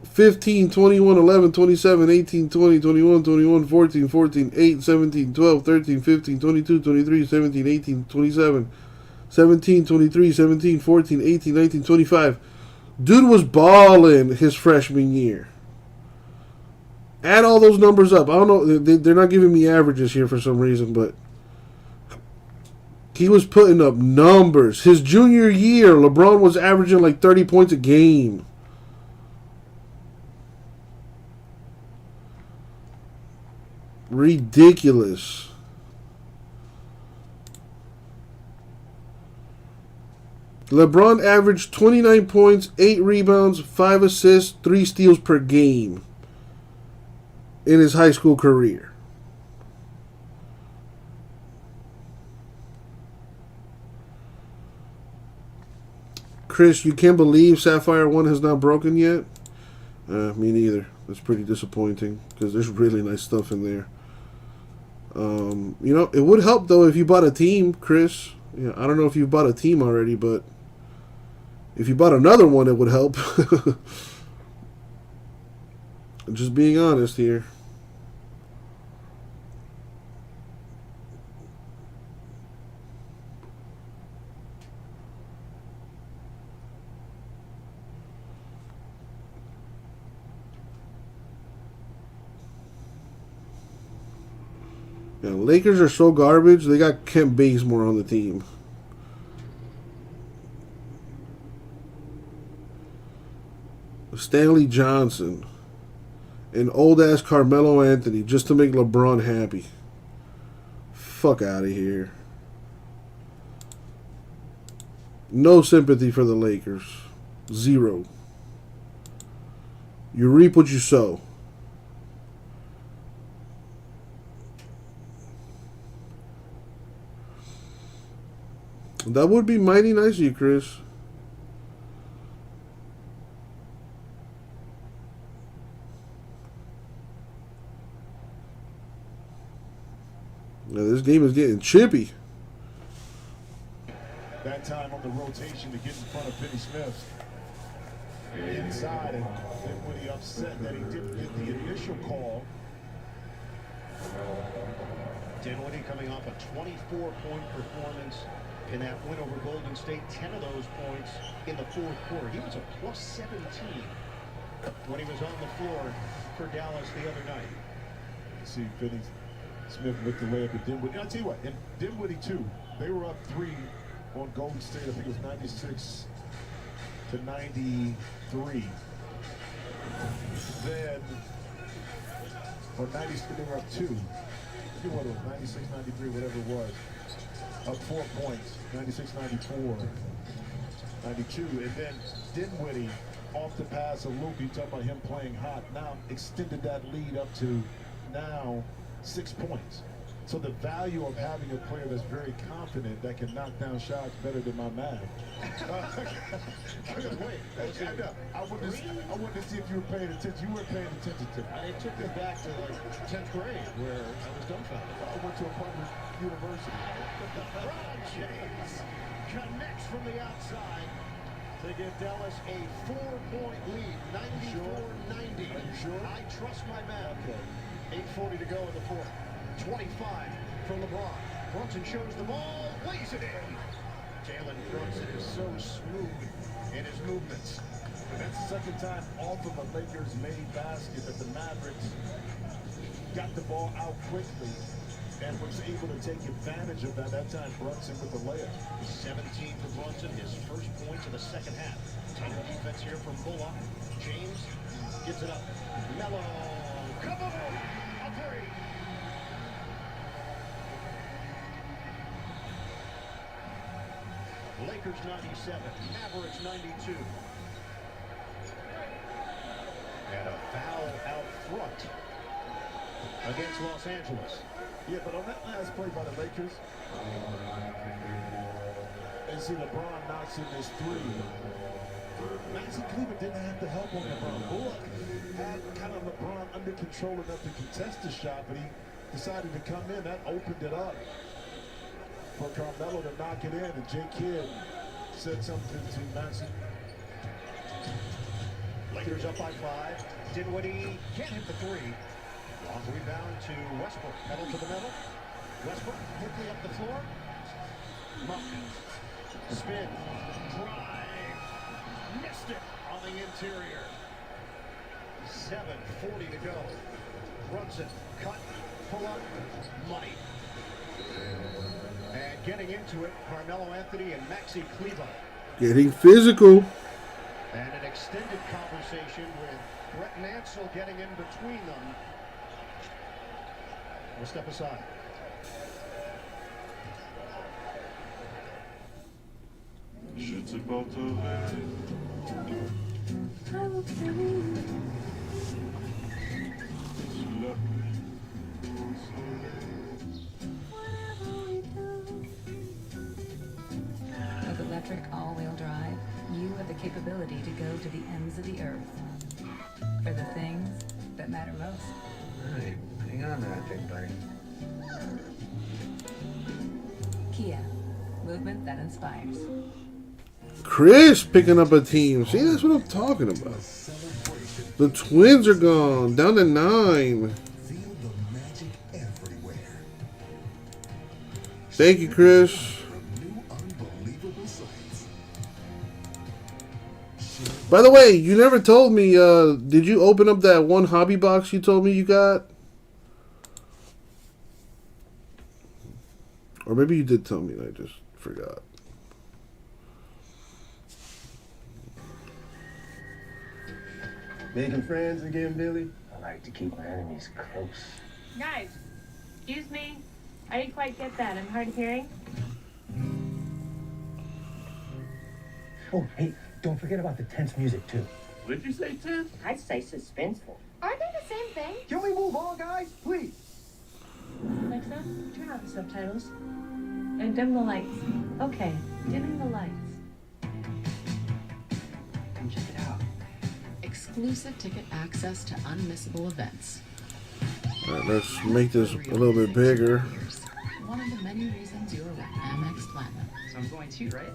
15, 21, 11, 27, 18, 20, 21, 21, 14, 14, 8, 17, 12, 13, 15, 22, 23, 17, 18, 27, 17, 23, 17, 14, 18, 19, 25. Dude was balling his freshman year. Add all those numbers up. I don't know. They're not giving me averages here for some reason, but he was putting up numbers. His junior year, LeBron was averaging like 30 points a game. Ridiculous. LeBron averaged 29 points, 8 rebounds, 5 assists, 3 steals per game in his high school career. Chris, you can't believe Sapphire 1 has not broken yet? Me neither. That's pretty disappointing because there's really nice stuff in there. You know, it would help though if you bought a team, Chris. Yeah, I don't know if you bought a team already, but if you bought another one, it would help. I'm just being honest here. Yeah, Lakers are so garbage. They got Kent Bazemore on the team. Stanley Johnson. And old-ass Carmelo Anthony just to make LeBron happy. Fuck out of here. No sympathy for the Lakers. Zero. You reap what you sow. That would be mighty nice of you, Chris. Now, this game is getting chippy. That time on the rotation to get in front of Finney Smith. Inside, and Dinwiddie upset that he didn't get the initial call. Dinwiddie coming off a 24-point performance in that win over Golden State. 10 of those points in the fourth quarter. He was a plus 17 when he was on the floor for Dallas the other night. See Finney Smith with the layup at Dinwiddie. I'll tell you what, and Dinwiddie too, they were up 3 on Golden State. I think it was 96 to 93. Then, or 90, they were up 2. I think what it was, 96, 93, whatever it was. Up 4 points, 96, 94, 92. And then Dinwiddie off the pass of Luke. You talk about him playing hot. Now extended that lead up to now 6 points. So the value of having a player that's very confident that can knock down shots better than my man. Wait, I wanted to see if you were paying attention. You weren't paying attention to me. It took me back to like 10th grade where I was dumbfounded. I went to a public university. LeBron James connects from the outside to give Dallas a 4-point lead, 94-90. Are you sure? I trust my man. Okay. 8:40 to go in the fourth. 25 for LeBron. Brunson shows the ball, lays it in. Jalen Brunson is so smooth in his movements. And that's the second time off of a Lakers made basket that the Mavericks got the ball out quickly and was able to take advantage of that. That time Brunson with the layup. 17 for Brunson, his first points of the second half. Tight defense here from Bullock. James gives it up. Melo, come on, a three. Lakers 97, Mavericks 92. And a foul out front against Los Angeles. Yeah, but on that last play by the Lakers, and see LeBron knocks in this 3. Maxi Kleber didn't have to help on LeBron. Bullock had kind of LeBron under control enough to contest the shot, but he decided to come in. That opened it up for Carmelo to knock it in, and Jay Kidd said something to Maxi. Lakers up by 5. Dinwiddie can't hit the 3. Long rebound to Westbrook. Pedal to the middle. Westbrook quickly up the floor. Monk. Spin. Drive. Missed it on the interior. 7:40 to go. Brunson. Cut. Pull up. Money. And getting into it, Carmelo Anthony and Maxi Kleber. Getting physical. And an extended conversation with Brett Nansel getting in between them. We'll step aside. Shit's about to end. With electric all-wheel drive, you capability to go to the ends of the earth for the things that matter most. Hey, hang on there, big buddy. Kia, movement that inspires. Chris picking up a team. See, that's what I'm talking about. The Twins are gone. Down to 9. Thank you, Chris. By the way, you never told me, did you open up that one hobby box you told me you got? Or maybe you did tell me and I just forgot. Making friends again, Billy? I like to keep my enemies close. Guys, excuse me. I didn't quite get that. I'm hard of hearing. Oh, hey, don't forget about the tense music, too. What did you say, Tim? I'd say suspenseful. Aren't they the same thing? Can we move on, guys? Please. Alexa, turn off the subtitles. And dim the lights. Okay, dimming the lights. Come check it out. Exclusive ticket access to unmissable events. Alright, let's make this a little bit bigger. One of the many reasons you're with Amex Platinum. So I'm going to, right?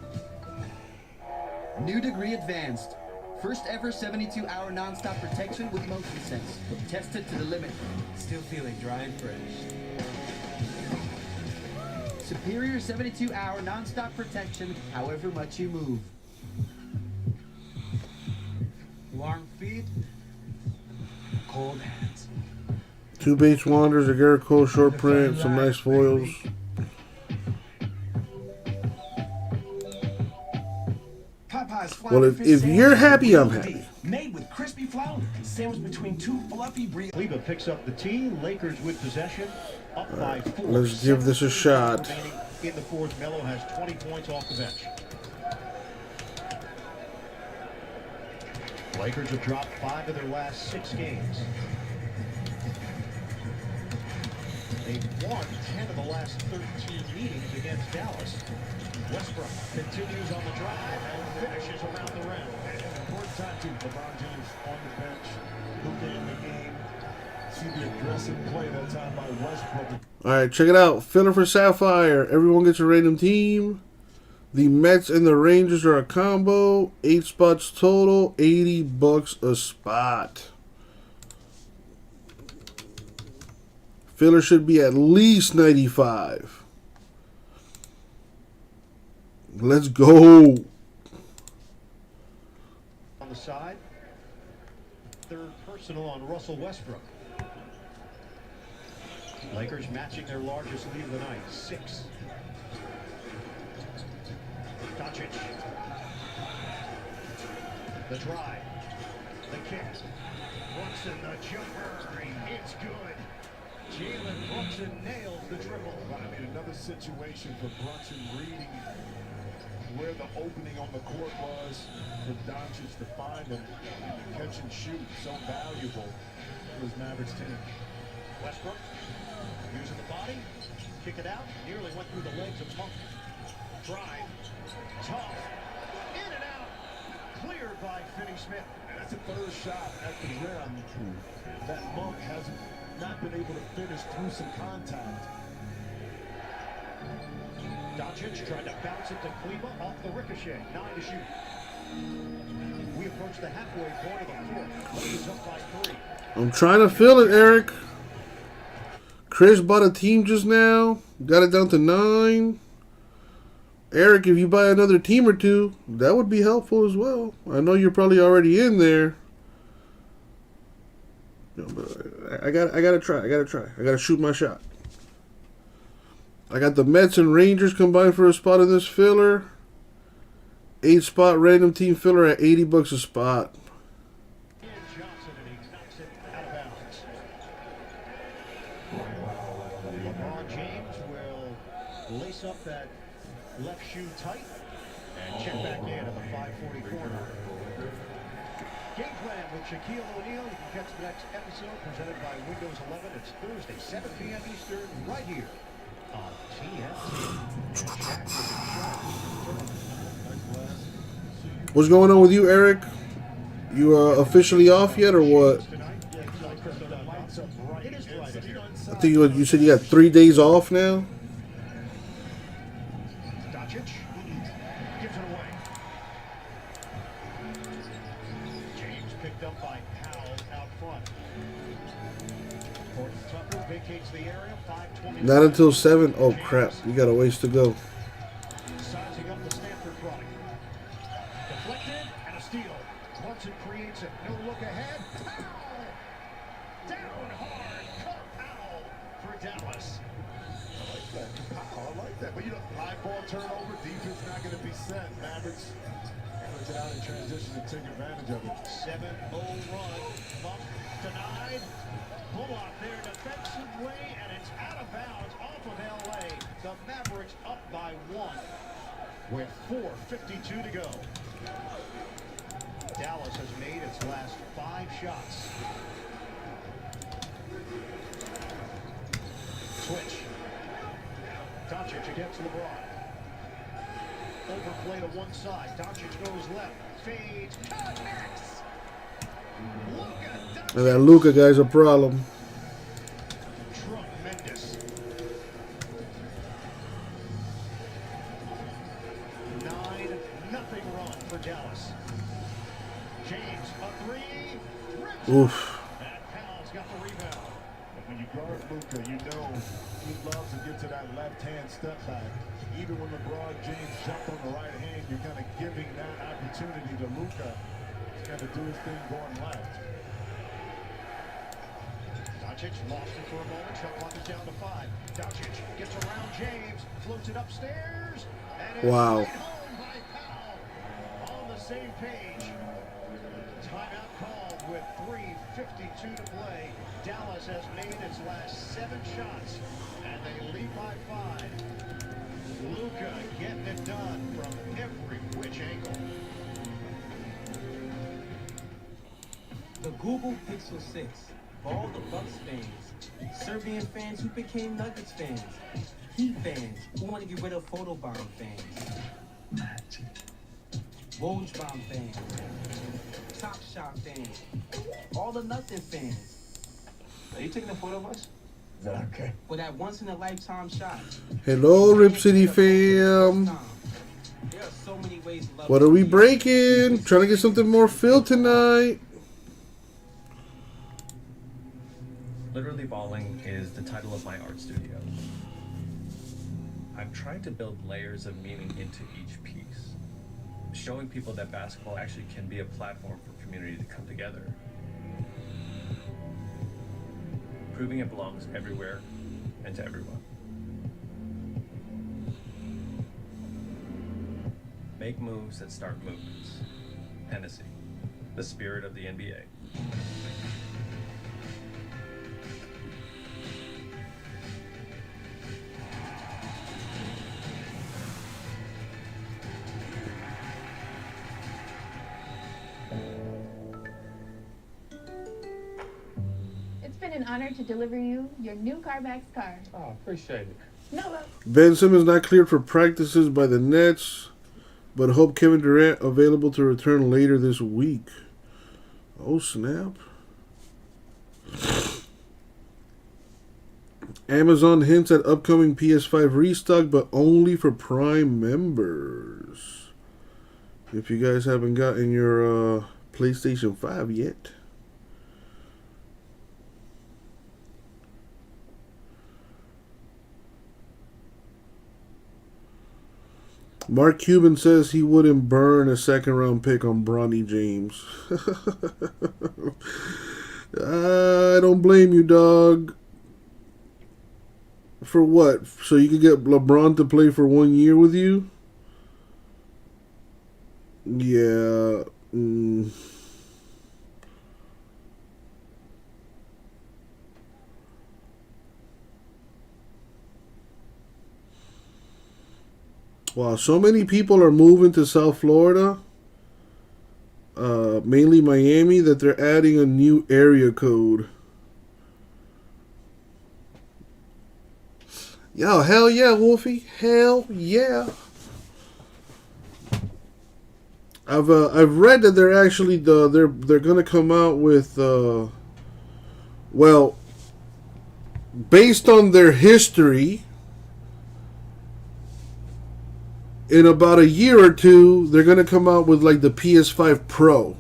New degree advanced. First ever 72-hour non-stop protection with motion sense. Tested to the limit. Still feeling dry and fresh. Superior 72-hour non-stop protection, however much you move. Warm feet, cold hands. 2 base wanders, a Garrett Cole short print, some nice foils. Well, if you're happy, I'm happy. Made with crispy flounder, sandwiched between two fluffy breeds. Leva picks up the tee. Lakers with possession, up by 4. Let's give this a shot. In the fourth, Melo has 20 points off the bench. Lakers have dropped 5 of their last 6 games. They've won 10 of the last 13 meetings against Dallas. Westbrook continues on the drive and finishes around the rim. And an important time too. LeBron James on the bench, Luka in the game. See the aggressive play that time by Westbrook. Alright, check it out. Filler for Sapphire. Everyone gets a random team. The Mets and the Rangers are a combo. 8 spots total. $80 a spot. Filler should be at least 95. Let's go. On the side, third personal on Russell Westbrook. Lakers matching their largest lead of the night, 6. Doncic. The drive. The kick. Brunson, the jumper. It's good. Jalen Brunson nails the triple. I mean, another situation for Brunson reading where the opening on the court was for Doncic to find him. Catch and shoot, so valuable for his Mavericks team. Westbrook using the body, kick it out, nearly went through the legs of Monk. Drive, tough, in and out, cleared by Finney-Smith. And that's a third shot at the rim that Monk hasn't not been able to finish through some contact. Doncic tried to bounce it to Kleba off the ricochet. 9 to shoot. We approach the halfway point of the fourth. Lakers up by 3. I'm trying to fill it, Eric. Chris bought a team just now. Got it down to 9. Eric, if you buy another team or two, that would be helpful as well. I know you're probably already in there. No, but I gotta try. I gotta shoot my shot. I got the Mets and Rangers combined for a spot in this filler. 8 spot random team filler at $80 a spot. Johnson, and he knocks it out of bounds. LeBron James will lace up that left shoe tight and check back in at the 540 corner. Game plan with Shaquille O'Neal. You can catch the next episode presented by Windows 11. It's Thursday, 7 p.m. Eastern, right here on TNT. What's going on with you, Eric? You officially off yet, or what? I think you said you got 3 days off now. Doncic gives it away. James picked up by Powell out front. Horton Tucker vacates the area. 5:20. Not until 7. Oh crap! You got a ways to go. Sizing up the Stanford product. Deflected and a steal. Once it creates it, no look ahead. Powell down hard. Cut Powell for Dallas. I like that. But you know, high ball turnover, defense not going to be set. Mavericks puts it out in transition to take advantage of it. 7-0 run. Bump denied. Bullock there defensively, and it's out of bounds off of LA. The Mavericks up by 1 with 4:52 to go. Dallas has made its last 5 shots. Switch. Doncic against LeBron. Overplay to one side. Doncic goes left. Fades. Connects. Luka. And that Luka guy's a problem. Tremendous. 9-0 run for Dallas. James a 3. Oof. And Powell's got the rebound. When you guard Luka, you know he loves to get to that left-hand step back. Even when LeBron James jumped on the right hand, you're kind of giving that opportunity to Luka. He's got to do his thing going left. Doncic lost it for a moment. Shot clock is down to 5. Doncic gets around James, floats it upstairs, and it's Wow. right home by Powell. On the same page. Timeout called with 3:52 to play. Dallas has made its last 7 shots, and they lead by 5. Luka getting it done from every which angle. The Google Pixel 6. For all the Bucks fans, Serbian fans who became Nuggets fans, Heat fans who want to get rid of photobomb fans, Woj bomb fans, Top Shot fans, all the nothing fans. Are you taking a photo of us? Is that okay? For that once in a lifetime shot. Hello, Rip City fam. There are so many ways to love What are we breaking? Trying to get something more filled tonight. Literally Balling is the title of my art studio. I'm trying to build layers of meaning into each piece, showing people that basketball actually can be a platform for community to come together. Proving it belongs everywhere and to everyone. Make moves that start movements. Hennessy, the spirit of the NBA. It's been an honor to deliver you your new CarMax car. Oh, appreciate it. No, Ben Simmons not cleared for practices by the Nets, but hope Kevin Durant available to return later this week. Oh, snap. Amazon hints at upcoming PS5 restock, but only for Prime members. If you guys haven't gotten your PlayStation 5 yet. Mark Cuban says he wouldn't burn a second-round pick on Bronny James. I don't blame you, dog. For what? So you could get LeBron to play for 1 year with you? Yeah. Wow, so many people are moving to South Florida, mainly Miami, that they're adding a new area code. Yo, hell yeah, Wolfie. Hell yeah. I've read that they're actually they're gonna come out with well, based on their history, in about a year or two, they're gonna come out with like the PS5 Pro.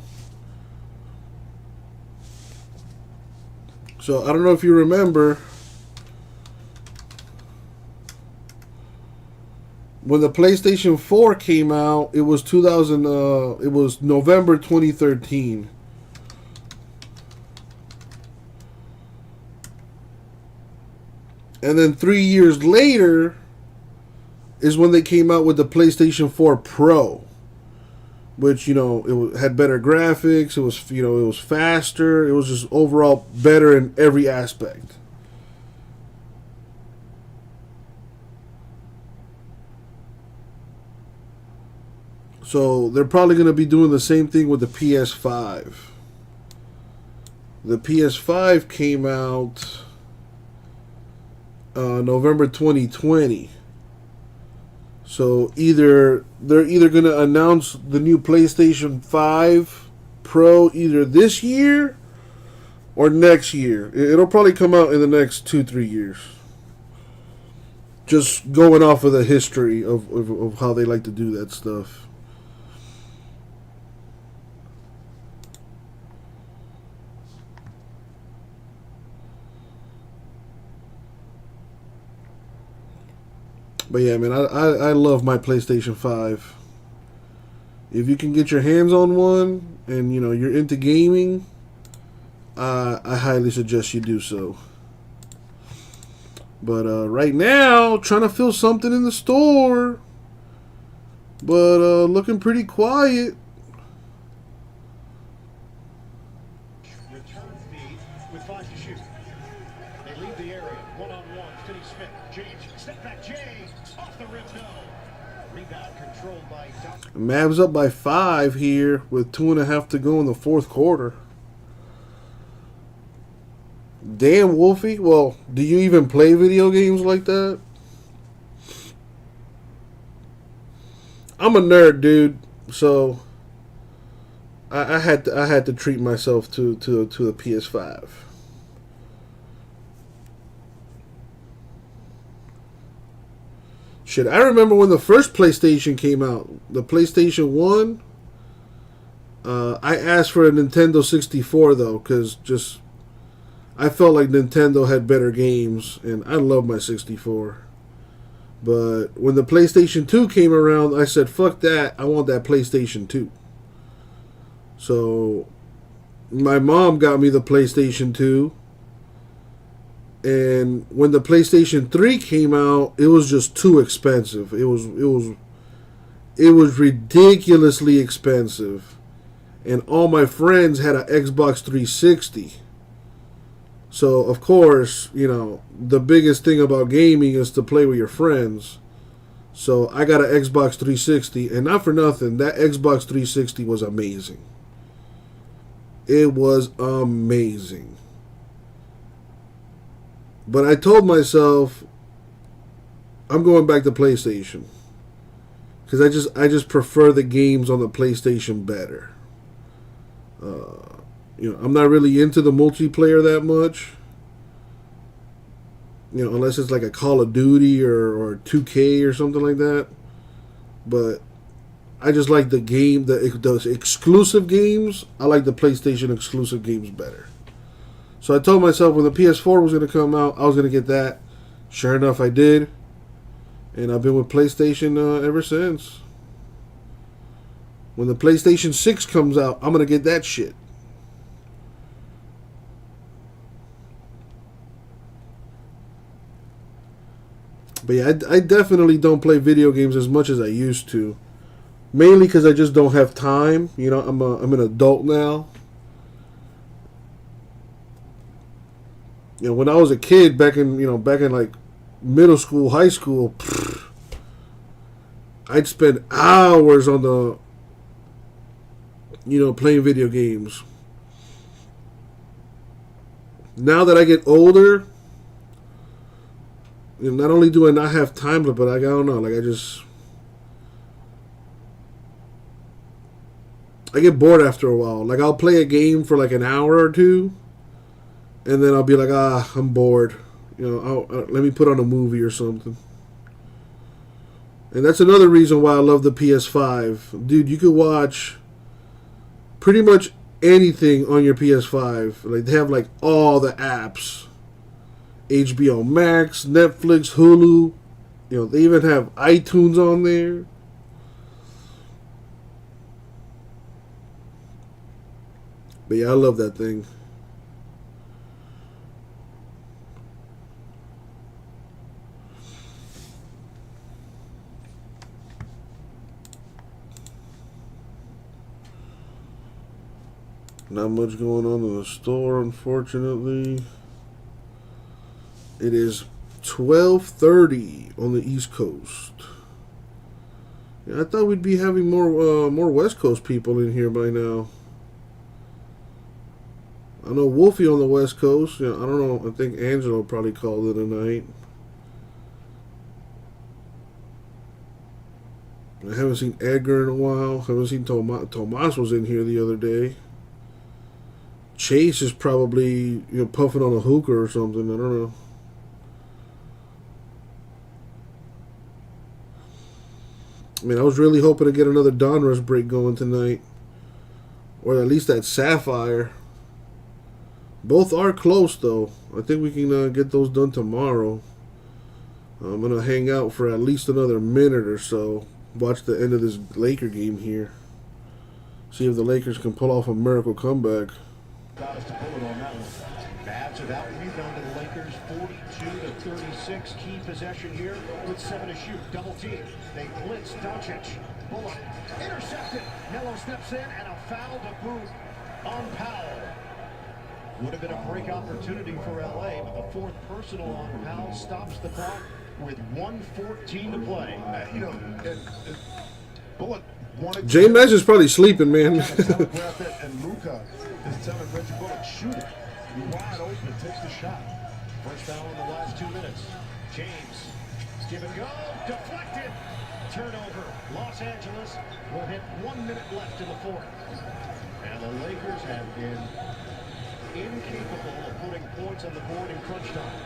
So I don't know if you remember when the PlayStation 4 came out. It was it was November 2013. And then 3 years later is when they came out with the PlayStation 4 Pro, which, you know, had better graphics. It was, you know, it was faster. It was just overall better in every aspect. So they're probably going to be doing the same thing with the PS5. The PS5 came out November 2020. So they're either going to announce the new PlayStation 5 Pro either this year or next year. It'll probably come out in the next 2-3 years. Just going off of the history of how they like to do that stuff. But yeah, man, I love my PlayStation 5. If you can get your hands on one and, you know, you're into gaming, I highly suggest you do so. But right now, trying to fill something in the store, but looking pretty quiet. Return feed with 5 to shoot. They leave the area. One-on-one. Finney-Smith. James. Step back. James. Off the rim. No. Rebound controlled by Doc. Mavs up by 5 here with 2.5 to go in the fourth quarter. Damn, Wolfie. Well, do you even play video games like that? I'm a nerd, dude. So I had to treat myself to the PS5. Shit, I remember when the first PlayStation came out, the PlayStation 1. I asked for a Nintendo 64 though, because just I felt like Nintendo had better games, and I love my 64. But when the PlayStation 2 came around, I said, fuck that, I want that PlayStation 2. So my mom got me the PlayStation 2. And when the PlayStation 3 came out, it was just too expensive. It was ridiculously expensive. And all my friends had an Xbox 360. So, of course, you know, the biggest thing about gaming is to play with your friends. So, I got an Xbox 360, and not for nothing, that Xbox 360 was amazing. It was amazing. But I told myself, I'm going back to PlayStation. Because I just prefer the games on the PlayStation better. You know, I'm not really into the multiplayer that much. You know, unless it's like a Call of Duty or 2K or something like that. But I just like the game, the exclusive games. I like the PlayStation exclusive games better. So I told myself when the PS4 was going to come out, I was going to get that. Sure enough, I did. And I've been with PlayStation ever since. When the PlayStation 6 comes out, I'm going to get that shit. But yeah, I definitely don't play video games as much as I used to. Mainly because I just don't have time. You know, I'm an adult now. You know, when I was a kid, back in like middle school, high school, I'd spend hours on the, you know, playing video games. Now that I get older, you know, not only do I not have time, but I don't know, like I get bored after a while. Like I'll play a game for like an hour or two, and then I'll be like, I'm bored. You know, let me put on a movie or something. And that's another reason why I love the PS5. Dude, you could watch pretty much anything on your PS5. Like they have like all the apps. HBO Max, Netflix, Hulu. You know, they even have iTunes on there. But yeah, I love that thing. Not much going on in the store, unfortunately. It is 12:30 on the East Coast. Yeah, I thought we'd be having more West Coast people in here by now. I know Wolfie on the West Coast. Yeah, I don't know. I think Angelo probably called it a night. I haven't seen Edgar in a while. Haven't seen Tomas was in here the other day. Chase is probably puffing on a hookah or something. I don't know. I mean, I was really hoping to get another Donruss break going tonight, or at least that Sapphire. Both are close, though. I think we can get those done tomorrow. I'm going to hang out for at least another minute or so. Watch the end of this Laker game here. See if the Lakers can pull off a miracle comeback. Got us to pull it on that one. Mavs without rebound to the Lakers, 42-36. Key possession here with 7 to shoot. Double team. They blitz Doncic. Bullock intercepted. Melo steps in and a foul to boot on Powell. Would have been a break opportunity for LA, but the fourth personal on Powell stops the clock with 1:14 to play. Bullock wanted J Mesh is probably sleeping, man. telegraph it, and Luka is telling Reggie Bullock, shoot it. You're wide open, take the shot. First foul in the last 2 minutes. James, give and go, deflected. Turnover. Los Angeles will hit 1 minute left in the fourth. And the Lakers have been incapable of putting points on the board in crunch time.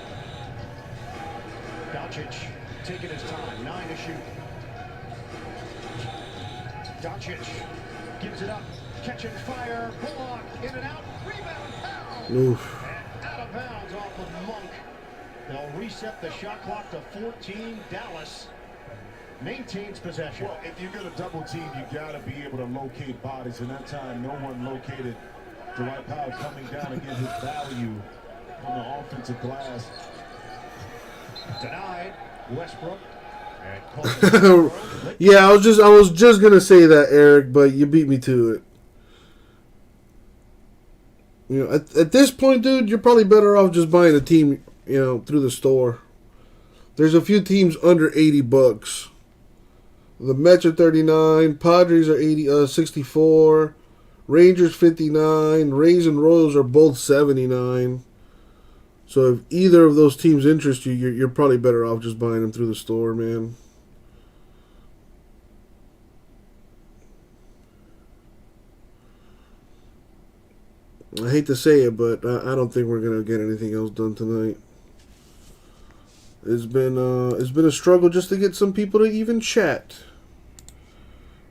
Doncic taking his time, 9 to shoot. Doncic gives it up, catching fire. Bullock in and out, rebound, Powell. Oof. And out of bounds off of Monk. They'll reset the shot clock to 14. Dallas maintains possession. Well, if you're going to double team, you got to be able to locate bodies. And that time, no one located Dwight Powell coming down and get his value on the offensive glass. Denied. Westbrook. Yeah, I was just gonna say that, Eric, but you beat me to it. You know, at this point, dude, you're probably better off just buying a team, through the store. There's a few teams under $80. The Mets are 39, Padres are 64, Rangers 59, Rays and Royals are both 79. So if either of those teams interest you, you're probably better off just buying them through the store, man. I hate to say it, but I don't think we're gonna get anything else done tonight. It's been a struggle just to get some people to even chat.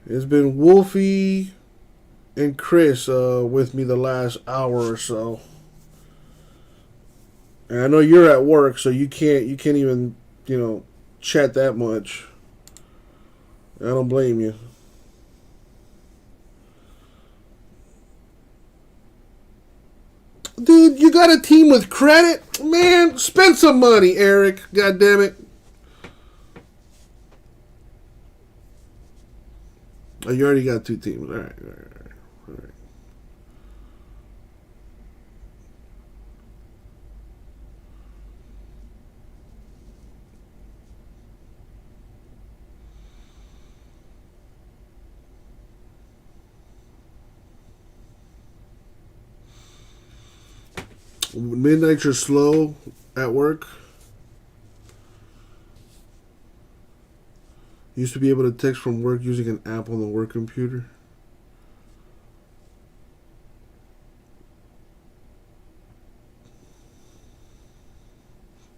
It's been Wolfie and Chris with me the last hour or so. And I know you're at work, so you can't even, chat that much. I don't blame you. Dude, you got a team with credit? Man, spend some money, Eric. God damn it. Oh, you already got 2 teams. All right. Midnights are slow at work. Used to be able to text from work using an app on the work computer.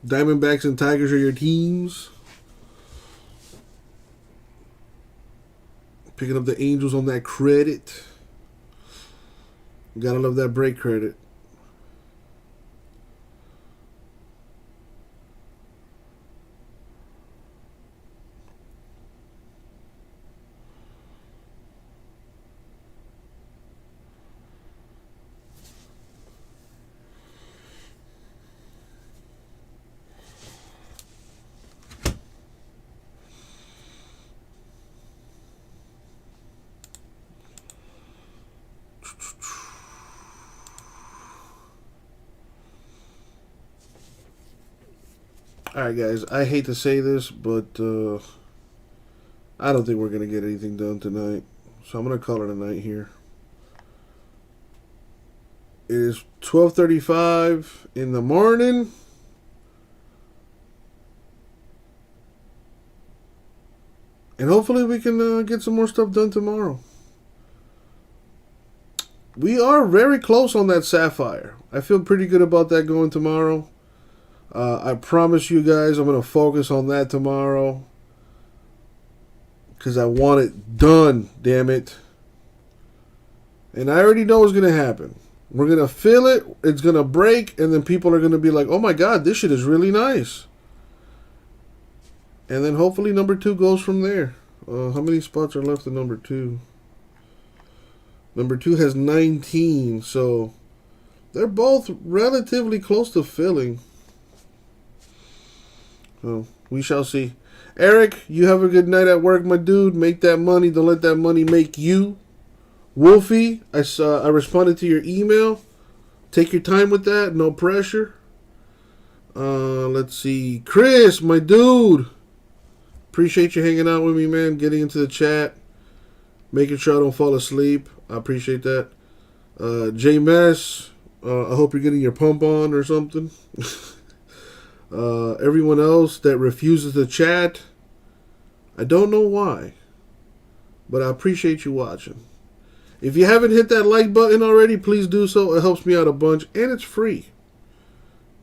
Diamondbacks and Tigers are your teams. Picking up the Angels on that credit. Gotta love that break credit. Alright guys, I hate to say this, but I don't think we're going to get anything done tonight. So I'm going to call it a night here. It is 12:35 in the morning. And hopefully we can get some more stuff done tomorrow. We are very close on that Sapphire. I feel pretty good about that going tomorrow. I promise you guys I'm going to focus on that tomorrow. Because I want it done, damn it. And I already know what's going to happen. We're going to fill it, it's going to break, and then people are going to be like, oh my god, this shit is really nice. And then hopefully number 2 goes from there. How many spots are left in number 2? Number 2 has 19, so they're both relatively close to filling. So we shall see. Eric, you have a good night at work, my dude. Make that money. Don't let that money make you. Wolfie, I responded to your email. Take your time with that. No pressure. Let's see. Chris, my dude. Appreciate you hanging out with me, man. Getting into the chat. Making sure I don't fall asleep. I appreciate that. J-Mess, I hope you're getting your pump on or something. Everyone else that refuses to chat, I don't know why, but I appreciate you watching. If you haven't hit that like button already, please do so. It helps me out a bunch, and it's free.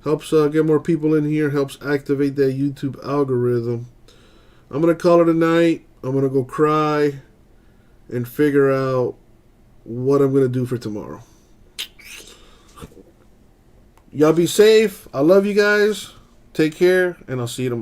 Helps get more people in here, helps activate that YouTube algorithm. I'm going to call it a night. I'm going to go cry and figure out what I'm going to do for tomorrow. Y'all be safe. I love you guys. Take care, and I'll see you tomorrow.